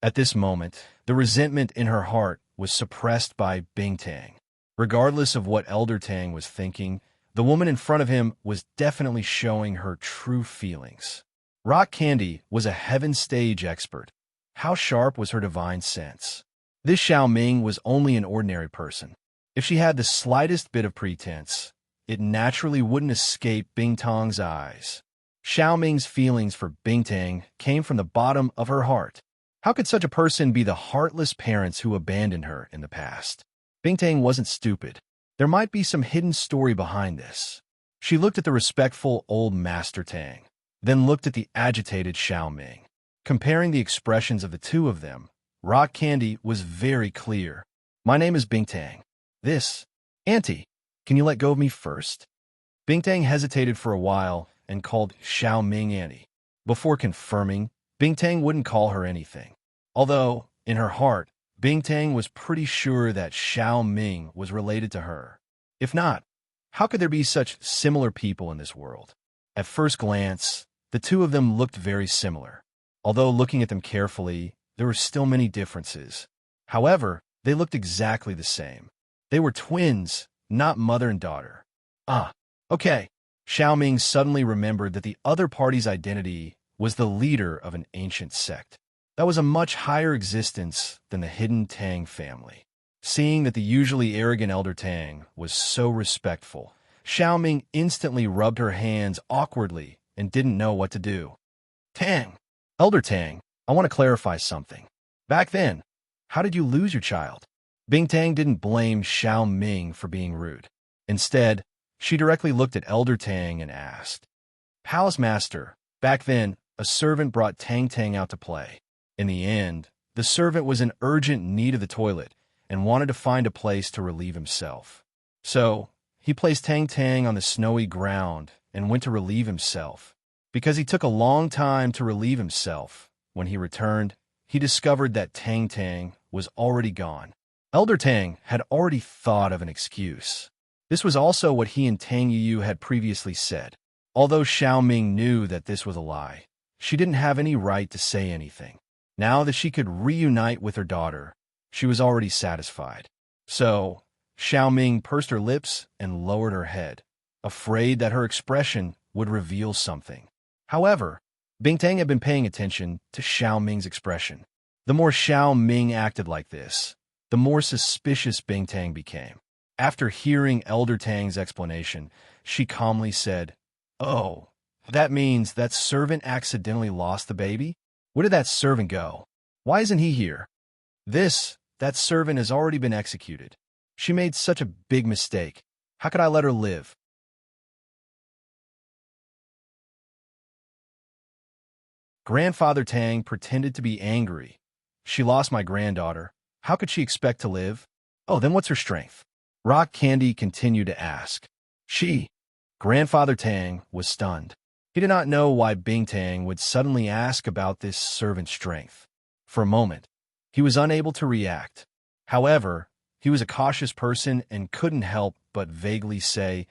At this moment, the resentment in her heart was suppressed by Bing Tang. Regardless of what Elder Tang was thinking, the woman in front of him was definitely showing her true feelings. Rock Candy was a heaven stage expert. How sharp was her divine sense? This Xiao Ming was only an ordinary person. If she had the slightest bit of pretense, it naturally wouldn't escape Bing Tong's eyes. Xiao Ming's feelings for Bingtang came from the bottom of her heart. How could such a person be the heartless parents who abandoned her in the past? Bingtang wasn't stupid. There might be some hidden story behind this. She looked at the respectful old Master Tang, then looked at the agitated Xiao Ming. Comparing the expressions of the two of them, Rock Candy was very clear. My name is Bingtang. This, Auntie, can you let go of me first? Bingtang hesitated for a while and called Xiao Ming Auntie. Before confirming, Bingtang wouldn't call her anything. Although, in her heart, Bingtang was pretty sure that Xiao Ming was related to her. If not, how could there be such similar people in this world? At first glance, the two of them looked very similar. Although looking at them carefully, there were still many differences. However, they looked exactly the same. They were twins, not mother and daughter. Okay. Xiao Ming suddenly remembered that the other party's identity was the leader of an ancient sect. That was a much higher existence than the hidden Tang family. Seeing that the usually arrogant Elder Tang was so respectful, Xiao Ming instantly rubbed her hands awkwardly and didn't know what to do. Tang! Elder Tang, I want to clarify something. Back then, how did you lose your child? Bingtang didn't blame Xiao Ming for being rude. Instead, she directly looked at Elder Tang and asked, Palace Master, back then, a servant brought Tang Tang out to play. In the end, the servant was in urgent need of the toilet and wanted to find a place to relieve himself. So, he placed Tang Tang on the snowy ground and went to relieve himself. Because he took a long time to relieve himself, when he returned, he discovered that Tang Tang was already gone. Elder Tang had already thought of an excuse. This was also what he and Tang Yu had previously said. Although Xiao Ming knew that this was a lie, she didn't have any right to say anything. Now that she could reunite with her daughter, she was already satisfied. So, Xiao Ming pursed her lips and lowered her head, afraid that her expression would reveal something. However, Bingtang had been paying attention to Xiao Ming's expression. The more Xiao Ming acted like this, the more suspicious Bingtang became. After hearing Elder Tang's explanation, she calmly said, Oh, that means that servant accidentally lost the baby? Where did that servant go? Why isn't he here? That servant has already been executed. She made such a big mistake. How could I let her live? Grandfather Tang pretended to be angry. She lost my granddaughter. How could she expect to live? Oh, then what's her strength? Rock Candy continued to ask. Grandfather Tang was stunned. He did not know why Bingtang would suddenly ask about this servant's strength. For a moment, he was unable to react. However, he was a cautious person and couldn't help but vaguely say,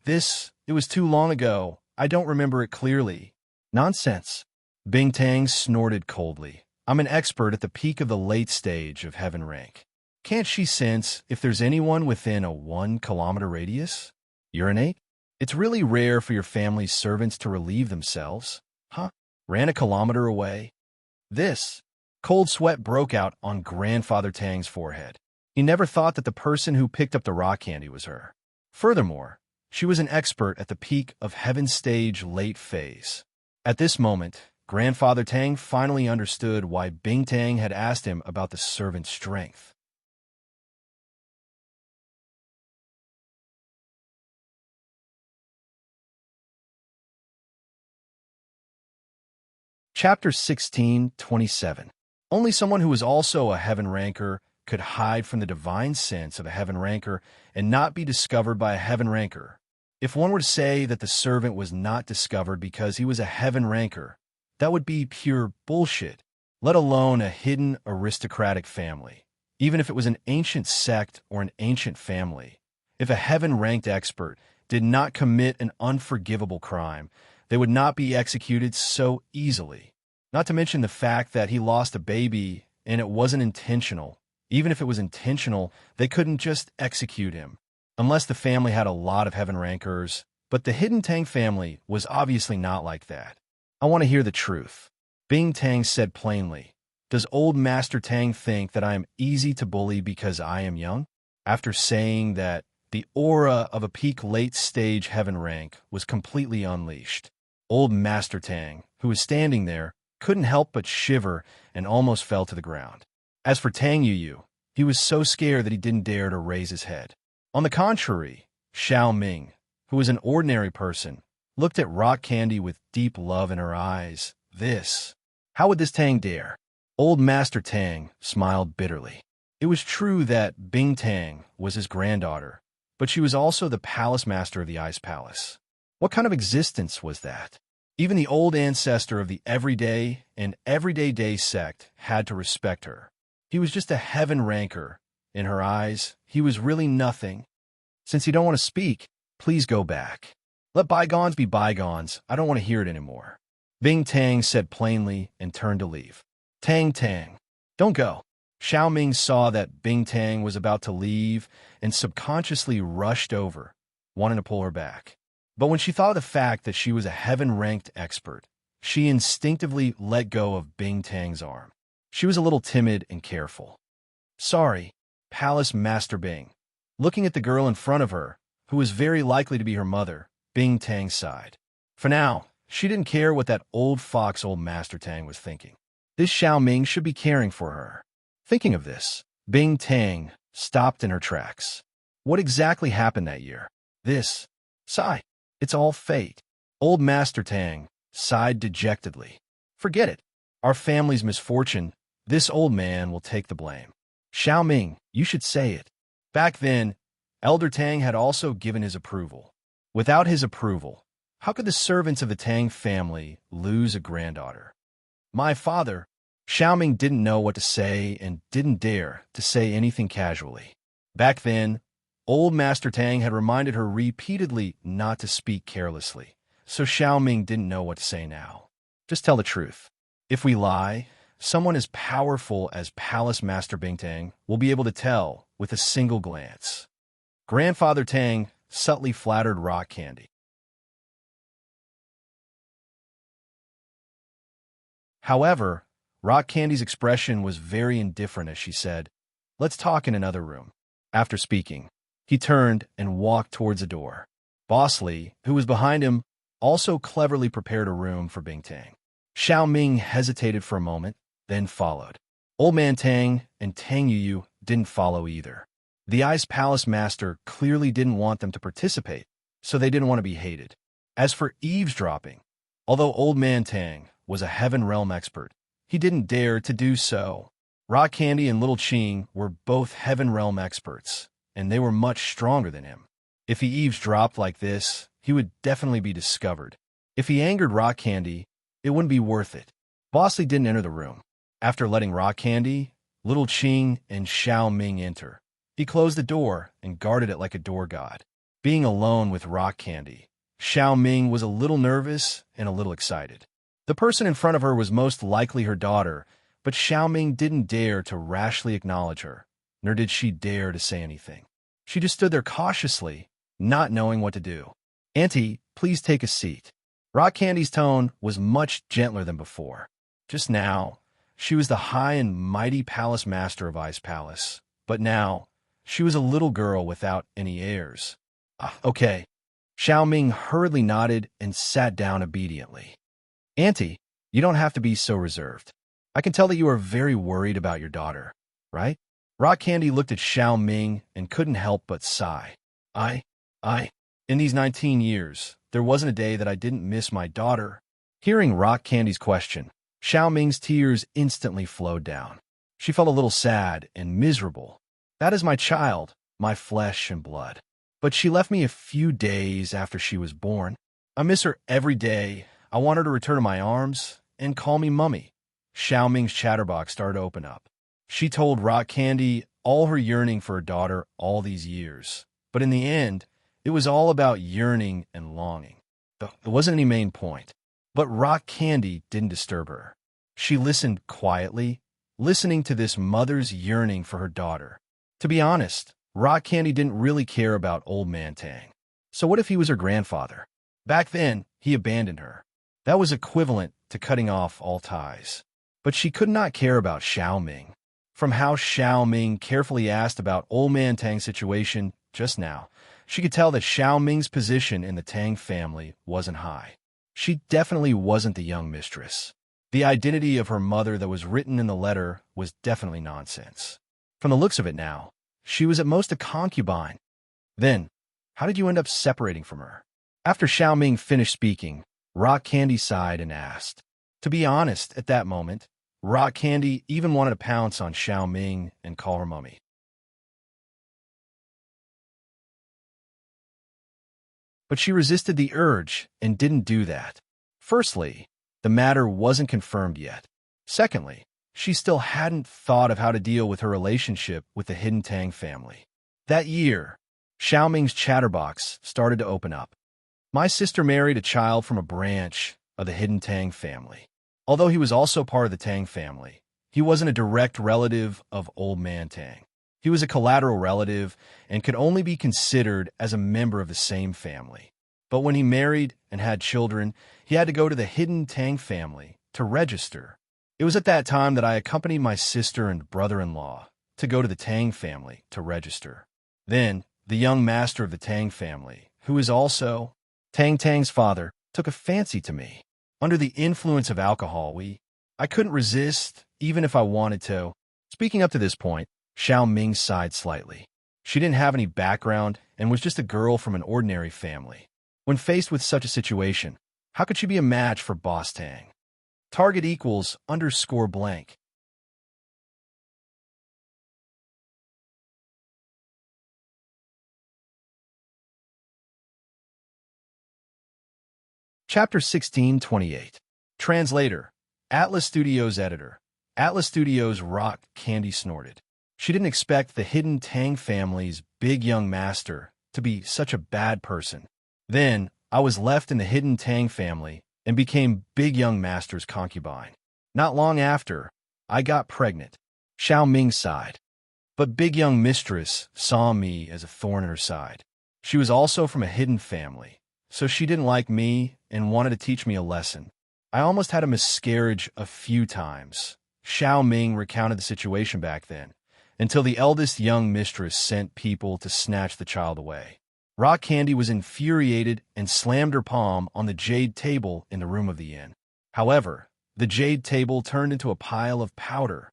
it was too long ago. I don't remember it clearly. Nonsense. Bingtang snorted coldly. I'm an expert at the peak of the late stage of heaven rank. Can't she sense if there's anyone within a 1-kilometer radius? Urinate? It's really rare for your family's servants to relieve themselves. Ran a kilometer away? Cold sweat broke out on Grandfather Tang's forehead. He never thought that the person who picked up the rock candy was her. Furthermore, she was an expert at the peak of heaven stage late phase. At this moment, Grandfather Tang finally understood why Bingtang had asked him about the servant's strength. Chapter 16:27. Only someone who is also a heaven ranker could hide from the divine sense of a heaven ranker and not be discovered by a heaven ranker. If one were to say that the servant was not discovered because he was a heaven ranker, that would be pure bullshit, let alone a hidden aristocratic family. Even if it was an ancient sect or an ancient family, if a heaven-ranked expert did not commit an unforgivable crime, they would not be executed so easily. Not to mention the fact that he lost a baby and it wasn't intentional. Even if it was intentional, they couldn't just execute him. Unless the family had a lot of heaven rankers, but the hidden Tang family was obviously not like that. I want to hear the truth. Bingtang said plainly, Does old Master Tang think that I am easy to bully because I am young? After saying that, the aura of a peak late-stage heaven rank was completely unleashed. Old Master Tang, who was standing there, couldn't help but shiver and almost fell to the ground. As for Tang Yu, he was so scared that he didn't dare to raise his head. On the contrary, Xiao Ming, who was an ordinary person, looked at Rock Candy with deep love in her eyes. How would this Tang dare? Old Master Tang smiled bitterly. It was true that Bing Tang was his granddaughter, but she was also the palace master of the Ice Palace. What kind of existence was that? Even the old ancestor of the Everyday and Everyday Day sect had to respect her. He was just a heaven ranker. In her eyes, he was really nothing. Since you don't want to speak, please go back. Let bygones be bygones. I don't want to hear it anymore. Bing Tang said plainly and turned to leave. Tang, don't go. Xiao Ming saw that Bing Tang was about to leave and subconsciously rushed over, wanting to pull her back. But when she thought of the fact that she was a heaven-ranked expert, she instinctively let go of Bing Tang's arm. She was a little timid and careful. Sorry, Palace Master Bing. Looking at the girl in front of her, who was very likely to be her mother, Bing Tang sighed. For now, she didn't care what that old fox Old Master Tang was thinking. This Xiao Ming should be caring for her. Thinking of this, Bing Tang stopped in her tracks. What exactly happened that year? Sigh. It's all fate. Old Master Tang sighed dejectedly. Forget it. Our family's misfortune. This old man will take the blame. Xiao Ming, you should say it. Back then, Elder Tang had also given his approval. Without his approval, how could the servants of the Tang family lose a granddaughter? My father, Xiao Ming didn't know what to say and didn't dare to say anything casually. Back then, Old Master Tang had reminded her repeatedly not to speak carelessly, so Xiao Ming didn't know what to say now. Just tell the truth. If we lie, someone as powerful as Palace Master Bing Tang will be able to tell with a single glance. Grandfather Tang subtly flattered Rock Candy. However, Rock Candy's expression was very indifferent as she said, "Let's talk in another room." After speaking, he turned and walked towards a door. Boss Li, who was behind him, also cleverly prepared a room for Bing Tang. Xiao Ming hesitated for a moment, then followed. Old Man Tang and Tang Yu didn't follow either. The Ice Palace Master clearly didn't want them to participate, so they didn't want to be hated. As for eavesdropping, although Old Man Tang was a Heaven Realm expert, he didn't dare to do so. Rock Candy and Little Ching were both Heaven Realm experts, and they were much stronger than him. If he eavesdropped like this, he would definitely be discovered. If he angered Rock Candy, it wouldn't be worth it. Boss Li didn't enter the room. After letting Rock Candy, Little Ching, and Xiao Ming enter, he closed the door and guarded it like a door god. Being alone with Rock Candy, Xiao Ming was a little nervous and a little excited. The person in front of her was most likely her daughter, but Xiao Ming didn't dare to rashly acknowledge her, nor did she dare to say anything. She just stood there cautiously, not knowing what to do. "Auntie, please take a seat." Rock Candy's tone was much gentler than before. Just now, she was the high and mighty palace master of Ice Palace, but now, she was a little girl without any airs. Okay. Xiao Ming hurriedly nodded and sat down obediently. "Auntie, you don't have to be so reserved. I can tell that you are very worried about your daughter, right?" Rock Candy looked at Xiao Ming and couldn't help but sigh. In these 19 years, there wasn't a day that I didn't miss my daughter." Hearing Rock Candy's question, Xiao Ming's tears instantly flowed down. She felt a little sad and miserable. "That is my child, my flesh and blood. But she left me a few days after she was born. I miss her every day. I want her to return to my arms and call me Mummy." Xiao Ming's chatterbox started to open up. She told Rock Candy all her yearning for her daughter all these years. But in the end, it was all about yearning and longing. There wasn't any main point. But Rock Candy didn't disturb her. She listened quietly, listening to this mother's yearning for her daughter. To be honest, Rock Candy didn't really care about Old Man Tang. So what if he was her grandfather? Back then, he abandoned her. That was equivalent to cutting off all ties. But she could not care about Xiao Ming. From how Xiao Ming carefully asked about Old Man Tang's situation just now, she could tell that Xiao Ming's position in the Tang family wasn't high. She definitely wasn't the young mistress. The identity of her mother that was written in the letter was definitely nonsense. From the looks of it now, she was at most a concubine. Then, how did you end up separating from her? After Xiao Ming finished speaking, Rock Candy sighed and asked. To be honest, at that moment, Rock Candy even wanted to pounce on Xiao Ming and call her mummy. But she resisted the urge and didn't do that. Firstly, the matter wasn't confirmed yet. Secondly, she still hadn't thought of how to deal with her relationship with the Hidden Tang family. That year, Xiao Ming's chatterbox started to open up. My sister married a child from a branch of the Hidden Tang family. Although he was also part of the Tang family, he wasn't a direct relative of Old Man Tang. He was a collateral relative and could only be considered as a member of the same family. But when he married and had children, he had to go to the Hidden Tang family to register. It was at that time that I accompanied my sister and brother-in-law to go to the Tang family to register. Then, the young master of the Tang family, who is also Tang's father, took a fancy to me. Under the influence of alcohol, I couldn't resist, even if I wanted to. Speaking up to this point, Xiao Ming sighed slightly. She didn't have any background and was just a girl from an ordinary family. When faced with such a situation, how could she be a match for Boss Tang? Target equals _ blank. Chapter 1628. Translator. Atlas Studios editor. Atlas Studios Rock Candy snorted. She didn't expect the Hidden Tang family's big young master to be such a bad person. Then, I was left in the Hidden Tang family and became Big Young Master's concubine. Not long after, I got pregnant. Xiao Ming sighed. But Big Young Mistress saw me as a thorn in her side. She was also from a hidden family, so she didn't like me and wanted to teach me a lesson. I almost had a miscarriage a few times. Xiao Ming recounted the situation back then, until the eldest young mistress sent people to snatch the child away. Rock Candy was infuriated and slammed her palm on the jade table in the room of the inn. However, the jade table turned into a pile of powder.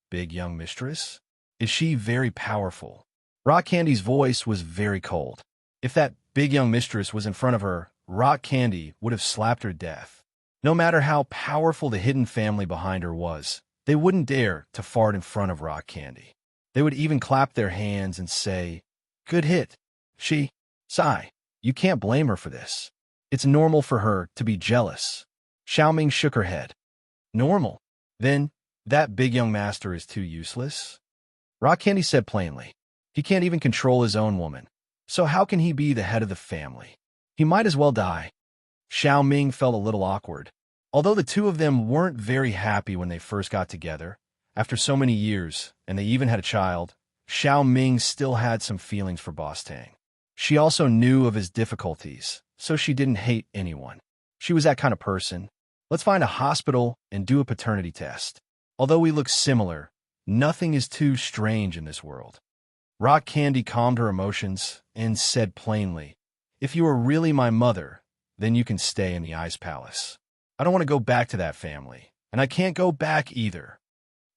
Big Young Mistress? Is she very powerful? Rock Candy's voice was very cold. If that Big Young Mistress was in front of her, Rock Candy would have slapped her to death. No matter how powerful the hidden family behind her was, they wouldn't dare to fart in front of Rock Candy. They would even clap their hands and say, "Good hit." Sigh. You can't blame her for this. It's normal for her to be jealous. Xiao Ming shook her head. Normal? Then, that Big Young Master is too useless? Rock Candy said plainly. He can't even control his own woman. So how can he be the head of the family? He might as well die. Xiao Ming felt a little awkward. Although the two of them weren't very happy when they first got together, after so many years, and they even had a child, Xiao Ming still had some feelings for Boss Tang. She also knew of his difficulties, so she didn't hate anyone. She was that kind of person. Let's find a hospital and do a paternity test. Although we look similar, nothing is too strange in this world. Rock Candy calmed her emotions and said plainly, "If you are really my mother, then you can stay in the Ice Palace. I don't want to go back to that family, and I can't go back either."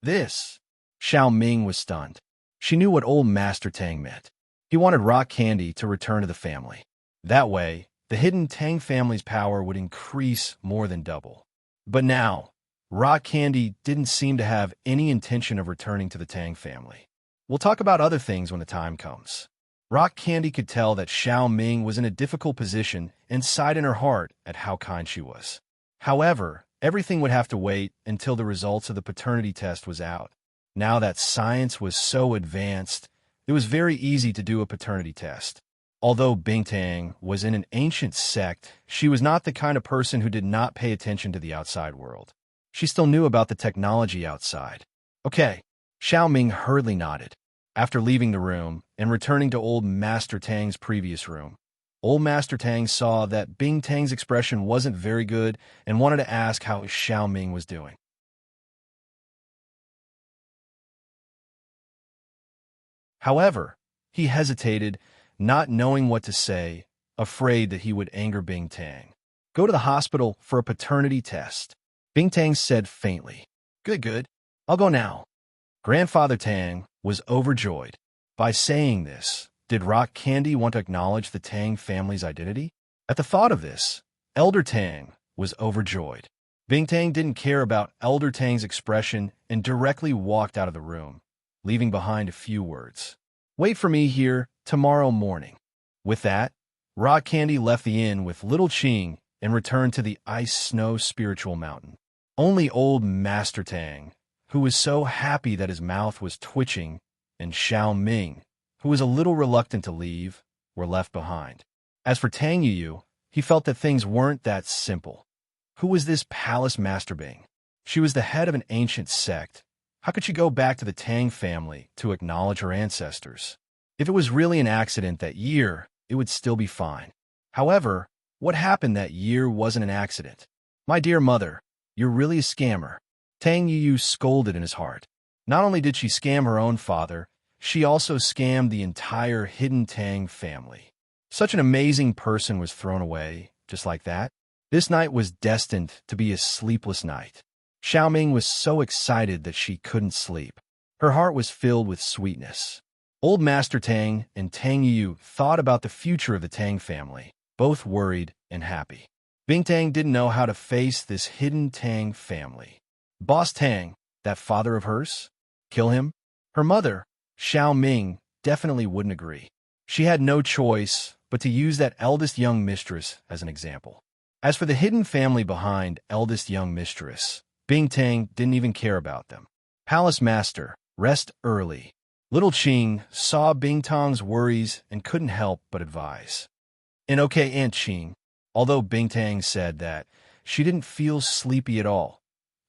This, Xiao Ming was stunned. She knew what old Master Tang meant. He wanted Rock Candy to return to the family. That way, the Hidden Tang family's power would increase more than double. But now, Rock Candy didn't seem to have any intention of returning to the Tang family. We'll talk about other things when the time comes. Rock Candy could tell that Xiao Ming was in a difficult position and sighed in her heart at how kind she was. However, everything would have to wait until the results of the paternity test was out. Now that science was so advanced, it was very easy to do a paternity test. Although Bingtang was in an ancient sect, she was not the kind of person who did not pay attention to the outside world. She still knew about the technology outside. Okay, Xiao Ming hurriedly nodded. After leaving the room and returning to old Master Tang's previous room, old Master Tang saw that Bing Tang's expression wasn't very good and wanted to ask how Xiao Ming was doing. However, he hesitated, not knowing what to say, afraid that he would anger Bing Tang. Go to the hospital for a paternity test. Bing Tang said faintly. Good, good. I'll go now. Grandfather Tang was overjoyed. By saying this, did Rock Candy want to acknowledge the Tang family's identity? At the thought of this, Elder Tang was overjoyed. Bing Tang didn't care about Elder Tang's expression and directly walked out of the room, leaving behind a few words. Wait for me here tomorrow morning. With that, Rock Candy left the inn with Little Ching and returned to the ice-snow spiritual mountain. Only old Master Tang, who was so happy that his mouth was twitching, and Xiao Ming, who was a little reluctant to leave, were left behind. As for Tang Yu, he felt that things weren't that simple. Who was this Palace Master Bing? She was the head of an ancient sect. How could she go back to the Tang family to acknowledge her ancestors? If it was really an accident that year, it would still be fine. However, what happened that year wasn't an accident. My dear mother, you're really a scammer. Tang Yu scolded in his heart. Not only did she scam her own father, she also scammed the entire hidden Tang family. Such an amazing person was thrown away, just like that. This night was destined to be a sleepless night. Xiaoming was so excited that she couldn't sleep. Her heart was filled with sweetness. Old Master Tang and Tang Yu thought about the future of the Tang family, both worried and happy. Bing Tang didn't know how to face this hidden Tang family. Boss Tang, that father of hers? Kill him? Her mother, Xiao Ming, definitely wouldn't agree. She had no choice but to use that eldest young mistress as an example. As for the hidden family behind eldest young mistress, Bing Tang didn't even care about them. Palace Master, rest early. Little Ching saw Bing Tang's worries and couldn't help but advise. And okay, Aunt Ching, although Bing Tang said that she didn't feel sleepy at all.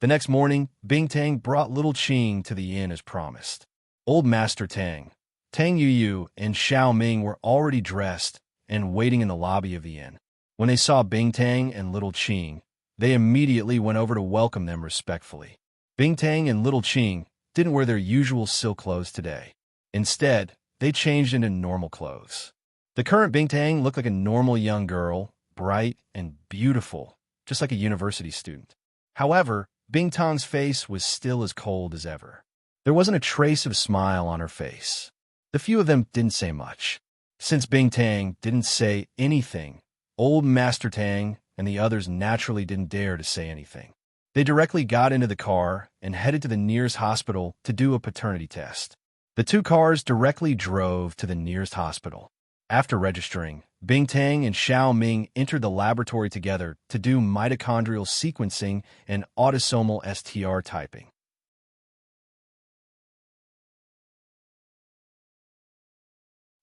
The next morning, Bing Tang brought Little Ching to the inn as promised. Old Master Tang, Tang Yu, and Xiao Ming were already dressed and waiting in the lobby of the inn. When they saw Bing Tang and Little Ching, they immediately went over to welcome them respectfully. Bing Tang and Little Ching didn't wear their usual silk clothes today. Instead, they changed into normal clothes. The current Bing Tang looked like a normal young girl, bright and beautiful, just like a university student. However, Bing Tang's face was still as cold as ever. There wasn't a trace of smile on her face. The few of them didn't say much. Since Bing Tang didn't say anything, Old Master Tang and the others naturally didn't dare to say anything. They directly got into the car and headed to the nearest hospital to do a paternity test. The two cars directly drove to the nearest hospital. After registering, Bing Tang and Xiao Ming entered the laboratory together to do mitochondrial sequencing and autosomal STR typing.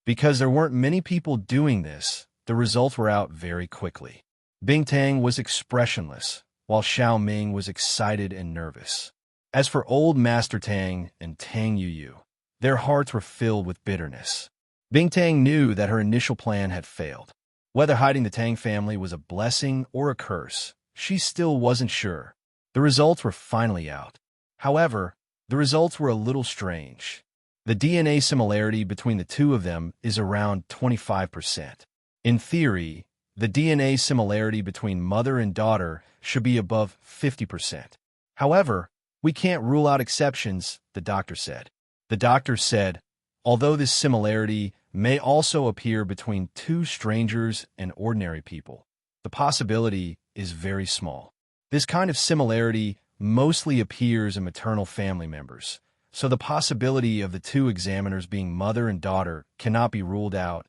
Because there weren't many people doing this, the results were out very quickly. Bing Tang was expressionless, while Xiao Ming was excited and nervous. As for Old Master Tang and Tang Yu, their hearts were filled with bitterness. Bing Tang knew that her initial plan had failed. Whether hiding the Tang family was a blessing or a curse, she still wasn't sure. The results were finally out. However, the results were a little strange. The DNA similarity between the two of them is around 25%. In theory, the DNA similarity between mother and daughter should be above 50%. However, we can't rule out exceptions, the doctor said. The doctor said, although this similarity may also appear between two strangers and ordinary people, the possibility is very small. This kind of similarity mostly appears in maternal family members, so the possibility of the two examiners being mother and daughter cannot be ruled out.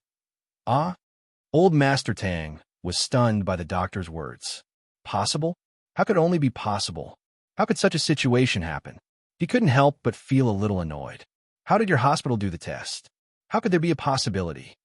Ah? Old Master Tang was stunned by the doctor's words. Possible? How could it only be possible? How could such a situation happen? He couldn't help but feel a little annoyed. How did your hospital do the test? How could there be a possibility?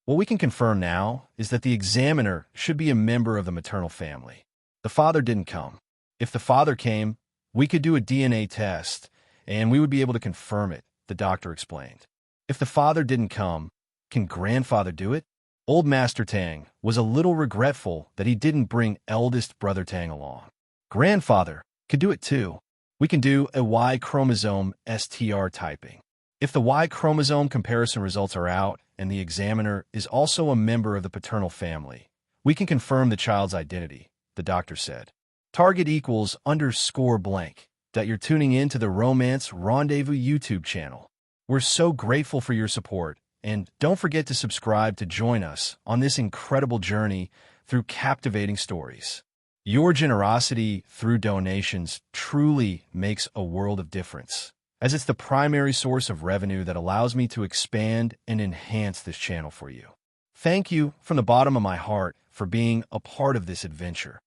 What we can confirm now is that the examiner should be a member of the maternal family. The father didn't come. If the father came, we could do a DNA test, and we would be able to confirm it, the doctor explained. If the father didn't come, can grandfather do it? Old Master Tang was a little regretful that he didn't bring eldest brother Tang along. Grandfather could do it too. We can do a Y chromosome STR typing. If the Y chromosome comparison results are out and the examiner is also a member of the paternal family, we can confirm the child's identity, the doctor said. Target equals _blank. That you're tuning in to the Romance Rendezvous YouTube channel. We're so grateful for your support, and don't forget to subscribe to join us on this incredible journey through captivating stories. Your generosity through donations truly makes a world of difference, as it's the primary source of revenue that allows me to expand and enhance this channel for you. Thank you from the bottom of my heart for being a part of this adventure.